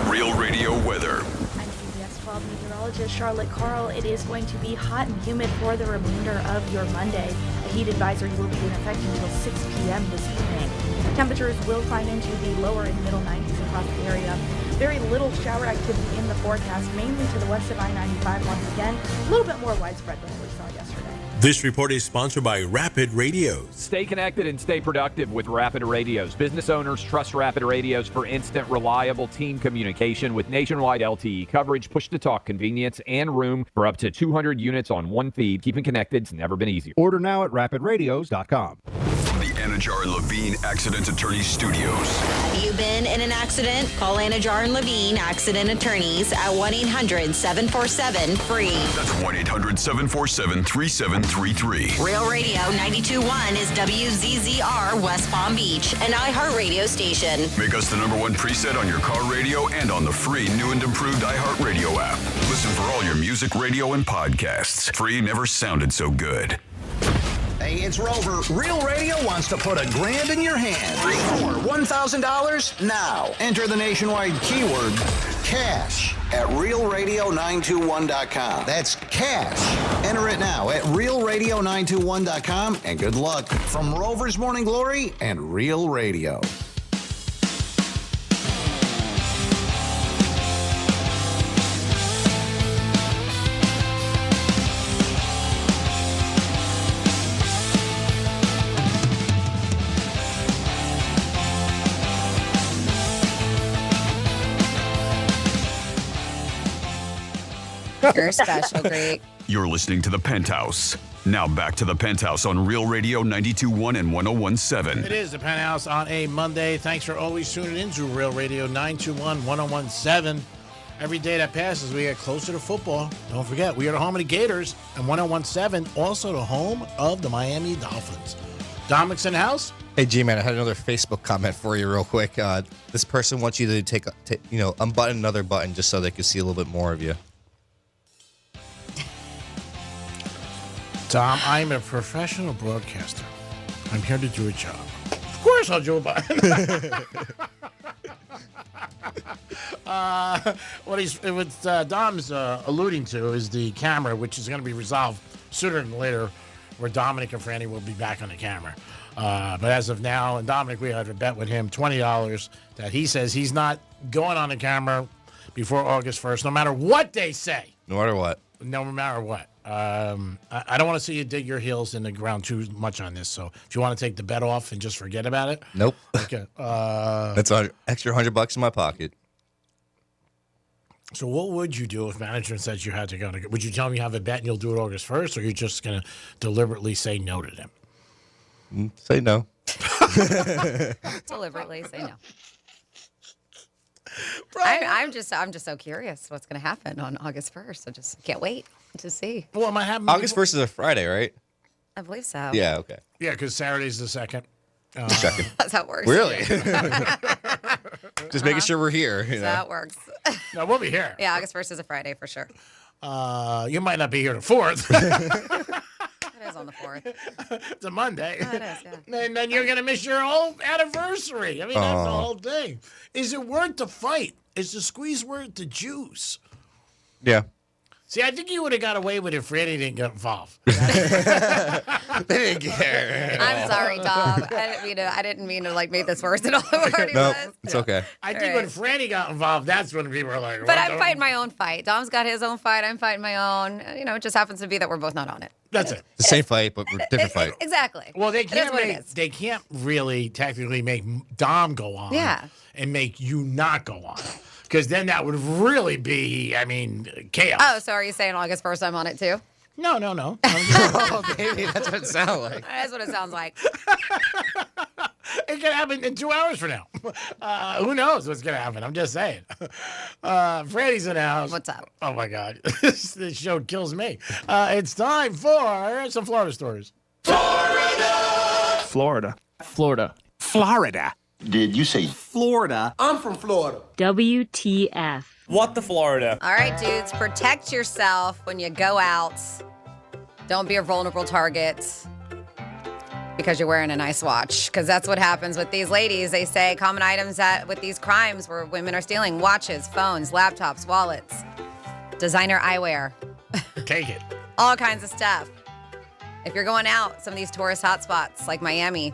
Speaker 5: Real Radio weather.
Speaker 1: I'm CBS 12 meteorologist Charlotte Carl. It is going to be hot and humid for the remainder of your Monday. A heat advisory will be in effect until 6 p.m. this evening. Temperatures will climb into the lower and middle 90s across the area. Very little shower activity in the forecast, mainly to the west of I-95 once again. A little bit more widespread than what we saw yesterday.
Speaker 3: This report is sponsored by Rapid Radios.
Speaker 4: Stay connected and stay productive with Rapid Radios. Business owners trust Rapid Radios for instant, reliable team communication with nationwide LTE coverage, push-to-talk convenience, and room for up to 200 units on one feed. Keeping connected's never been easier.
Speaker 7: Order now at rapidradios.com.
Speaker 5: From the Anajar and Levine Accident Attorney Studios.
Speaker 18: Have you been in an accident? Call Anajar and Levine Accident Attorneys at 1-800-747-FREE.
Speaker 5: That's 1-800-747-3733.
Speaker 18: Real Radio 92.1 is WZZR West Palm Beach, an iHeartRadio station.
Speaker 5: Make us the #1 preset on your car radio and on the free new and improved iHeartRadio app. Listen for all your music, radio, and podcasts. Free never sounded so good.
Speaker 20: Hey, it's Rover. Real Radio wants to put $1,000 in your hand. For $1,000 now. Enter the nationwide keyword cash at realradio921.com. That's cash. Enter it now at realradio921.com, and good luck from Rover's Morning Glory and Real Radio.
Speaker 9: You're special, Greek.
Speaker 5: You're listening to The Penthouse. Now back to The Penthouse on Real Radio 92.1 and 101.7.
Speaker 10: It is The Penthouse on a Monday. Thanks for always tuning in to Real Radio 921, 101.7. Every day that passes, we get closer to football. Don't forget, we are the home of the Gators, and 101.7, also the home of the Miami Dolphins. Dominic's in the house.
Speaker 8: Hey, G-Man, I had another Facebook comment for you real quick. This person wants you to unbutton another button just so they can see a little bit more of you.
Speaker 10: Tom, I'm a professional broadcaster. I'm here to do a job. Of course I'll do a button. What Dom's alluding to is the camera, which is going to be resolved sooner than later, where Dominic and Franny will be back on the camera. But as of now, and Dominic, we have a bet with him, $20, that he says he's not going on the camera before August 1st, no matter what they say.
Speaker 8: No matter what.
Speaker 10: No matter what. I don't want to see you dig your heels in the ground too much on this. So if you want to take the bet off and just forget about it.
Speaker 8: Nope.
Speaker 10: Okay.
Speaker 8: That's an extra $100 in my pocket.
Speaker 10: So what would you do if management says you had to go? Would you tell them you have a bet and you'll do it August 1st, or you're just going to deliberately say no to them?
Speaker 8: Say no.
Speaker 9: Deliberately say no. I'm just so curious what's going to happen on August 1st. I just can't wait to see.
Speaker 10: Well, it might happen.
Speaker 8: August 1st is a Friday, right?
Speaker 9: I believe so.
Speaker 8: Yeah, okay.
Speaker 10: Yeah, because Saturday's the 2nd.
Speaker 8: Second.
Speaker 9: That's how it works.
Speaker 8: Really? Just making sure we're here.
Speaker 9: That's how it works.
Speaker 10: No, we'll be here.
Speaker 9: Yeah, August 1st is a Friday for sure.
Speaker 10: You might not be here the 4th.
Speaker 9: It is on the 4th.
Speaker 10: It's a Monday.
Speaker 9: Oh, it is, yeah.
Speaker 10: And then you're going to miss your whole anniversary. I mean, that's the whole thing. Is it worth the fight? Is the squeeze worth the juice?
Speaker 8: Yeah.
Speaker 10: See, I think you would have got away with it if Franny didn't get involved.
Speaker 8: They didn't care.
Speaker 9: I'm sorry, Tom. I didn't mean to make this worse than all it already
Speaker 8: Nope,
Speaker 9: was.
Speaker 8: it's okay.
Speaker 10: I think when Franny got involved, that's when people were like,
Speaker 9: But I'm fighting my own fight. Dom's got his own fight. I'm fighting my own. It just happens to be that we're both not on it.
Speaker 10: That's it.
Speaker 8: The same fight, but different fight.
Speaker 9: Exactly.
Speaker 10: Well,
Speaker 9: It is what it is.
Speaker 10: they can't really technically make Dom go on and make you not go on. Because then that would really be, chaos.
Speaker 9: Oh, so are you saying August 1st I'm on it too?
Speaker 10: No, no, no.
Speaker 8: Oh, baby, that's what it sounds like.
Speaker 9: That's what it sounds like.
Speaker 10: It could happen in 2 hours from now. Who knows what's going to happen? I'm just saying. Freddie's in the house.
Speaker 9: What's up?
Speaker 10: Oh, my God. This show kills me. It's time for some Florida stories.
Speaker 11: Florida.
Speaker 12: Florida.
Speaker 11: Did you say
Speaker 12: Florida? I'm from Florida.
Speaker 13: WTF.
Speaker 12: What the Florida?
Speaker 9: All right, dudes, protect yourself when you go out. Don't be a vulnerable target because you're wearing a nice watch. Because that's what happens with these ladies. They say common items with these crimes where women are stealing watches, phones, laptops, wallets, designer eyewear.
Speaker 10: Take it.
Speaker 9: All kinds of stuff. If you're going out, some of these tourist hotspots like Miami,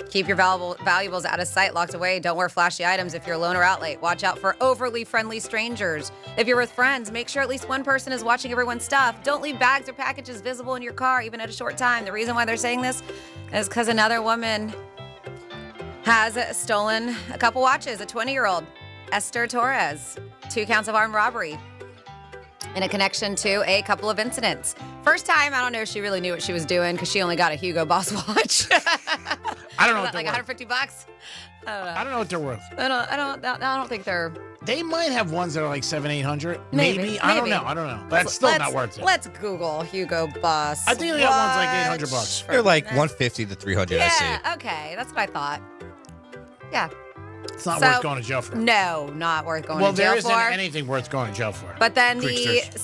Speaker 9: keep your valuables out of sight, locked away. Don't wear flashy items if you're alone or out late. Watch out for overly friendly strangers. If you're with friends, make sure at least one person is watching everyone's stuff. Don't leave bags or packages visible in your car, even at a short time. The reason why they're saying this is because another woman has stolen a couple watches. A 20-year-old, Esther Torres, 2 counts of armed robbery in a connection to a couple of incidents. First time, I don't know if she really knew what she was doing because she only got a Hugo Boss watch.
Speaker 10: I don't know what
Speaker 9: like
Speaker 10: they're worth.
Speaker 9: $150. I don't know.
Speaker 10: I don't know what they're worth.
Speaker 9: I don't think they're.
Speaker 10: They might have ones that are like $700-800.
Speaker 9: Maybe.
Speaker 10: I don't know. But it's still not worth it.
Speaker 9: Let's Google Hugo Boss.
Speaker 10: I think they got ones like $800.
Speaker 8: They're like $150 to $300. I see.
Speaker 9: Yeah, okay. That's what I thought. Yeah.
Speaker 10: It's not worth going to jail for.
Speaker 9: No, not worth going
Speaker 10: Well,
Speaker 9: to jail
Speaker 10: there
Speaker 9: for.
Speaker 10: isn't anything worth going to jail for.
Speaker 9: But then
Speaker 10: Greeksters.
Speaker 9: the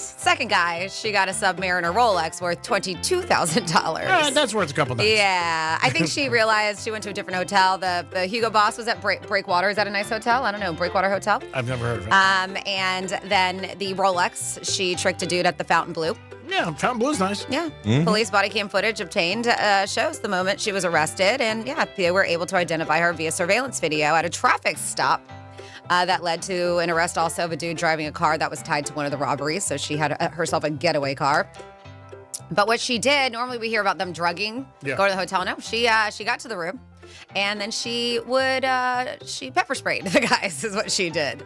Speaker 9: second guy, she got a Submariner Rolex worth $22,000.
Speaker 10: That's worth a couple dollars.
Speaker 9: Yeah, I think she realized she went to a different hotel. The Hugo Boss was at Breakwater. Is that a nice hotel? I don't know. Breakwater Hotel?
Speaker 10: I've never heard of it.
Speaker 9: And then the Rolex, she tricked a dude at the Fountain Blue.
Speaker 10: Yeah, Fountain Blue's nice.
Speaker 9: Yeah.
Speaker 10: Mhm.
Speaker 9: Police body cam footage obtained shows the moment she was arrested. And yeah, they were able to identify her via surveillance video at a traffic stop that led to an arrest also of a dude driving a car that was tied to one of the robberies. So she had herself a getaway car. But what she did, normally we hear about them drugging,
Speaker 10: Yeah.
Speaker 9: go to the hotel. No, she got to the room. And then she pepper sprayed the guys is what she did.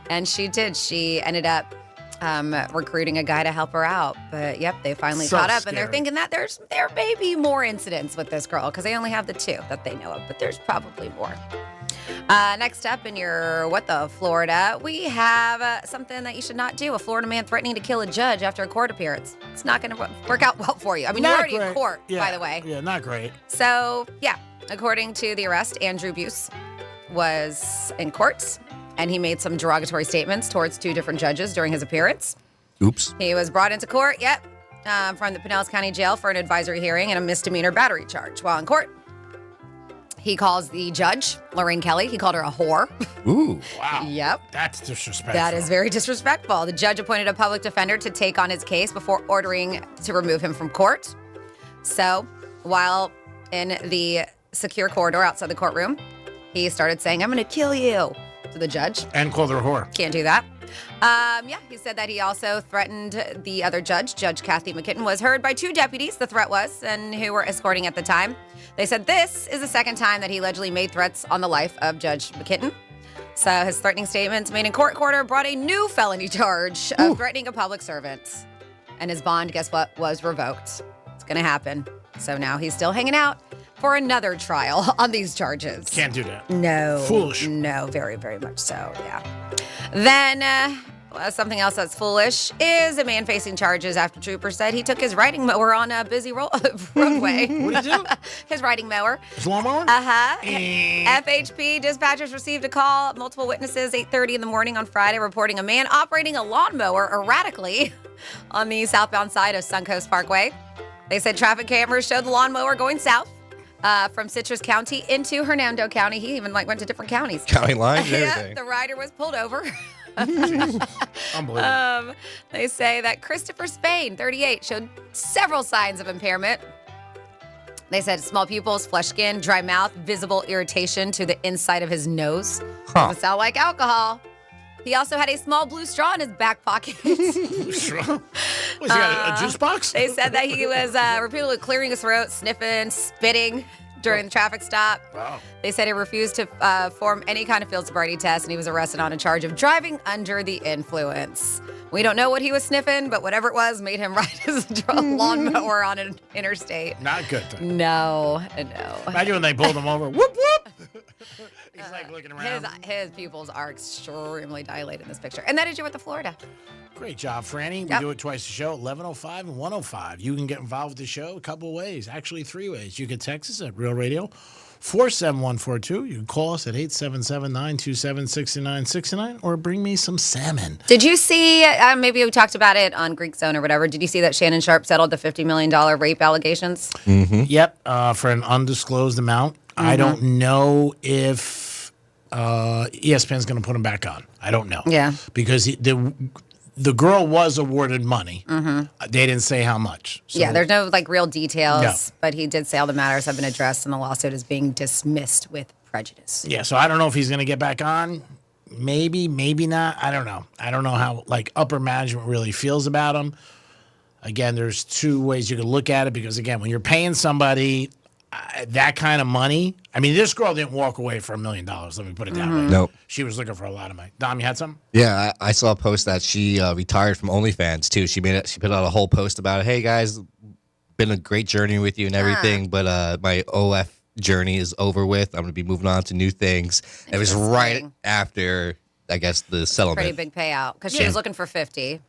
Speaker 9: And she did. She ended up recruiting a guy to help her out. But yep, they finally
Speaker 10: So
Speaker 9: caught up, and they're
Speaker 10: scary.
Speaker 9: thinking that there may be more incidents with this girl because they only have the 2 that they know of, but there's probably more. Next up in your What the Florida, we have something that you should not do. A Florida man threatening to kill a judge after a court appearance. It's not going to work out well for you. I mean, you're
Speaker 10: Not
Speaker 9: already in
Speaker 10: great.
Speaker 9: court,
Speaker 10: Yeah.
Speaker 9: by the way.
Speaker 10: Yeah, not great.
Speaker 9: So, yeah, according to the arrest, Andrew Buse was in court, and he made some derogatory statements towards 2 different judges during his appearance.
Speaker 8: Oops.
Speaker 9: He was brought into court, from the Pinellas County Jail for an advisory hearing and a misdemeanor battery charge. While in court, he calls the judge, Lorraine Kelly, he called her a whore.
Speaker 8: Ooh.
Speaker 10: Wow.
Speaker 9: Yep.
Speaker 10: That's disrespectful.
Speaker 9: That is very disrespectful. The judge appointed a public defender to take on his case before ordering to remove him from court. So, while in the secure corridor outside the courtroom, he started saying, "I'm going to kill you," to the judge.
Speaker 10: And called her a whore.
Speaker 9: Can't do that. He said that he also threatened the other judge. Judge Kathy McKitton was heard by 2 deputies, the threat was, and who were escorting at the time. They said this is the second time that he allegedly made threats on the life of Judge McKitton. So his threatening statements made in court order brought a new felony charge of threatening a public servant. And his bond, guess what, was revoked. It's going to happen. So now he's still hanging out for another trial on these charges.
Speaker 10: Can't do that.
Speaker 9: No.
Speaker 10: Foolish.
Speaker 9: No, very, very much so, yeah. Then something else that's foolish is a man facing charges after troopers said he took his riding mower on a busy roadway.
Speaker 10: What did he do?
Speaker 9: His riding mower.
Speaker 10: His lawnmower?
Speaker 9: Uh-huh. FHP dispatchers received a call, multiple witnesses, 8:30 in the morning on Friday, reporting a man operating a lawnmower erratically on the southbound side of Suncoast Parkway. They said traffic cameras showed the lawnmower going south from Citrus County into Hernando County. He even went to different counties.
Speaker 8: County lines,
Speaker 9: Yeah,
Speaker 8: everything.
Speaker 9: the rider was pulled over.
Speaker 10: Unbelievable.
Speaker 9: They say that Christopher Spain, 38, showed several signs of impairment. They said small pupils, flesh skin, dry mouth, visible irritation to the inside of his nose. Doesn't sound like alcohol. He also had a small blue straw in his back pocket.
Speaker 10: Straw? Was he got a juice box?
Speaker 9: They said that he was repeatedly clearing his throat, sniffing, spitting, during the traffic stop.
Speaker 10: Wow.
Speaker 9: They said he refused to form any kind of field sobriety test, and he was arrested on a charge of driving under the influence. We don't know what he was sniffing, but whatever it was made him ride his lawnmower on an interstate.
Speaker 10: Not good.
Speaker 9: No.
Speaker 10: Imagine when they pulled him over. Whoop, whoop. He's like looking around.
Speaker 9: His pupils are extremely dilated in this picture. And that is you with the Florida.
Speaker 10: Great job, Franny. We do it twice a show, 11:05 and 1:05. You can get involved with the show a couple of ways, actually 3 ways. You can text us at Real Radio 47142. You can call us at 877-927-6969 or bring me some salmon.
Speaker 9: Did you see, maybe we talked about it on Greek Zone or whatever, did you see that Shannon Sharp settled the $50 million rape allegations?
Speaker 10: Mm-hmm. Yep, for an undisclosed amount. Mm-hmm. I don't know if ESPN's going to put him back on. I don't know.
Speaker 9: Yeah.
Speaker 10: Because the girl was awarded money.
Speaker 9: Mm-hmm.
Speaker 10: They didn't say how much. So.
Speaker 9: Yeah, there's no real details,
Speaker 10: No.
Speaker 9: but he did say all the matters have been addressed and the lawsuit is being dismissed with prejudice.
Speaker 10: Yeah, so I don't know if he's going to get back on. Maybe, maybe not. I don't know. I don't know how upper management really feels about him. Again, there's 2 ways you can look at it because, again, when you're paying somebody that kind of money, I mean, this girl didn't walk away for $1 million. Let me put it that way.
Speaker 8: Nope.
Speaker 10: She was looking for a lot of money. Dom, you had some?
Speaker 8: Yeah, I saw a post that she retired from OnlyFans too. She put out a whole post about it. Hey guys, been a great journey with you and everything, but my OF journey is over with. I'm gonna be moving on to new things. It was right after, I guess, the settlement.
Speaker 9: Pretty big payout because she was looking for 50.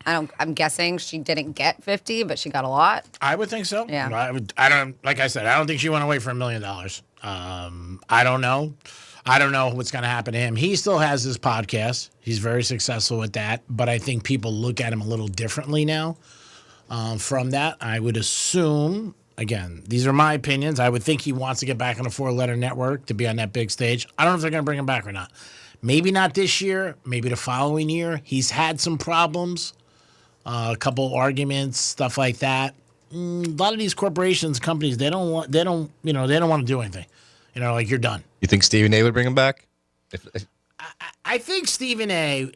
Speaker 9: I'm guessing she didn't get 50, but she got a lot.
Speaker 10: I would think so.
Speaker 9: Yeah.
Speaker 10: I don't. Like I said, I don't think she went away for $1 million. I don't know. I don't know what's going to happen to him. He still has his podcast. He's very successful with that. But I think people look at him a little differently now. From that, I would assume. Again, these are my opinions. I would think he wants to get back on a 4-letter network to be on that big stage. I don't know if they're going to bring him back or not. Maybe not this year. Maybe the following year. He's had some problems. A couple arguments, stuff like that. A lot of these corporations, companies, they don't want to do anything. Like you're done.
Speaker 8: You think Stephen A would bring him back?
Speaker 10: I think Stephen A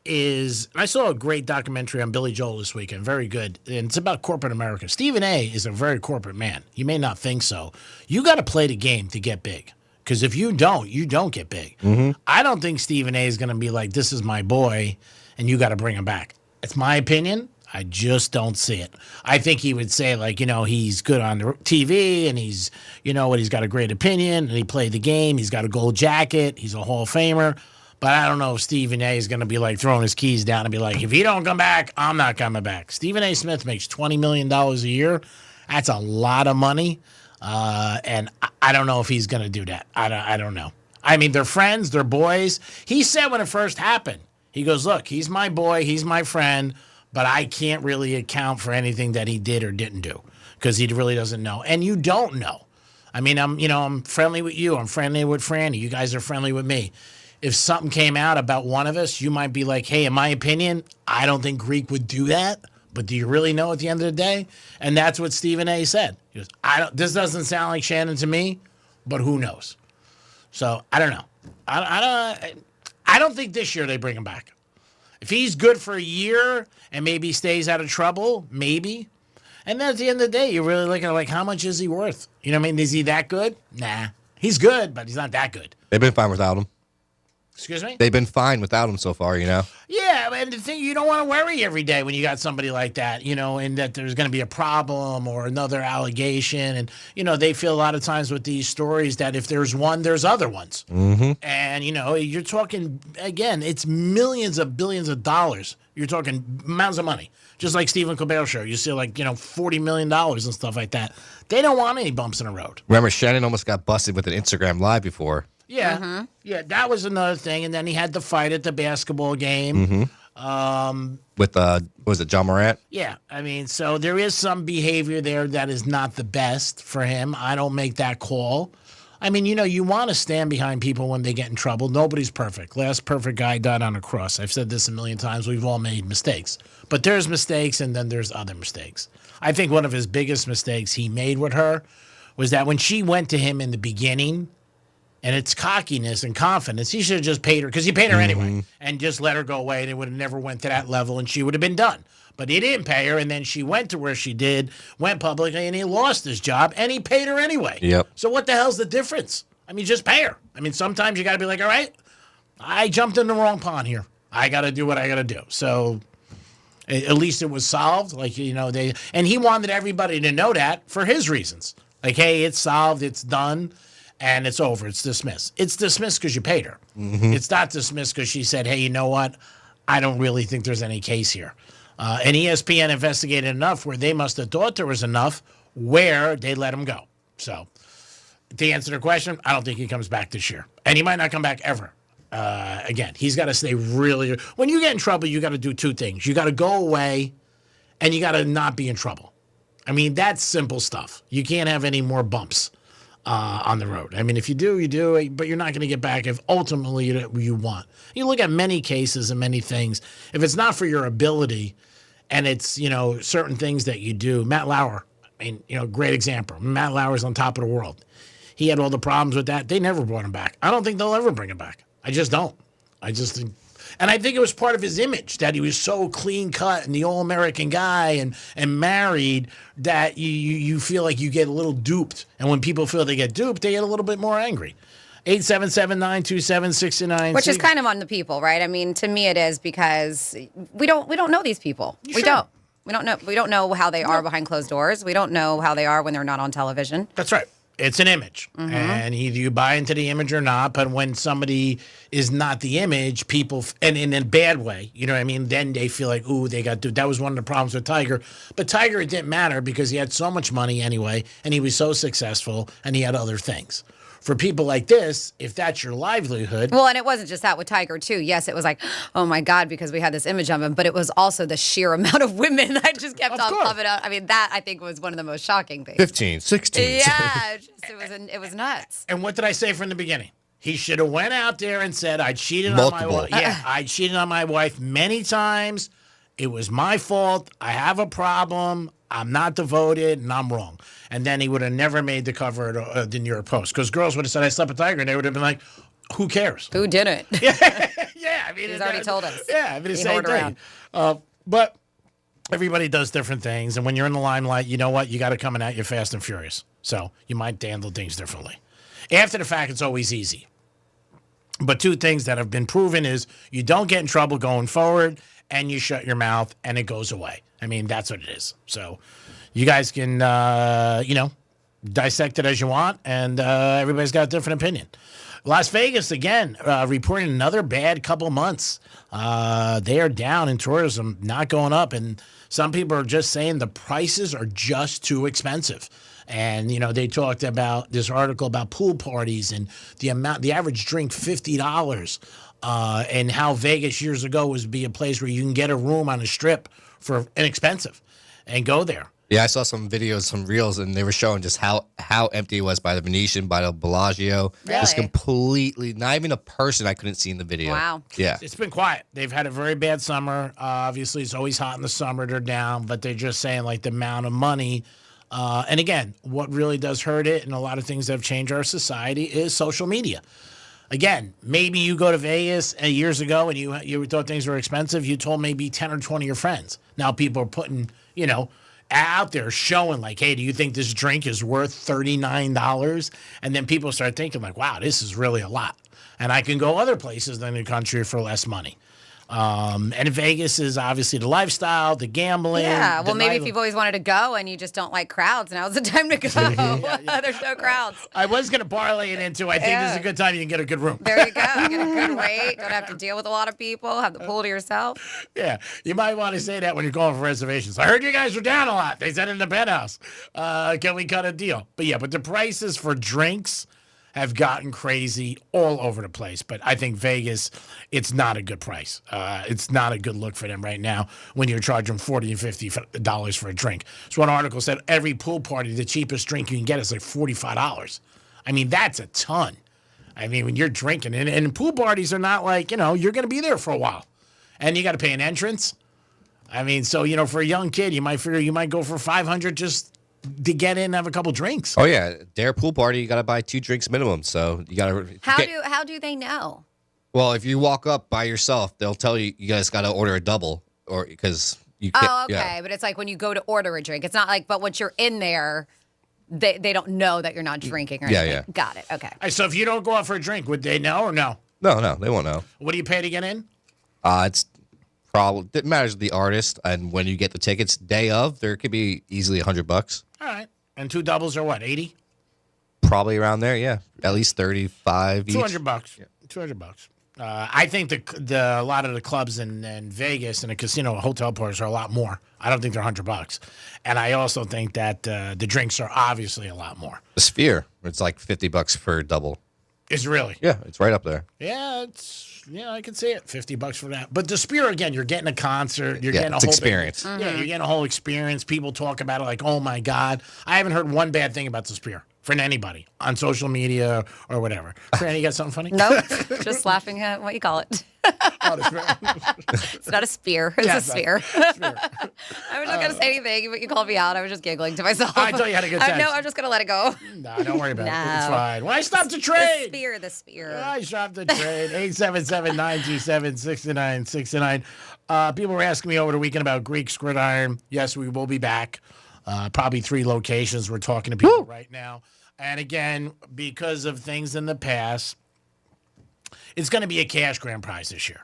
Speaker 10: is. I saw a great documentary on Billy Joel this weekend. Very good, and it's about corporate America. Stephen A is a very corporate man. You may not think so. You got to play the game to get big. Because if you don't get big.
Speaker 8: Mm-hmm.
Speaker 10: I don't think Stephen A is going to be like, this is my boy, and you got to bring him back. It's my opinion. I just don't see it. I think he would say, he's good on the TV and he's got a great opinion and he played the game. He's got a gold jacket. He's a Hall of Famer. But I don't know if Stephen A is going to be throwing his keys down and be like, if you don't come back, I'm not coming back. Stephen A. Smith makes $20 million a year. That's a lot of money. And I don't know if he's going to do that. I don't know. I mean, they're friends. They're boys. He said when it first happened, he goes, look, he's my boy, he's my friend, but I can't really account for anything that he did or didn't do because he really doesn't know. And you don't know. I mean, I'm friendly with you. I'm friendly with Franny. You guys are friendly with me. If something came out about one of us, you might be like, hey, in my opinion, I don't think Greek would do that. But do you really know at the end of the day? And that's what Stephen A. said. He goes, this doesn't sound like Shannon to me, but who knows? So I don't know. I don't think this year they bring him back. If he's good for a year and maybe stays out of trouble, maybe. And then at the end of the day, you're really looking at how much is he worth? You know what I mean? Is he that good? Nah. He's good, but he's not that good.
Speaker 8: They've been fine without him.
Speaker 10: Excuse me?
Speaker 8: They've been fine without him so far,
Speaker 10: Yeah, and the thing, you don't want to worry every day when you got somebody like that, and that there's going to be a problem or another allegation. And, they feel a lot of times with these stories that if there's one, there's other ones.
Speaker 8: Mm-hmm.
Speaker 10: And, you're talking, again, it's millions of billions of dollars. You're talking amounts of money. Just like Stephen Colbert show. You see $40 million and stuff like that. They don't want any bumps in the road.
Speaker 8: Remember, Shannon almost got busted with an Instagram Live before.
Speaker 10: Yeah, yeah, that was another thing. And then he had the fight at the basketball game.
Speaker 8: Mm-hmm. With, was it John Morant?
Speaker 10: Yeah, I mean, so there is some behavior there that is not the best for him. I don't make that call. I mean, you want to stand behind people when they get in trouble. Nobody's perfect. Last perfect guy died on a cross. I've said this a million times. We've all made mistakes. But there's mistakes and then there's other mistakes. I think one of his biggest mistakes he made with her was that when she went to him in the beginning, and it's cockiness and confidence. He should have just paid her, because he paid her anyway, and just let her go away, and it would have never went to that level, and she would have been done. But he didn't pay her, and then she went to where she did, went publicly, and he lost his job, and he paid her anyway.
Speaker 8: Yep.
Speaker 10: So what the hell's the difference? I mean, just pay her. I mean, sometimes you got to be like, all right, I jumped in the wrong pond here. I got to do what I got to do. So at least it was solved. Like, and he wanted everybody to know that for his reasons. Like, hey, it's solved, it's done, and it's over. It's dismissed. It's dismissed because you paid her.
Speaker 8: Mm-hmm.
Speaker 10: It's not dismissed because she said, hey, you know what? I don't really think there's any case here. And ESPN investigated enough where they must have thought there was enough where they let him go. So to answer the question, I don't think he comes back this year. And he might not come back ever. Again, he's got to stay really... When you get in trouble, you got to do two things. You got to go away, and you got to not be in trouble. I mean, that's simple stuff. You can't have any more bumps on the road. I mean, if you do, you do, but you're not going to get back if ultimately you want. You look at many cases and many things. If it's not for your ability and it's, certain things that you do. Matt Lauer, I mean, great example. Matt Lauer's on top of the world. He had all the problems with that. They never brought him back. I don't think they'll ever bring him back. I just don't. And I think it was part of his image that he was so clean cut and the all-American guy and married that you feel like you get a little duped. And when people feel they get duped, they get a little bit more angry. 877-927-69.
Speaker 9: Which is kind of on the people, right? I mean, to me it is because we don't know these people.
Speaker 10: Sure.
Speaker 9: We don't. We don't know how they are behind closed doors. We don't know how they are when they're not on television.
Speaker 10: That's right. It's an image.
Speaker 9: Mm-hmm.
Speaker 10: And either you buy into the image or not. But when somebody is not the image, people, and in a bad way, you know what I mean? Then they feel like, ooh, they got to. That was one of the problems with Tiger. But Tiger, it didn't matter because he had so much money anyway, and he was so successful, and he had other things. For people like this, if that's your livelihood.
Speaker 9: Well, and it wasn't just that with Tiger, too. Yes, it was like, oh, my God, because we had this image of him. But it was also the sheer amount of women that just kept on popping up. I mean, that, I think, was one of the most shocking things.
Speaker 8: 15, 16.
Speaker 9: Yeah, it was nuts.
Speaker 10: And what did I say from the beginning? He should have went out there and said, I cheated on my wife. Yeah, I cheated on my wife many times. It was my fault. I have a problem. I'm not devoted, and I'm wrong. And then he would have never made the cover of the New York Post because girls would have said, I slept with Tiger, and they would have been like, who cares?
Speaker 9: Who didn't?
Speaker 10: Yeah, I mean,
Speaker 9: he's already told us.
Speaker 10: Yeah, I mean, the same thing. But everybody does different things, and when you're in the limelight, you know what? You got to come in at you fast and furious. So you might handle things differently. After the fact, it's always easy. But two things that have been proven is you don't get in trouble going forward, and you shut your mouth, and it goes away. I mean, that's what it is. So you guys can, dissect it as you want, and everybody's got a different opinion. Las Vegas, again, reporting another bad couple months. They are down in tourism, not going up, and some people are just saying the prices are just too expensive. And, they talked about this article about pool parties and the average drink, $50, and how Vegas years ago was be a place where you can get a room on a strip for inexpensive and go there.
Speaker 8: Yeah, I saw some videos, some reels, and they were showing just how empty it was by the Venetian, by the Bellagio.
Speaker 9: Really?
Speaker 8: Just completely, not even a person I couldn't see in the video.
Speaker 9: Wow.
Speaker 8: Yeah.
Speaker 10: It's been quiet. They've had a very bad summer. Obviously, it's always hot in the summer. They're down, but they're just saying like the amount of money. And again, what really does hurt it, and a lot of things that have changed our society, is social media. Again, maybe you go to Vegas years ago and you thought things were expensive. You told maybe 10 or 20 of your friends. Now people are putting, out there showing like, hey, do you think this drink is worth $39? And then people start thinking like, wow, this is really a lot. And I can go other places in the country for less money. And Vegas is obviously the lifestyle, the gambling.
Speaker 9: Yeah, well, maybe if you've always wanted to go and you just don't like crowds, now's the time to go. There's no crowds.
Speaker 10: I was going to parlay it into, I think this is a good time you can get a good room.
Speaker 9: There you go. Get a good rate. Don't have to deal with a lot of people. Have the pool to yourself.
Speaker 10: Yeah, you might want to say that when you're going for reservations. I heard you guys were down a lot. They said in the Penthouse. Can we cut a deal? But the prices for drinks have gotten crazy all over the place. But I think Vegas, it's not a good price. It's not a good look for them right now when you're charging $40 and $50 for a drink. So one article said every pool party, the cheapest drink you can get is like $45. I mean, that's a ton. I mean, when you're drinking, and pool parties are not like, you're going to be there for a while. And you got to pay an entrance. I mean, so, for a young kid, you might figure you might go for $500 just to get in and have a couple drinks.
Speaker 8: Oh yeah, their pool party, you got to buy 2 drinks minimum. So you got to.
Speaker 9: How do they know?
Speaker 8: Well, if you walk up by yourself, they'll tell you you guys got to order a double, or because You can't,
Speaker 9: Oh, okay.
Speaker 8: yeah.
Speaker 9: But it's like when you go to order a drink. It's not like, but once you're in there, they don't know that you're not drinking or
Speaker 8: Yeah,
Speaker 9: anything.
Speaker 8: yeah.
Speaker 9: Got it. Okay.
Speaker 10: All right, so if you don't go out for a drink, would they know or no?
Speaker 8: No, they won't know.
Speaker 10: What do you pay to get in?
Speaker 8: It's probably it matters the artist and when you get the tickets. Day of, there could be easily $100.
Speaker 10: All right. And 2 doubles are what, 80?
Speaker 8: Probably around there, yeah. At least 35 each.
Speaker 10: $200. Yeah. $200. I think a lot of the clubs in Vegas and the casino hotel bars are a lot more. I don't think they're $100. And I also think that the drinks are obviously a lot more.
Speaker 8: The Sphere, it's like $50 per double.
Speaker 10: Is it really?
Speaker 8: Yeah, it's right up there.
Speaker 10: Yeah, I can see it. $50 for that. But the Spear, again, you're getting a concert. You're getting a
Speaker 8: it's
Speaker 10: whole
Speaker 8: experience.
Speaker 10: Yeah, you're getting a whole experience. People talk about it like, oh my God. I haven't heard one bad thing about the Spear from anybody on social media or whatever. Franny, you got something funny?
Speaker 9: Nope. Just laughing at what you call it. It's not a spear. It's a sphere. I was not going to say anything, but you called me out. I was just giggling to myself.
Speaker 10: I thought you had a good text.
Speaker 9: No, I'm just going to let it go.
Speaker 10: No, don't worry about it.
Speaker 9: No.
Speaker 10: It's fine. Why stop the trade?
Speaker 9: The spear.
Speaker 10: I stopped the trade. 877-927-6969. People were asking me over the weekend about Greek Gridiron. Yes, we will be back. Probably 3 locations. We're talking to people right now. And again, because of things in the past, it's going to be a cash grand prize this year.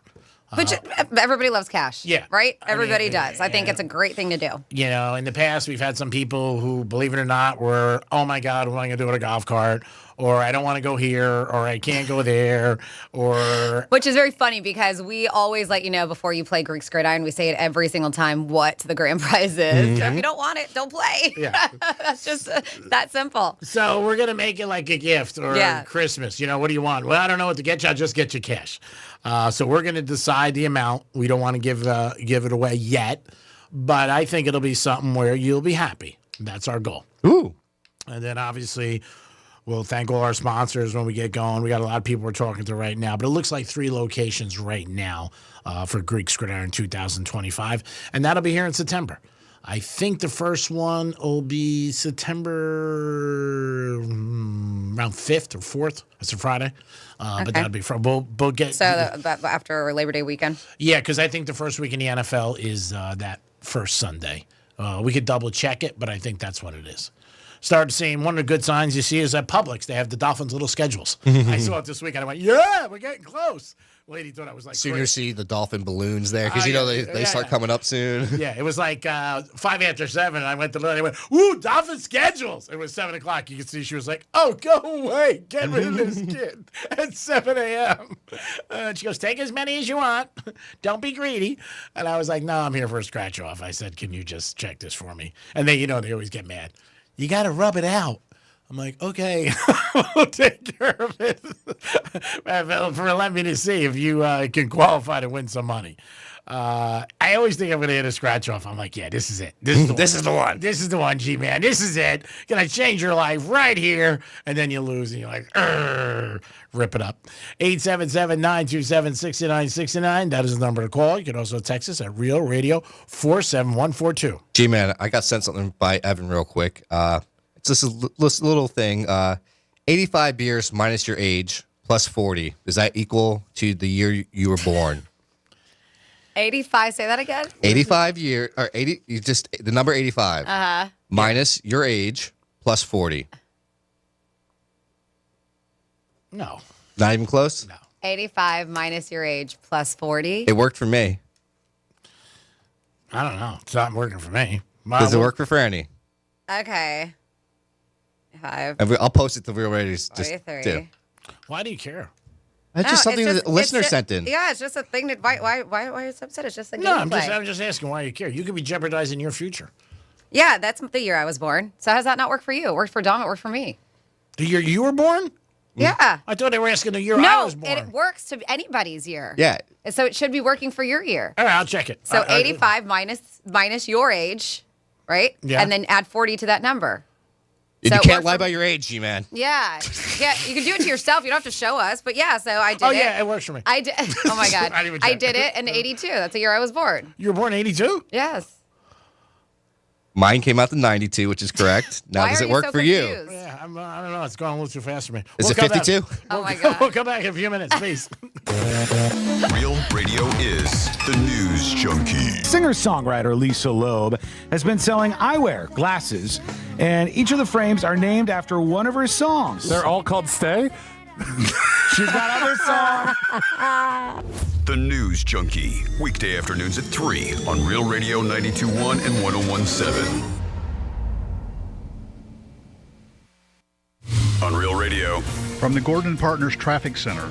Speaker 9: Which everybody loves cash.
Speaker 10: Yeah.
Speaker 9: Right? Everybody does. I think it's a great thing to do.
Speaker 10: You know, in the past, we've had some people who, believe it or not, were, oh my God, what am I going to do with a golf cart? Or I don't want to go here, or I can't go there, or...
Speaker 9: Which is very funny because we always let you know before you play Greek Gridiron, we say it every single time what the grand prize is. So if you don't want it, don't play.
Speaker 10: Yeah.
Speaker 9: That's just that simple.
Speaker 10: So we're going to make it like a gift or Christmas. You know, what do you want? Well, I don't know what to get you. I'll just get you cash. So we're going to decide the amount. We don't want to give it away yet, but I think it'll be something where you'll be happy. That's our goal.
Speaker 8: Ooh.
Speaker 10: And then obviously we'll thank all our sponsors when we get going. We got a lot of people we're talking to right now, but it looks like 3 locations right now for Greek Gridiron 2025, and that'll be here in September. I think the first one will be September around 5th or 4th. That's a Friday. But that'll be from. We'll get.
Speaker 9: So after Labor Day weekend?
Speaker 10: Yeah, because I think the first week in the NFL is that first Sunday. We could double check it, but I think that's what it is. Started seeing one of the good signs you see is at Publix. They have the Dolphins' little schedules. I saw it this week, and I went, yeah, we're getting close. Lady thought I was like,
Speaker 8: soon you'll see the dolphin balloons there because you know they start coming up soon.
Speaker 10: Yeah, it was like 5 after 7. And I went to look. I went, ooh, dolphin schedules. It was 7 o'clock. You could see she was like, oh, go away, get rid of this kid at 7 a.m. She goes, take as many as you want. Don't be greedy. And I was like, no, I'm here for a scratch off. I said, can you just check this for me? And then they always get mad. You got to rub it out. I'm like, okay, we'll take care of it for letting me to see if you can qualify to win some money. I always think I'm going to hit a scratch off. I'm like, yeah, this is it. This is the one. This is the one, G-Man. This is it. Going to change your life right here. And then you lose, and you're like, rip it up. 877-927-6969. That is the number to call. You can also text us at Real Radio 47142.
Speaker 8: G-Man, I got sent something by Evan real quick. It's this little thing. 85 beers minus your age plus 40. Does that equal to the year you were born?
Speaker 9: 85. Say that again.
Speaker 8: 85 year or 80. You just the number 85 minus your age plus 40.
Speaker 10: No.
Speaker 8: Not even close.
Speaker 10: No.
Speaker 9: 85 minus your age plus 40.
Speaker 8: It worked for me.
Speaker 10: I don't know. It's not working for me.
Speaker 8: Does it work for Franny?
Speaker 9: Okay. 5.
Speaker 8: I'll post it to Real Radio. Just
Speaker 9: 43.
Speaker 10: Why do you care?
Speaker 8: That's just something that a listener sent in.
Speaker 9: Yeah, it's just a thing that why are you so upset? It's just a game
Speaker 10: No,
Speaker 9: play.
Speaker 10: I'm just asking why you care. You could be jeopardizing your future.
Speaker 9: Yeah, that's the year I was born. So how does that not work for you? It worked for Dom. It worked for me.
Speaker 10: The year you were born?
Speaker 9: Yeah.
Speaker 10: I thought they were asking the year I was born.
Speaker 9: No, it works to anybody's year.
Speaker 8: Yeah.
Speaker 9: And so it should be working for your year.
Speaker 10: All right, I'll check it.
Speaker 9: So 85 minus your age, right?
Speaker 10: Yeah.
Speaker 9: And then add 40 to that number.
Speaker 8: And
Speaker 9: So
Speaker 8: you
Speaker 9: it
Speaker 8: can't
Speaker 9: worked
Speaker 8: lie
Speaker 9: for-
Speaker 8: about your age, G-Man.
Speaker 9: Yeah. Yeah, you can do it to yourself. You don't have to show us. But yeah, so I did it.
Speaker 10: Oh, yeah, it works for me.
Speaker 9: I did. Oh, my God.
Speaker 10: I didn't even
Speaker 9: I
Speaker 10: check.
Speaker 9: did it in 82. That's the year I was born.
Speaker 10: You were born in 82?
Speaker 9: Yes.
Speaker 8: Mine came out in 92, which is correct. Now,
Speaker 9: Why
Speaker 8: does
Speaker 9: are
Speaker 8: it
Speaker 9: you
Speaker 8: work
Speaker 9: so
Speaker 8: for you?
Speaker 9: confused?
Speaker 10: Yeah, I don't know. It's going a little too fast for me.
Speaker 8: Is it
Speaker 10: come back.
Speaker 8: 52?
Speaker 9: Oh, my God.
Speaker 10: We'll come back in a few minutes, please.
Speaker 5: Real Radio is the news News Junkie.
Speaker 12: Singer-songwriter Lisa Loeb has been selling eyewear, glasses, and each of the frames are named after one of her songs.
Speaker 11: They're all called Stay?
Speaker 12: She's got other songs.
Speaker 5: The News Junkie. Weekday afternoons at 3 on Real Radio 92.1 and 101.7. On Real Radio.
Speaker 17: From the Gordon Partners Traffic Center.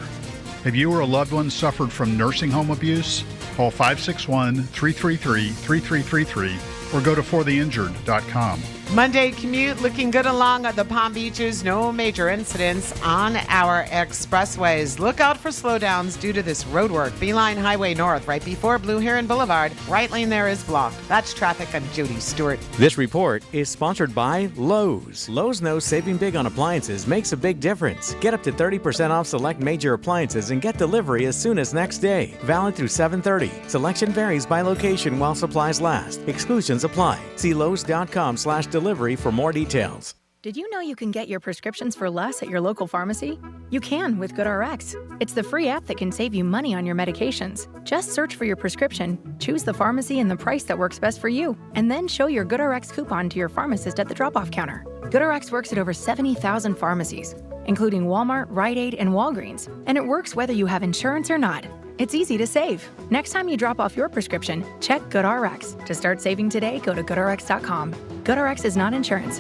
Speaker 17: Have you or a loved one suffered from nursing home abuse? Call 561-333-3333 or go to fortheinjured.com.
Speaker 19: Monday commute looking good along the Palm Beaches. No major incidents on our expressways. Look out for slowdowns due to this road work. Beeline Highway North, right before Blue Heron Boulevard. Right lane there is blocked. That's traffic. I'm Judy Stewart.
Speaker 21: This report is sponsored by Lowe's. Lowe's knows saving big on appliances makes a big difference. Get up to 30% off select major appliances and get delivery as soon as next day. Valid through 7/30. Selection varies by location while supplies last. Exclusions apply. See Lowe's.com/delivery for more details.
Speaker 1: Did you know you can get your prescriptions for less at your local pharmacy? You can with GoodRx. It's the free app that can save you money on your medications. Just search for your prescription, choose the pharmacy and the price that works best for you, and then show your GoodRx coupon to your pharmacist at the drop-off counter. GoodRx works at over 70,000 pharmacies, including Walmart, Rite Aid, and Walgreens, and it works whether you have insurance or not. It's easy to save. Next time you drop off your prescription, check GoodRx. To start saving today, go to GoodRx.com. GoodRx is not insurance.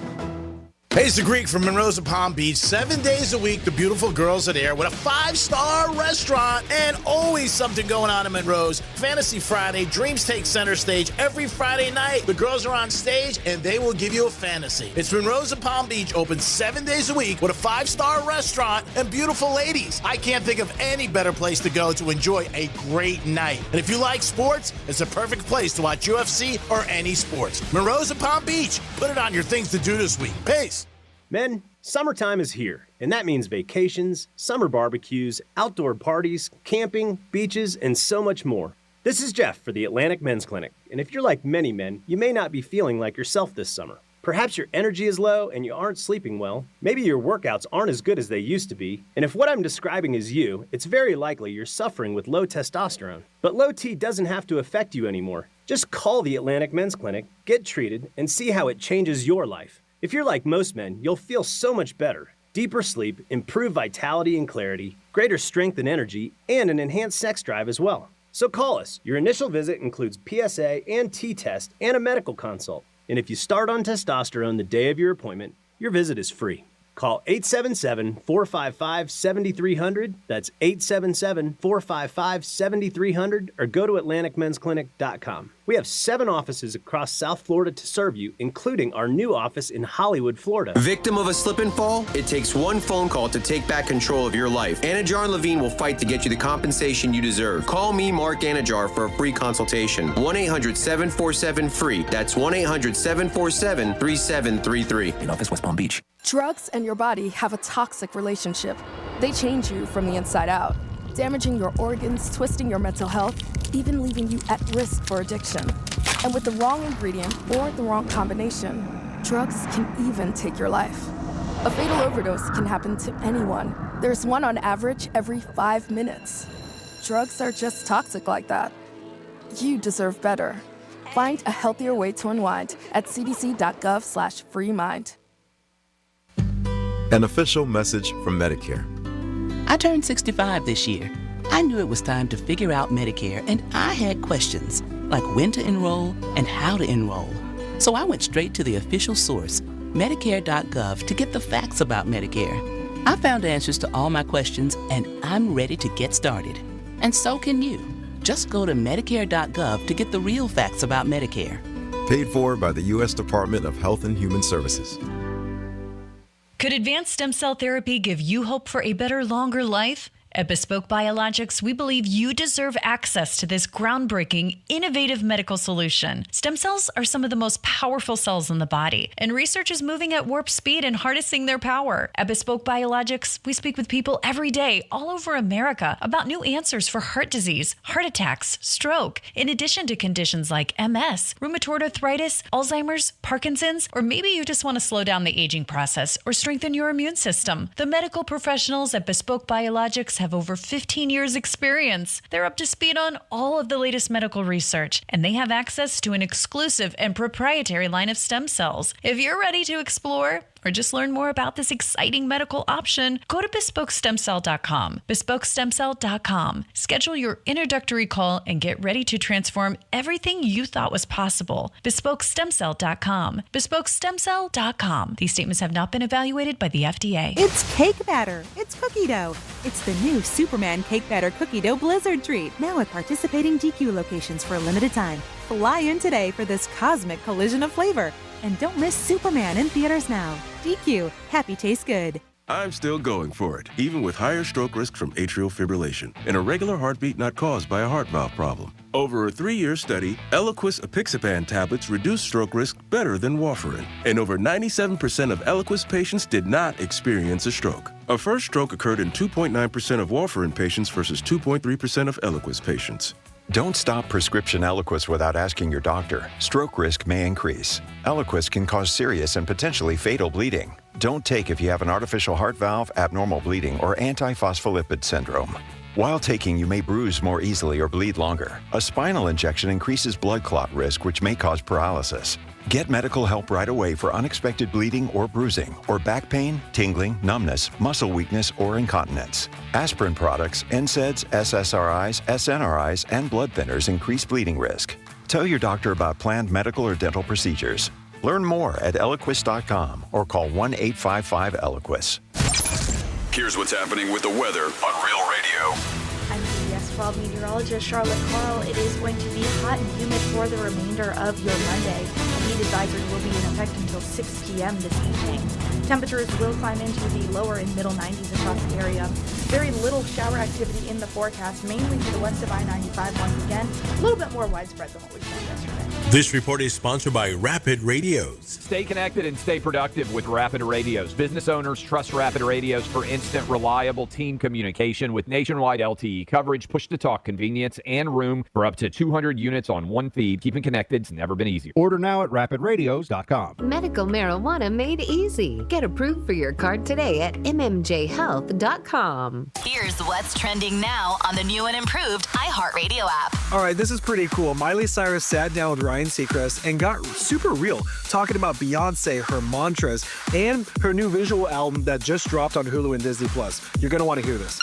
Speaker 10: Hey, it's the Greek from Monroe's of Palm Beach. 7 days a week, the beautiful girls are there with a 5-star restaurant and always something going on in Monroe's. Fantasy Friday, dreams take center stage every Friday night. The girls are on stage and they will give you a fantasy. It's Monroe's of Palm Beach, open 7 days a week with a 5-star restaurant and beautiful ladies. I can't think of any better place to go to enjoy a great night. And if you like sports, it's a perfect place to watch UFC or any sports. Monroe's of Palm Beach. Put it on your things to do this week. Peace.
Speaker 22: Men, summertime is here, and that means vacations, summer barbecues, outdoor parties, camping, beaches, and so much more. This is Jeff for the Atlantic Men's Clinic, and if you're like many men, you may not be feeling like yourself this summer. Perhaps your energy is low and you aren't sleeping well. Maybe your workouts aren't as good as they used to be. And if what I'm describing is you, it's very likely you're suffering with low testosterone. But low T doesn't have to affect you anymore. Just call the Atlantic Men's Clinic, get treated, and see how it changes your life. If you're like most men, you'll feel so much better. Deeper sleep, improved vitality and clarity, greater strength and energy, and an enhanced sex drive as well. So call us. Your initial visit includes PSA and T-test and a medical consult. And if you start on testosterone the day of your appointment, your visit is free. Call 877-455-7300. That's 877-455-7300 or go to AtlanticMen'sClinic.com. We have 7 offices across South Florida to serve you, including our new office in Hollywood, Florida.
Speaker 24: Victim of a slip and fall? It takes one phone call to take back control of your life. Anajar and Levine will fight to get you the compensation you deserve. Call me, Mark Anajar, for a free consultation. 1-800-747-FREE. That's 1-800-747-3733.
Speaker 27: In office, West Palm Beach.
Speaker 28: Drugs and your body have a toxic relationship. They change you from the inside out, damaging your organs, twisting your mental health, even leaving you at risk for addiction. And with the wrong ingredient or the wrong combination, drugs can even take your life. A fatal overdose can happen to anyone. There's one on average every 5 minutes. Drugs are just toxic like that. You deserve better. Find a healthier way to unwind at cdc.gov/freemind.
Speaker 29: An official message from Medicare.
Speaker 30: I turned 65 this year. I knew it was time to figure out Medicare, and I had questions, like when to enroll and how to enroll. So I went straight to the official source, Medicare.gov, to get the facts about Medicare. I found answers to all my questions, and I'm ready to get started. And so can you. Just go to Medicare.gov to get the real facts about Medicare.
Speaker 29: Paid for by the U.S. Department of Health and Human Services.
Speaker 31: Could advanced stem cell therapy give you hope for a better, longer life? At Bespoke Biologics, we believe you deserve access to this groundbreaking, innovative medical solution. Stem cells are some of the most powerful cells in the body, and research is moving at warp speed and harnessing their power. At Bespoke Biologics, we speak with people every day all over America about new answers for heart disease, heart attacks, stroke, in addition to conditions like MS, rheumatoid arthritis, Alzheimer's, Parkinson's, or maybe you just want to slow down the aging process or strengthen your immune system. The medical professionals at Bespoke Biologics have over 15 years experience. They're up to speed on all of the latest medical research, and they have access to an exclusive and proprietary line of stem cells. If you're ready to explore or just learn more about this exciting medical option, go to BespokeStemCell.com. BespokeStemCell.com. Schedule your introductory call and get ready to transform everything you thought was possible. BespokeStemCell.com. BespokeStemCell.com. These statements have not been evaluated by the FDA.
Speaker 2: It's cake batter. It's cookie dough. It's the new Superman Cake Batter Cookie Dough Blizzard Treat. Now at participating DQ locations for a limited time. Fly in today for this cosmic collision of flavor. And don't miss Superman in theaters now. DQ, happy tastes good.
Speaker 3: I'm still going for it, even with higher stroke risk from atrial fibrillation and a regular heartbeat not caused by a heart valve problem. Over a 3-year study, Eliquis apixaban tablets reduce stroke risk better than warfarin, and over 97% of Eliquis patients did not experience a stroke. A first stroke occurred in 2.9% of warfarin patients versus 2.3% of Eliquis patients.
Speaker 6: Don't stop prescription Eliquis without asking your doctor. Stroke risk may increase. Eliquis can cause serious and potentially fatal bleeding. Don't take if you have an artificial heart valve, abnormal bleeding, or antiphospholipid syndrome. While taking, you may bruise more easily or bleed longer. A spinal injection increases blood clot risk, which may cause paralysis. Get medical help right away for unexpected bleeding or bruising, or back pain, tingling, numbness, muscle weakness, or incontinence. Aspirin products, NSAIDs, SSRIs, SNRIs, and blood thinners increase bleeding risk. Tell your doctor about planned medical or dental procedures. Learn more at Eliquis.com or call 1-855-ELIQUIS.
Speaker 5: Here's what's happening with the weather on Real Radio.
Speaker 1: I'm CBS 12 meteorologist Charlotte Carl. It is going to be hot and humid for the remainder of your Monday. A heat advisory will be in effect until 6 p.m. this evening. Temperatures will climb into the lower and middle 90s across the area. Very little shower activity in the forecast, mainly to the west of I-95 once again. A little bit more widespread than what we saw yesterday.
Speaker 11: This report is sponsored by Rapid Radios.
Speaker 4: Stay connected and stay productive with Rapid Radios. Business owners trust Rapid Radios for instant, reliable team communication with nationwide LTE coverage, push-to-talk convenience, and room for up to 200 units on one feed. Keeping connected's never been easier.
Speaker 7: Order now at rapidradios.com.
Speaker 14: Medical marijuana made easy. Get approved for your card today at mmjhealth.com.
Speaker 18: Here's what's trending now on the new and improved iHeartRadio app.
Speaker 15: All right, this is pretty cool. Miley Cyrus sat down with Ryan Seacrest and got super real, talking about Beyonce, her mantras, and her new visual album that just dropped on Hulu and Disney+. You're going to want to hear this.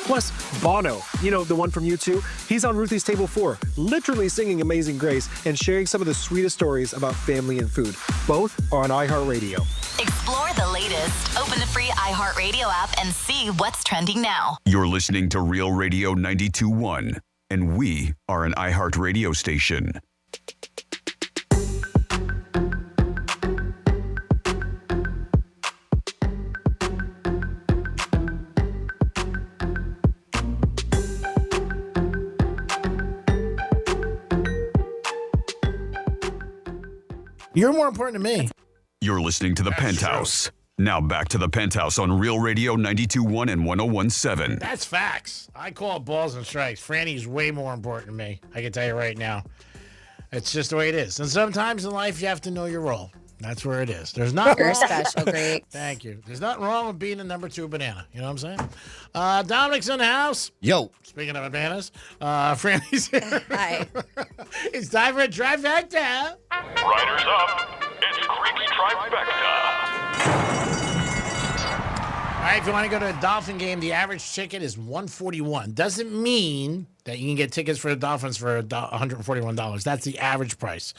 Speaker 15: Plus, Bono, you know, the one from U2, he's on Ruthie's Table 4, literally singing Amazing Grace and sharing some of the sweetest stories about family and food. Both are on iHeartRadio.
Speaker 18: Explore the latest. Open the free iHeartRadio app and see what's trending now.
Speaker 5: You're listening to Real Radio 92.1, and we are an iHeartRadio station.
Speaker 10: You're more important to me.
Speaker 5: You're listening to The Penthouse. Now back to The Penthouse on Real Radio 92.1 and 101.7.
Speaker 10: That's facts. I call it balls and strikes. Franny's way more important to me. I can tell you right now. It's just the way it is. And sometimes in life, you have to know your role. That's where it is. There's nothing
Speaker 9: You're
Speaker 10: wrong.
Speaker 9: special, great.
Speaker 10: Thank you. There's nothing wrong with being a number 2 banana. You know what I'm saying? Dominic's in the house.
Speaker 8: Yo.
Speaker 10: Speaking of bananas, Franny's here.
Speaker 9: Hi.
Speaker 10: It's time for a trifecta.
Speaker 5: Riders up. It's Creek's Trifecta.
Speaker 10: All right, if you want to go to a Dolphin game, the average ticket is $141. Doesn't mean that you can get tickets for the Dolphins for $141. That's the average price.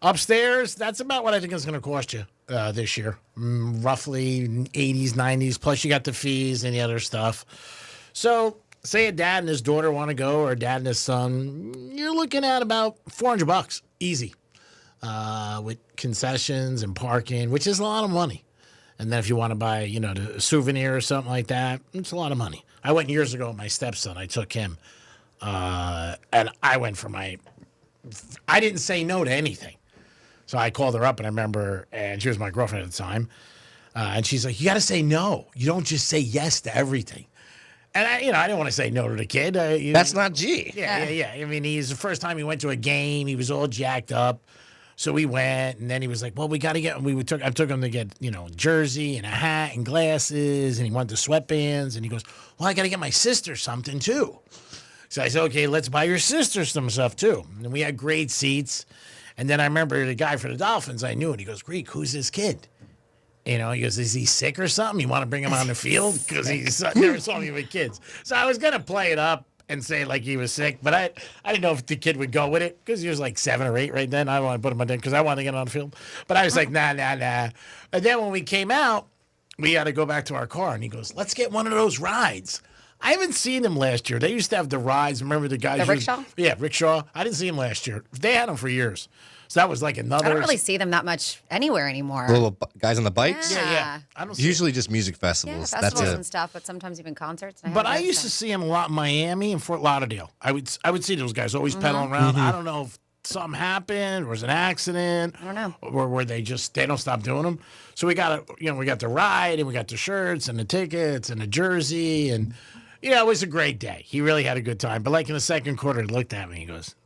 Speaker 10: Upstairs, that's about what I think it's going to cost you this year. Roughly 80s, 90s, plus you got the fees and the other stuff. So say a dad and his daughter want to go, or a dad and his son, you're looking at about $400 easy with concessions and parking, which is a lot of money. And then if you want to buy, you know, a souvenir or something like that, it's a lot of money. I went years ago with my stepson. I took him, and I went for I didn't say no to anything. So I called her up, and I remember, and she was my girlfriend at the time, and she's like, you got to say no. You don't just say yes to everything. And I didn't want to say no to the kid.
Speaker 8: That's not G.
Speaker 10: Yeah. I mean, the first time he went to a game, he was all jacked up. So we went, and then he was like, "Well, we got to get." I took him to get jersey and a hat and glasses, and he wanted the sweatbands, and he goes, "Well, I got to get my sister something too." So I said, "Okay, let's buy your sister some stuff too." And we had great seats. And then I remember the guy for the Dolphins. I knew it. He goes, "Greek, who's this kid?" He goes, "Is he sick or something? You want to bring him on the field?" Because he never saw me with kids. So I was gonna play it up and say like he was sick, but I didn't know if the kid would go with it because he was like 7 or 8 right then. I don't want to put him on there because I wanted to get on the field. But I was like, nah. And then when we came out, we had to go back to our car, and he goes, "Let's get one of those rides." I haven't seen him last year. They used to have the rides. Remember the guys?
Speaker 9: The rickshaw?
Speaker 10: Yeah, rickshaw. I didn't see him last year. They had them for years. So that was like another.
Speaker 9: I don't really see them that much anywhere anymore.
Speaker 8: Little guys on the bikes?
Speaker 10: Yeah. I don't
Speaker 8: Usually just music festivals.
Speaker 9: Festivals
Speaker 8: That's it.
Speaker 9: and stuff, but sometimes even concerts.
Speaker 10: But I used to see him a lot in Miami and Fort Lauderdale. I would see those guys always pedaling around. I don't know if something happened or was an accident.
Speaker 9: I don't know.
Speaker 10: Or were they don't stop doing them. So we got we got the ride and we got the shirts and the tickets and the jersey and it was a great day. He really had a good time. But like in the second quarter, he looked at me and he goes,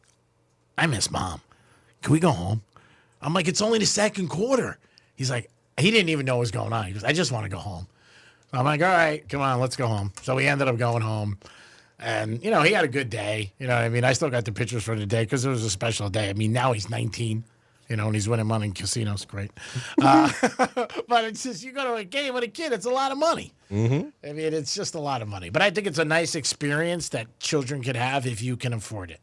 Speaker 10: "I miss Mom. Can we go home?" I'm like, "It's only the second quarter." He's like, he didn't even know what was going on. He goes, "I just want to go home." I'm like, "All right, come on, let's go home." So we ended up going home. And, he had a good day. You know what I mean? I still got the pictures for the day because it was a special day. I mean, now he's 19, and he's winning money in casinos. Great. But it's just, you go to a game with a kid, it's a lot of money.
Speaker 8: Mm-hmm.
Speaker 10: I mean, it's just a lot of money. But I think it's a nice experience that children could have if you can afford it.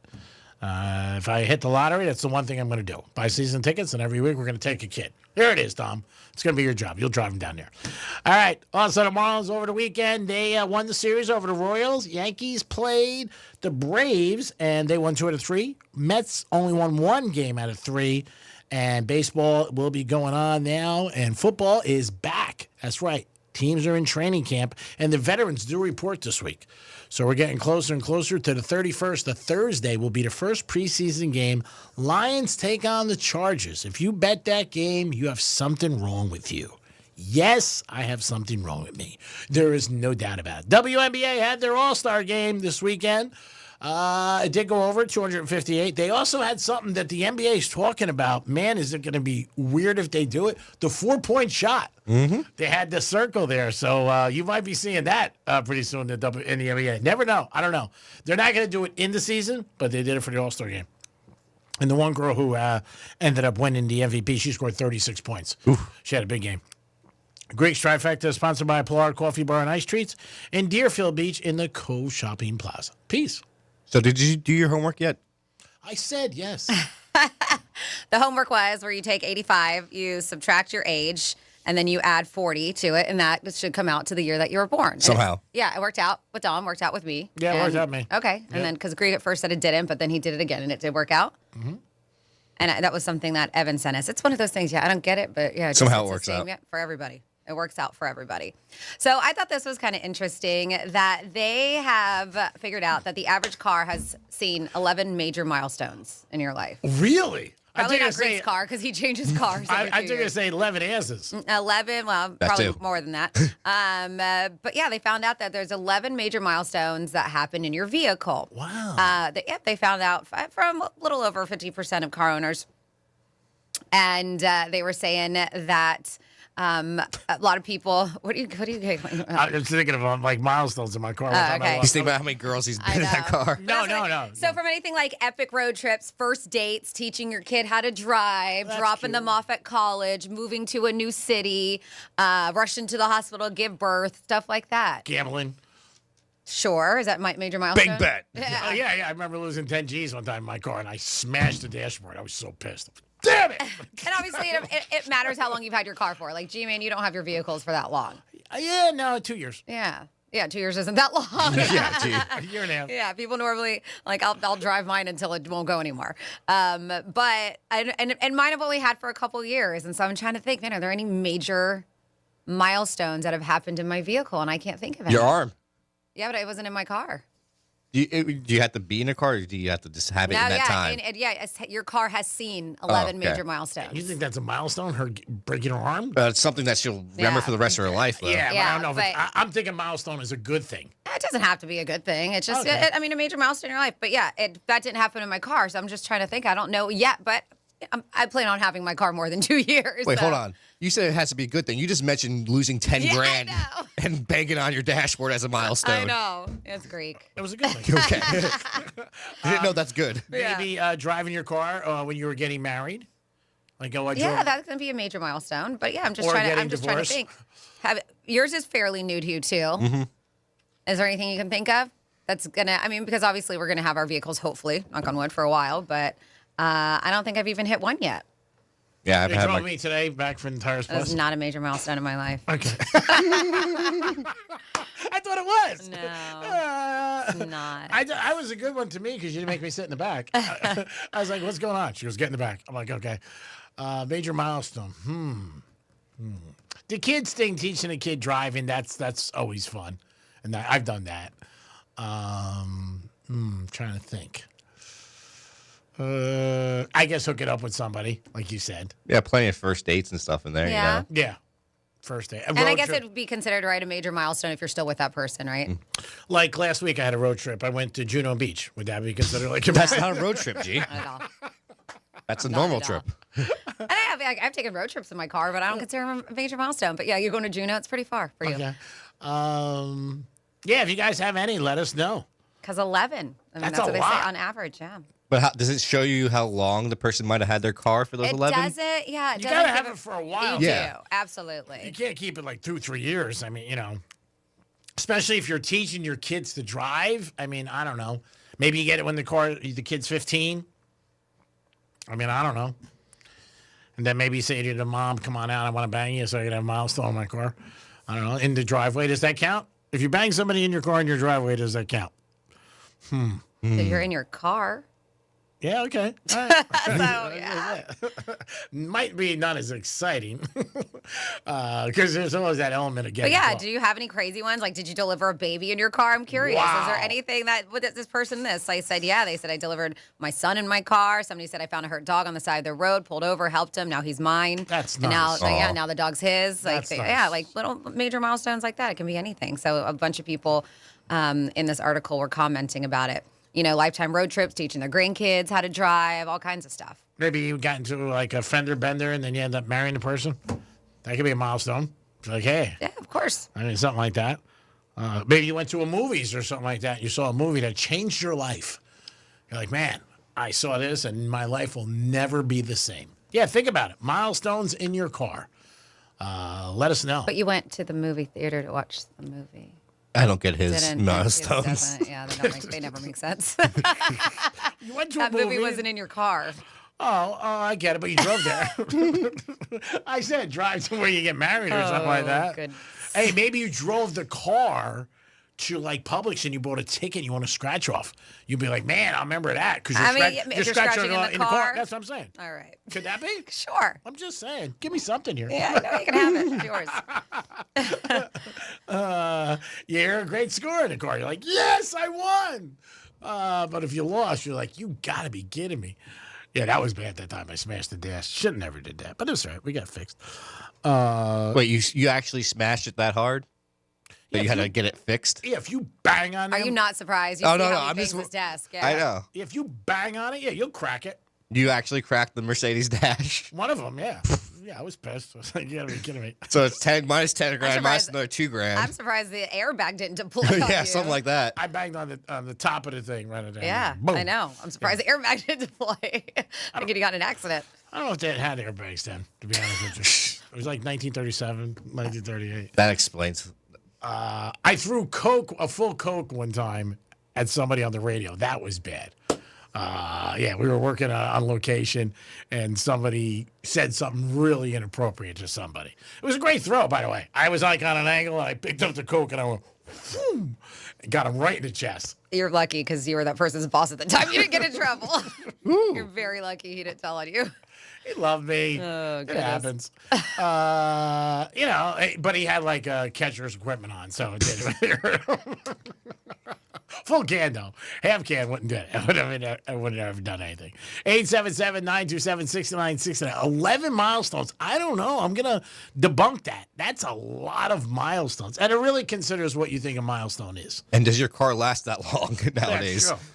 Speaker 10: If I hit the lottery, that's the one thing I'm going to do. Buy season tickets, and every week we're going to take a kid. Here it is, Tom. It's going to be your job. You'll drive him down there. All right. Also, the Marlins over the weekend, they won the series over the Royals. Yankees played the Braves, and they won 2 out of 3. Mets only won 1 game out of 3. And baseball will be going on now, and football is back. That's right. Teams are in training camp, and the veterans do report this week. So we're getting closer and closer to the 31st. The Thursday will be the first preseason game. Lions take on the Chargers. If you bet that game, you have something wrong with you. Yes, I have something wrong with me. There is no doubt about it. WNBA had their All-Star game this weekend. It did go over 258. They also had something that the NBA is talking about. Man, is it going to be weird if they do it? The 4-point shot.
Speaker 8: Mm-hmm.
Speaker 10: They had the circle there, so you might be seeing that pretty soon in the NBA. Never know. I don't know. They're not going to do it in the season, but they did it for the All-Star game. And the one girl who ended up winning the MVP, she scored 36 points. Oof. She had a big game. Greek's Trifecta is sponsored by Pilar Coffee Bar and Ice Treats in Deerfield Beach in the Cove Shopping Plaza. Peace.
Speaker 8: So did you do your homework yet?
Speaker 10: I said yes.
Speaker 9: The homework was where you take 85, you subtract your age, and then you add 40 to it, and that should come out to the year that you were born.
Speaker 8: Somehow.
Speaker 9: It worked out with Dom, worked out with me.
Speaker 10: Yeah, it worked out with me.
Speaker 9: Okay. And then, because Greek at first said it didn't, but then he did it again, and it did work out.
Speaker 10: Mm-hmm.
Speaker 9: And that was something that Evan sent us. It's one of those things, I don't get it, but
Speaker 8: somehow
Speaker 9: it's
Speaker 8: it works
Speaker 9: the same,
Speaker 8: out.
Speaker 9: Yeah, for everybody. It works out for everybody. So I thought this was kind of interesting that they have figured out that the average car has seen 11 major milestones in your life.
Speaker 10: Really?
Speaker 9: Probably not Greek's car because he changes cars.
Speaker 10: I think I say 11 asses.
Speaker 9: 11, well,
Speaker 8: That
Speaker 9: probably
Speaker 8: too.
Speaker 9: more than that. But yeah, they found out that there's 11 major milestones that happen in your vehicle.
Speaker 10: Wow.
Speaker 9: They found out from a little over 50% of car owners. And they were saying that a lot of people. What are you giggling about?
Speaker 10: I'm thinking of like milestones in my car.
Speaker 9: Okay.
Speaker 8: He's thinking about how many girls he's been in that car.
Speaker 10: No.
Speaker 9: So from anything like epic road trips, first dates, teaching your kid how to drive, dropping them off at college, moving to a new city, rushing to the hospital, give birth, stuff like that.
Speaker 10: Gambling.
Speaker 9: Sure. Is that major milestone?
Speaker 10: Big bet.
Speaker 9: Yeah.
Speaker 10: Oh, yeah. I remember losing 10 G's one time in my car, and I smashed the dashboard. I was so pissed. Damn it!
Speaker 9: And obviously, it matters how long you've had your car for. Like, G-Man, you don't have your vehicles for that long.
Speaker 10: Yeah, no, 2 years.
Speaker 9: Yeah, 2 years isn't that long.
Speaker 10: Yeah, a year and a half.
Speaker 9: Yeah, people normally, like, I'll drive mine until it won't go anymore. But mine I've only had for a couple years. And so I'm trying to think, man, are there any major milestones that have happened in my vehicle? And I can't think of it.
Speaker 8: Your arm.
Speaker 9: Yeah, but it wasn't in my car.
Speaker 8: Do you have to be in a car, or do you have to just have it in that time?
Speaker 9: Your car has seen 11 major milestones.
Speaker 10: You think that's a milestone, her breaking her arm?
Speaker 8: It's something that she'll remember for the rest of her life, though.
Speaker 10: Yeah, but I don't know if I'm thinking milestone is a good thing.
Speaker 9: It doesn't have to be a good thing. It's just, a major milestone in your life. But yeah, that didn't happen in my car, so I'm just trying to think. I don't know yet, but I plan on having my car more than 2 years.
Speaker 8: Wait,
Speaker 9: so.
Speaker 8: hold on. You said it has to be a good thing. You just mentioned losing 10 grand and banging on your dashboard as a milestone.
Speaker 9: I know. It's Greek.
Speaker 10: It was a good thing.
Speaker 8: Okay. I didn't know that's good.
Speaker 10: Maybe driving your car when you were getting married. Like,
Speaker 9: yeah, that's gonna be a major milestone. But yeah, I'm just
Speaker 10: Or
Speaker 9: trying
Speaker 10: getting
Speaker 9: to think. Yours is fairly new to you too.
Speaker 8: Mm-hmm.
Speaker 9: Is there anything you can think of that's gonna? I mean, because obviously we're gonna have our vehicles, hopefully, knock on wood, for a while. But I don't think I've even hit one yet.
Speaker 8: Yeah, I've
Speaker 10: you
Speaker 8: had
Speaker 10: drove me today back from Tires Plus.
Speaker 9: That's not a major milestone in my life.
Speaker 10: Okay. I thought it was.
Speaker 9: No, it's not.
Speaker 10: I was a good one to me because you didn't make me sit in the back. I was like, "What's going on?" She goes, "Get in the back." I'm like, "Okay." Major milestone. The kids thing, teaching a kid driving, that's always fun, and I've done that. Trying to think. I guess hook it up with somebody, like you said.
Speaker 8: Yeah, plenty of first dates and stuff in there.
Speaker 9: Yeah.
Speaker 8: You know?
Speaker 10: Yeah. First date.
Speaker 9: And I guess it would be considered a major milestone if you're still with that person, right?
Speaker 10: Like last week, I had a road trip. I went to Juneau Beach. Would that be considered like a
Speaker 8: That's not a road trip, G.
Speaker 9: Not at all.
Speaker 8: That's a normal trip.
Speaker 9: And I've taken road trips in my car, but I don't consider them a major milestone. But yeah, you're going to Juneau. It's pretty far for you.
Speaker 10: Okay. Yeah, if you guys have any, let us know.
Speaker 9: Because 11. I mean, that's what they say on average, yeah.
Speaker 8: But does it show you how long the person might have had their car for those 11?
Speaker 9: It doesn't. Yeah, it
Speaker 10: You
Speaker 9: doesn't.
Speaker 10: gotta have it for a while.
Speaker 9: You
Speaker 8: Yeah.
Speaker 9: do. Absolutely.
Speaker 10: You can't keep it like 2-3 years. I mean, especially if you're teaching your kids to drive. I mean, I don't know. Maybe you get it when the kid's 15. I mean, I don't know. And then maybe you say to the mom, "Come on out, I want to bang you so I can have a milestone in my car." I don't know. In the driveway, does that count? If you bang somebody in your car in your driveway, does that count?
Speaker 9: So you're in your car.
Speaker 10: Yeah, okay. All right.
Speaker 9: So, yeah.
Speaker 10: Might be not as exciting because there's always that element of
Speaker 9: But
Speaker 10: getting
Speaker 9: yeah,
Speaker 10: caught.
Speaker 9: do you have any crazy ones? Like, did you deliver a baby in your car? I'm curious.
Speaker 10: Wow.
Speaker 9: Is there anything what did this person this? I said, yeah. They said I delivered my son in my car. Somebody said I found a hurt dog on the side of the road, pulled over, helped him. Now he's mine.
Speaker 10: That's
Speaker 9: and
Speaker 10: nice.
Speaker 9: now the dog's his.
Speaker 10: That's nice.
Speaker 9: Yeah, like little major milestones like that. It can be anything. So a bunch of people in this article were commenting about it. Lifetime road trips, teaching their grandkids how to drive, all kinds of stuff.
Speaker 10: Maybe you got into like a fender bender and then you end up marrying the person. That could be a milestone. It's like, hey.
Speaker 9: Yeah, of course.
Speaker 10: I mean, something like that. Maybe you went to a movies or something like that. You saw a movie that changed your life. You're like, man, I saw this and my life will never be the same. Yeah, think about it. Milestones in your car. Let us know.
Speaker 9: But you went to the movie theater to watch the movie.
Speaker 8: I don't get his milestones.
Speaker 9: Yeah, they never make sense.
Speaker 10: You went to
Speaker 9: that
Speaker 10: a
Speaker 9: movie wasn't in your car.
Speaker 10: Oh, I get it, but you drove there. I said drive to where you get married or something like that.
Speaker 9: Goodness.
Speaker 10: Hey, maybe you drove the car to like Publix and you bought a ticket you want to scratch off. You'd be like, man, I remember that because
Speaker 9: you're scratching in the car.
Speaker 10: That's what I'm saying.
Speaker 9: All right.
Speaker 10: Could that be?
Speaker 9: Sure.
Speaker 10: I'm just saying. Give me something here.
Speaker 9: Yeah, no, you can have it. It's yours.
Speaker 10: You're a great scorer in the car. You're like, yes, I won. But if you lost, you're like, you got to be kidding me. Yeah, that was bad that time. I smashed the dash. Should have never did that. But it's all right. We got it fixed.
Speaker 8: Wait, you actually smashed it that hard? That you had to get it fixed?
Speaker 10: Yeah, if you bang on it.
Speaker 9: Are you not surprised? You
Speaker 8: Oh,
Speaker 9: see
Speaker 8: no,
Speaker 9: how
Speaker 8: no,
Speaker 9: he
Speaker 8: I'm
Speaker 9: bangs
Speaker 8: just-
Speaker 9: his desk. Yeah.
Speaker 8: I know.
Speaker 10: If you bang on it, yeah, you'll crack it.
Speaker 8: You actually cracked the Mercedes dash.
Speaker 10: One of them, yeah. Yeah, I was pissed. I was like, you gotta be kidding me.
Speaker 8: So it's 10 minus 10 grand, minus
Speaker 9: surprised-
Speaker 8: another 2 grand.
Speaker 9: I'm surprised the airbag didn't deploy. on
Speaker 8: yeah,
Speaker 9: you.
Speaker 8: something like that.
Speaker 10: I banged on the top of the thing right there.
Speaker 9: Yeah,
Speaker 10: Boom.
Speaker 9: I know. I'm surprised the airbag didn't deploy. I think you got in an accident.
Speaker 10: I don't know if they had airbags then, to be honest with you. It was like 1937, 1938.
Speaker 8: That explains.
Speaker 10: I threw a full Coke one time at somebody on the radio. That was bad. Yeah, we were working on location, and somebody said something really inappropriate to somebody. It was a great throw, by the way. I was like on an angle, and I picked up the Coke, and I went, whoom, and got him right in the chest.
Speaker 9: You're lucky because you were that person's boss at the time. You didn't get in trouble. You're very lucky he didn't tell on you.
Speaker 10: He loved me.
Speaker 9: Oh,
Speaker 10: it
Speaker 9: goodness.
Speaker 10: happens. But he had like catcher's equipment on, so it didn't. Full can though. Half can wouldn't do it. I wouldn't have done anything. 877-927-6969. 11 milestones. I don't know. I'm gonna debunk that. That's a lot of milestones, and it really considers what you think a milestone is.
Speaker 8: And does your car last that long nowadays?
Speaker 10: That's true.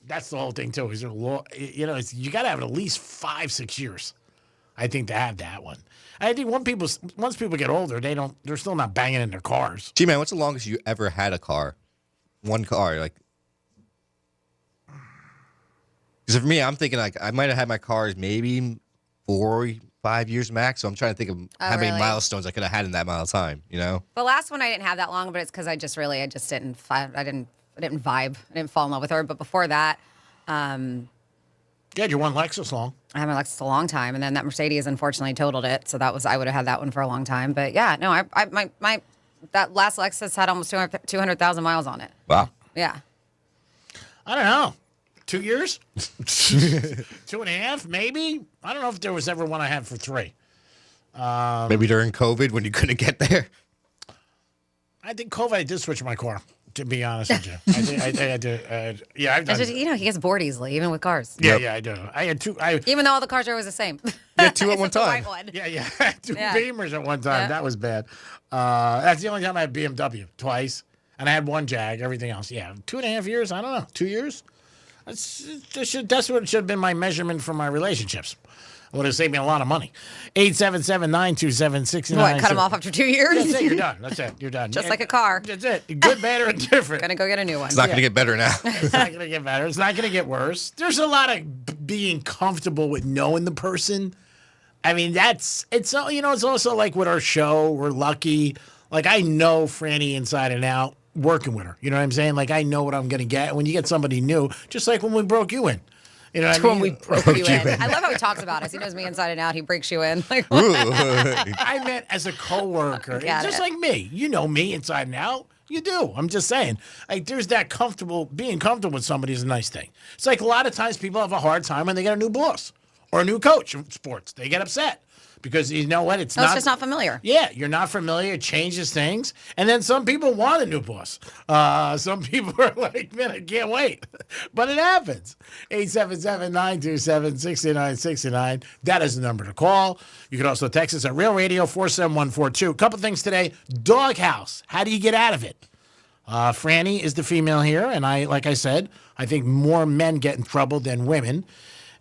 Speaker 10: That's the whole thing too. Is you got to have at least 5-6 years, I think, to have that one. I think once people get older, they're still not banging in their cars.
Speaker 8: Gee, man, what's the longest you ever had a car? One car, like. Because for me, I'm thinking like I might have had my cars maybe 4 or 5 years max. So I'm trying to think of how many milestones I could have had in that amount of time. The
Speaker 9: last one I didn't have that long, but it's because I just didn't vibe. I didn't fall in love with her. But before that,
Speaker 10: you had your one Lexus long.
Speaker 9: I had my Lexus a long time, and then that Mercedes unfortunately totaled it. So I would have had that one for a long time. But yeah, no, that last Lexus had almost 200,000 miles on it.
Speaker 8: Wow.
Speaker 9: Yeah.
Speaker 10: I don't know. 2 years? 2.5, maybe? I don't know if there was ever one I had for 3.
Speaker 8: Maybe during COVID when you couldn't get there.
Speaker 10: I think COVID, I did switch my car, to be honest with you. I had to, yeah, I've done
Speaker 9: he gets bored easily, even with cars.
Speaker 10: Yeah, I do. I had 2.
Speaker 9: Even though all the cars are always the same.
Speaker 8: Yeah, 2 at one time.
Speaker 10: Yeah, I had 2 Beamers at one time. Yeah. That was bad. That's the only time I had BMW, twice. And I had 1 Jag, everything else. Yeah, 2.5 years? I don't know. 2 years? That's what should have been my measurement for my relationships. It would have saved me a lot of money. 877-927-69.
Speaker 9: What, cut them off after 2 years?
Speaker 10: That's it, you're done. That's it, you're done.
Speaker 9: Just like a car.
Speaker 10: That's it. Good, bad, or indifferent.
Speaker 9: Gonna go get a new one.
Speaker 8: It's not going to get better now.
Speaker 10: It's not going to get better. It's not going to get worse. There's a lot of being comfortable with knowing the person. I mean, it's also like with our show, we're lucky. Like, I know Franny inside and out. Working with her, you know what I'm saying? Like, I know what I'm going to get. When you get somebody new, just like when we broke you in. You know what I mean?
Speaker 9: When we broke you in. I love how he talks about us. He knows me inside and out. He breaks you in. Like,
Speaker 10: I meant as a coworker. Just like me. You know me inside and out. You do. I'm just saying. Like, there's that being comfortable with somebody is a nice thing. It's like a lot of times people have a hard time when they get a new boss or a new coach in sports. They get upset. Because you know what? It's
Speaker 9: just not familiar.
Speaker 10: Yeah, you're not familiar. It changes things. And then some people want a new boss. Some people are like, man, I can't wait. But it happens. 877-927-6969. That is the number to call. You can also text us at Real Radio 47142. A couple things today. Doghouse. How do you get out of it? Franny is the female here. And like I said, I think more men get in trouble than women.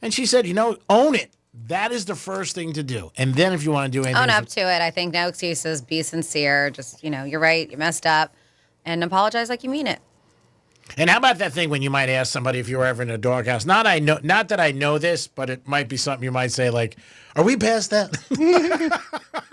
Speaker 10: And she said, own it. That is the first thing to do. And then if you want to do anything...
Speaker 9: Own up to it. I think no excuses. Be sincere. Just, you're right. You messed up. And apologize like you mean it.
Speaker 10: And how about that thing when you might ask somebody if you were ever in a doghouse? Not that I know this, but it might be something you might say like, are we past that?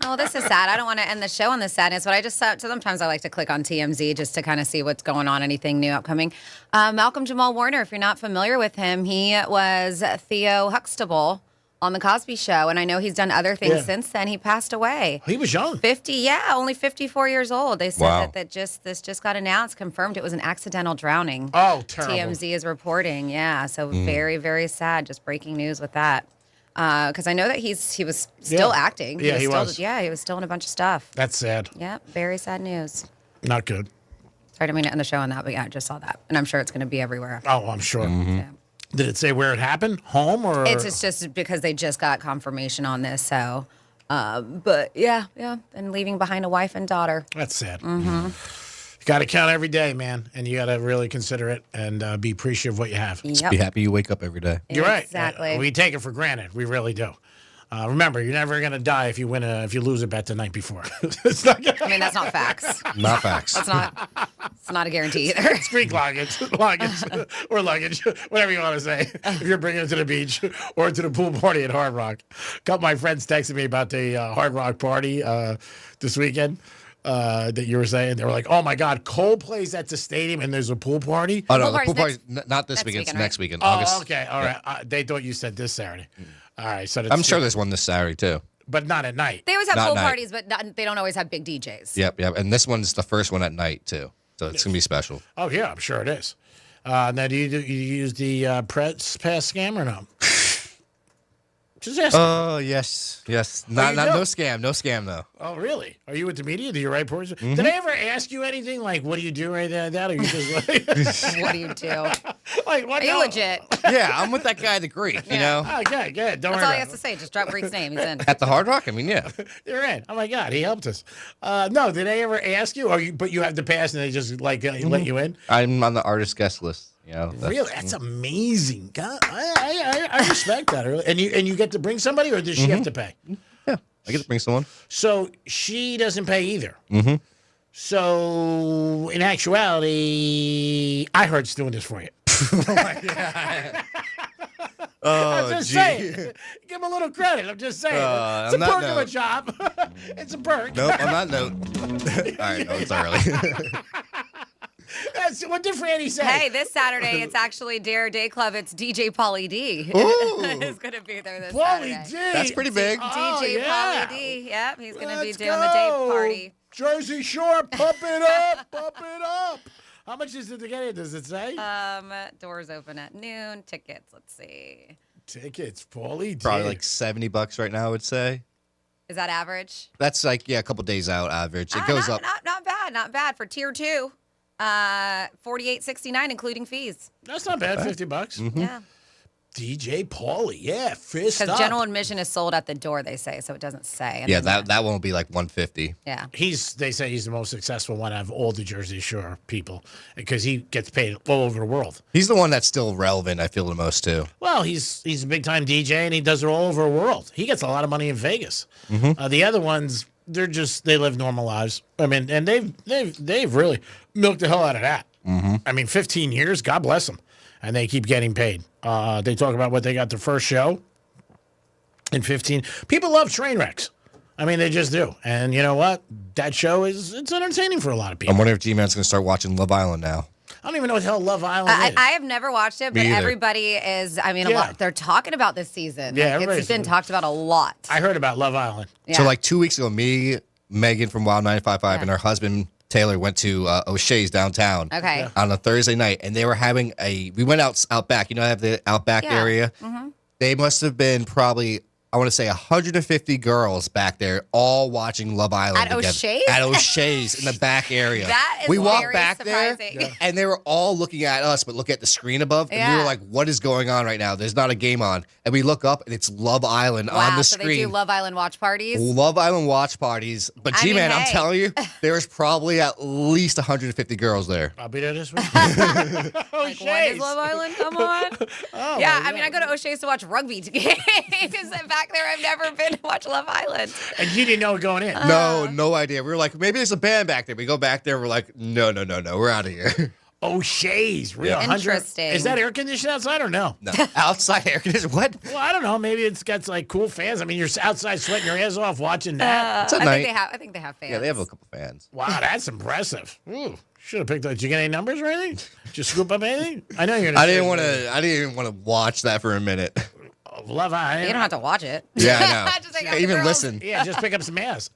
Speaker 9: Oh, this is sad. I don't want to end the show on this sadness, but I just sometimes I like to click on TMZ just to kind of see what's going on, anything new upcoming. Malcolm Jamal Warner, if you're not familiar with him, he was Theo Huxtable on The Cosby Show, and I know he's done other things since then. He passed away.
Speaker 10: He was young.
Speaker 9: 50, only 54 years old. They said that this just got announced, confirmed it was an accidental drowning.
Speaker 10: Oh, terrible.
Speaker 9: TMZ is reporting, so very, very sad. Just breaking news with that. Because I know that he was still acting.
Speaker 10: Yeah, he was.
Speaker 9: Yeah, he was still in a bunch of stuff.
Speaker 10: That's sad.
Speaker 9: Yeah, very sad news.
Speaker 10: Not good.
Speaker 9: Sorry, I didn't mean to end the show on that, but I just saw that. And I'm sure it's going to be everywhere.
Speaker 10: Oh, I'm sure.
Speaker 8: Mm-hmm.
Speaker 9: Yeah.
Speaker 10: Did it say where it happened? Home or?
Speaker 9: It's just because they just got confirmation on this. So, but yeah. And leaving behind a wife and daughter.
Speaker 10: That's sad.
Speaker 9: Mm-hmm.
Speaker 10: You got to count every day, man. And you got to really consider it and be appreciative of what you have.
Speaker 8: Just be happy you wake up every day.
Speaker 10: You're right.
Speaker 9: Exactly.
Speaker 10: We take it for granted. We really do. Remember, you're never gonna die if you lose a bet the night before. It's not
Speaker 9: I mean, that's not facts.
Speaker 8: Not facts.
Speaker 9: It's not a guarantee either.
Speaker 10: It's Greek luggage, or luggage, whatever you want to say. If you're bringing it to the beach or to the pool party at Hard Rock. A couple of my friends texted me about the Hard Rock party this weekend. That you were saying, they were like, "Oh my God, Coldplay's at the stadium and there's a pool party."
Speaker 8: Oh no, the pool party's not this weekend. It's next weekend. August.
Speaker 10: Oh, okay, all right. They thought you said this Saturday. All right, so
Speaker 8: I'm sure there's one this Saturday too,
Speaker 10: but not at night.
Speaker 9: They always have pool parties, but they don't always have big DJs.
Speaker 8: Yep, and this one's the first one at night too, so it's gonna be special.
Speaker 10: Oh yeah, I'm sure it is. Now, do you use the press pass scam or no? Just ask.
Speaker 8: Oh yes. No scam though.
Speaker 10: Oh really? Are you with the media? Do you write reports?
Speaker 8: Mm-hmm.
Speaker 10: Did I ever ask you anything like, "What do you do right there?" That or you just like,
Speaker 9: what do you do?
Speaker 10: Like, what?
Speaker 9: Are you legit?
Speaker 8: Yeah, I'm with that guy, the Greek. You know.
Speaker 10: Okay, good. Don't
Speaker 9: That's
Speaker 10: worry
Speaker 9: all he
Speaker 10: about
Speaker 9: has to say. Just drop Greek's name. He's in.
Speaker 8: At the Hard Rock? I mean, yeah.
Speaker 10: You're in. Oh my God, he helped us. No, did they ever ask you? But you have to pass, and they just let you in.
Speaker 8: I'm on the artist guest list. You know,
Speaker 10: Really, that's amazing. God, I respect that. And you get to bring somebody, or does she have to pay?
Speaker 8: Yeah, I get to bring someone.
Speaker 10: So she doesn't pay either.
Speaker 8: Mm-hmm.
Speaker 10: So in actuality, iHeart's doing this for you. I'm just saying. Give him a little credit. I'm just saying. It's a perk of a job. It's a perk.
Speaker 8: Nope, on that note. All right, no, it's early.
Speaker 10: What did Franny say?
Speaker 9: Hey, this Saturday, it's actually Dare Day Club. It's DJ Pauly D.
Speaker 8: Ooh.
Speaker 9: He's going to be there this
Speaker 10: Pauly
Speaker 9: Saturday.
Speaker 10: D.
Speaker 8: That's pretty big.
Speaker 9: DJ
Speaker 10: yeah.
Speaker 9: Pauly D. Yep, he's going to be
Speaker 10: Let's
Speaker 9: doing the day
Speaker 10: go.
Speaker 9: party.
Speaker 10: Jersey Shore, pump it up, pump it up. How much is it to get in? Does it say?
Speaker 9: Doors open at noon. Tickets, let's see.
Speaker 10: Tickets, Pauly D.
Speaker 8: Probably like $70 right now, I would say.
Speaker 9: Is that average?
Speaker 8: That's like, a couple days out average. It goes up.
Speaker 9: Not bad for tier 2. $48.69 including fees.
Speaker 10: That's not bad. $50.
Speaker 8: Mm-hmm.
Speaker 9: Yeah.
Speaker 10: DJ Pauly, yeah, fist up.
Speaker 9: Because general admission is sold at the door, they say, so it doesn't say. And
Speaker 8: Yeah,
Speaker 9: then
Speaker 8: that one will be like $150.
Speaker 9: Yeah.
Speaker 10: They say he's the most successful one out of all the Jersey Shore people because he gets paid all over the world.
Speaker 8: He's the one that's still relevant, I feel, the most, too.
Speaker 10: Well, he's a big time DJ and he does it all over the world. He gets a lot of money in Vegas.
Speaker 8: Mm-hmm.
Speaker 10: The other ones, they live normal lives. I mean, and they've really milked the hell out of that.
Speaker 8: Mm-hmm.
Speaker 10: I mean, 15 years, God bless them. And they keep getting paid. They talk about what they got their first show in 15. People love train wrecks. I mean, they just do. And you know what? That show it's entertaining for a lot of people.
Speaker 8: I'm wondering if G-Man's going to start watching Love Island now.
Speaker 10: I don't even know what the hell Love Island is.
Speaker 9: I have never watched it, but
Speaker 8: Me either.
Speaker 9: everybody is, a lot. They're talking about this season.
Speaker 10: Yeah,
Speaker 9: Like,
Speaker 10: everybody's-
Speaker 9: it's been talked about a lot.
Speaker 10: I heard about Love Island.
Speaker 9: Yeah.
Speaker 8: So like 2 weeks ago, me, Megan from Wild 95.5, and her husband, Taylor, went to O'Shea's downtown
Speaker 9: Okay.
Speaker 8: on a Thursday night, and they were having we went out back. You know, I have the out back
Speaker 9: Yeah.
Speaker 8: area.
Speaker 9: Mm-hmm.
Speaker 8: They must have been probably, I want to say 150 girls back there all watching Love Island
Speaker 9: At
Speaker 8: together.
Speaker 9: O'Shea's?
Speaker 8: At O'Shea's in the back area.
Speaker 9: That is
Speaker 8: we walked
Speaker 9: very
Speaker 8: back
Speaker 9: surprising.
Speaker 8: there, and they were all looking at us, but look at the screen above, and we
Speaker 9: Yeah.
Speaker 8: were like, what is going on right now? There's not a game on. And we look up, and it's Love Island on
Speaker 9: Wow,
Speaker 8: the
Speaker 9: so
Speaker 8: screen.
Speaker 9: they do Love Island watch parties?
Speaker 8: Love Island watch parties. But
Speaker 9: I mean,
Speaker 8: G-Man, I'm
Speaker 9: hey.
Speaker 8: telling you, there's probably at least 150 girls there.
Speaker 10: I'll be there this week.
Speaker 9: Like, when does Love Island come on?
Speaker 10: Oh,
Speaker 9: Yeah,
Speaker 10: my
Speaker 9: I mean, I go to O'Shea's to watch rugby games. Back there, I've never been to watch Love Island.
Speaker 10: And you didn't know it going in.
Speaker 8: No idea. We were like, maybe there's a band back there. We go back there. We're like, no. We're out of here.
Speaker 10: O'Shea's, real.
Speaker 8: Yeah.
Speaker 10: 100
Speaker 9: Interesting.
Speaker 10: Is that air conditioned outside or no?
Speaker 8: No. Outside air conditioning. What?
Speaker 10: Well, I don't know. Maybe it's got like cool fans. I mean, you're outside sweating your ass off watching that.
Speaker 8: It's a
Speaker 9: I
Speaker 8: night.
Speaker 9: think they have fans.
Speaker 8: Yeah, they have a couple fans.
Speaker 10: Wow, that's impressive. Should have picked up. Did you get any numbers or anything? Did you scoop up anything? I know you're.
Speaker 8: I didn't even want to watch that for a minute.
Speaker 10: Love Island.
Speaker 9: You don't have to watch it.
Speaker 8: Yeah, I know.
Speaker 9: Just hang out
Speaker 8: Yeah,
Speaker 9: with
Speaker 8: even
Speaker 9: girls.
Speaker 8: listen.
Speaker 10: Yeah, just pick up some ass.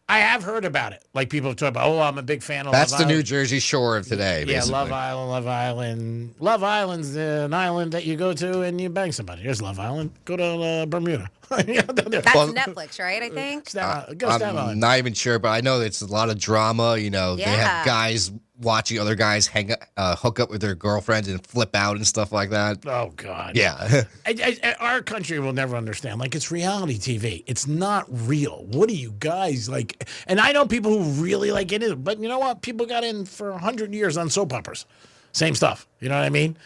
Speaker 10: I have heard about it. Like people talk about. Oh, I'm a big fan of.
Speaker 8: That's
Speaker 10: Love
Speaker 8: the New
Speaker 10: Island.
Speaker 8: Jersey Shore of today.
Speaker 10: Yeah,
Speaker 8: basically.
Speaker 10: Love Island, Love Island. Love Island's an island that you go to and you bang somebody. Here's Love Island. Go to Bermuda.
Speaker 9: That's Netflix, right? I think.
Speaker 10: Go Staten
Speaker 8: I'm
Speaker 10: Island.
Speaker 8: not even sure, but I know it's a lot of drama. You know, they
Speaker 9: Yeah.
Speaker 8: have guys watching other guys hook up with their girlfriends and flip out and stuff like that.
Speaker 10: Oh God.
Speaker 8: Yeah.
Speaker 10: Our country will never understand. Like, it's reality TV. It's not real. What are you guys like? And I know people who really like it, but you know what? People got in for 100 years on soap operas. Same stuff. You know what I mean?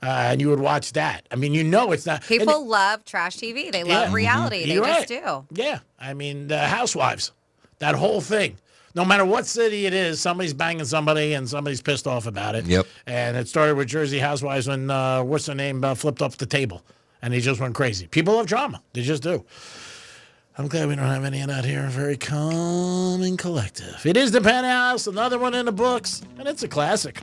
Speaker 10: And you would watch that. I mean, you know it's not.
Speaker 9: People love trash TV. They love reality. They
Speaker 10: You're
Speaker 9: just
Speaker 10: right.
Speaker 9: do.
Speaker 10: Yeah. I mean, the Housewives, that whole thing. No matter what city it is, somebody's banging somebody and somebody's pissed off about it.
Speaker 8: Yep.
Speaker 10: And it started with Jersey Housewives when, what's her name, flipped off the table. And he just went crazy. People love drama. They just do. I'm glad we don't have any of that here. Very calm and collective. It is the Penthouse, another one in the books, and it's a classic.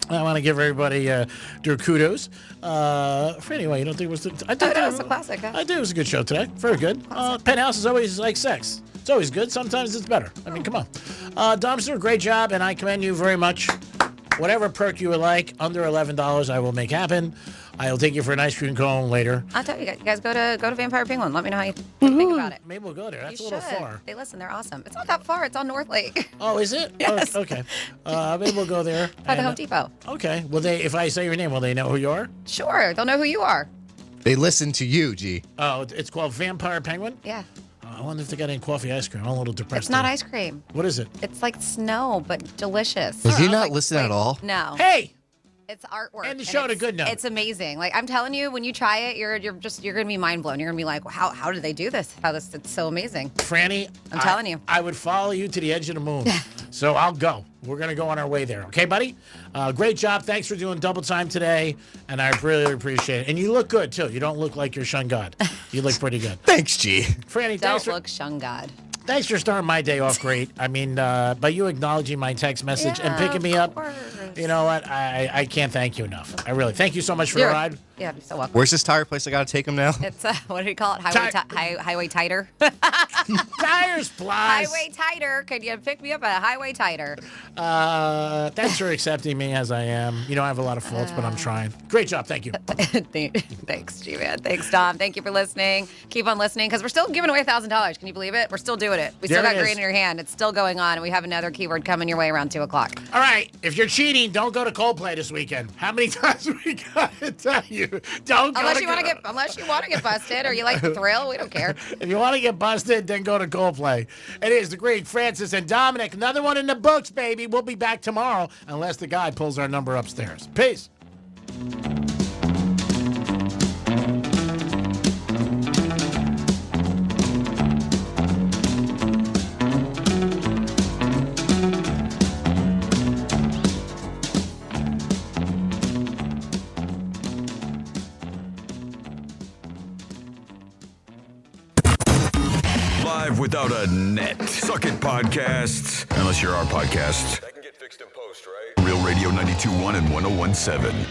Speaker 10: I want to give everybody their kudos. Anyway, you don't think it was? I thought
Speaker 9: it was a classic. Huh?
Speaker 10: I do. It was a good show today. Very good. Penthouse is always like sex. It's always good. Sometimes it's better. I mean, come on. Dumpster, great job, and I commend you very much. Whatever perk you would like, under $11, I will make happen. I'll take you for an ice cream cone later.
Speaker 9: I'll tell you guys, go to Vampire Penguin. Let me know how you think about it.
Speaker 10: Maybe we'll go there. That's
Speaker 9: You
Speaker 10: a little
Speaker 9: should.
Speaker 10: far.
Speaker 9: They listen. They're awesome. It's not that far. It's on North Lake.
Speaker 10: Oh, is it?
Speaker 9: Yes.
Speaker 10: Oh, okay. Maybe we'll go there.
Speaker 9: By the
Speaker 10: And,
Speaker 9: Home Depot.
Speaker 10: Okay. Will they? If I say your name, will they know who you are?
Speaker 9: Sure. They'll know who you are.
Speaker 8: They listen to you, G.
Speaker 10: Oh, it's called Vampire Penguin?
Speaker 9: Yeah.
Speaker 10: I wonder if they got any coffee ice cream. I'm a little depressed.
Speaker 9: It's not
Speaker 10: today.
Speaker 9: ice cream.
Speaker 10: What is it?
Speaker 9: It's like snow, but delicious.
Speaker 8: Does he not listen at all?
Speaker 9: No.
Speaker 10: Hey,
Speaker 9: It's artwork.
Speaker 10: And the show on a good note.
Speaker 9: It's amazing. Like, I'm telling you, when you try it, you're going to be mind blown. You're going to be like, how did they do this? It's so amazing.
Speaker 10: Franny,
Speaker 9: I'm telling you.
Speaker 10: I would follow you to the edge of the moon. So I'll go. We're going to go on our way there. Okay, buddy? Great job. Thanks for doing double time today. And I really appreciate it. And you look good, too. You don't look like you're Shun God. You look pretty good.
Speaker 8: Thanks, G.
Speaker 10: Franny,
Speaker 9: Don't look Shun God.
Speaker 10: Thanks for starting my day off great. I mean, by you acknowledging my text message and picking me up, you know what? I can't thank you enough. I really thank you so much for the ride.
Speaker 9: Yeah, you're so welcome.
Speaker 8: Where's this tire place I got to take him now?
Speaker 9: It's what do you call it? Highway Titer.
Speaker 10: Tires Plus.
Speaker 9: Highway Titer. Could you pick me up at a Highway Titer?
Speaker 10: Thanks for accepting me as I am. You know, I have a lot of faults, but I'm trying. Great job. Thank you.
Speaker 9: Thanks, G-Man. Thanks, Tom. Thank you for listening. Keep on listening because we're still giving away $1,000. Can you believe it? We're still doing it. We still got green in your hand. It's still going on, and we have another keyword coming your way around 2 o'clock.
Speaker 10: All right. If you're cheating, don't go to Coldplay this weekend. How many times we got to tell you? Don't go
Speaker 9: unless you want to get busted or you like the thrill. We don't care.
Speaker 10: If you want to get busted, then go to Coldplay. It is the great Francis and Dominic. Another one in the books, baby. We'll be back tomorrow unless the guy pulls our number upstairs. Peace.
Speaker 5: Live without a net. Suck it podcasts. Unless you're our podcast. That can get fixed in post, right? Real Radio 92.1 and 101.7.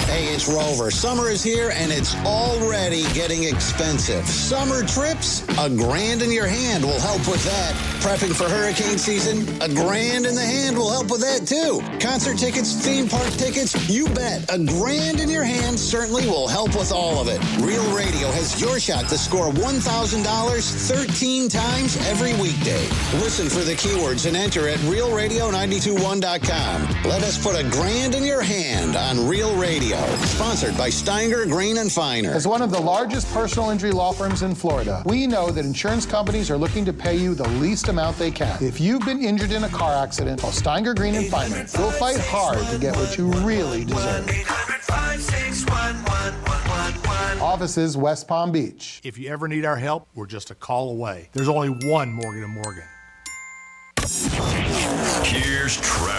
Speaker 12: Hey, it's Rover. Summer is here and it's already getting expensive. Summer trips? $1,000 in your hand will help with that. Prepping for hurricane season? $1,000 in the hand will help with that too. Concert tickets, theme park tickets? You bet. $1,000 in your hand certainly will help with all of it. Real Radio has your shot to score $1,000 13 times every weekday. Listen for the keywords and enter at realradio921.com. Let us put $1,000 in your hand on Real Radio. Sponsored by Steinger, Green & Finer.
Speaker 13: As one of the largest personal injury law firms in Florida, we know that insurance companies are looking to pay you the least amount they can. If you've been injured in a car accident, call Steinger, Green & Finer. We'll fight hard to get what you really deserve. Offices, West Palm Beach.
Speaker 7: If you ever need our help, we're just a call away. There's only one Morgan & Morgan.
Speaker 5: Here's traffic.